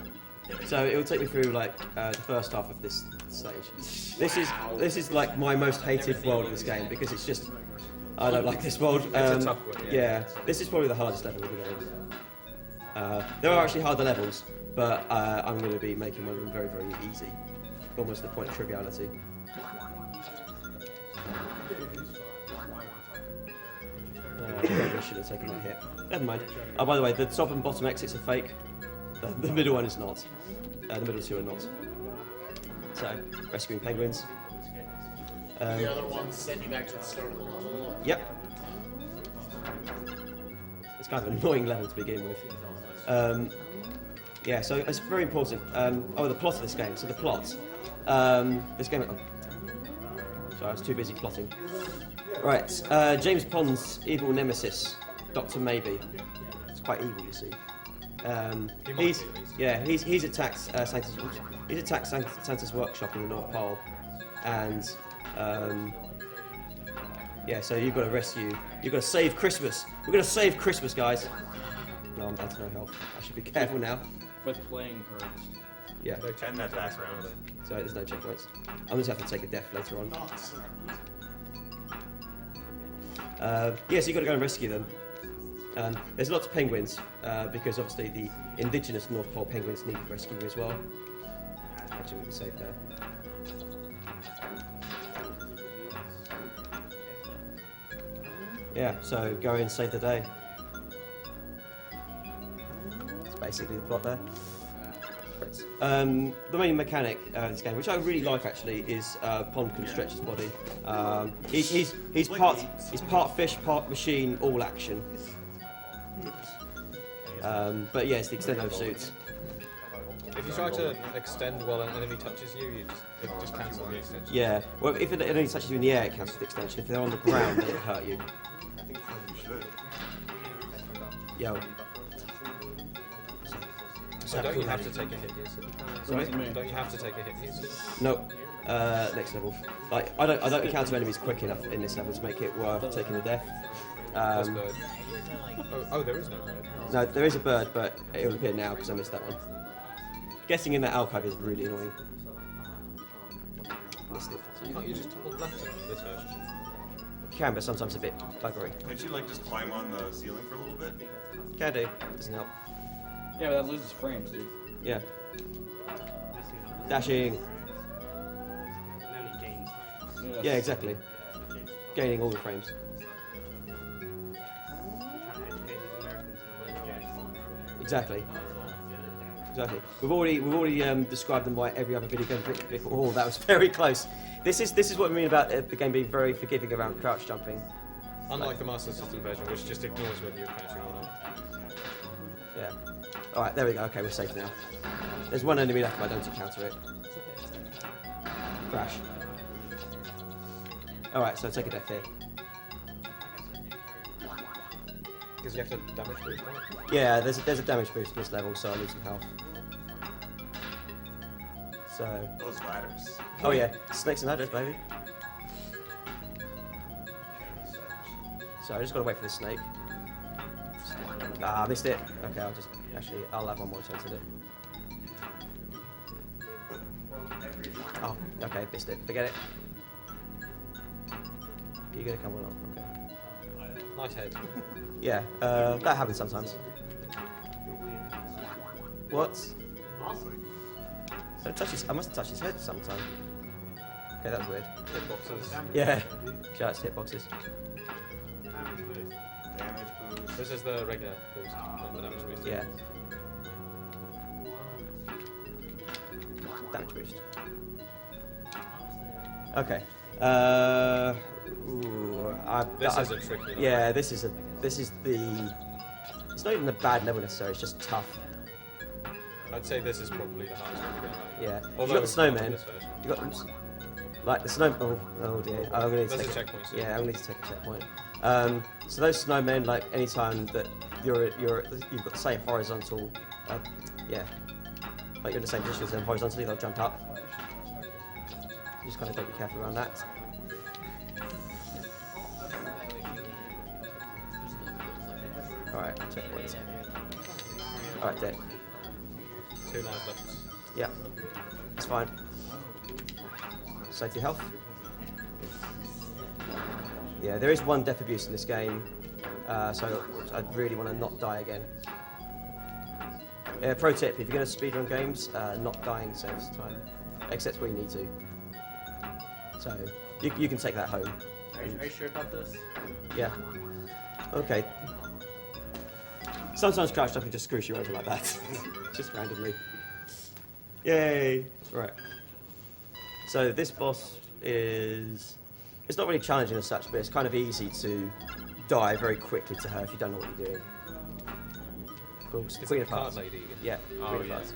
So it will take me through like the first half of this stage. This is like my most hated world in this game because it's just I don't like this world. It's a tough one. Yeah, this is probably the hardest level of the game. There are actually harder levels, but I'm going to be making one of them very, very easy, almost to the point of triviality. I should have taken that hit. Never mind. Oh, by the way, the top and bottom exits are fake. The middle one is not. The middle two are not. So, rescuing penguins. The other ones send you back to the start of the level. Yep. It's kind of an annoying level to begin with. Yeah, so it's very important. The plot of this game. So the plot. This game. Oh. Sorry, I was too busy plotting. Right, James Pond's evil nemesis, Dr. Maybe. It's quite evil, you see. He's attacked Santa's workshop in the North Pole, and so you've got to rescue. You've got to save Christmas. We're going to save Christmas, guys. No, I'm down to no health. I should be careful now. With playing cards. Yeah. And that background. Sorry, there's no checkpoints. I'm just have to take a death later on. So you've got to go and rescue them. There's lots of penguins, because obviously the indigenous North Pole penguins need rescuing as well. Actually, we'll be safe there. Yeah, so go and save the day. That's basically the plot there. The main mechanic of this game, which I really like actually, is Pond can stretch his body. He's part fish, part machine, all action. But yeah, it's the extendo suits. If you try to extend while an enemy touches you, it just cancels the extension. Yeah, well, if it only touches you in the air, it cancels the extension. If they're on the ground, then it hurt you. I think you should. Yo. So don't you have to take a hit here? Sorry? Don't you have to take a hit here? No. Next level. Like I don't encounter enemies quick enough in this level to make it worth taking the death. Bird. Oh, there is no bird. No, there is a bird, but it will appear now because I missed that one. Getting in that archive is really annoying. Missed it. So you just toppled left in this version? You can, but sometimes a bit buggery. Can't you like just climb on the ceiling for a little bit? Can do. Doesn't help. Yeah, but that loses frames, dude. Yeah. Dashing. Yeah, exactly. Gaining all the frames. Exactly. Exactly. We've already described them by every other video game. Oh, that was very close. This is what we mean about the game being very forgiving around crouch jumping. Unlike the Master System version, which just ignores whether you're crouching or not. Yeah. All right, there we go. Okay, we're safe now. There's one enemy left, but I don't encounter it. Crash. All right, so take a death here. Because you have to damage boost, right? Yeah, there's a damage boost in this level, so I need some health. So. Those ladders. Oh yeah, snakes and ladders, baby. So I just gotta wait for this snake. Ah, I missed it. Okay, I'll have one more attempt at it. Oh, okay, missed it. Forget it. Are you gonna come or not? Okay. Nice head. Yeah, that happens sometimes. What? I must have touched his head sometime. Okay, that was weird. Hitboxes. Yeah. Shout out to hitboxes. Damage boost. This is the regular boost, not the damage boost. Yeah. Damage boost. Okay. This is a tricky level. Yeah, this is the. It's not even a bad level necessarily. It's just tough. I'd say this is probably the hardest one to get right. Yeah. Although You got the snowman. this version. You got like the snow. Oh dear. I'm gonna need to There's take a checkpoint soon. Yeah, I'm gonna need to take a checkpoint. So those snowmen, like anytime that you've got the same horizontal. Yeah. Like you're in the same position as them horizontally, they'll jump up. You just kind of got to be careful around that. Alright, checkpoint. Alright, dead. 2 lives left. Yeah, it's fine. Safety health. Yeah, there is one death abuse in this game, so I really want to not die again. Yeah, pro tip, if you're going to speedrun games, not dying saves time, except where you need to. So, you can take that home. Are you sure about this? Yeah. Okay. Sometimes crouch jumping just screws you over like that. Just randomly. Yay! Right. So this boss is... It's not really challenging as such, but it's kind of easy to die very quickly to her if you don't know what you're doing. Cool. Queen of Hearts. Lady again. Yeah. Oh, Queen of yeah. Hearts.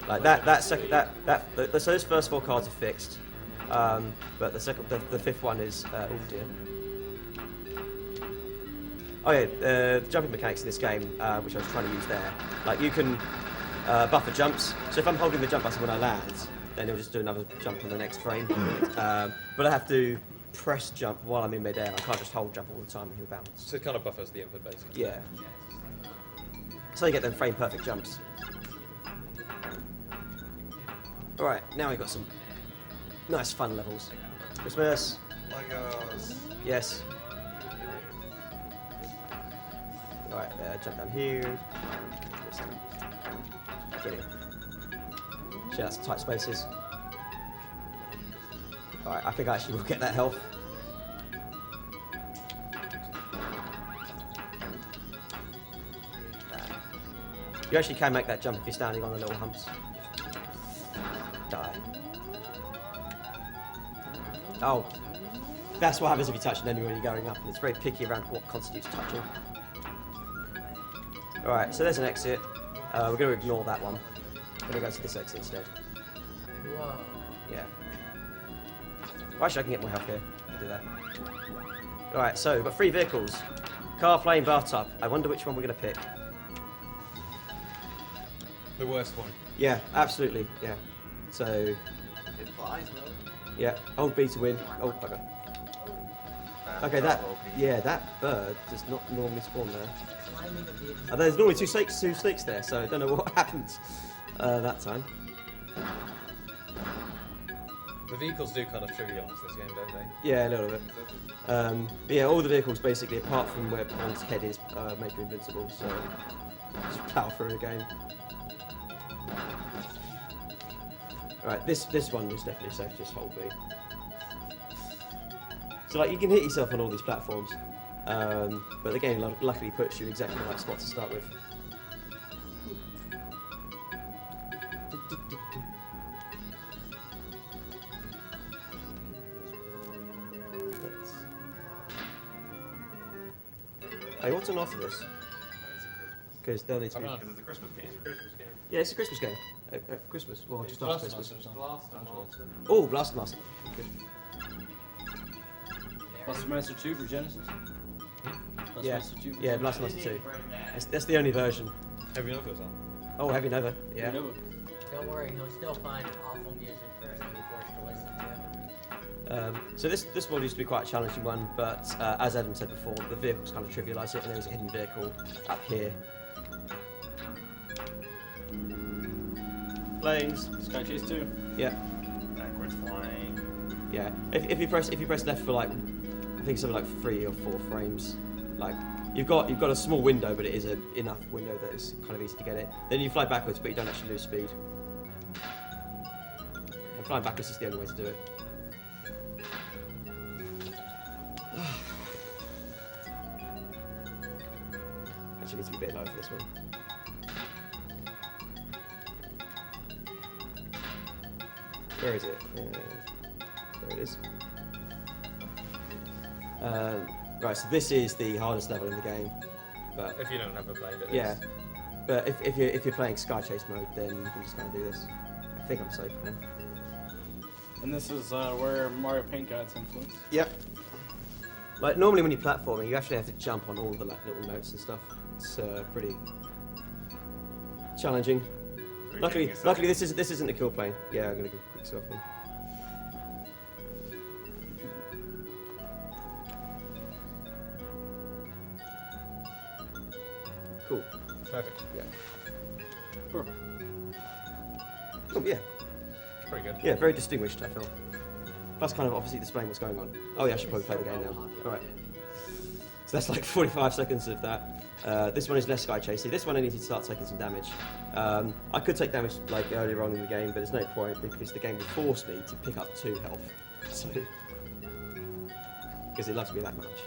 Like that. So those first 4 cards are fixed, but the 5th one is. Oh dear. Oh yeah, the jumping mechanics in this game, which I was trying to use there. Like you can buffer jumps. So if I'm holding the jump button when I land, then it'll just do another jump on the next frame. But I have to press jump while I'm in midair. I can't just hold jump all the time and he'll bounce. So it kind of buffers the input basically. Yeah. So you get them frame perfect jumps. Alright, now we've got some nice fun levels. Christmas. Legos. Yes. Alright, jump down here. Get in. Shout out to tight spaces. Alright, I think I actually will get that health. You actually can make that jump if you're standing on the little humps. Die. Oh. That's what happens if you touch an enemy when you're going up, and it's very picky around what constitutes touching. Alright, so there's an exit. We're going to ignore that one. We're going to go to this exit instead. Whoa. Yeah. Well, actually, I can get more health here. I'll do that. Alright, so we've got 3 vehicles. Car, plane, bathtub. I wonder which one we're going to pick. The worst one. Yeah, absolutely, yeah. So... It flies, though. Yeah, hold B to win. Oh, bugger. Okay, that bird does not normally spawn there. There's normally two snakes there, so I don't know what happened that time. The vehicles do kind of trivialise this game, don't they? Yeah, a little bit. But yeah, all the vehicles basically, apart from where one's head is, make you invincible, so just plow through the game. Alright, this one is definitely safe, just hold B. So like, you can hit yourself on all these platforms, but the game luckily puts you exactly the right spot to start with. Hey, what's on offer this? Because they'll need to be... Because it's a Christmas game. Yeah, it's a Christmas game. Christmas, well, just after Christmas. Blaster Master. Oh, Blaster Master. Good. Blaster Master 2 for Genesis? Blaster Yeah, Master 2 for yeah, Blaster Master 2. That's the only version. Heavy Nova's on. Oh, Heavy Nova, yeah. Heavy Nova. Don't worry, he'll still find awful music first and be forced to listen to. So this one used to be quite a challenging one, but as Adam said before, the vehicles kind of trivialise it, and there's a hidden vehicle up here. Planes. Sky Chase 2. Yeah. Backwards flying. Yeah. If you press left for like, I think something like 3 or 4 frames, like you've got a small window, but it is enough window that it's kind of easy to get it. Then you fly backwards, but you don't actually lose speed. And flying backwards is the only way to do it. Actually needs to be a bit low for this one. Where is it? There it is. Right, so this is the hardest level in the game. But if you don't have a blade, it yeah. is. But if you're playing Sky Chase mode, then you can just kind of do this. I think I'm safe now. And this is where Mario Paint got its influence. Yep. Like normally when you're platforming, you actually have to jump on all the little notes and stuff. It's pretty challenging. Luckily this isn't a kill plane. Yeah, I'm gonna go quick selfie. Cool. Perfect. Yeah. Perfect. Oh yeah. Pretty good. Yeah, very distinguished, I feel. Plus kind of obviously displaying what's going on. Oh yeah, I should probably play the game now. Alright. So that's like 45 seconds of that. This one is less Sky Chasey. This one I need to start taking some damage. I could take damage like earlier on in the game, but there's no point because the game will force me to pick up 2 health. So, because it loves me that much.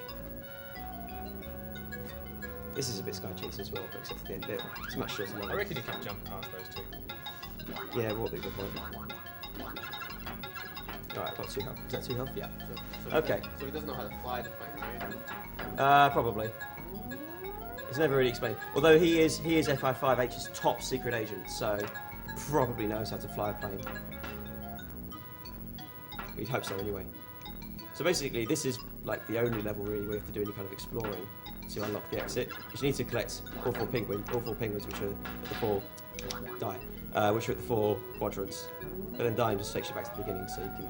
This is a bit Sky Chasey as well, but except for the end bit. It's much shorter than I reckon you can jump past those 2. Yeah, what would be a good point. Alright, I've got 2 health. Is that 2 health? Yeah. So Okay. So he doesn't know how to fly the plane, right? Probably. It's never really explained. Although he is FI5H's top secret agent, so probably knows how to fly a plane. We'd hope so anyway. So basically, this is like the only level really where you have to do any kind of exploring to unlock the exit. Because you need to collect all four penguins, which are at the 4 which are at the 4 quadrants. But then dying just takes you back to the beginning, so you can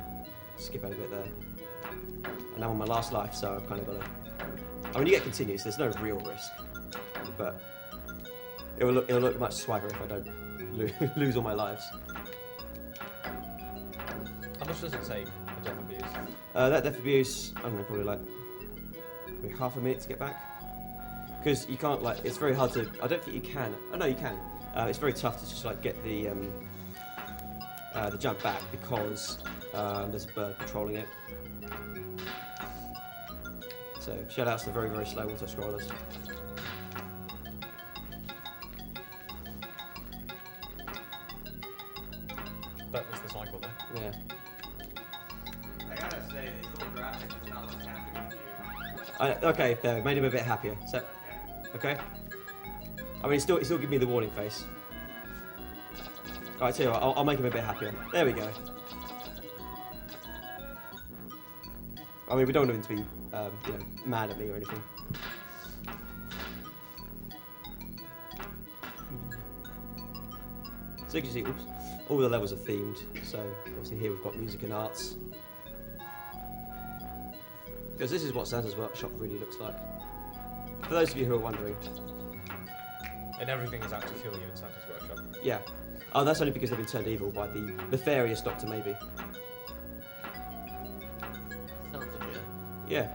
skip out a bit there. And I'm on my last life, so I've kind of got to. I mean, you get continues. There's no real risk, but it'll look much swagger if I don't lose all my lives. How much does it take a death abuse? That death abuse, I don't know, probably like maybe half a minute to get back. Because you can't it's very hard to. I don't think you can. Oh no, you can. It's very tough to just like get the jump back because there's a bird patrolling it. So shout outs to the very, very slow auto scrollers. Don't miss the cycle there. Yeah. I gotta say, these little graphics does not look happy with you. Okay, there, made him a bit happier. So, okay. I mean, he still give me the warning face. Alright, tell you what, I'll make him a bit happier. There we go. I mean, we don't want him to be, mad at me or anything. So you can see, oops, all the levels are themed. So obviously here we've got music and arts. Because this is what Santa's Workshop really looks like. For those of you who are wondering. And everything is out to kill you in Santa's Workshop. Yeah. Oh, that's only because they've been turned evil by the nefarious Dr. Maybe. Sounds legit. Yeah.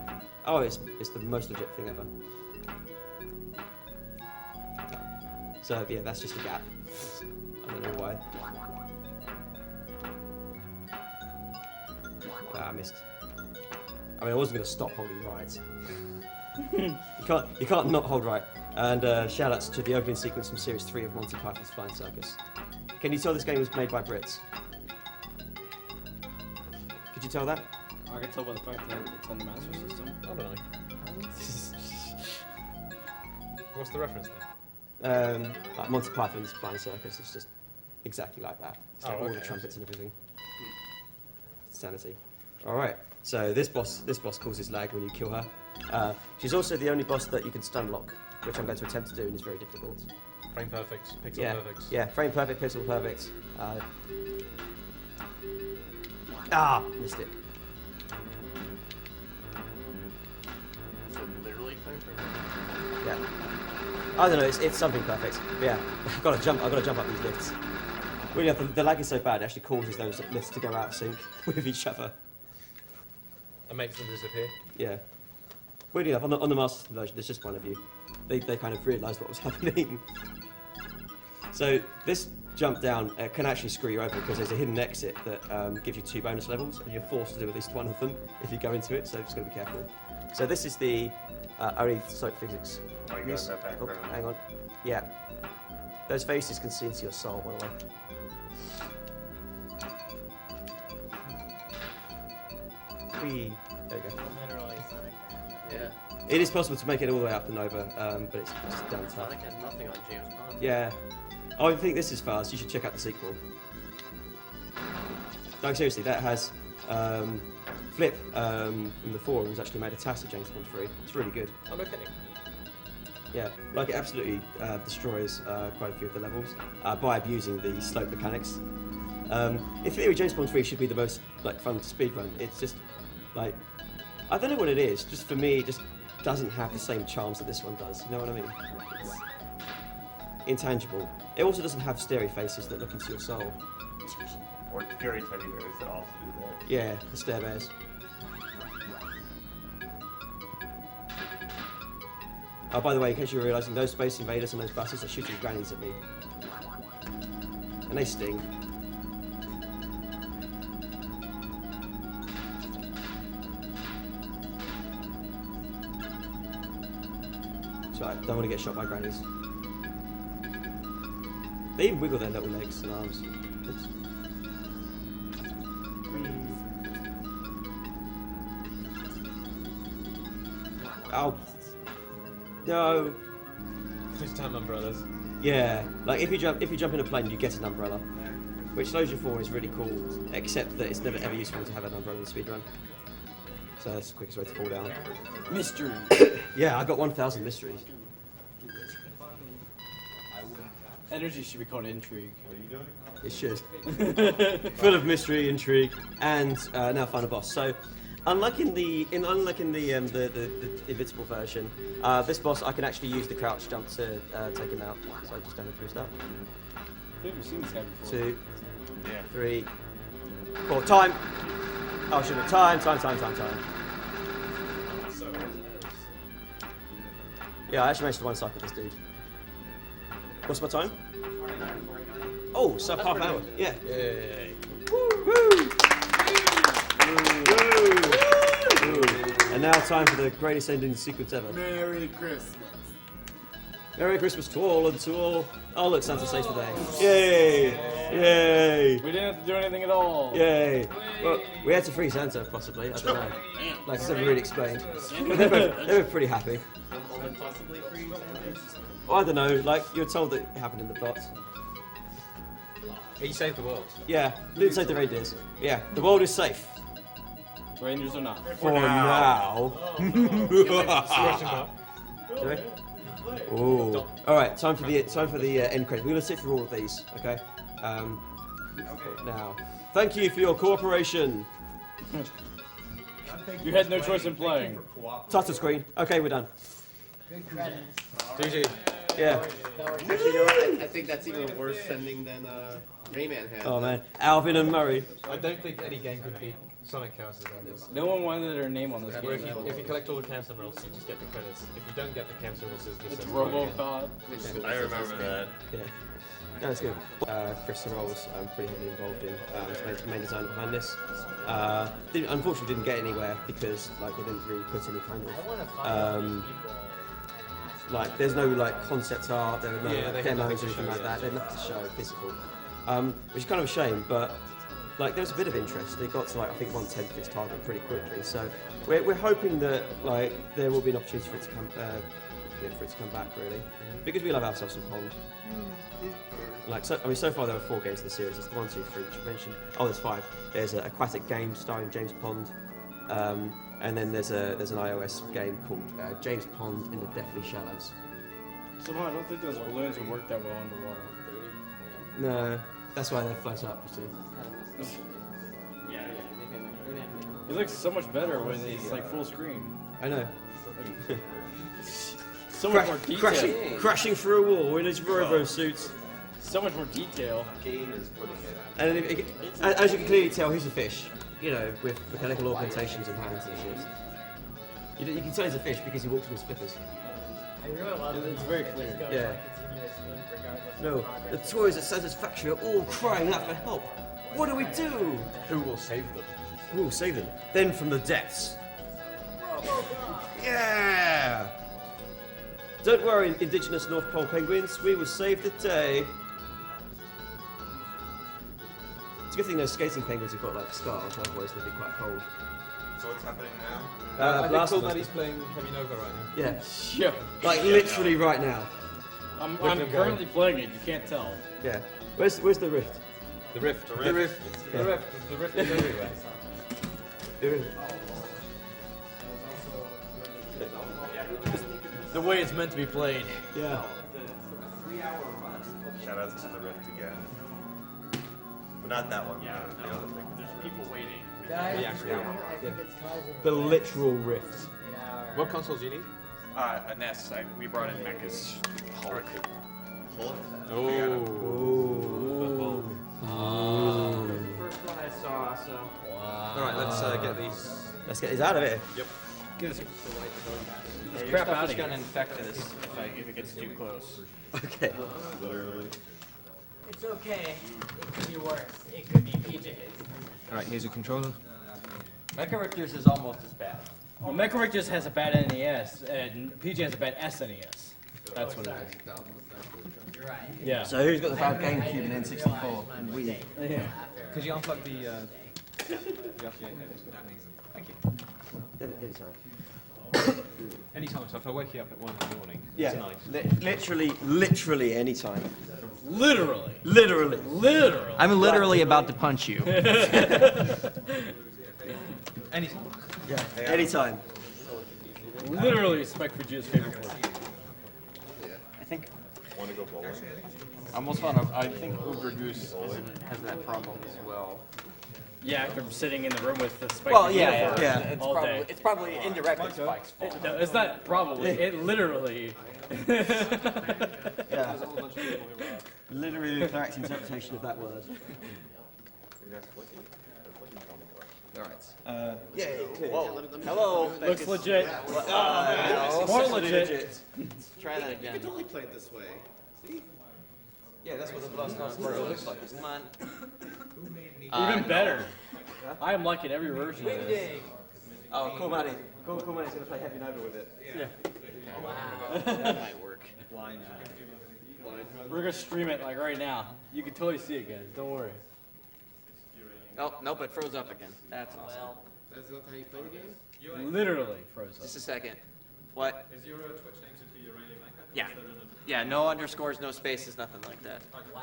Oh, it's the most legit thing ever. So yeah, that's just a gap. I don't know why. I missed. I mean, I wasn't going to stop holding right. You can't not hold right. And shout-outs to the opening sequence from Series 3 of Monty Python's Flying Circus. Can you tell this game was made by Brits? Could you tell that? I can tell by the fact that it's on the Master System. I don't know. What's the reference then? Like Monty Python's Flying Circus, it's just exactly like that. It's like all the okay, trumpets and everything. Sanity. Alright, so this boss causes lag when you kill her. She's also the only boss that you can stun lock, which I'm going to attempt to do and is very difficult. Frame perfect, pixel perfect. Yeah, frame perfect, pixel perfect. Missed it. So literally frame perfect? Yeah. I don't know, it's something perfect. But yeah, I've got to jump up these lifts. Really, the lag is so bad, it actually causes those lifts to go out of sync with each other. And makes them disappear. Yeah. Weirdly enough, on the Master System version, there's just one of you. They kind of realised what was happening. So this jump down can actually screw you over because there's a hidden exit that gives you 2 bonus levels, and you're forced to do at least one of them if you go into it. So just got to be careful. So this is the only soap physics. Oh, you got that background. Oh, hang on. Yeah. Those faces can see into your soul, by the way. Whee. There we go. Literally Sonic. Yeah. It is possible to make it all the way up and over, but it's damn tough. Sonic has nothing on James Bond. Yeah. Oh, I think this is fast. You should check out the sequel. No, seriously, that has Flip from the forums actually made a task of James Bond 3. It's really good. I'm okay. Yeah, like it absolutely destroys quite a few of the levels by abusing the slope mechanics. In theory, James Bond 3 should be the most fun to speedrun. It's just like, I don't know what it is. Just for me, it just doesn't have the same charms that this one does. You know what I mean? It's intangible. It also doesn't have scary faces that look into your soul. Or scary teddy bears that also do that. Yeah, the stare bears. Oh, by the way, in case you're realising, those Space Invaders and those buses are shooting grannies at me. And they sting. So I don't want to get shot by grannies. They even wiggle their little legs and arms. Oops. Oh. No. Just time umbrellas. Yeah, like if you jump in a plane, you get an umbrella, which slows you forward is really cool. Except that it's never ever useful to have an umbrella in speedrun. So that's the quickest way to fall down. Mystery. Yeah, I got 1,000 mysteries. Energy should be called intrigue. What are you doing? It should. Full of mystery, intrigue, and now find a boss. So, unlike in the invincible version, this boss I can actually use the crouch jump to take him out. So I just don't have to restart. I think we've seen this guy before. 2, 3, 4. Time. Oh, should have time. Yeah, I actually managed to one-cycle this dude. What's my time? Oh, sub half hour. Yeah. Yay. Woo! And now time for the greatest ending sequence ever. Merry Christmas. Merry Christmas to all and to all. Oh look, Santa saves the day. Yay! Yay! We didn't have to do anything at all. Yay! Well, we had to free Santa, possibly. I don't know. Like I never really explained. But they were pretty happy. Only possibly free. Well, I don't know. Like you were told that it happened in the plot. He saved the world. Yeah, didn't save the reindeers. Yeah, the world is safe. Rangers are not. For now. Ooh. All right, time for the end credit. We're gonna sit through all of these, okay? Now, thank you for your cooperation. You had no choice in playing. Title screen. Okay, we're done. Good credits. GG. Yeah. Actually, you know what? I think that's even worse sending than Rayman had. Oh man, Alvin and Murray. I don't think any game could beat Sonic Chaos as that is. No one wanted their name on this Where game. if you collect all the camps emeralds, you just get the credits. If you don't get the camps emeralds, it just It's says RoboCod. I remember that. Yeah. No, it's good. Chris Sorrell's pretty heavily involved in the main design behind this. Unfortunately, didn't get anywhere because like they didn't really put any kind of like there's no like concept art, there were no demos or anything like that. They had nothing to show physical, which is kind of a shame. But like there was a bit of interest. It got to like I think 1/10 of its target pretty quickly. So we're hoping that like there will be an opportunity for it to come back really, because we love ourselves some Pond. Like so, I mean, so far there are 4 games in the series. It's the 1, 2, 3 which you mentioned. Oh, there's 5. There's an aquatic game starring James Pond, and then there's an iOS game called James Pond in the Deathly Shallows. Somehow I don't think those balloons would work that well underwater. No, that's why they float up. You see. It looks so much better when it's like full screen. I know. So much more detail. Crashing through a wall in his robo suit. So much more detail. Game is putting it. And as you can clearly tell, he's a fish. You know, with mechanical augmentations and hands and shit. You can tell he's a fish because he walks on his flippers. I really love it. It's very clear. Yeah. No, the toys at Santa's factory are all crying out for help. What do we do? Who will save them? Who will save them? Then from the depths. Yeah! Don't worry, indigenous North Pole penguins, we will save the day. It's a good thing those skating penguins have got like scars, otherwise they'd be quite cold. So what's happening now? I think Cool Daddy's playing Heavy Nova right now. Yeah. Yeah. Like literally right now. I'm currently playing it. You can't tell. Yeah. Where's the rift? The rift. Yeah. The rift is everywhere. The rift. The way it's meant to be played. Yeah. Shout out to the rift again. But not that one. Yeah. The other thing. There's people waiting. Guys, The actual one. I think it's causing The literal rift. What consoles do you need? A NES. We brought in Mecha's Hulk. Hulk? Oh. First one I saw, so. All right, let's get these. Let's get these out of here. Yep. Get this Your crap stuff out is of here. gonna infect us if it gets too close. Okay. Literally. It's okay. It could be worse. It could be PJs. All right, here's your controller. Mecha Richters is almost as bad. Well, Mecha just has a bad NES, and PJ has a bad SNES. That's what it is. You're right. Yeah. So who's got the bad GameCube and N64 and Wii? Yeah. Could you unplug the RTA cables? Thank you. Anytime, so if I wake you up at 1 in the morning, Yeah. tonight. Literally anytime. Literally. Literally. Literally. I'm literally about to punch you. Anytime. Yeah. Anytime. Literally Spec for G's favorite word. I think. Want to go bowling? Almost fun. I think Uber Goose has that problem as well. Yeah, after sitting in the room with the Spike. Well, for yeah, G's yeah. all day. It's probably indirectly Spike's fault. No, it's not probably. It literally. Yeah. Literally the correct interpretation of that word. All right. Yay. Whoa. Hello. Looks legit. More legit. Let's try that again. You could totally play it this way. See? Yeah, that's what the Blast Logo looks like. Come on. Even better. I am liking every version of this. Oh, cool, Matty. Cool Matty's going to play Heavy Nova with it. Yeah. Wow. That might work. Wow. blind run. We're gonna stream it like right now. You can totally see it, guys. Don't worry. Oh, nope, it froze up again. That's awesome. That's not how you play the game? Literally froze up. Just a second. What? Is your Twitch name simply Uranium Mecha? Yeah. Yeah, no underscores, no spaces, nothing like that. Wow.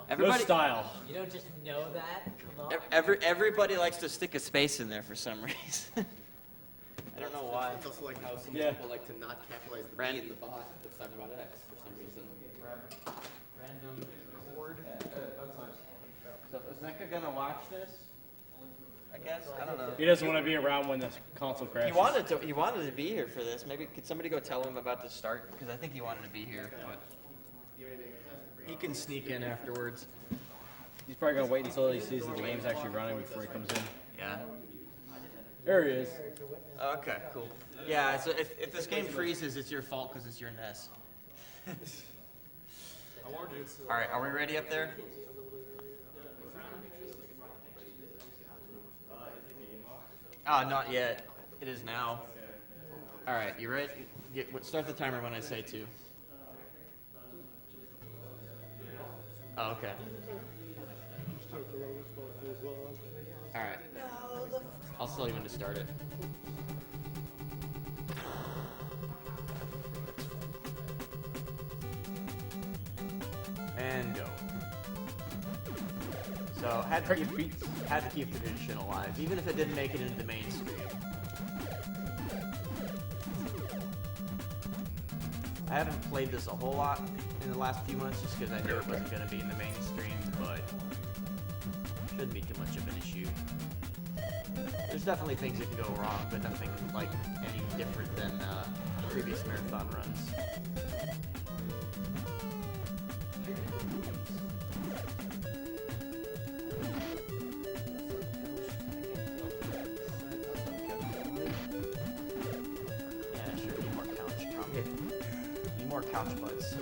Everybody, No style. You don't just know that? Come on. Everybody likes to stick a space in there for some reason. I don't know why. It's also like how some Yeah. people like to not capitalize the B in the bot that's talking about X for some reason. Random chord. So is Mecha gonna watch this? I guess. I don't know. He doesn't want to be around when the console crashes. He wanted to be here for this. Maybe could somebody go tell him about the start? Because I think he wanted to be here. But he can sneak in afterwards. He's probably gonna wait until he sees that the game's actually running before he comes in. Yeah. There he is. Okay, cool. Yeah, so if this game freezes, it's your fault because it's your NES. All right, are we ready up there? Not yet. It is now. All right, you ready? Start the timer when I say 2. Oh, okay. All right. I'll tell you when to start it. And go. So had to keep the tradition alive, even if it didn't make it into the mainstream. I haven't played this a whole lot in the last few months just because I knew it wasn't going to be in the mainstream, but shouldn't be too much of an issue. There's definitely things that can go wrong, but nothing like any different than previous marathon runs. Couch buds.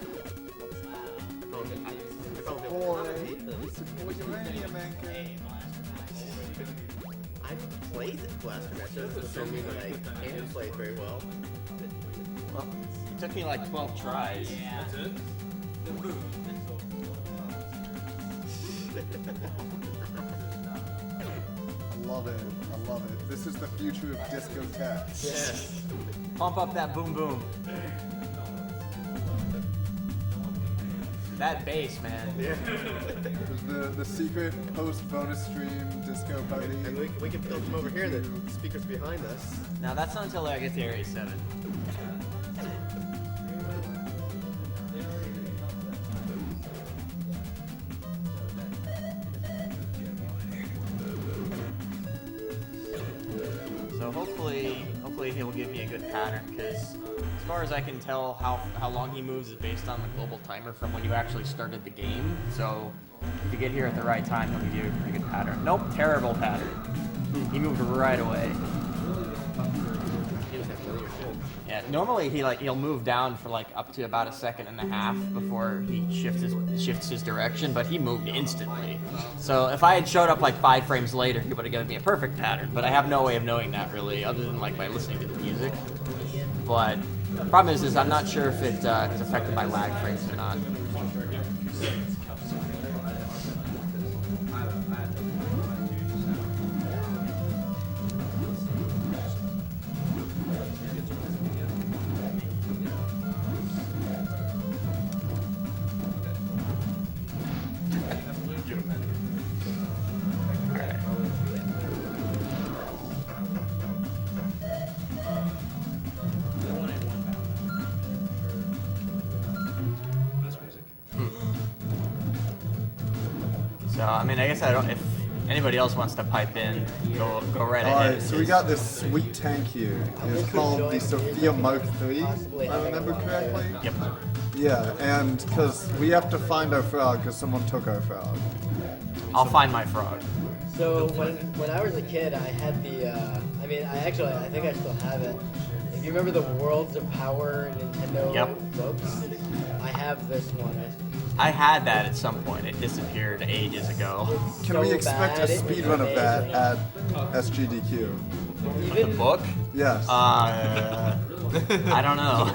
I've played Blaster Match. That doesn't mean that I can play it very well. Well, it took me like 12 tries. Yeah. That's it? I love it. I love it. This is the future of discotheque. Yes. Pump up that boom boom. That bass, man. Yeah. the secret post bonus stream disco party. And we can build from over here. The speakers behind us. Now that's not until I get to Area 7. So hopefully he'll give me a good pattern, because as far as I can tell, how long he moves is based on the global timer from when you actually started the game. So if you get here at the right time, he'll give you a pretty good pattern. Nope, terrible pattern. He moved right away. Yeah, normally he'll move down for like up to about 1.5 seconds before he shifts his direction, but he moved instantly. So if I had showed up like 5 frames later, he would have given me a perfect pattern. But I have no way of knowing that really, other than like by listening to the music. But the problem is I'm not sure if it is affected by lag frames or not. I mean, I guess if anybody else wants to pipe in, go right ahead. Alright, so we got this sweet tank here. It's called the Sophia Mark III, if I remember correctly. Yep. Yeah, and because we have to find our frog because someone took our frog. I'll find my frog. So when I was a kid, I had the, I think I still have it. If you remember the Worlds of Power Nintendo books, I have this one. I had that at some point. It disappeared ages ago. Can we expect a speedrun of that at SGDQ? The book? Yes. I don't know.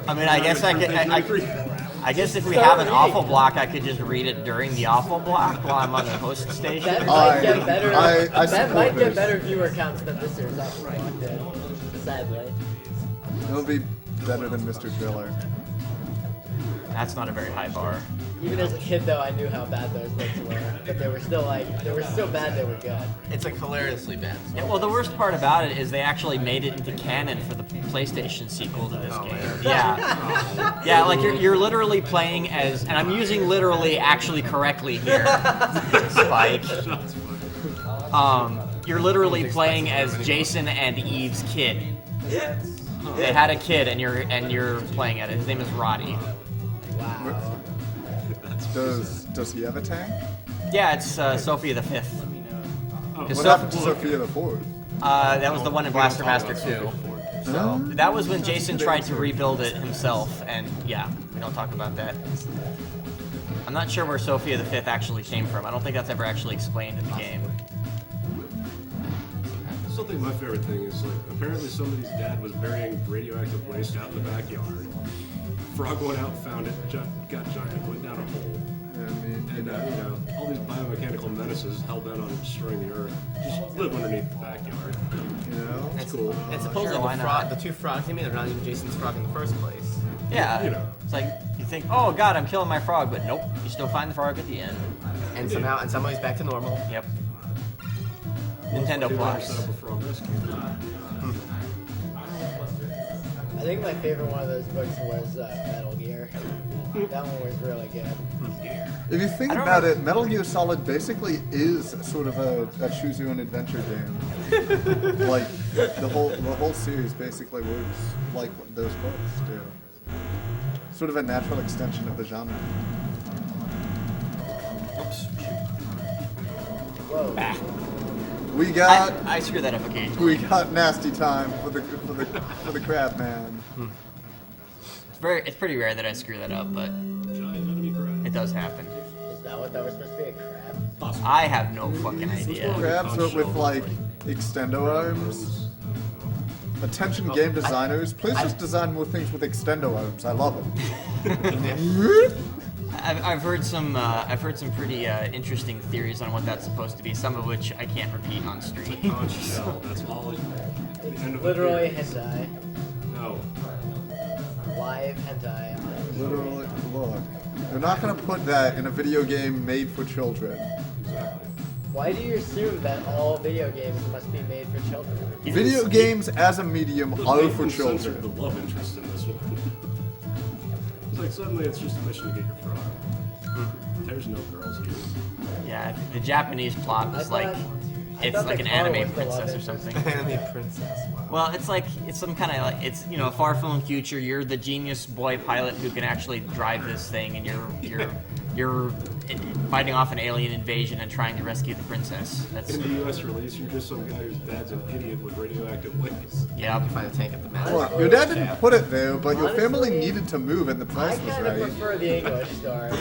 I mean, I guess I guess if we have an awful block, I could just read it during the awful block while I'm on the host station. That might get better. That might get this. better viewer counts than this year's awful block did. Sadly. It'll be better than Mr. Driller. That's not a very high bar. Even as a kid, though, I knew how bad those books were, but they were still so bad they were good. It's like hilariously bad. Yeah, well, the worst part about it is they actually made it into canon for the PlayStation sequel to this game. Yeah, yeah, like you're literally playing as, and I'm using literally actually correctly here, Spike. You're literally playing as Jason and Eve's kid. They had a kid, and you're playing it. His name is Roddy. Wow. Does he have a tank? Yeah, it's Sophia the Fifth. What happened to Sophia the Fourth? That was the one in Blaster Master 2. So that was when Jason tried to rebuild it himself, and yeah, we don't talk about that. I'm not sure where Sophia the Fifth actually came from. I don't think that's ever actually explained in the game. I still think my favorite thing is, like, apparently somebody's dad was burying radioactive waste out in the backyard. Frog went out, found it, got giant, went down a hole. And, all these biomechanical menaces hell-bent on destroying the Earth just live underneath the backyard. You know? It's cool. And supposedly the two frogs he made are not even Jason's frog in the first place. Yeah, You know. it's like, you think, oh god, I'm killing my frog, but nope, you still find the frog at the end. And somehow he's back to normal. Yep. Nintendo Plus. Set up a frog rescue. I think my favorite one of those books was Metal Gear. That one was really good. If you think about it, Metal Gear Solid basically is sort of a choose your own adventure game. Like the whole series basically works like what those books do. Sort of a natural extension of the genre. Oops. Whoa. Ah. We got. I screw that up occasionally. We got nasty time for the crab man. It's pretty rare that I screw that up, but it does happen. Is that what that was supposed to be, a crab? I have no fucking idea. Crabs with like extendo arms. Attention game designers, please just design more things with extendo arms. I love them. I've heard some pretty interesting theories on what that's supposed to be. Some of which I can't repeat on stream. That's all. It's literally hentai. No. Live hentai. Literally, look. They're not gonna put that in a video game made for children. Why do you assume that all video games must be made for children? Video games as a medium are for children. The love interest in this one. It's like suddenly it's just a mission to get your frog. There's no girls here. Yeah, the Japanese plot was like, it's like an anime princess or something. Anime princess. Well, it's like, it's some kind of like, it's, you know, a far-flung future. You're the genius boy pilot who can actually drive this thing, and you're fighting off an alien invasion and trying to rescue the princess. That's in the U.S. release, you're just some guy whose dad's an idiot with radioactive waste. Yeah. You find a tank at the map. Look, your dad didn't put it there, but your family needed to move, and the price was I kind of right. prefer the English story.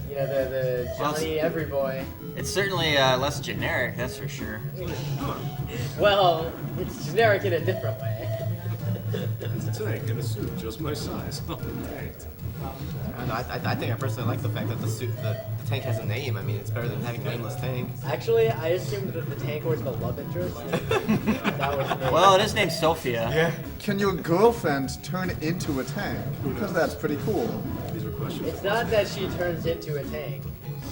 You know, the Johnny Everyboy. It's certainly less generic, that's for sure. Well, it's generic in a different way. It's a tank in a suit, just my size. Oh, right. I think I personally like the fact that the tank has a name. I mean, it's better than having a nameless tank. Actually, I assumed that the tank was the love interest. That was named. Well, it is named Sophia. Yeah. Can your girlfriend turn into a tank? Because that's pretty cool. These are questions. It's not that she turns into a tank.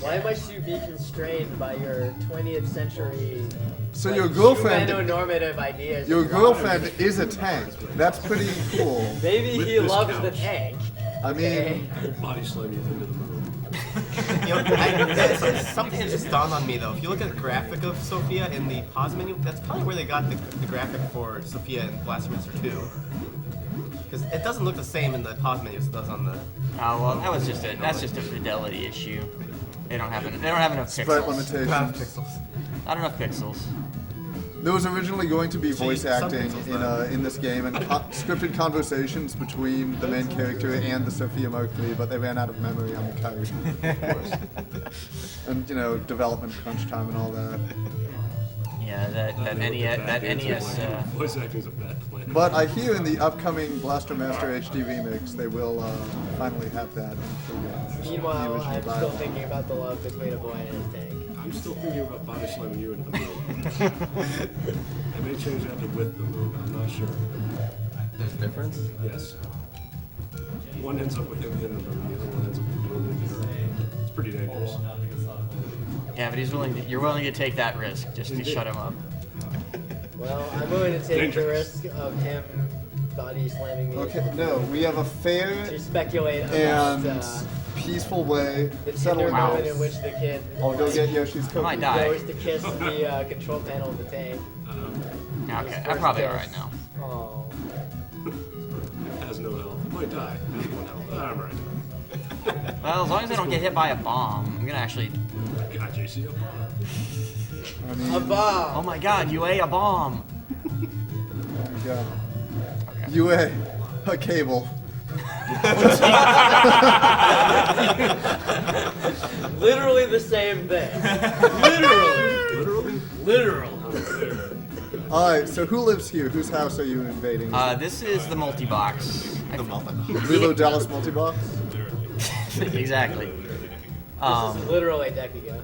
Why must you be constrained by your 20th century? So your girlfriend. Normative ideas. Your girlfriend is a tank. That's pretty cool. Maybe he loves the tank. I mean, body slam you into the moon. You know, something has just dawned on me though. If you look at the graphic of Sophia in the pause menu, that's probably where they got the graphic for Sophia in Blaster Master 2. Because it doesn't look the same in the pause menu as it does on the. Oh well, that's just a fidelity issue. They don't have enough pixels. Sprite limitations. Not enough pixels. There was originally going to be voice acting in this game and scripted conversations between the main character and the Sophia Mark III, but they ran out of memory on the card, of course. And, you know, development crunch time and all that. Yeah, that NES. Voice acting is a bad plan. But I hear in the upcoming Blaster Master HD remix, they will finally have that in full game. Meanwhile, The original I'm still dialogue. thinking about the love between a boy and his tank. I'm still thinking about body slamming you into the moon. I may change that to with the moon. I'm not sure. There's a difference? Yes. One ends up with him in the moon, the other one ends up with the moon in the earth. It's pretty dangerous. Yeah, but you're willing to take that risk just to shut him up. Well, I'm willing to take the risk of him body slamming me. Okay, no, we have a fair To speculate and about peaceful way the to settle tender this. moment in which the kid I'll go get Yoshi's cookie. goes to kiss the control panel of the tank. Okay, I'm probably alright now. Oh. Has no health. Might die. Has one health. I'm right. Well, as long as I don't get hit by a bomb, I'm gonna actually. God, JC, a bomb. A bomb! Oh my god, you ate a bomb! Yeah. You a cable. Literally the same thing. Literally. Alright, so who lives here? Whose house are you invading? This is the multi-box. Lilo Dallas multi-box? Exactly. This is literally a Dekigo.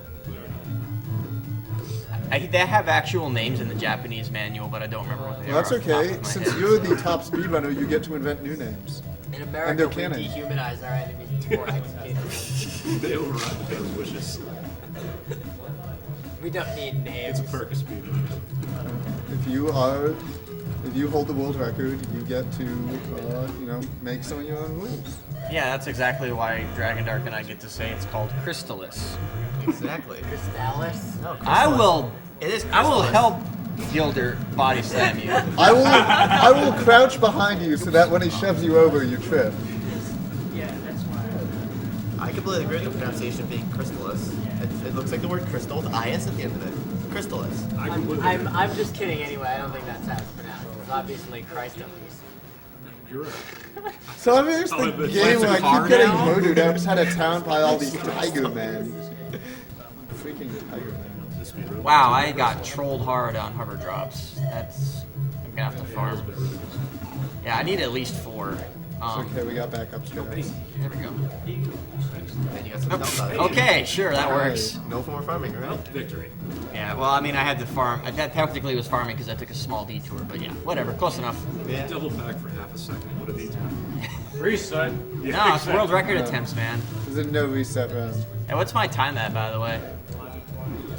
They have actual names in the Japanese manual, but I don't remember what they Well, are. that's off the top okay. of my Since head. you're the top speedrunner, you get to invent new names. In And America, they're we canon. dehumanize our enemies before executing They override the bear's wishes. them. We don't need names. It's a perk of speed. If you hold the world record, you get to, make some of your own rules. Yeah, that's exactly why Dragon Dark and I get to say it's called Crystalis. Exactly. Crystalis? No, I will. It is. I will Crystalis. help Gilder body slam you. I will crouch behind you so that when he shoves you over, you trip. Yeah, that's why. I completely agree with the pronunciation being Crystalis. It looks like the word crystal with IS at the end of it. Crystalis. I'm just kidding anyway. I don't think that's how it's pronounced. It's obviously Christos. You're right. So I mean, it's Oh, the but game it's where I a car keep getting now? murdered. I just had a town by all these tiger men. Freaking tiger men. Wow, I got trolled hard on hover drops. I'm gonna have to farm. Yeah, I need at least 4. It's okay, we got backups, guys. There we go. And you got some health out of it. Okay, sure, that works. No more farming, right? Victory. Yeah, well, I mean, I had to farm. That technically was farming because I took a small detour, but yeah, whatever, close enough. Yeah. Doubled back for half a second. What a detour. Reset. No, it's world record attempts, man. There's a no reset round. Hey, what's my time at, by the way?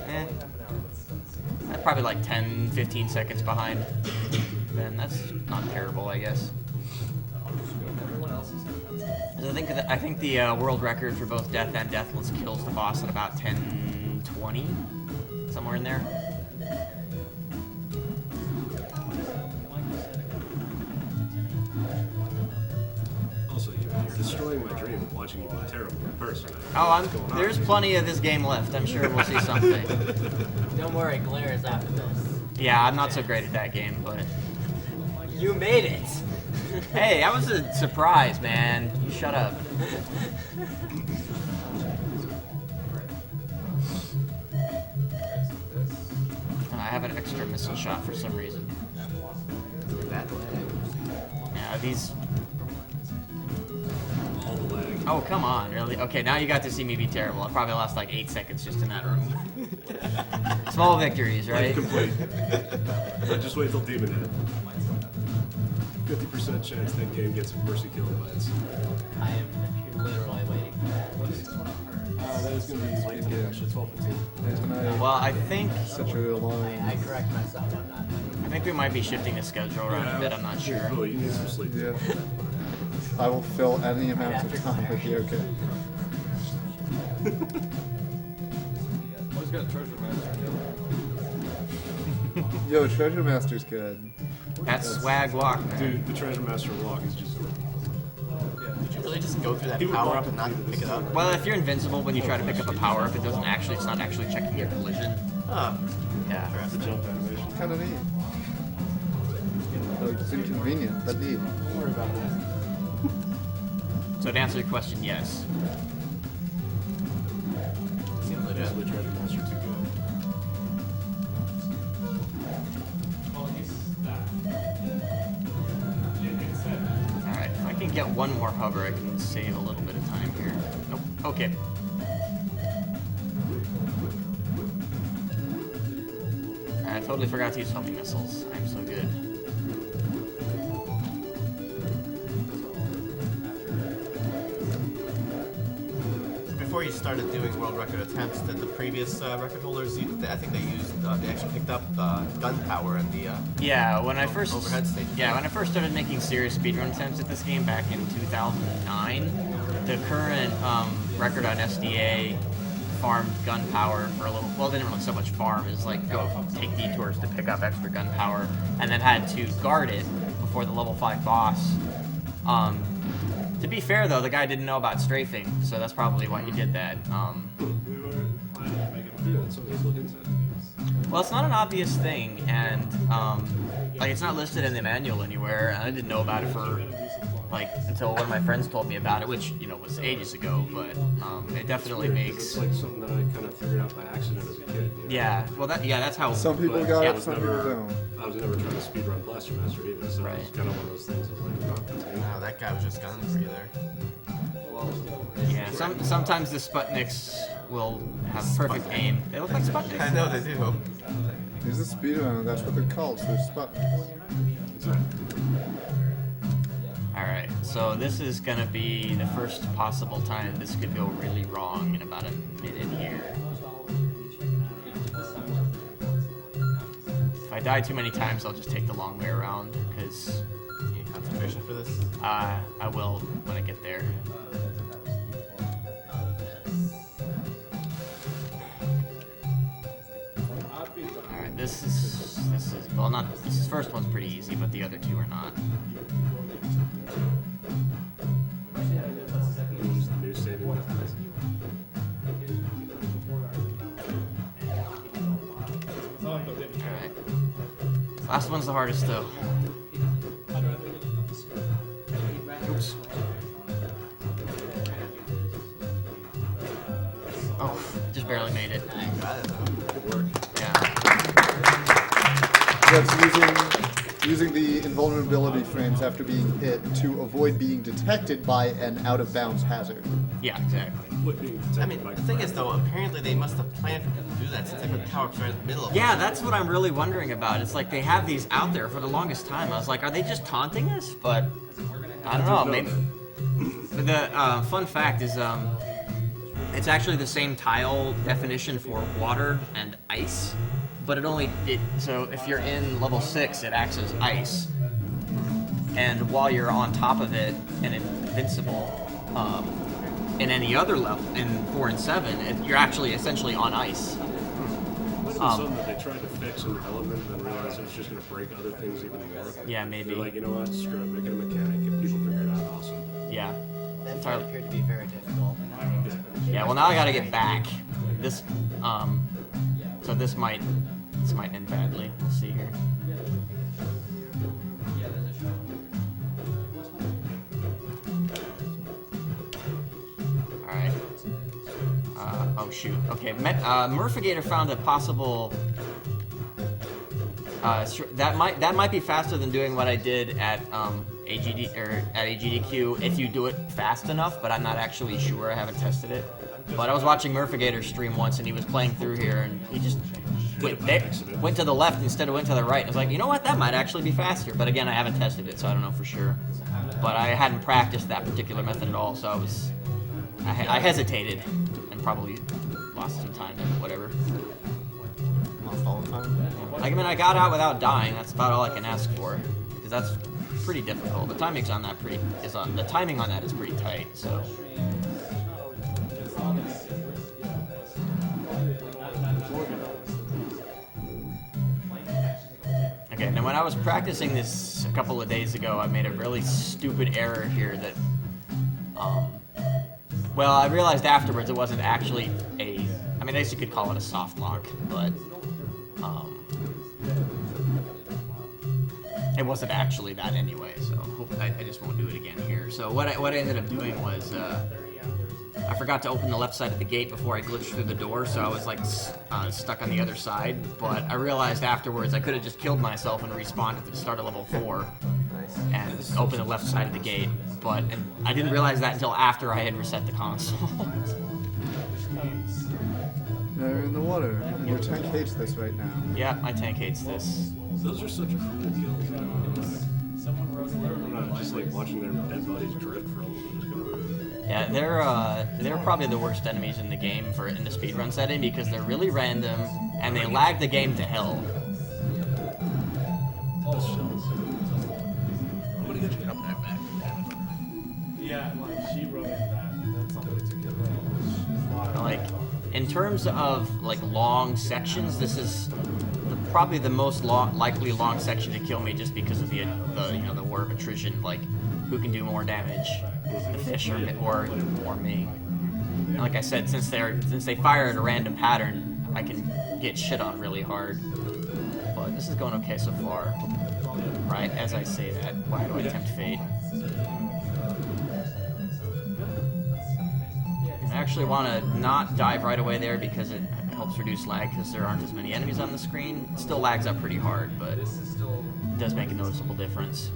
That's probably like 10, 15 seconds behind. Then that's not terrible, I guess. I think the world record for both death and deathless kills the boss at about 10:20, somewhere in there. Also, you're destroying my dream of watching you be terrible in person. Oh, there's plenty of this game left. I'm sure we'll see something. Don't worry, Glare is after this. Yeah, I'm not so great at that game, but You made it. hey, that was a surprise, man. You shut up. And I have an extra missile shot for some reason. That lag. Yeah, these. All the lag. Oh, come on, really? Okay, now you got to see me be terrible. I probably lost like 8 seconds just in that room. Small victories, right? Life complete. Just wait till Demon hit. 50% chance that game gets mercy killed by its. I am literally waiting for that. That is going to be late game, actually, 12:15. Well, I think. Such a long. I correct myself on that. I think we might be shifting the schedule around a bit. I'm not sure. Oh, you need some sleep. Yeah. I will fill any amount of time with you, okay? Always got a treasure master. Yo, Treasure Master's good. That's swag walk, man. Dude, the Treasure Master walk is just. Did you really just go through that power up and not pick it up? Well, if you're invincible when you try to pick up a power up, it's not actually checking your collision. Oh. Yeah. The jump animation. Kind of neat. Like, it's inconvenient, but neat. Don't worry about that. So to answer your question, yes. Seems legit. The Treasure Master too good. get one more hover, I can save a little bit of time here. Nope. Okay. I totally forgot to use homing missiles. I'm so good. Before you started doing world record attempts, did the previous record holders, I think they actually picked up gunpowder and the yeah, when I first overhead stage. Yeah, when I first started making serious speedrun attempts at this game back in 2009, the current record on SDA farmed gunpowder for a little. Well, didn't really so much farm as like go take detours to pick up extra gunpowder, and then had to guard it before the level 5 boss. To be fair, though, the guy didn't know about strafing, so that's probably why he did that. Well, it's not an obvious thing, and like it's not listed in the manual anywhere, and I didn't know about it for like until one of my friends told me about it, which was ages ago. But it definitely makes. It's like something that I kind of figured out by accident as a kid. Yeah, well, that's how. Some people got it, some people don't. I was never trying to speedrun Blaster Master either, so it was kind of one of those things. I was like, no, that guy was just gunning for you there. Yeah, sometimes the Sputniks will have perfect aim. They look like Sputniks. I know they do. He's a speedrunner, that's what they're called, so they're Sputniks. Alright, so this is gonna be the first possible time this could go really wrong in about a minute here. If I die too many times, I'll just take the long way around, because... You need concentration for this? I will when I get there. Alright, this is well, not this first one's pretty easy, but the other two are not. Alright. Last one's the hardest though. Oops. Oh, just barely made it. Good work. Yeah. That's using the invulnerability frames after being hit to avoid being detected by an out-of-bounds hazard. Yeah, exactly. I mean, the thing is, though, apparently they must have planned for people to do that since they put power ups right in the middle of it. Yeah, that's what I'm really wondering about. It's like they have these out there for the longest time. I was like, are they just taunting us? But I don't know. Maybe. The fun fact is, it's actually the same tile definition for water and ice, but so if you're in level 6, it acts as ice, and while you're on top of it and invincible, in any other level, in 4 and 7, you're actually essentially on ice. Something that they tried to fix in development and then realized it was just going to break other things even more. Yeah, maybe. They're like, you know what, screw it, make it a mechanic, if people figure it out, awesome. Yeah. That entirely appeared to be very difficult. Yeah, well now I gotta get back. This, so this might end badly. We'll see here. Alright. Oh shoot. Okay, Murphigator found a possible... that might be faster than doing what I did at Agdq if you do it fast enough, but I'm not actually sure. I haven't tested it. But I was watching Murphigator stream once, and he was playing through here, and he just went to the left instead of went to the right. I was like, you know what? That might actually be faster. But again, I haven't tested it, so I don't know for sure. But I hadn't practiced that particular method at all, so I hesitated and probably lost some time and whatever. Lost all the time? Like, I mean, I got out without dying. That's about all I can ask for, because that's pretty difficult. The timing on that is pretty tight. So. Okay, now when I was practicing this a couple of days ago, I made a really stupid error here that, well, I realized afterwards it wasn't actually I guess you could call it a soft lock, but, it wasn't actually that anyway, so I just won't do it again here. So what I ended up doing was, I forgot to open the left side of the gate before I glitched through the door, so I was like stuck on the other side. But I realized afterwards I could have just killed myself and respawned at the start of level 4 and opened the left side of the gate. but I didn't realize that until after I had reset the console. They're in the water, and your tank hates this right now. Yeah, my tank hates this. Those are such cruel kills. I'm not just like watching their dead bodies drift for a little bit. Just gonna ruin it. Yeah, they're probably the worst enemies in the game in the speedrun setting because they're really random and they lag the game to hell. All shells. I'm gonna get you up that back. Yeah, like she wrote in that's something to get rid of. Like, in terms of like long sections, this is probably the most likely long section to kill me just because of the war of attrition. Like, who can do more damage, the fish or me? And like I said, since they fire at a random pattern, I can get shit on really hard. But this is going okay so far. Right as I say that, why do I tempt fate? I actually want to not dive right away there because it helps reduce lag because there aren't as many enemies on the screen. It still lags up pretty hard, but it does make a noticeable difference.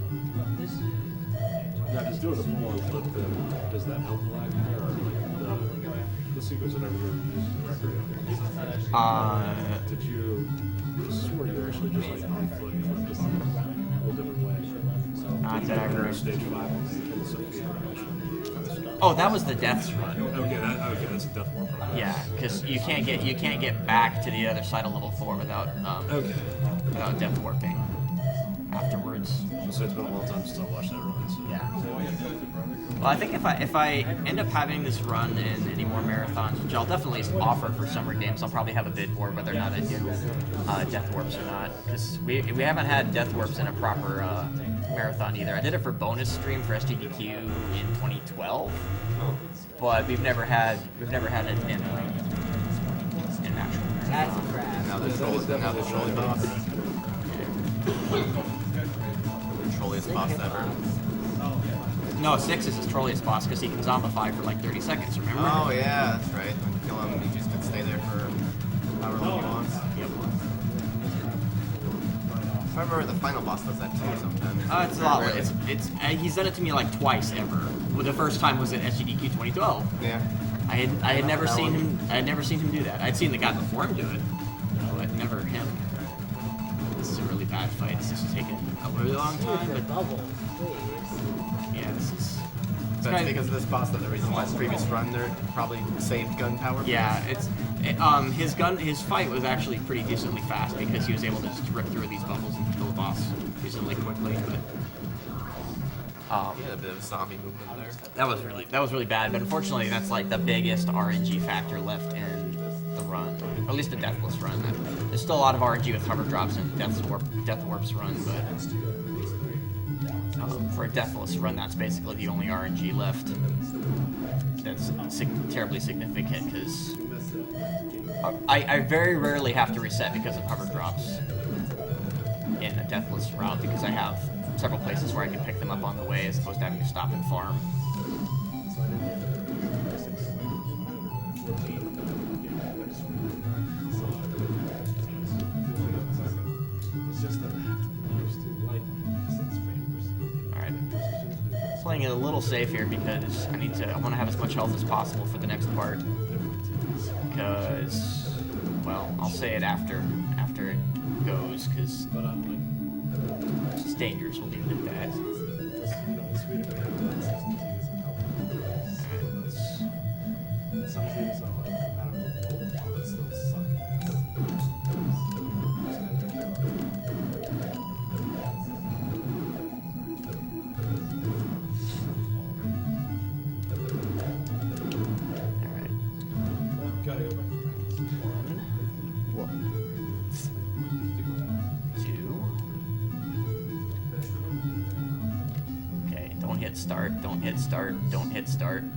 Now, just doing a full-on flip, then, does that help the lag there, or like the sequence that everyone uses the record? Did you? This is where you actually just like on-flip just a whole different way. Not that I remember. Stage 5 on the Sophia. Oh, that was the deaths run. Okay, that's a death warp run. Yeah, because you can't get back to the other side of level 4 without without death warping afterwards. So it's been a long time since I watched that run. So. Yeah. Well, I think if I end up having this run in any more marathons, which I'll definitely offer for summer games, I'll probably have a bid for whether or not I do death warps or not, because we haven't had death warps in a proper marathon either. I did it for bonus stream for Agdq in 2012, but we've never had it in an actual marathon. That's a crap. Now there's trolley boss. The trolliest boss ever. No, 6 is his trolliest boss because he can zombify for like 30 seconds, remember? Oh yeah, that's right. When you kill him, he just can stay there for however long he wants. Yep. I remember the final boss does that too sometimes. It's a lot. He's done it to me like twice ever. Well, the first time was in Agdq 2012. Yeah. I had never seen him. I had never seen him do that. I'd seen the guy before him do it, but never him. This is a really bad fight. This is taking a really long time. But bubbles, please. Yeah, this is. That's because of this boss. That's the reason why his previous run there probably saved gun power. Yeah, his fight was actually pretty decently fast because he was able to just rip through these bubbles and kill the boss reasonably quickly. But he had a bit of zombie movement there. That was really bad. But unfortunately, that's like the biggest RNG factor left in the run, or at least the deathless run. There's still a lot of RNG with hover drops and death warps run, but. For a deathless run, that's basically the only RNG left. That's terribly significant because I very rarely have to reset because of hover drops in a deathless route because I have several places where I can pick them up on the way as opposed to having to stop and farm. Playing it a little safe here because I want to have as much health as possible for the next part. Because, well, I'll say it after it goes because it's dangerous. We'll leave it at that.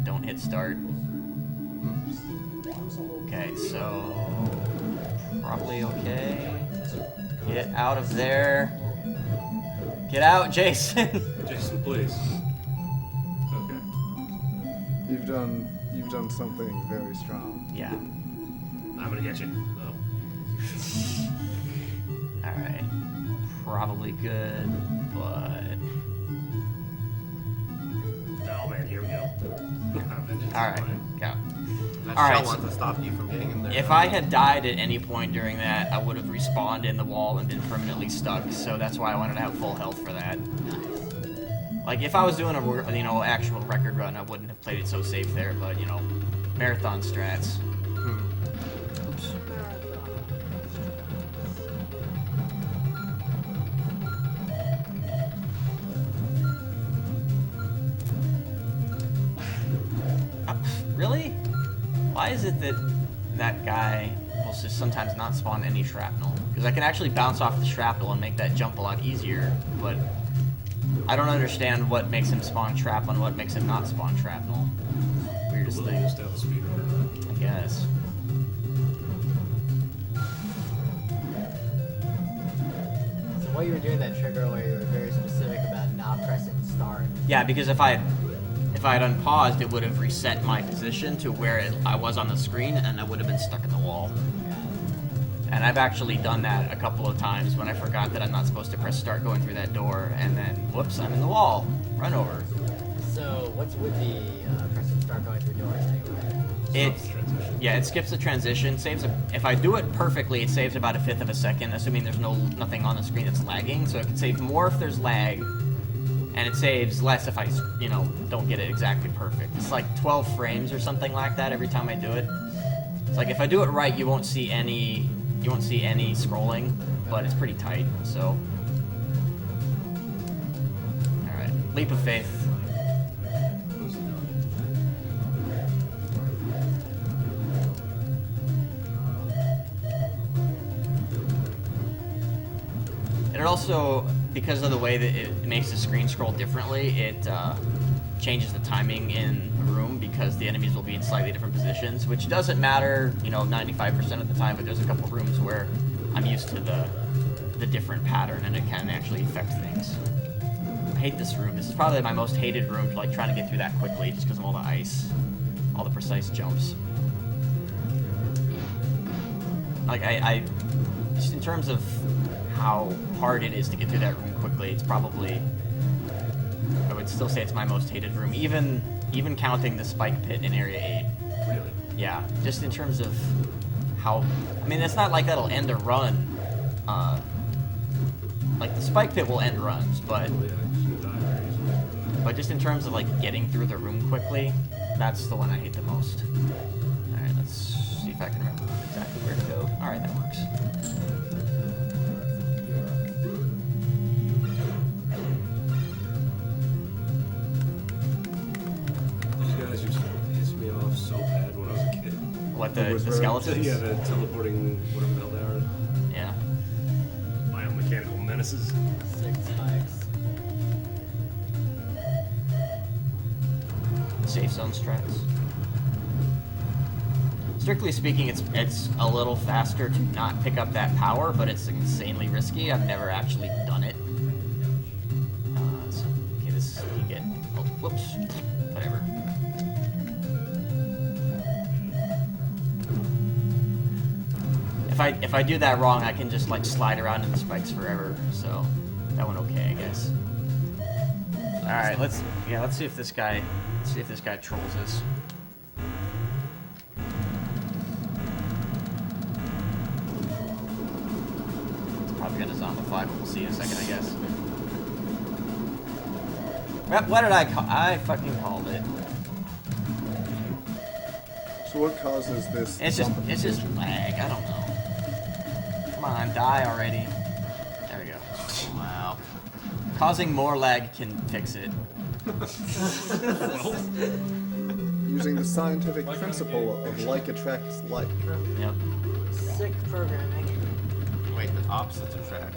Don't hit start. Okay, so probably okay. Get out of there. Get out, Jason. Jason, please. Okay. You've done something very strong. Yeah. I'm gonna get you. Oh. All right. Probably good, but. Alright, yeah. That Alright, shell wants to stop you from getting in there. if I had died at any point during that, I would have respawned in the wall and been permanently stuck, so that's why I wanted to have full health for that. Like, if I was doing a, you know, actual record run, I wouldn't have played it so safe there, but, you know, marathon strats. Oops. Really? Why is it that that guy will just sometimes not spawn any shrapnel? Because I can actually bounce off the shrapnel and make that jump a lot easier, but I don't understand what makes him spawn shrapnel and what makes him not spawn shrapnel. Weirdest thing. I guess. So while you were doing that trick earlier, you were very specific about not pressing start. Yeah, because if I had unpaused, it would have reset my position to where I was on the screen, and I would have been stuck in the wall. And I've actually done that a couple of times when I forgot that I'm not supposed to press start going through that door, and then, whoops, I'm in the wall. Run over. So what's with the pressing start going through doors anyway? It skips the transition. If I do it perfectly, it saves about 1/5 of a second, assuming there's nothing on the screen that's lagging. So it can save more if there's lag, and it saves less if I, you know, don't get it exactly perfect. It's like 12 frames or something like that every time I do it. It's like if I do it right, you won't see any scrolling, but it's pretty tight. So, all right, leap of faith. And it also, because of the way that it makes the screen scroll differently, it changes the timing in a room because the enemies will be in slightly different positions, which doesn't matter, you know, 95% of the time, but there's a couple rooms where I'm used to the different pattern and it can actually affect things. I hate this room. This is probably my most hated room, like trying to get through that quickly just because of all the ice, all the precise jumps. Like, I just in terms of how hard it is to get through that room quickly, it's probably, I would still say it's my most hated room, even counting the spike pit in Area 8. Really? Yeah, just in terms of how, I mean, it's not like that'll end a run. Like, the spike pit will end runs, but just in terms of, like, getting through the room quickly, that's the one I hate the most. Alright, let's see if I can remember exactly where to go. Alright, that works. So bad when I was a kid. What, the skeletons? Yeah, the teleporting, whatever the hell they are. Yeah. Biomechanical menaces. 6 spikes. Safe zone strats. Strictly speaking, it's a little faster to not pick up that power, but it's insanely risky. I've never actually done it. So, okay, this you get. Oh, whoops. Whatever. If I do that wrong, I can just like slide around in the spikes forever. So that went okay, I guess. All right, let's see if this guy trolls us. It's probably gonna zombify, but we'll see in a second, I guess. What did I call? I fucking called it. So what causes this? It's just lag. I don't know. Come on, die already. There we go. Wow. Causing more lag can fix it. Using the scientific principle of like attracts like. Yep. Sick programming. Wait, the opposites attract.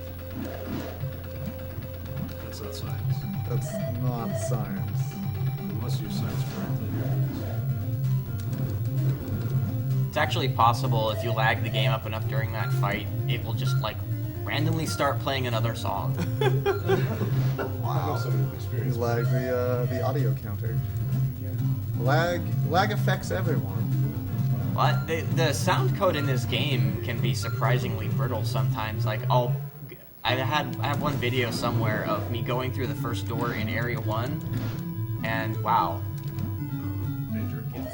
That's not science. That's not science. You must use science correctly. It's actually possible if you lag the game up enough during that fight, it will just like randomly start playing another song. Wow. You lag the audio counter. Yeah. Lag affects everyone. What? The sound code in this game can be surprisingly brittle sometimes. Like I have one video somewhere of me going through the first door in Area 1, and wow.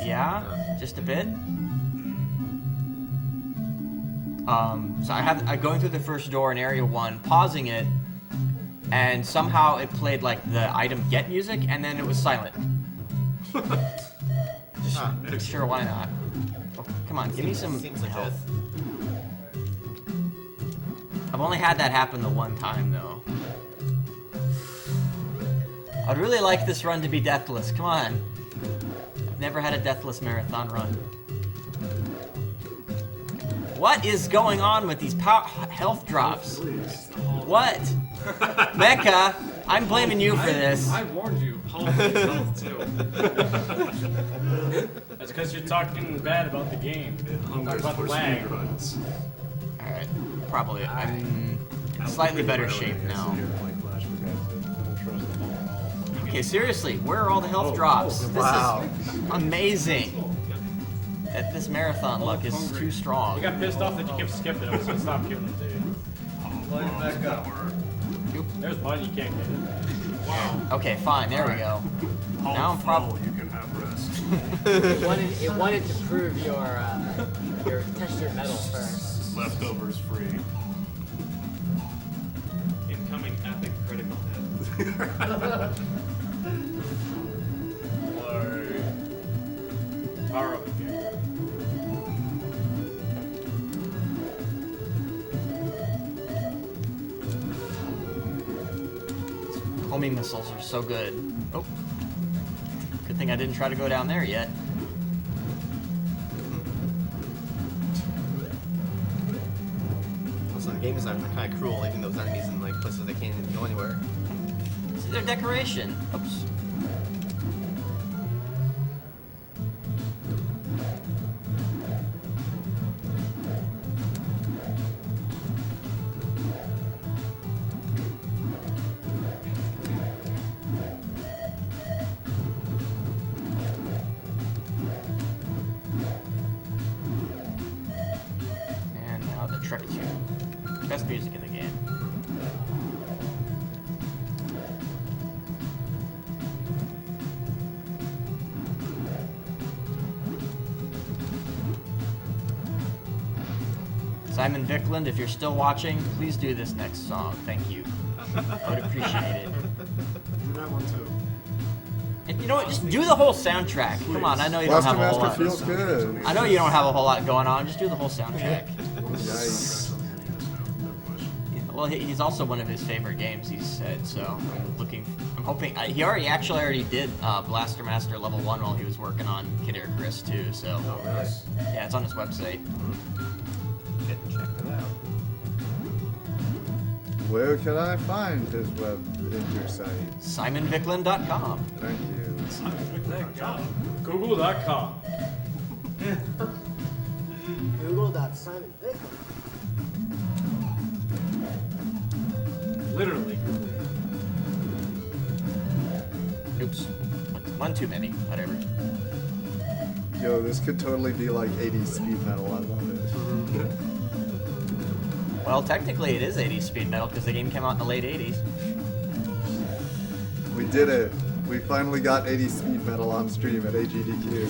Yeah, just a bit. So I'm going through the first door in area 1, pausing it, and somehow it played like the item get music, and then it was silent. Sure, why not? Oh, come on, give me some health. I've only had that happen the one time, though. I'd really like this run to be deathless. Come on. I've never had a deathless marathon run. What is going on with these health drops? What? Mecha, I'm blaming you for this. I warned you. Health too. That's because you're talking bad about the game. Talk about the lag. Alright, probably. I'm in slightly better shape now. Okay, seriously, where are all the health drops? This is amazing. This marathon luck is too strong. You got pissed off that you kept skipping it, so stop killing it, dude. Play it back up. There's one, you can't get it. Wow. Okay, fine, there we go. Now I'm probably... You can have rest. It wanted to prove your test your metal first. Leftovers free. Incoming epic critical hit. Power up again. Homing missiles are so good. Oh. Good thing I didn't try to go down there yet. Also, the game designs are kind of cruel, leaving those enemies in like places they can't even go anywhere. This is their decoration. Oops. Trek 2. Best music in the game. Simon Vickland, if you're still watching, please do this next song. Thank you. I would appreciate it. Do that one too. And you know what? Just do the whole soundtrack. Come on, I know you don't have a whole lot. Feels good. I know you don't have a whole lot going on. Just do the whole soundtrack. Nice. Well, he's also one of his favorite games. He said so. I'm hoping. He already did Blaster Master Level 1 while he was working on Kid Icarus too. So. Oh, really? Yeah, it's on his website. Check it out. Where can I find his web site? SimonVickland.com. Thank you. SimonVickland.com. Google.com. Google.SimonVickland. Literally. Oops. One too many. Whatever. Yo, this could totally be like 80s speed metal. I love it. Well, technically it is 80s speed metal because the game came out in the late 80s. We did it. We finally got 80s speed metal on stream at Agdq.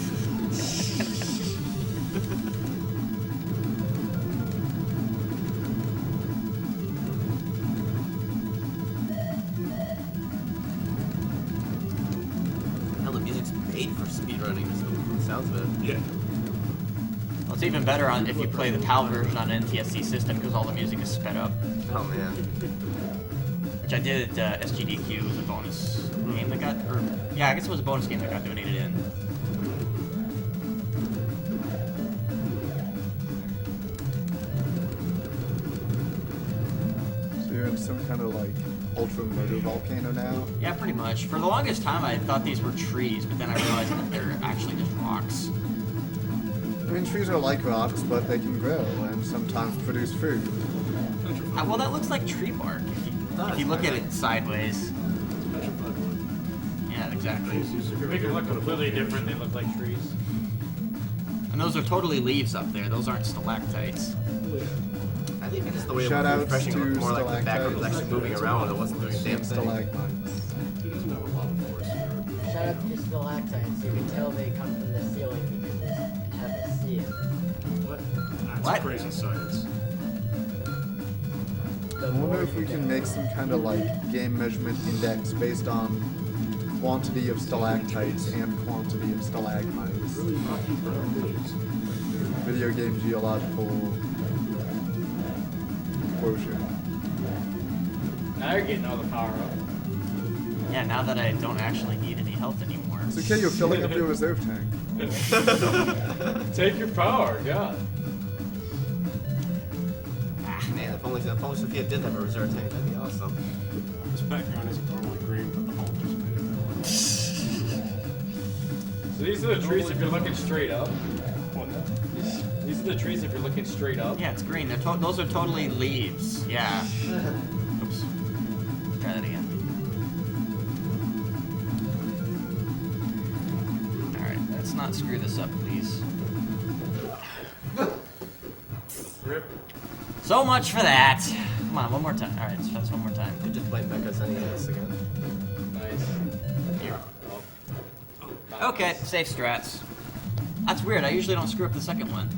Hell, the music's made for speedrunning, just from the sounds of it. Yeah. Well, it's even better if you play the PAL version on an NTSC system because all the music is sped up. Oh man. Which I did at SGDQ. It was a bonus game that got, I guess it was a bonus game that got donated in. So you're in some kind of like ultra murder volcano now? Yeah, pretty much. For the longest time, I thought these were trees, but then I realized that they're actually just rocks. I mean, trees are like rocks, but they can grow and sometimes produce fruit. Well, that looks like tree bark if you look at it sideways. Yeah, exactly. They make it look completely different. They look like trees. And those are totally leaves up there. Those aren't stalactites. I think it's just the way it Shout was outs refreshing. It to looked more like the background was actually moving around and it wasn't doing a damn thing. Stalagmites. He doesn't have a lot of force. shut up your stalactites. You can tell they come from the ceiling because we have a seal. What? That's What? crazy science. I wonder if we can make some kind of like game measurement index based on quantity of stalactites and quantity of stalagmites. Really hockey brown videos. Video game geological quotient. Now you're getting all the power up. Yeah, now that I don't actually need any health anymore. It's okay, you're filling up your reserve tank. Take your power, God. Man, if only Sophia did have a reserve tank, that'd be awesome. This background isn't normally green, but the hole just made it that So these are the trees if you're looking straight up. These are the trees if you're looking straight up. Yeah, it's green. Those are totally leaves. Yeah. Oops. Try that again. Alright, let's not screw this up, please. Rip. So much for that. Come on, one more time. Alright, let's try this one more time. Could just play Mecha's NES again. Nice. Here. Okay, safe strats. That's weird. I usually don't screw up the second one.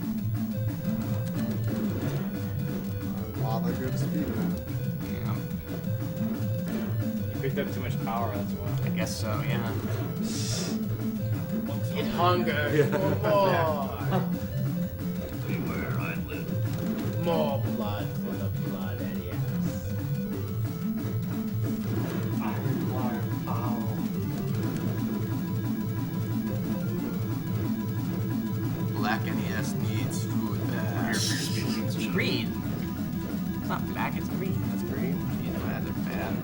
Lava good speed, man. Yeah. You picked up too much power, that's why. I guess so, yeah. It hungers for more. Beware, I live. More blood for the blood, yes. Black NES needs food bad. Green. It's not black, it's green. That's green. You know, they're bad.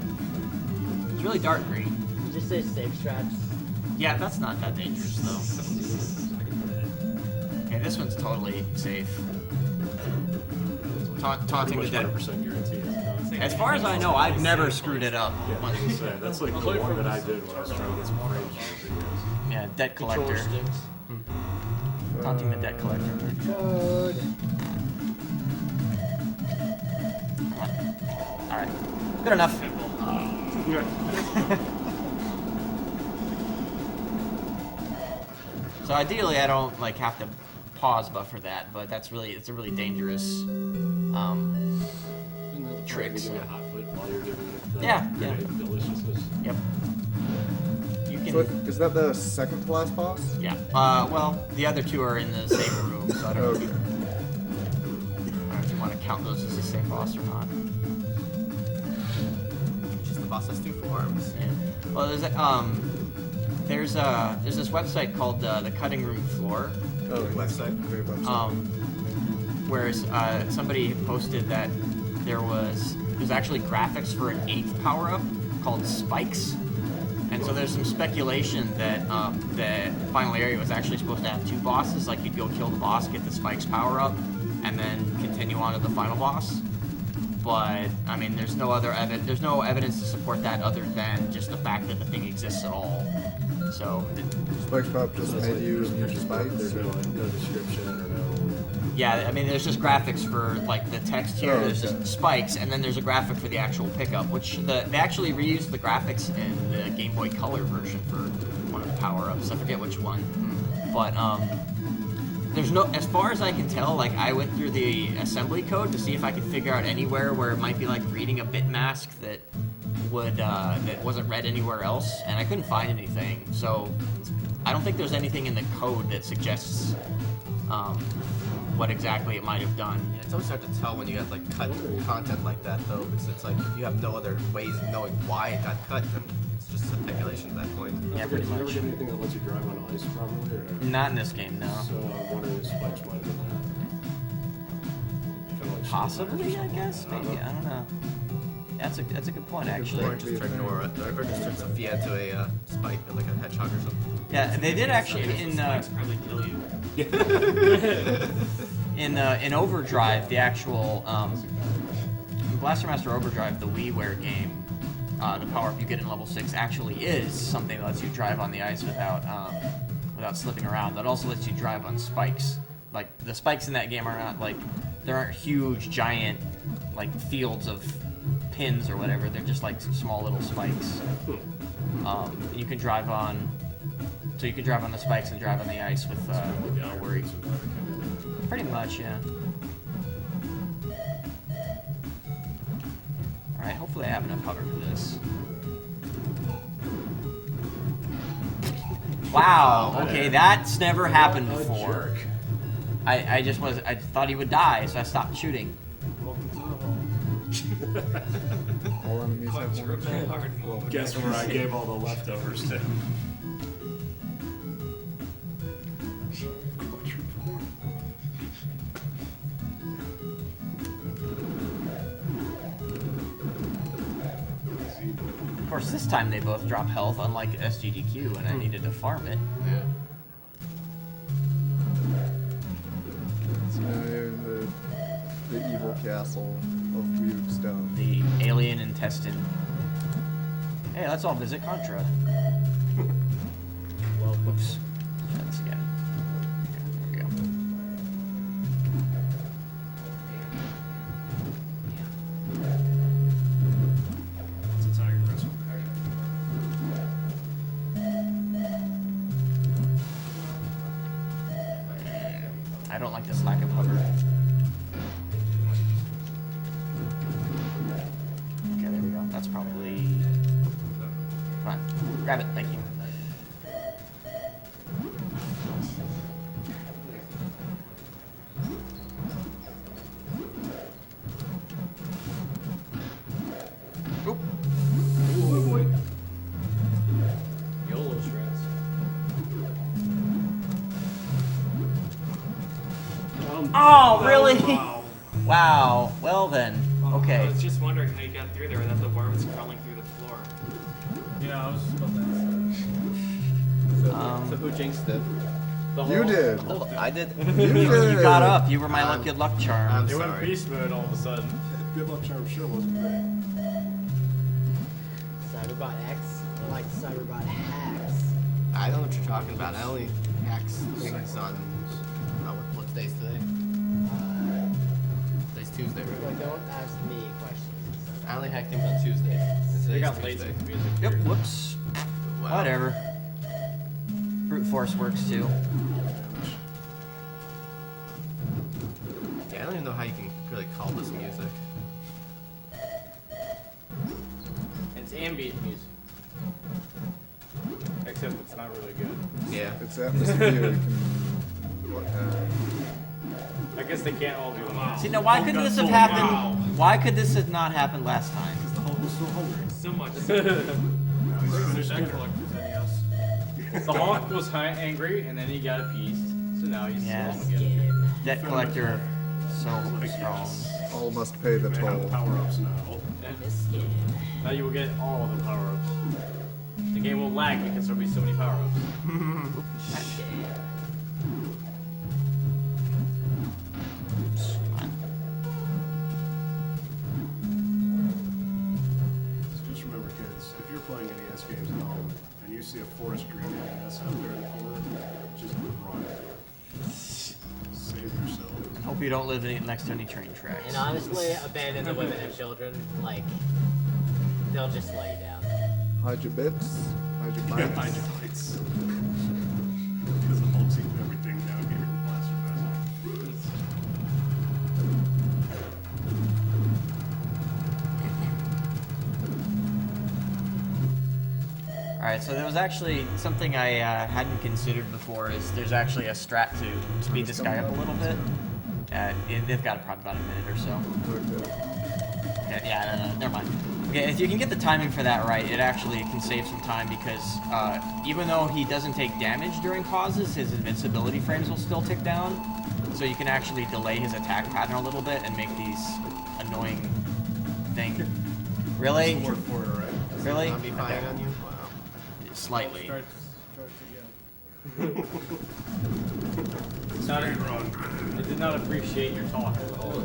It's really dark green. You just say safe strats. Yeah, that's not that dangerous though. Okay, this one's totally safe. Taunting the dead. 100% guarantee. As far as I know, I've never screwed it up. Yeah, I was gonna say, that's like the one that I did when I was trying to get some frames for videos. Yeah, debt collector. Taunting the debt collector. Alright. Good enough. So ideally I don't like have to pause buffer that, but it's a really dangerous trick. Giving it hot foot while you're giving it the Yeah. deliciousness. Yep. You can So is that the second to last boss? Yeah. Well, the other two are in the same room, so I don't Okay. know if you want to count those as the same boss or not. Just the boss has two forms. Yeah. Well, there's this website called the Cutting Room Floor. Oh, website. Great website. Whereas somebody posted that there's actually graphics for an 8th power-up called Spikes. And so there's some speculation that the final area was actually supposed to have 2 bosses, like you'd go kill the boss, get the Spikes power-up, and then continue on to the final boss. But, I mean, there's no evidence to support that other than just the fact that the thing exists at all. So... Spikes Pop just made you use spikes? There's no description or no... Yeah, I mean, there's just graphics for, like, the text here, there's just spikes, and then there's a graphic for the actual pickup, which they actually reused the graphics in the Game Boy Color version for one of the power-ups. I forget which one. But, there's no, as far as I can tell, like, I went through the assembly code to see if I could figure out anywhere where it might be, like, reading a bit mask that that wasn't read anywhere else, and I couldn't find anything. So, I don't think there's anything in the code that suggests, what exactly it might have done. Yeah, it's always hard to tell when you got like cut content like that though, because it's like if you have no other ways of knowing why it got cut, then it's just speculation at that point. Yeah, pretty Did you ever much. get anything that lets you drive on ice, probably? Or no? Not in this game, no. So I'm wondering if Spikes might have been that. Possibly, I guess. Maybe, I don't know. That's a good point, actually. Or just turn Nora, or just turn Sophia into a spike, like a hedgehog or something. Yeah, they did actually in probably kill you. in Overdrive, the actual Blaster Master Overdrive, the WiiWare game, the power-up you get in level 6 actually is something that lets you drive on the ice without slipping around. That also lets you drive on spikes. Like, the spikes in that game are not like, there aren't huge, giant, like, fields of pins or whatever. They're just like small little spikes. You can drive on So you can drive on the spikes and drive on the ice with no worries. Pretty much, yeah. Alright, hopefully I have enough hover for this. Wow, okay, that's never happened before. I thought he would die, so I stopped shooting. All enemies have one. Well, guess where I gave all the leftovers to. Of course, this time they both drop health, unlike SGDQ, and I needed to farm it. Yeah. So now you're in the evil castle of weird stone. The alien intestine. Hey, let's all visit Contra. Well, whoops. Try this again. Okay, there we go. It's a tiger crystal. I don't like this lack of hover. Okay, there we go. That's probably... Come on, grab it, thank you. Oop. Ooh. YOLO strats. Oh, really? Wow. Well then. Okay. I was just wondering how you got through there without the worms crawling through the floor. Yeah, I was just about to ask So who jinxed it? You did. Oh, I did. You got up. You were my good luck charm. I'm It went sorry. beast mode all of a sudden. Good luck charm sure wasn't great. Cyberbot X? Or like Cyberbot hacks? I don't know what you're talking about. I only hacks things on. What day's today? Today's Tuesday, right? Well, don't ask me questions. I only hack things on Tuesday. And They today's got Tuesday. lazy with the music. Yep, whoops. Wow. Whatever. Brute force works too. Yeah, I don't even know how you can really call this music. It's ambient music. Except it's not really good. Yeah. It's atmospheric. I guess they can't all be one. See, now why couldn't this have happened? Why could this have not happened last time? The Hulk was so hungry. So much. Now he's finished That dinner. collector's NES. The Hawk was angry, and then he got appeased. So now he's Yes. slow again. Debt collector, so strong. All must pay the They have toll. power-ups now. Now you will get all of the power-ups. The game will lag because there will be so many power-ups. So just remember, kids, if you're playing NES games at home and you see a forest green NES out there in the corner, just run. Save yourself. Hope you don't live next to any train tracks. And honestly, abandon the women and children. Like, they'll just lay you down. Hide your bits. Hide your Yeah, mics. hide your lights. Because the Hulk's eating everything down here in Blaster Vessel. Alright, so there was actually something I hadn't considered before is there's actually a strat to speed this guy up a little bit. They've got probably about a minute or so. Yeah, no, never mind. Okay, if you can get the timing for that right, it actually can save some time because even though he doesn't take damage during pauses, his invincibility frames will still tick down. So you can actually delay his attack pattern a little bit and make these annoying thing. Really? Word for it, right? Really? Zombie firing on you? Wow. Slightly. Sorry, wrong. I did not appreciate your talk at all.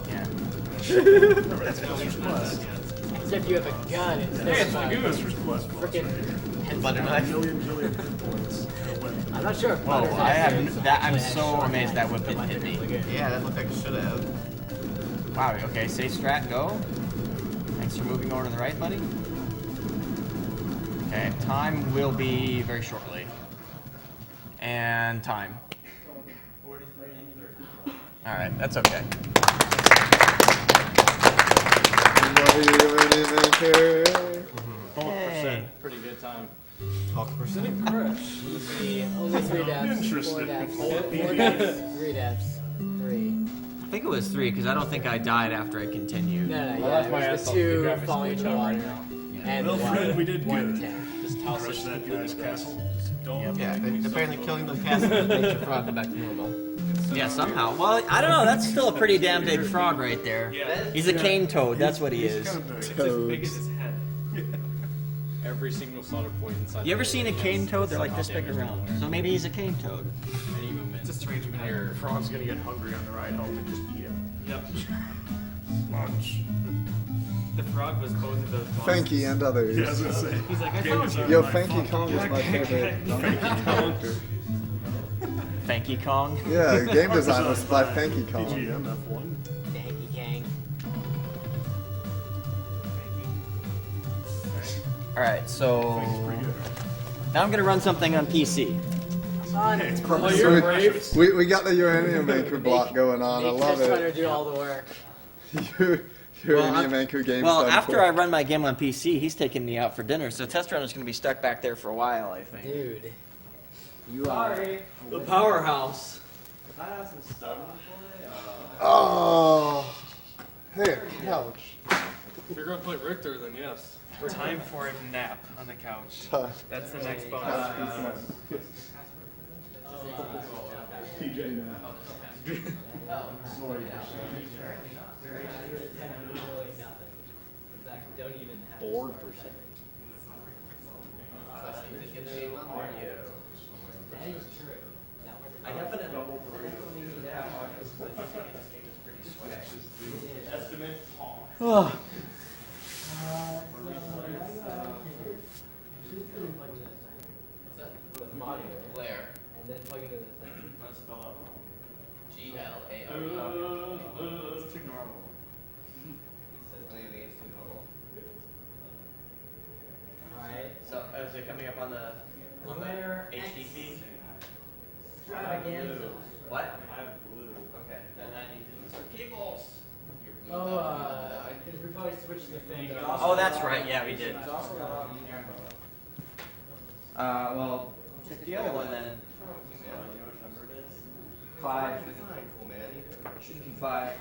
Yeah. Except you have a gun instead it's of my a goose. freaking Butter knife. I'm not sure. Whoa, I have that. I'm so amazed that whip didn't hit me. Yeah, that looked like it should have. Wow. Okay, safe strat, go. Thanks for moving over to the right, buddy. Okay, time will be very shortly. And time. All right, that's okay. Hey. Pretty good time. 12%. Incorrect. Only 3 deaths. 4 deaths. 4 deaths. 3 deaths. 3. I think it was 3 because I don't think I died after I continued. No, yeah, it was the 2 falling into the water. And Well, Fred, we did 1 good. tank. Just toss Crush it that to guy's the castle. Yeah, apparently killing the castle makes your frog go back to normal. Yeah, somehow. Well, I don't know. That's still a pretty damn big frog right there. Yeah. He's a cane toad. That's what he is. It's as big as his head. Every single slaughter point inside. You ever seen a cane toad? They're like this big around. So maybe he's a cane toad. Any movement. It's a strange pair. The frog's gonna get hungry on the ride home and just eat him. Yep. Lunch. The frog was both of those. Fanky and others. Yeah, I was gonna say. He's like, I found you. Yo, Fanky Kong is my favorite. Fanky Kong. Fanky Kong? Yeah, game design was by Fanky Kong. PGM F1. Danky Kang. Alright, so now I'm gonna run something on PC. Oh, you're brave. We got the uranium anchor block going on. I love Trying to it. do all the work. Uranium anchor game. Well, after I run my game on PC, he's taking me out for dinner, so Test Runner's gonna be stuck back there for a while, I think. Dude. You are the powerhouse. Oh, hey, couch. If you're gonna play Richter, then yes. Time for a nap on the couch. That's the next bonus. PJ now. 4%. That is true. I definitely need that. Estimate. Oh. Blair. And then plug into the thing. Let's spell out wrong. GLAR. That's too normal. Alright. So, is it coming up on the HD feed? Extravaganza. What? I have blue. Okay, then I need to insert cables. Oh, because we probably switched the thing. Oh, that's right. Yeah, we did. Well, check the other one then. 5. 5.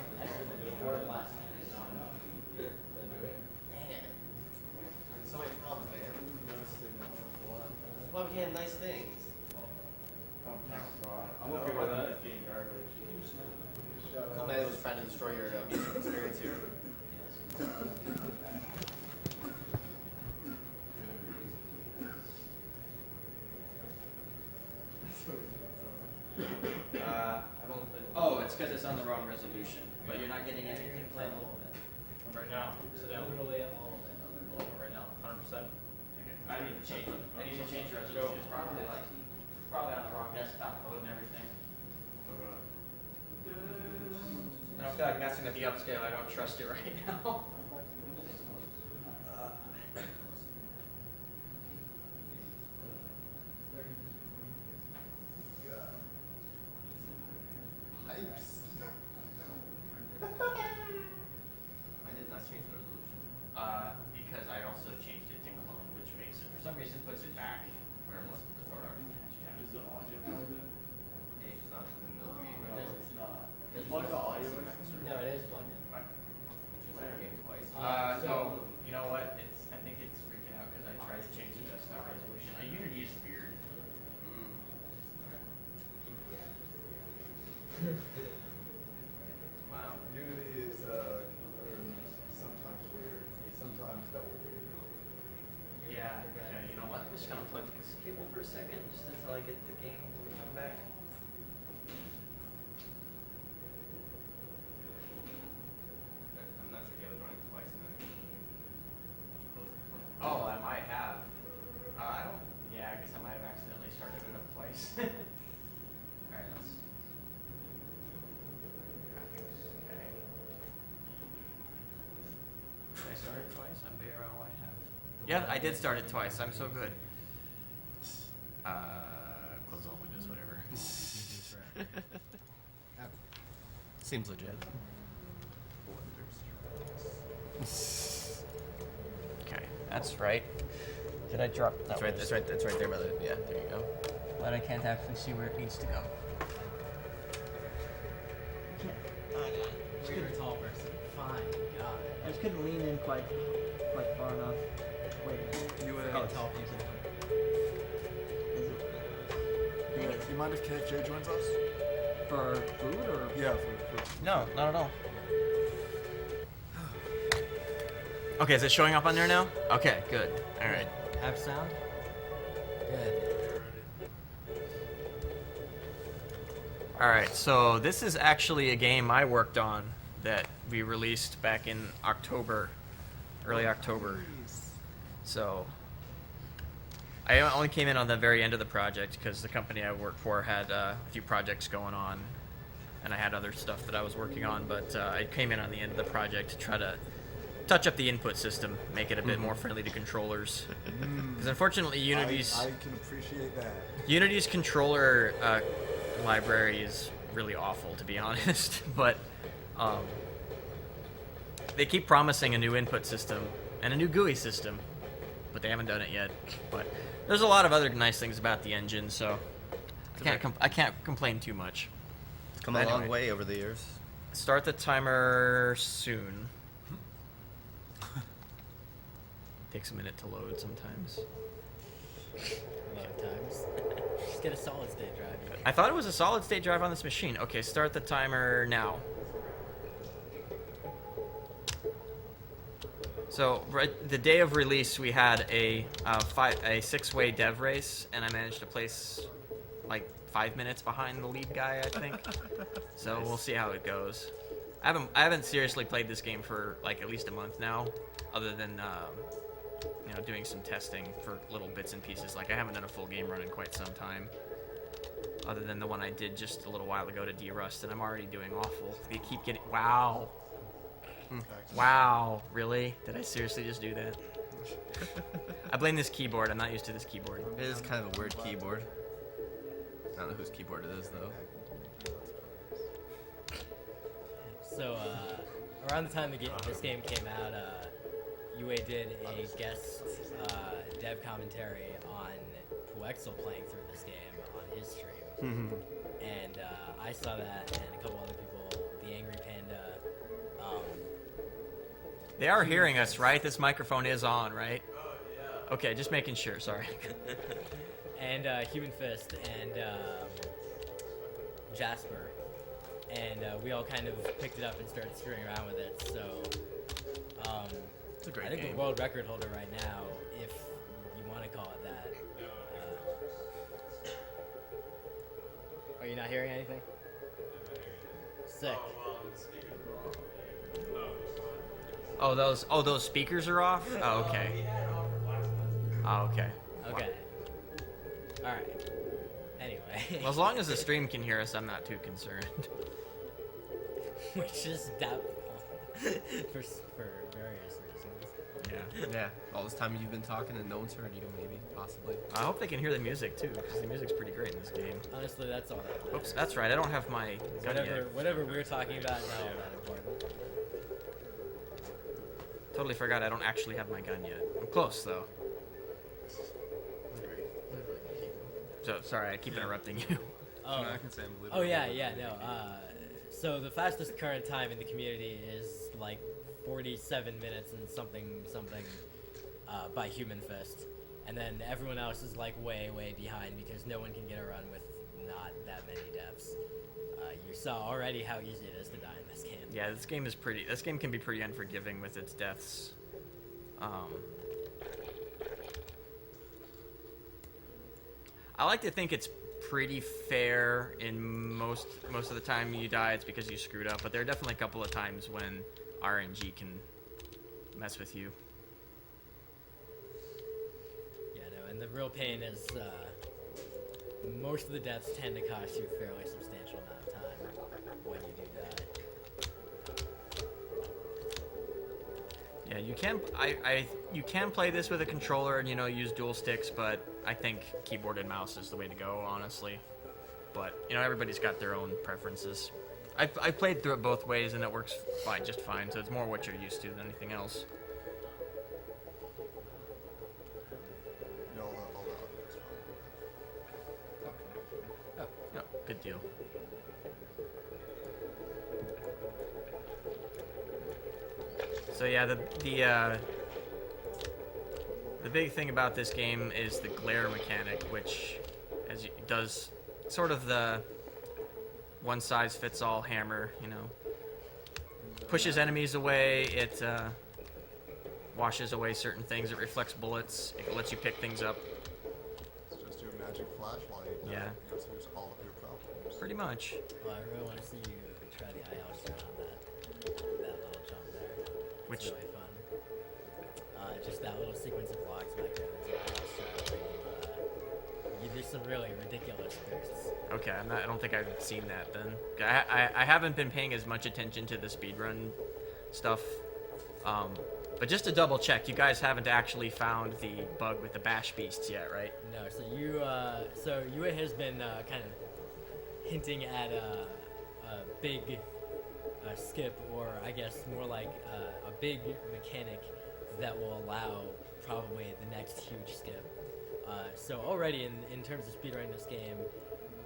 So many problems, man. Well, we can have nice things. I'm okay with that. It's being garbage. Somebody was trying to destroy your music experience here. Oh, it's because it's on the wrong resolution. But you're not getting anything playing all of it. Right now. So that Literally all of it. right now, 100%. Okay. I need to change it. I need to change the resolution. It's probably on the wrong desktop mode and everything. I don't feel like messing with the upscale. I don't trust it right now. I did not change the resolution. Because I also changed it to clone, which makes it, for some reason, puts it back where it was before. Is the audio plugged in? It's not in the middle of the game. No, it's not. Plug the audio in. No, it is plugged in. No, you know what? I think it's freaking out because I tried to change the desktop resolution. Unity is weird. Wow. Unity is sometimes weird, sometimes double weird. Yeah, okay, you know what? I'm just gonna plug this cable for a second, just until I get the game to come back. I'm not sure if you have it running twice in that. Oh, I might have. I don't. Yeah, I guess I might have accidentally started it up twice. All right, let's. Graphics. Okay. Did I start it twice? I'm very well. I have. Yeah, I did start it twice. I'm so good. Close all windows, whatever. Seems legit. Okay, that's right. Did I drop? That's right. That's right. That's right there, brother. Yeah, there you go. But I can't actually see where it needs to go. You're a tall person. Fine, God. I just couldn't lean in quite far enough. Wait a minute. You tall people. You mind if KFJ joins us? For food or? Yeah, for food. No, not at all. Okay, is it showing up on there now? Okay, good. All right. Have sound? Good. All right, so this is actually a game I worked on that we released back in October, early October. So I only came in on the very end of the project because the company I work for had a few projects going on, and I had other stuff that I was working on. But I came in on the end of the project to try to touch up the input system, make it a bit more friendly to controllers. Because unfortunately, Unity's I can appreciate that. Unity's controller library is really awful, to be honest. But they keep promising a new input system and a new GUI system, but they haven't done it yet. But there's a lot of other nice things about the engine, so I can't complain too much. It's come a long way over the years. Start the timer soon. Takes a minute to load sometimes. Load times. Just get a solid state drive. I thought it was a solid state drive on this machine. Okay, start the timer now. So the day of release, we had a 6-way dev race, and I managed to place like 5 minutes behind the lead guy, I think. So Nice. We'll see how it goes. I haven't seriously played this game for like at least a month now, other than doing some testing for little bits and pieces. Like I haven't done a full game run in quite some time, other than the one I did just a little while ago to D-Rust, and I'm already doing awful. They keep getting wow. Wow, really? Did I seriously just do that? I blame this keyboard. I'm not used to this keyboard. It is kind of a weird keyboard. I don't know whose keyboard it is, though. So, around the time this game came out, UA did a guest dev commentary on Puexel playing through this game on his stream. And I saw that, and a couple other people, the Angry Panda. They are hearing us, right? This microphone is on, right? Okay, just making sure. Sorry. And Human Fist and Jasper. And we all kind of picked it up and started screwing around with it. So it's a great I think game. the world record holder right now, if you want to call it that. Are you not hearing anything? Sick. Oh, those speakers are off? Oh, okay. Oh, okay. Okay. All right. Anyway. Well, as long as the stream can hear us, I'm not too concerned. Which is doubtful for various reasons. Yeah. All this time you've been talking and no one's heard you, maybe, possibly. I hope they can hear the music too, because the music's pretty great in this game. Honestly, that's all that matters. Oops, that's right. I don't have my gun yet. Whatever we're talking about, not all that important. Totally forgot I don't actually have my gun yet. I'm close though. So sorry, I keep interrupting you. Oh, I can say I'm oh yeah, no. So the fastest current time in the community is like 47 minutes and something by Human Fist, and then everyone else is like way behind because no one can get a run with not that many deaths. You saw already how easy it is to die in this game. Yeah, this game can be pretty unforgiving with its deaths. I like to think it's pretty fair in most of the time you die, it's because you screwed up, but there are definitely a couple of times when RNG can mess with you. Yeah, no, and the real pain is most of the deaths tend to cost you a fairly substantial amount of time when you do die. Yeah, you can play this with a controller and use dual sticks, but I think keyboard and mouse is the way to go, honestly. But you know, everybody's got their own preferences. I played through it both ways, and it works fine, just fine. So it's more what you're used to than anything else. No, all the audio is fine. Oh, yeah, good deal. So yeah, the big thing about this game is the glare mechanic, which does sort of the one-size-fits-all hammer, you know. Pushes enemies away, it washes away certain things, it reflects bullets, it lets you pick things up. It's just your magic flashlight. Yeah. Answers all of your problems. Pretty much. Well, I really want to see you try the IL shot on that little jump there. It's Which? really fun. Just that little sequence of logs back there. You do some really ridiculous bursts. Okay, I don't think I've seen that then. I haven't been paying as much attention to the speedrun stuff. But just to double check, you guys haven't actually found the bug with the bash beasts yet, right? No, so Yue has been kind of hinting at a big skip, or I guess more like a big mechanic that will allow probably the next huge skip. So already in terms of speedrunning this game,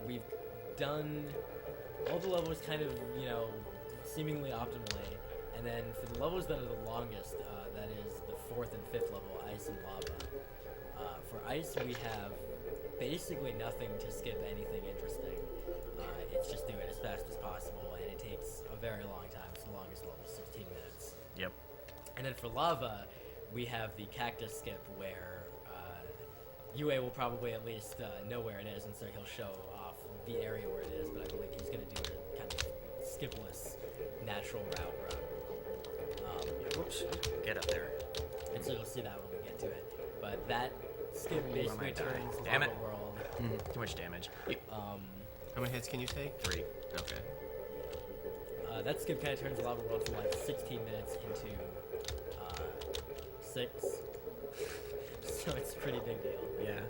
we've done all the levels kind of, you know, seemingly optimally, and then for the levels that are the longest, that is the 4th and 5th level, Ice and Lava. For Ice, we have basically nothing to skip anything interesting. It's just do it as fast as possible, and it takes a very long time. It's the longest level, 16 minutes. Yep. And then for Lava, we have the cactus skip where Yue will probably at least know where it is, and so he'll show off the area where it is, but I believe he's going to do a kind of skipless, natural route run. Whoops, get up there. And so you'll see that when we get to it. But that skip basically turns Damn Lava it. World. Too much damage. How many hits can you take? 3. Okay. That skip kind of turns Lava World from like 16 minutes into 6. So it's a pretty big deal. Yeah.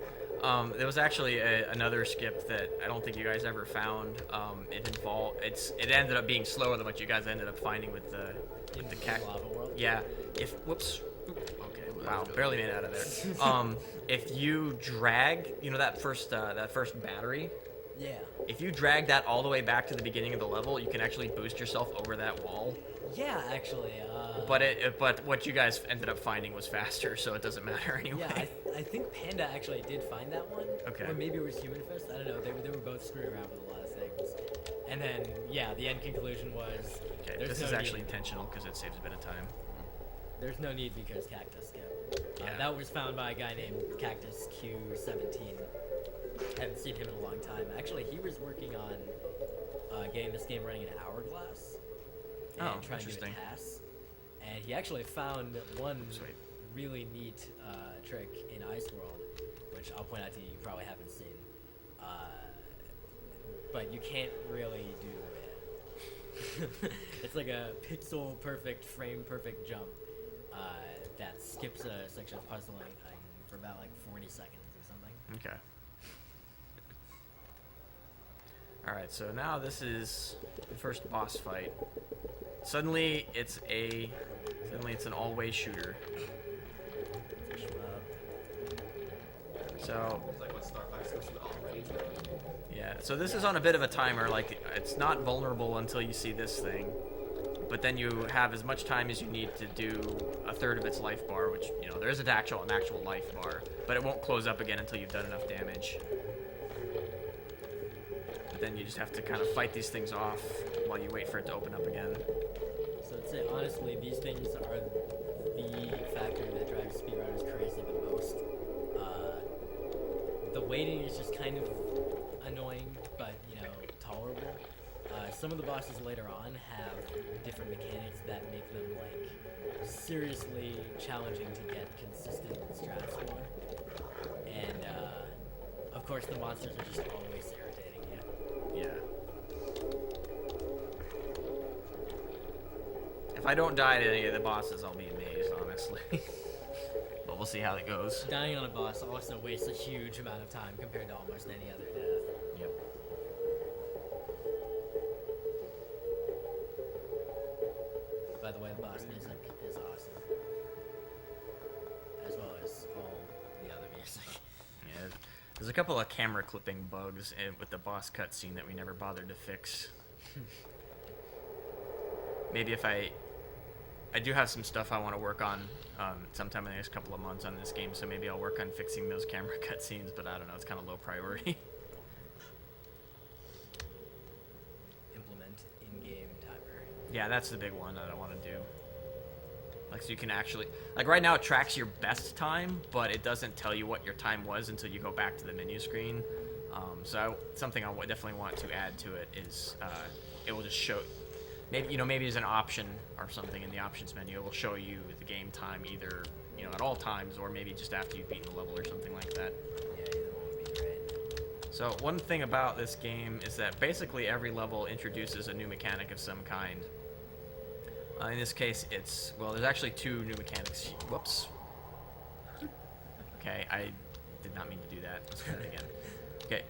There was actually another skip that I don't think you guys ever found. It ended up being slower than what you guys ended up finding with the Lava World. Yeah. Whoops. Okay. Wow. Barely made it out of there. If you drag, you know, that first battery. Yeah. If you drag that all the way back to the beginning of the level, you can actually boost yourself over that wall. Yeah, actually. But what you guys ended up finding was faster, so it doesn't matter anyway. Yeah, I think Panda actually did find that one. Okay. Or maybe it was Human Fist. I don't know. They were both screwing around with a lot of things. And then, yeah, the end conclusion was... Okay, this is actually intentional because it saves a bit of time. There's no need because Cactus skip. That was found by a guy named Cactus Q17. Haven't seen him in a long time. Actually, he was working on getting this game running in Hourglass. And trying to do a pass. And he actually found one really neat trick in Ice World, which I'll point out to you, you probably haven't seen. But you can't really do it. It's like a pixel perfect, frame perfect jump that skips a section of puzzling for about like 40 seconds or something. Okay. Alright, so now this is the first boss fight. Suddenly it's an all-way shooter. So yeah, so this is on a bit of a timer. Like, it's not vulnerable until you see this thing, but then you have as much time as you need to do a third of its life bar, which, you know, there is an actual life bar, but it won't close up again until you've done enough damage. But then you just have to kind of fight these things off while you wait for it to open up again. So I'd say, honestly, these things are the factor that drives speedrunners crazy the most. The waiting is just kind of annoying, but, you know, tolerable. Some of the bosses later on have different mechanics that make them, like, seriously challenging to get consistent strats for. And, of course, the monsters are just always irritating you. Yeah. If I don't die to any of the bosses, I'll be amazed, honestly. But we'll see how it goes. Dying on a boss also wastes a huge amount of time compared to almost any other death. Yep. boss music is awesome, as well as all the other music. Yeah, there's a couple of camera clipping bugs with the boss cutscene that we never bothered to fix. Maybe if I do have some stuff I want to work on sometime in the next couple of months on this game, so maybe I'll work on fixing those camera cutscenes, but I don't know, it's kind of low priority. Implement in-game timer. Yeah, that's the big one that I want to do. Like, so you can actually, like right now it tracks your best time, but it doesn't tell you what your time was until you go back to the menu screen. Something I definitely want to add to it is it will just show, maybe there's an option or something in the options menu. It will show you the game time either at all times, or maybe just after you've beaten the level or something like that. Yeah, either one would be great. So one thing about this game is that basically every level introduces a new mechanic of some kind. In this case, there's actually 2 new mechanics. Whoops. Okay, I did not mean to do that. Let's try that again. Okay,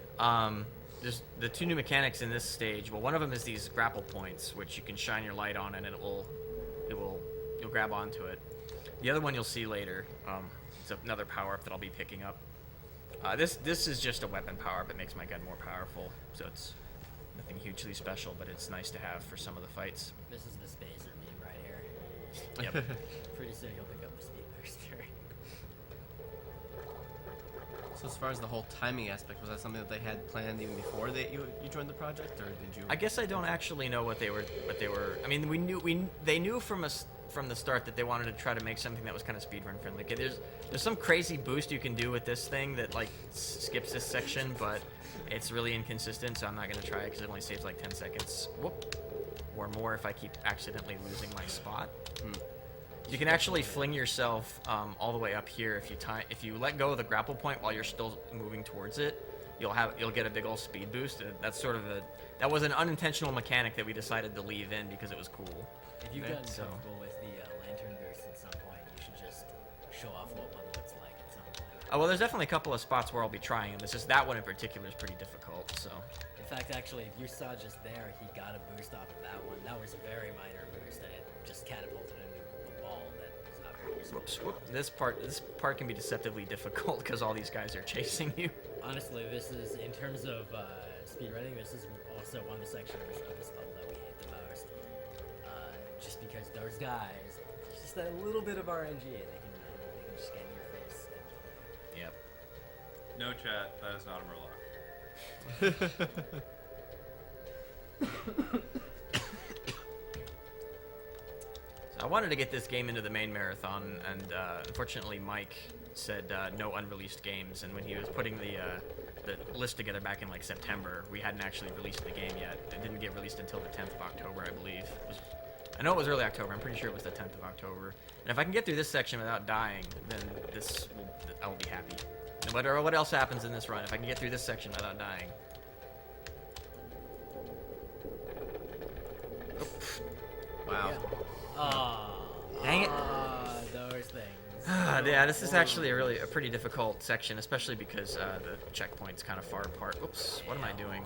there's the 2 new mechanics in this stage. Well, one of them is these grapple points, which you can shine your light on, and you'll grab onto it. The other one you'll see later. It's another power-up that I'll be picking up. This is just a weapon power-up. It makes my gun more powerful, so it's nothing hugely special, but it's nice to have for some of the fights. This is the spacer meme right here. Yep. Pretty soon you'll pick up the speed booster. So as far as the whole timing aspect, was that something that they had planned even before that you joined the project, or did you? I guess I don't actually know what they were. I mean, they knew from the start that they wanted to try to make something that was kind of speedrun friendly. Okay, there's some crazy boost you can do with this thing that like skips this section, but it's really inconsistent, so I'm not gonna try it because it only saves like 10 seconds. Whoop. Or more if I keep accidentally losing my spot. You can actually fling yourself all the way up here if you let go of the grapple point while you're still moving towards it. You'll get a big old speed boost. That's sort of that was an unintentional mechanic that we decided to leave in because it was cool. If you've gotten comfortable with the lantern boost at some point, you should just show off what one looks like at some point. Oh, well, there's definitely a couple of spots where I'll be trying it. It's just that one in particular is pretty difficult. So. In fact, actually, if you saw just there, he got a boost off of that one. That was a very minor boost, and it just catapulted into a wall that is not very useful. Whoops. This part can be deceptively difficult because all these guys are chasing you. Honestly, this is, in terms of speedrunning, this is also one of the sections of this level that we hate the most. Just because those guys, just that little bit of RNG, and they can just get in your face. Yep. No chat, that is not a Murloc. So I wanted to get this game into the main marathon, and unfortunately Mike said no unreleased games, and when he was putting the list together back in like September, we hadn't actually released the game yet. It didn't get released until the 10th of October, I believe. I know it was early October, I'm pretty sure it was the 10th of October. And if I can get through this section without dying, then I will be happy. No matter what else happens in this run, if I can get through this section without dying. Wow. Dang it. Those things. Yeah, this is actually a pretty difficult section, especially because the checkpoint's kind of far apart. Oops, what am I doing?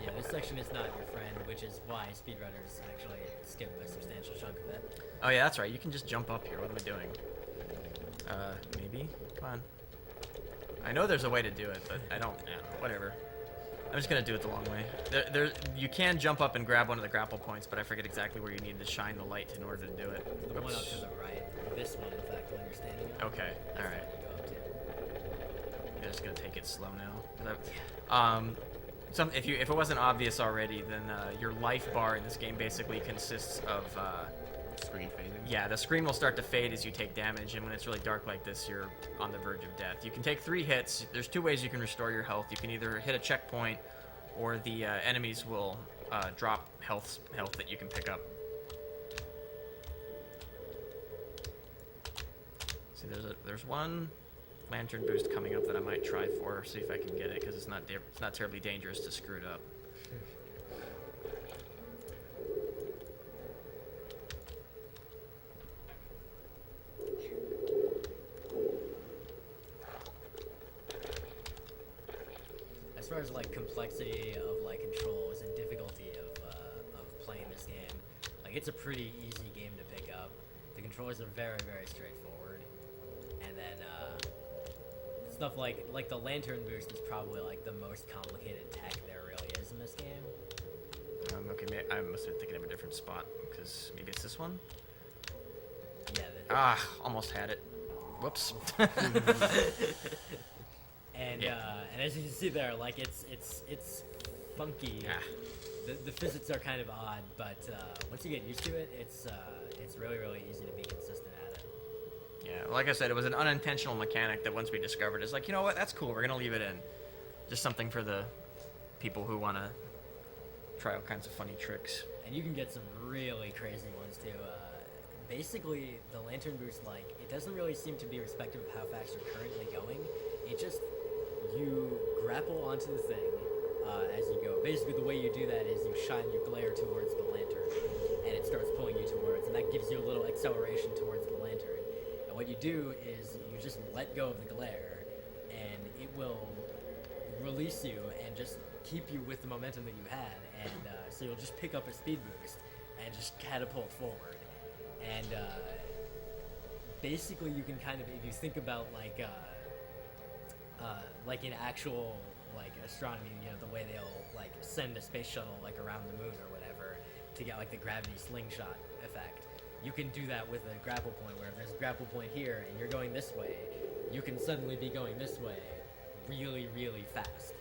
Yeah, this section is not your friend, which is why speedrunners actually skip a substantial chunk of it. Oh yeah, that's right. You can just jump up here. What am I doing? Maybe? Come on. I know there's a way to do it, but I don't. Yeah, whatever. I'm just gonna do it the long way. You can jump up and grab one of the grapple points, but I forget exactly where you need to shine the light in order to do it. The one up to the right. This one, in fact, when you're standing. Okay. All right. I'm just gonna take it slow now. If it wasn't obvious already, then your life bar in this game basically consists of screen fading. Yeah, the screen will start to fade as you take damage, and when it's really dark like this, you're on the verge of death. You can take 3 hits. There's 2 ways you can restore your health. You can either hit a checkpoint, or the enemies will drop health that you can pick up. See, there's one lantern boost coming up that I might try for, see if I can get it, because it's not terribly dangerous to screw it up. As far as like complexity of like controls and difficulty of playing this game, like it's a pretty easy game to pick up. The controllers are very, very straightforward. And then stuff like the lantern boost is probably like the most complicated tech there really is in this game. Okay, I must have been thinking of a different spot, because maybe it's this one? Yeah. Almost had it. Whoops. And and as you can see there, like it's funky. Yeah. The physics are kind of odd, but once you get used to it, it's really, really easy to be consistent at it. Yeah, like I said, it was an unintentional mechanic that once we discovered, it's like, you know what, that's cool, we're gonna leave it in. Just something for the people who wanna try all kinds of funny tricks. And you can get some really crazy ones too. Basically, the lantern boost, like, it doesn't really seem to be respective of how fast you're currently going. It just, you grapple onto the thing as you go. Basically, the way you do that is you shine your glare towards the lantern, and it starts pulling you towards, and that gives you a little acceleration towards the lantern. And what you do is you just let go of the glare, and it will release you and just keep you with the momentum that you had, and so you'll just pick up a speed boost and just catapult forward. And basically, you can kind of, if you think about like in actual like astronomy, you know, the way they'll like send a space shuttle like around the moon or whatever to get like the gravity slingshot effect. You can do that with a grapple point, where if there's a grapple point here and you're going this way, you can suddenly be going this way really, really fast.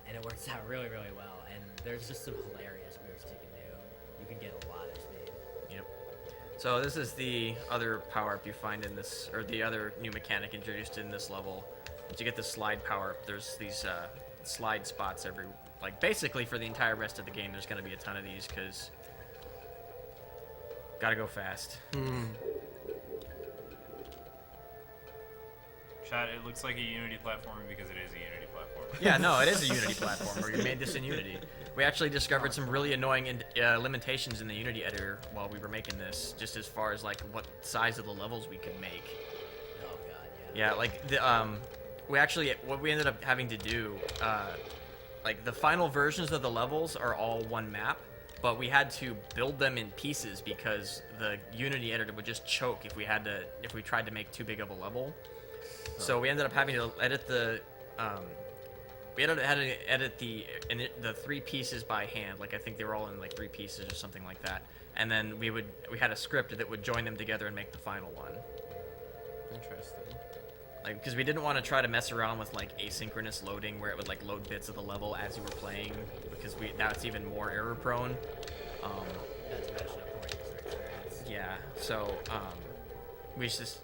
And it works out really, really well. And there's just some hilarious moves you can do. You can get a lot of speed. Yep. So this is the other power-up you find in this, or the other new mechanic introduced in this level. Once you get the slide power-up, there's these slide spots basically for the entire rest of the game. There's going to be a ton of these, because gotta go fast. Chat, it looks like a Unity platformer because it is a Unity platformer. Yeah, no, it is a Unity platformer. We made this in Unity. We actually discovered some really annoying limitations in the Unity editor while we were making this, just as far as like what size of the levels we could make. Oh god, yeah. Yeah, like what we ended up having to do, like the final versions of the levels are all one map, but we had to build them in pieces because the Unity editor would just choke if we tried to make too big of a level. So we ended up having to edit the the 3 pieces by hand. Like I think they were all in like 3 pieces or something like that. And then we had a script that would join them together and make the final one. Interesting. Like, because we didn't want to try to mess around with like asynchronous loading where it would like load bits of the level as you were playing, because now it's even more error prone. Yeah, so we just.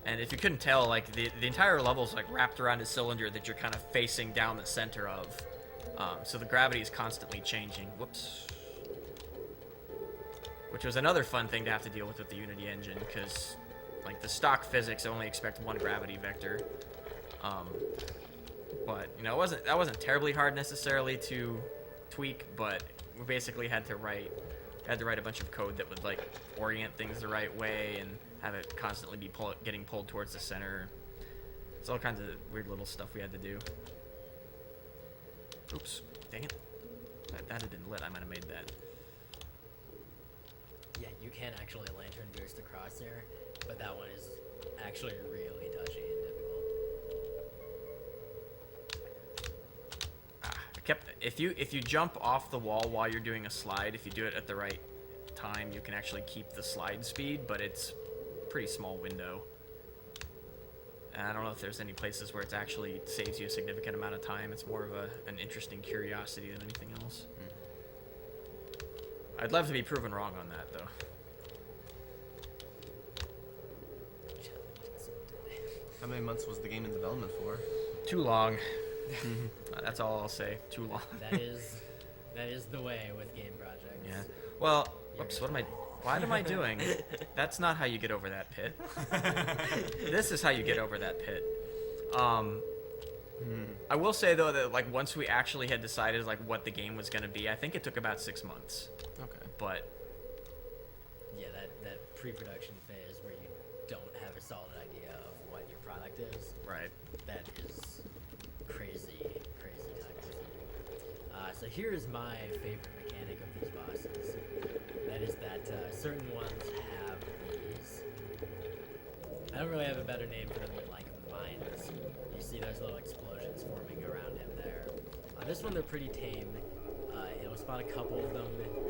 And if you couldn't tell, like the entire level's like wrapped around a cylinder that you're kind of facing down the center of, so the gravity is constantly changing. Whoops. Which was another fun thing to have to deal with the Unity engine, because like the stock physics only expect 1 gravity vector. But you know, that wasn't terribly hard necessarily to tweak, but we basically had to write a bunch of code that would like orient things the right way and have it constantly be getting pulled towards the center. It's all kinds of weird little stuff we had to do. Oops, dang it. That had been lit, I might have made that. Yeah, you can actually lantern boost across there, but that one is actually really touchy and difficult. If you jump off the wall while you're doing a slide, if you do it at the right time, you can actually keep the slide speed, but it's a pretty small window. And I don't know if there's any places where it actually saves you a significant amount of time. It's more of an interesting curiosity than anything else. I'd love to be proven wrong on that, though. How many months was the game in development for? Too long. That's all I'll say. Too long. That is the way with game projects. Yeah. Well, whoops, what am I doing? That's not how you get over that pit. This is how you get over that pit. I will say though that like once we actually had decided like what the game was going to be, I think it took about 6 months. Okay. But yeah, that pre-production phase where you don't have a solid idea of what your product is. Right. That is crazy time consuming. So here is my favorite mechanic of these bosses. That is that certain ones have these. I don't really have a better name for them than like mines. You see those little explosions forming around him there. On this one, they're pretty tame. It'll spawn a couple of them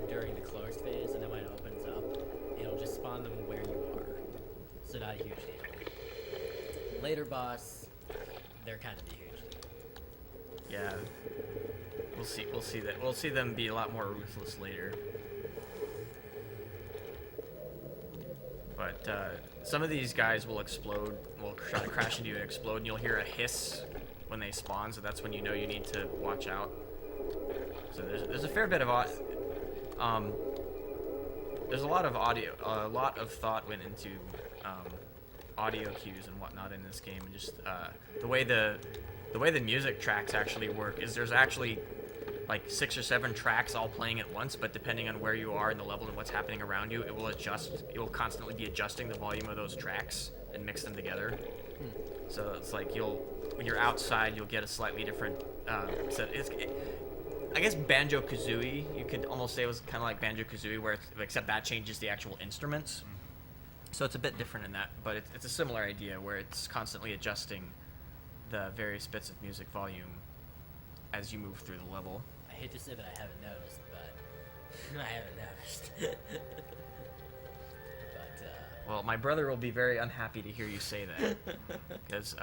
during the closed phase, and then when it opens up, it'll just spawn them where you are. So not a huge deal. Later boss, they're kind of a huge deal. Yeah. We'll see that. We'll see them be a lot more ruthless later. But some of these guys will explode, will try to crash into you and explode, and you'll hear a hiss when they spawn, so that's when you know you need to watch out. So there's a fair bit of there's a lot of audio, a lot of thought went into audio cues and whatnot in this game, and just the way the music tracks actually work is there's actually like 6 or 7 tracks all playing at once, but depending on where you are in the level and what's happening around you, it will adjust. It will constantly be adjusting the volume of those tracks and mix them together. So it's like when you're outside, you'll get a slightly different set. I guess Banjo-Kazooie, you could almost say it was kind of like Banjo-Kazooie, except that changes the actual instruments. So it's a bit different in that, but it's a similar idea where it's constantly adjusting the various bits of music volume as you move through the level. I hate to say that I haven't noticed, but I haven't noticed. But, well, my brother will be very unhappy to hear you say that, because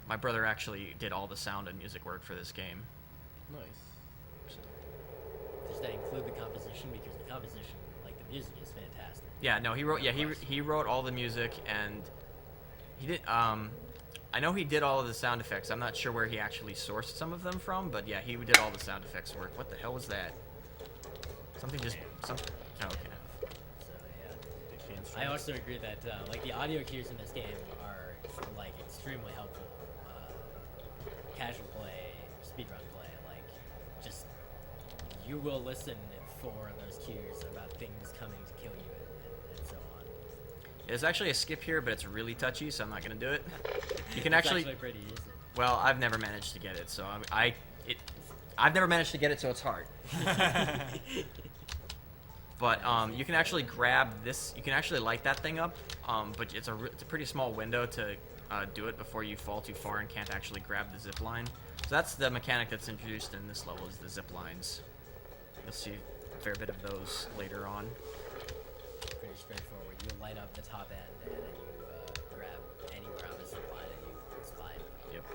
my brother actually did all the sound and music work for this game. Nice. Does that include the composition? Because the composition, like the music, is fantastic. Yeah, no, he wrote. Yeah, he wrote all the music, and he did. I know he did all of the sound effects. I'm not sure where he actually sourced some of them from, but yeah, he did all the sound effects work. What the hell was that? Something just something. Oh, okay. So yeah. I also agree that like the audio cues in this game are like extremely helpful. Casual play, speedrun play, like just you will listen for those cues about things coming to kill you and so on. There's actually a skip here, but it's really touchy, so I'm not gonna do it. You can It's actually pretty easy. Well, I've never managed to get it, so I've never managed to get it, so it's hard. But you can actually grab this. You can actually light that thing up, but it's a pretty small window to do it before you fall too far and can't actually grab the zip line. So that's the mechanic that's introduced in this level, is the zip lines. You'll see a fair bit of those later on. Pretty straightforward. You light up the top end and then you grab anywhere on the zip line and you slide. Yep.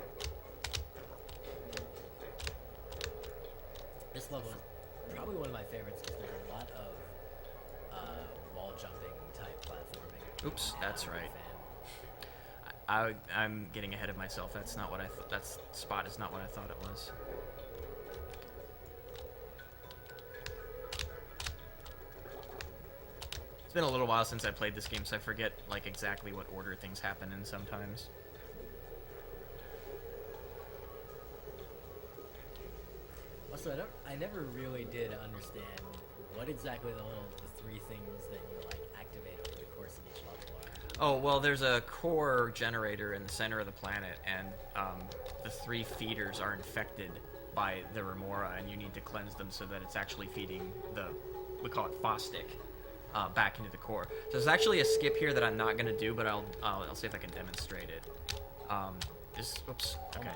This level is probably one of my favorites because there's a lot of wall jumping type platforming. Oops, that's right. I'm getting ahead of myself. That's not what I thought. That spot is not what I thought it was. It's been a little while since I played this game, so I forget like exactly what order things happen in sometimes. Also, I never really did understand what exactly the 3 things that you like activate over the course of each level are. Oh, well, there's a core generator in the center of the planet, and the 3 feeders are infected by the remora, and you need to cleanse them so that it's actually feeding we call it Fostic, back into the core. So there's actually a skip here that I'm not going to do, but I'll see if I can demonstrate it. Oops, okay.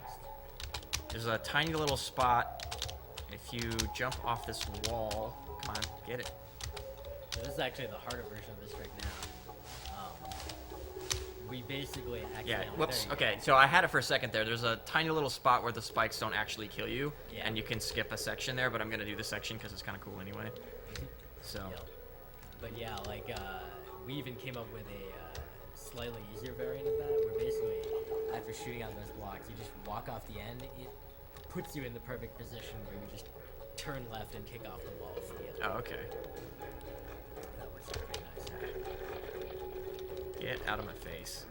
There's a tiny little spot. If you jump off this wall, come on, get it. So this is actually the harder version of this trick now. We basically accidentally... Yeah, whoops, okay, so I had it for a second there. There's a tiny little spot where the spikes don't actually kill you, and you can skip a section there, but I'm going to do the section because it's kind of cool anyway. So... Yeah. But yeah, like, we even came up with a slightly easier variant of that, where basically, after shooting out those blocks, you just walk off the end. It puts you in the perfect position where you just turn left and kick off the wall from the other. Oh, okay. That works out pretty nice. Get out of my face.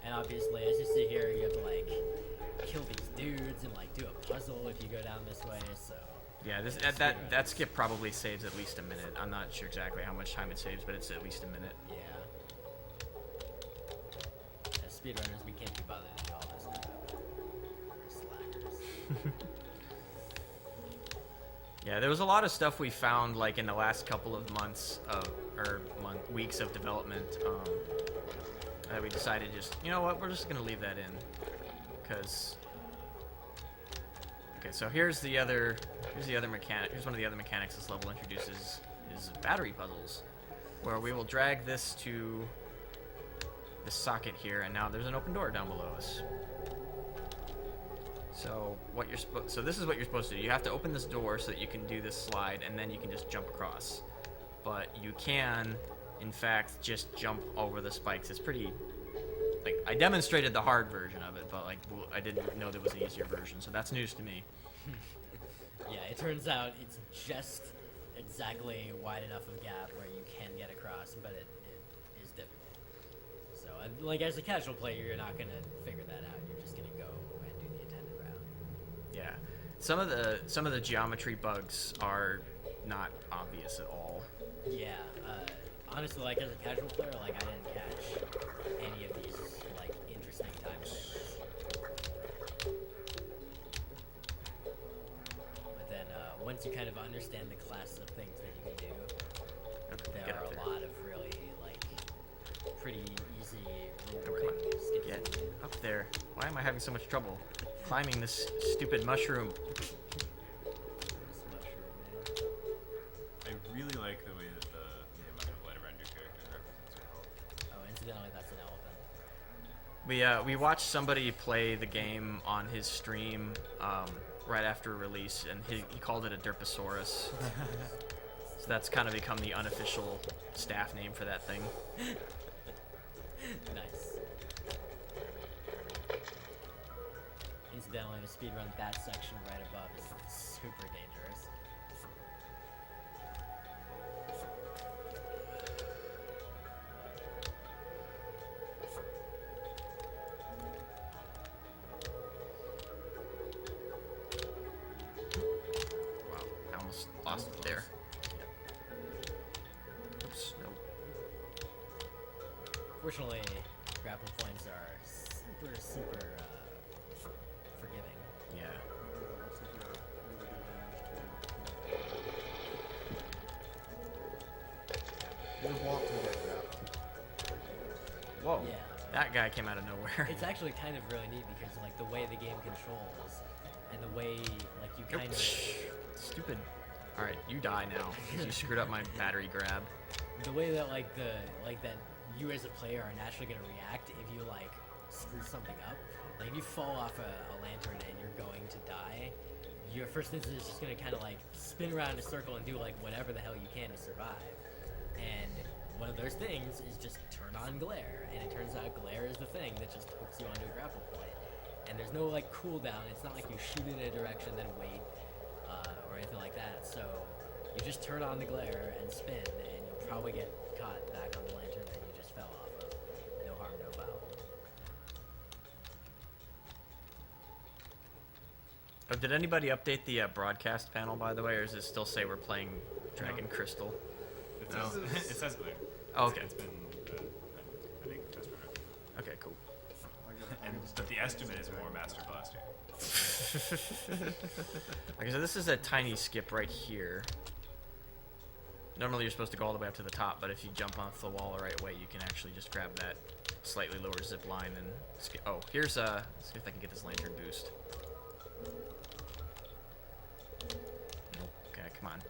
And obviously, as you see here, you have to, like, kill these dudes and, like, do a puzzle if you go down this way, so... Yeah, that skip probably saves at least a minute. I'm not sure exactly how much time it saves, but it's at least a minute. Yeah. As speedrunners, we can't be bothered to do all this stuff. We're slackers. Yeah, there was a lot of stuff we found like in the last couple of months of, weeks of development we decided just, you know what, we're just gonna leave that in, because. Okay, so here's the other mechanic. Here's one of the other mechanics this level introduces is battery puzzles, where we will drag this to this socket here, and now there's an open door down below us. So so this is what you're supposed to do. You have to open this door so that you can do this slide, and then you can just jump across. But you can, in fact, just jump over the spikes. It's pretty. Like, I demonstrated the hard version of it, but like I didn't know there was an easier version, so that's news to me. Yeah, it turns out it's just exactly wide enough of a gap where you can get across, but it is difficult. So, like, as a casual player, you're not gonna figure that out. You're just gonna go and do the intended route. Yeah, some of the geometry bugs are not obvious at all. Yeah, honestly, like, as a casual player, like, I didn't catch any of these, like, interesting time savers. But then, once you kind of understand the classes of things that you can do, there are a lot of really, like, pretty easy, rewarding skips. Get up there. Why am I having so much trouble climbing this stupid mushroom? I really like the way that the amount of light around your character represents your health. Oh, incidentally, that's an elephant. We watched somebody play the game on his stream right after release, and he called it a Derposaurus. So that's kind of become the unofficial staff name for that thing. Nice. Incidentally, to speedrun that section right above is super dangerous. Wow, I almost lost it there. Oops, no. Fortunately, grapple points are super forgiving. Yeah. You want to get that. Whoa. Yeah. That guy came out of nowhere. It's actually kind of really neat because, like, the way the game controls and the way, like, you kind of... Stupid. Alright, you die now, because you screwed up my battery grab. The way that, like, that you as a player are naturally going to react if you, like, screw something up. Like, if you fall off a lantern and you're going to die, your first instinct is just going to kind of, like, spin around in a circle and do, like, whatever the hell you can to survive. And one of those things is just turn on glare, and it turns out glare is the thing that just hooks you onto a grapple point. And there's no, like, cooldown. It's not like you shoot in a direction then wait or anything like that. So you just turn on the glare and spin, and you'll probably get caught back on the lantern that you just fell off of. No harm, no foul. Oh, did anybody update the broadcast panel, by the way, or does it still say we're playing Dragon Crystal? It says glare. Oh, okay. It's been, I think, test run. Okay, cool. But the estimate is more Master Blaster. Okay, so this is a tiny skip right here. Normally you're supposed to go all the way up to the top, but if you jump off the wall the right way, you can actually just grab that slightly lower zip line and skip. Oh, here's let's see if I can get this lantern boost. Nope. Okay, come on.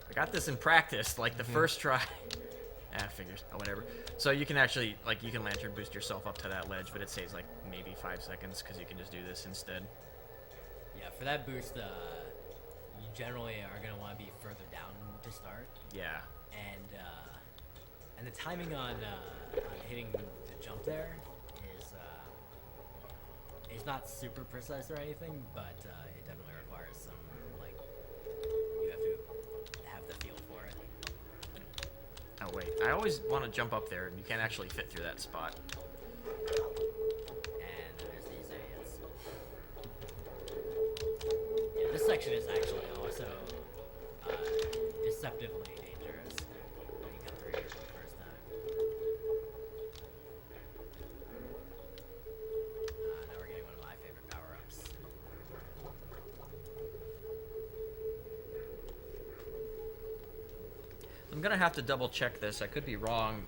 I got this in practice, like the first try. Figures. Oh, whatever. So you can actually, like, you can lantern boost yourself up to that ledge, but it saves, like, maybe 5 seconds, because you can just do this instead. Yeah, for that boost, you generally are going to want to be further down to start. Yeah. And the timing on hitting the jump there is not super precise or anything, but it definitely requires some, like, you have to have the feel for it. Oh, wait. I always want to jump up there, and you can't actually fit through that spot. And there's these idiots. Yeah, this section is actually also deceptively dangerous when you come through here for the first time. Now we're getting one of my favorite power-ups. gonna have to double check this. I could be wrong.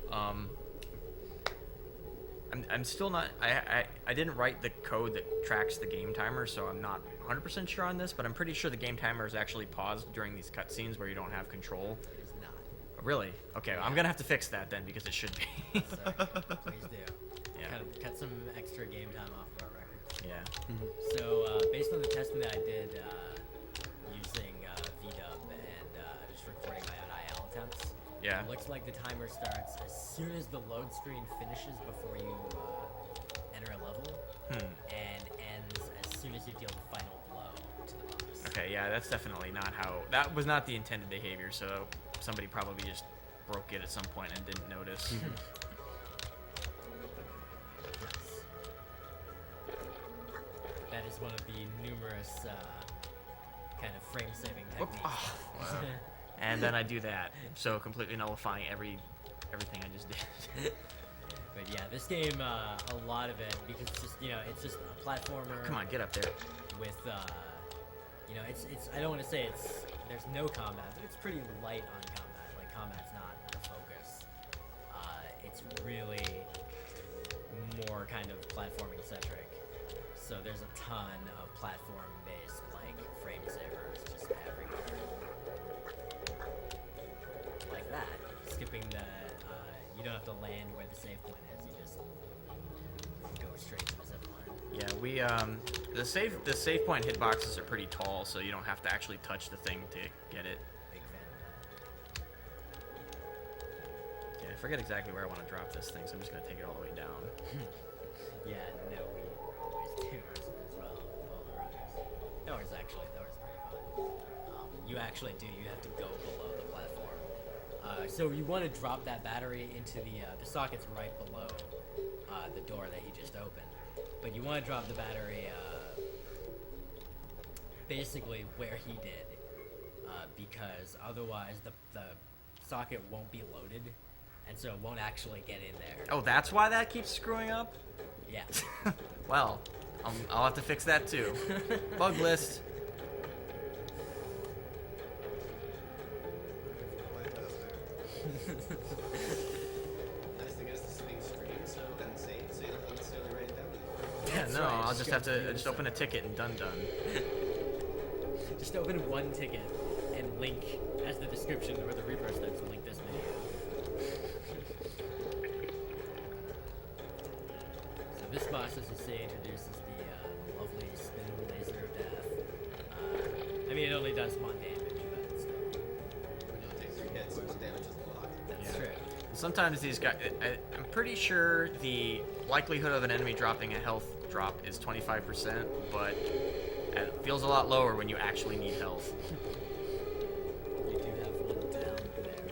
I'm still not. I didn't write the code that tracks the game timer, so I'm not 100% sure on this. But I'm pretty sure the game timer is actually paused during these cutscenes where you don't have control. It is not. Really? Okay, I'm gonna have to fix that then because it should be. Please do. Yeah. Cut some extra game time off of our records. Yeah. So based on the testing that I did using VDub and just recording my own IL attempts, Yeah. it looks like the timer starts as soon as the load screen finishes before you enter a level, and ends as soon as you deal the final blow to the boss. Okay, yeah, that's definitely not how. That was not the intended behavior. So somebody probably just broke it at some point and didn't notice. That is one of the numerous kind of frame-saving Whoop. techniques. Oh, wow. And then I do that, so completely nullifying everything I just did. But yeah, this game, a lot of it, because it's just, it's just a platformer. Come on, get up there. With, it's I don't want to say there's no combat, but it's pretty light on combat. Like, combat's not the focus. It's really more kind of platforming-centric. So there's a ton of platform-based, like, frame savers just everywhere. Like that. Skipping the, you don't have to land where the save point is, you just go straight to the zip line. Yeah, we the save point hitboxes are pretty tall, so you don't have to actually touch the thing to get it. Big fan of Yeah, I forget exactly where I want to drop this thing, so I'm just gonna take it all the way down. that. Yeah, no, we always do as well. All the runners. That was pretty fun. You actually do. You have to go below the platform. So you want to drop that battery into the socket's right below the door that he just opened. But you want to drop the battery basically where he did, because otherwise the socket won't be loaded, and so it won't actually get in there. Oh, that's why that keeps screwing up? Yeah. Well, I'll have to fix that too. Bug list. Nice thing is this thing streams, so it doesn't save, so you don't necessarily write it down. Yeah, no, I'll just have to just open a ticket and done. Just open one ticket and link as the description or the reverse steps and link this video. So this boss, as you see, introduces the lovely spinning laser of death. I mean, it only does 1 damage, but still. When you only take 3 hits, 1 damage is a lot. That's true. Sometimes these guys, I'm pretty sure the likelihood of an enemy dropping a health drop is 25%, but it feels a lot lower when you actually need health. You do have one down there.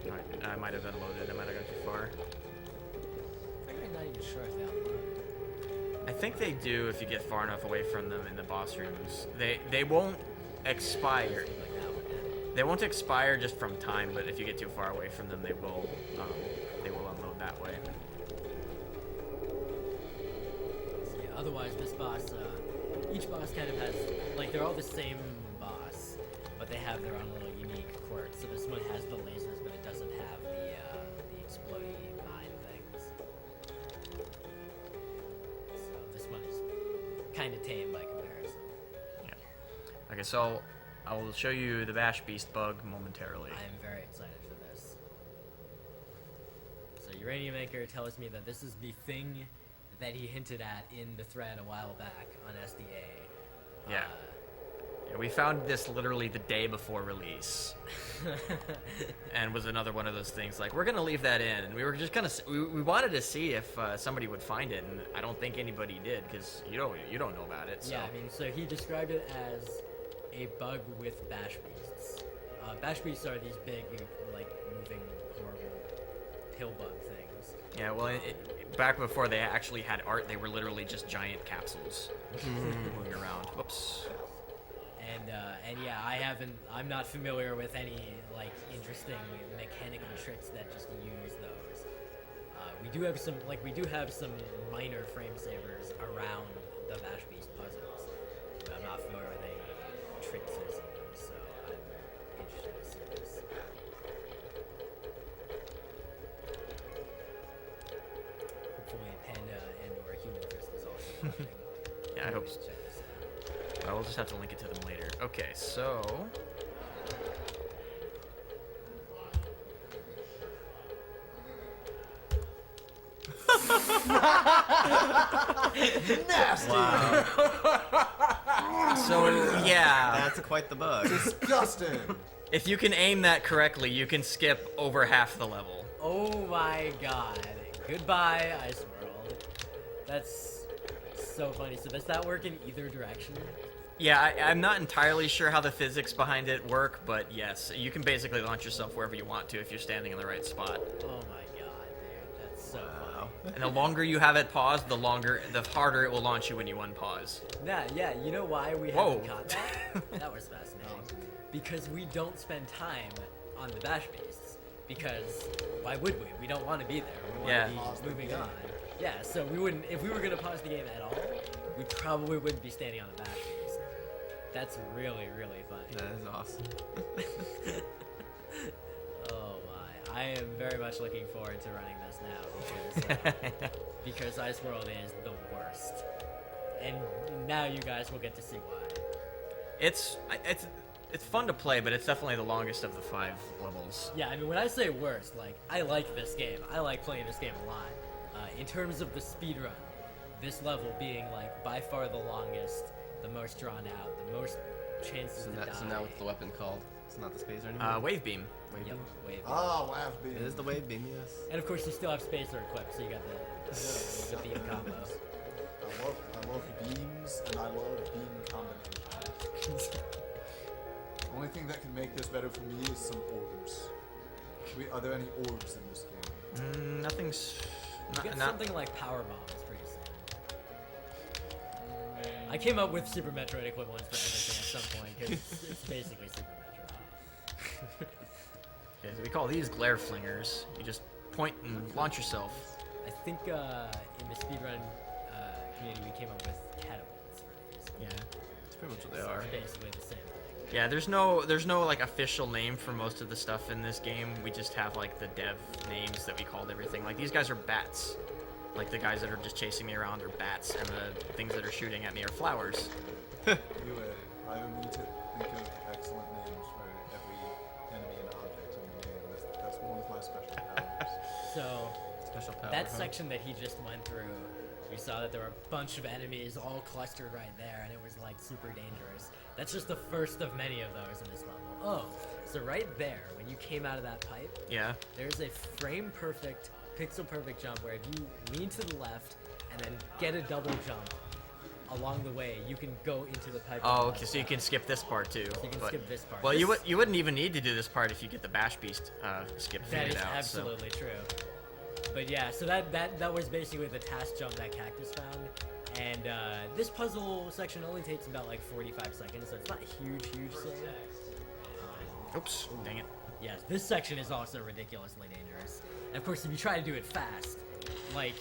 Alright, I might have unloaded. I might have gone too far. I'm not even sure if they unload. I think they do if you get far enough away from them in the boss rooms. They won't expire. They won't expire just from time, but if you get too far away from them, they will unload that way. So yeah, otherwise, this boss, each boss kind of has, like, they're all the same boss, but they have their own little unique quirks. So this one has the lasers, but it doesn't have the exploding mine things. So this one is kind of tame by comparison. Yeah. Okay, so I will show you the Bash Beast bug momentarily. I am very excited for this. So Uranium Maker tells me that this is the thing that he hinted at in the thread a while back on SDA. Yeah. Yeah, we found this literally the day before release. And was another one of those things like, we're going to leave that in. And we were just kind of, we wanted to see if somebody would find it, and I don't think anybody did, because you don't know about it. So. Yeah, I mean, so he described it as a bug with Bash Beasts. Bash Beasts are these big, like, moving, horrible pill bug things. Yeah, well, back before they actually had art, they were literally just giant capsules moving around. Whoops. And yeah, I'm not familiar with any, like, interesting mechanical tricks that just use those. We do have some minor frame savers around the Bash Beast puzzles, but I'm not familiar with any tricks using them, so I'm interested to see this. post Genesis. Well, we'll just have to link it to them later. Okay, so. Nasty. Wow. So, yeah. That's quite the bug. Disgusting. If you can aim that correctly, you can skip over half the level. Oh my god. Goodbye, Ice World. That's so funny. So does that work in either direction? Yeah, I'm not entirely sure how the physics behind it work, but yes, you can basically launch yourself wherever you want to if you're standing in the right spot. Oh my god, dude. That's so funny. And the longer you have it paused, the harder it will launch you when you unpause. Yeah, you know why we Whoa. haven't caught that? That was fascinating. Because we don't spend time on the bash beasts. Because why would we? We don't want to be there. We want to be moving on. Yeah, so we wouldn't, if we were going to pause the game at all, we probably wouldn't be standing on the bash beast. That's really, really funny. That is awesome. Oh my. I am very much looking forward to running this now because Ice World is the worst. And now you guys will get to see why. It's fun to play, but it's definitely the longest of the 5 levels. Yeah, I mean, when I say worst, like, I like this game. I like playing this game a lot. In terms of the speedrun, this level being, like, by far the longest, the most drawn out, the most chances to die. So now what's the weapon called? It's not the spacer anymore? Wave beam. Wave beam? Wave beam. Oh, wave beam. It is the wave beam, yes. And of course, you still have spacer equipped, so you got the beam combo. I love beams, and I love beam combinations. The only thing that can make this better for me is some orbs. Are there any orbs in this game? Nothing's. You get something like power bombs pretty soon. I came up with Super Metroid equivalents for everything at some point because it's basically Super Metroid. Okay, so we call these glare flingers. You just point and launch yourself. I think in the speedrun community we came up with catapults for these. Yeah, that's pretty much what they So are. it's basically the same thing. Yeah, there's no like official name for most of the stuff in this game. We just have like the dev names that we called everything. Like these guys are bats. Like the guys that are just chasing me around are bats, and the things that are shooting at me are flowers. I need to think of excellent names for every enemy and object in the game. That's one of my special powers. So Special power, that huh? section that he just went through, we saw that there were a bunch of enemies all clustered right there, and it was like super dangerous. That's just the first of many of those in this level. Oh, so right there, when you came out of that pipe, Yeah. there's a frame-perfect, pixel-perfect jump where if you lean to the left and then get a double jump along the way, you can go into the pipe. Oh, okay, so you can skip this part too. So you can skip this part. Well, This- you wouldn't even need to do this part if you get the bash beast skip That figured is out. absolutely true. But yeah, so that was basically the task jump that Cactus found. And this puzzle section only takes about like 45 seconds, so it's not a huge save. Oops, dang it. Yes, this section is also ridiculously dangerous. And of course, if you try to do it fast, like,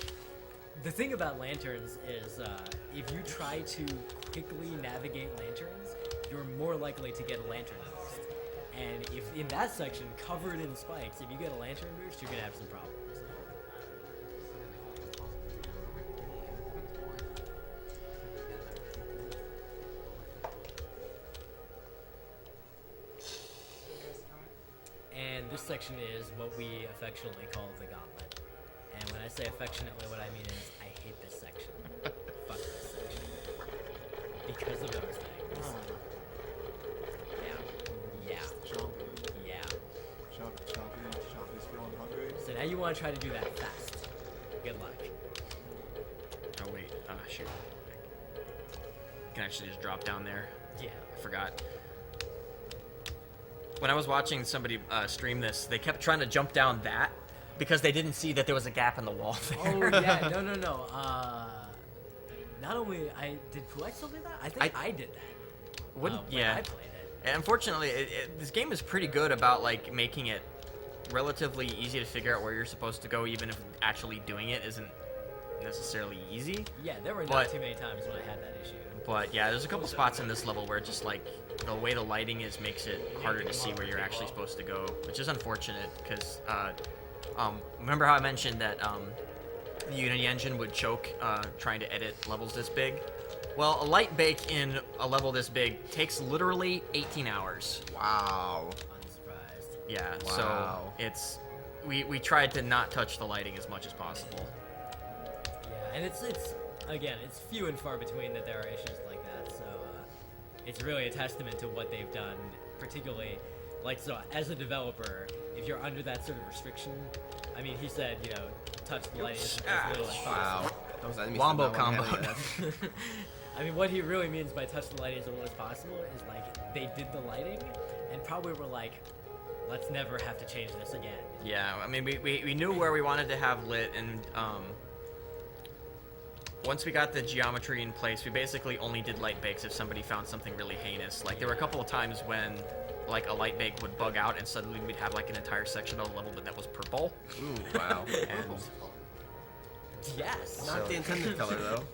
the thing about lanterns is if you try to quickly navigate lanterns, you're more likely to get a lantern boost. And if in that section, covered in spikes, if you get a lantern boost, you're gonna have some problems. And this section is what we affectionately call the gauntlet. And when I say affectionately, what I mean is I hate this section. Fuck this section. Because of those things. Yeah. Chompy's feeling hungry. So now you want to try to do that fast. Good luck. Oh wait, shoot. You can actually just drop down there. Yeah. I forgot. When I was watching somebody stream this, they kept trying to jump down that because they didn't see that there was a gap in the wall there. Oh yeah, no. Not only did Pulex still do that? I think I did that. When I played it. And unfortunately, this game is pretty good about like making it relatively easy to figure out where you're supposed to go, even if actually doing it isn't necessarily easy. Yeah, there were not too many times when I had that issue. But yeah, there's a couple spots in this level where just like the way the lighting is makes it harder to see where you're actually supposed to go, which is unfortunate because remember how I mentioned that the Unity engine would choke trying to edit levels this big? Well, a light bake in a level this big takes literally 18 hours. Wow. Unsurprised. Yeah, Wow. so it's we tried to not touch the lighting as much as possible. Yeah, and it's again, it's few and far between that there are issues like that. So it's really a testament to what they've done, particularly like so as a developer, if you're under that sort of restriction. I mean, he said, you know, touch the lighting as little as possible. Wow. Those enemies Wombo did not want combo. any of that. I mean, what he really means by touch the lighting as little as possible is like they did the lighting and probably were like, let's never have to change this again. Yeah, I mean, we knew where we wanted to have lit, and once we got the geometry in place, we basically only did light bakes if somebody found something really heinous. Like, there were a couple of times when, like, a light bake would bug out, and suddenly we'd have, like, an entire section of the level that was purple. Ooh, wow. And Yes. Not the intended color, though.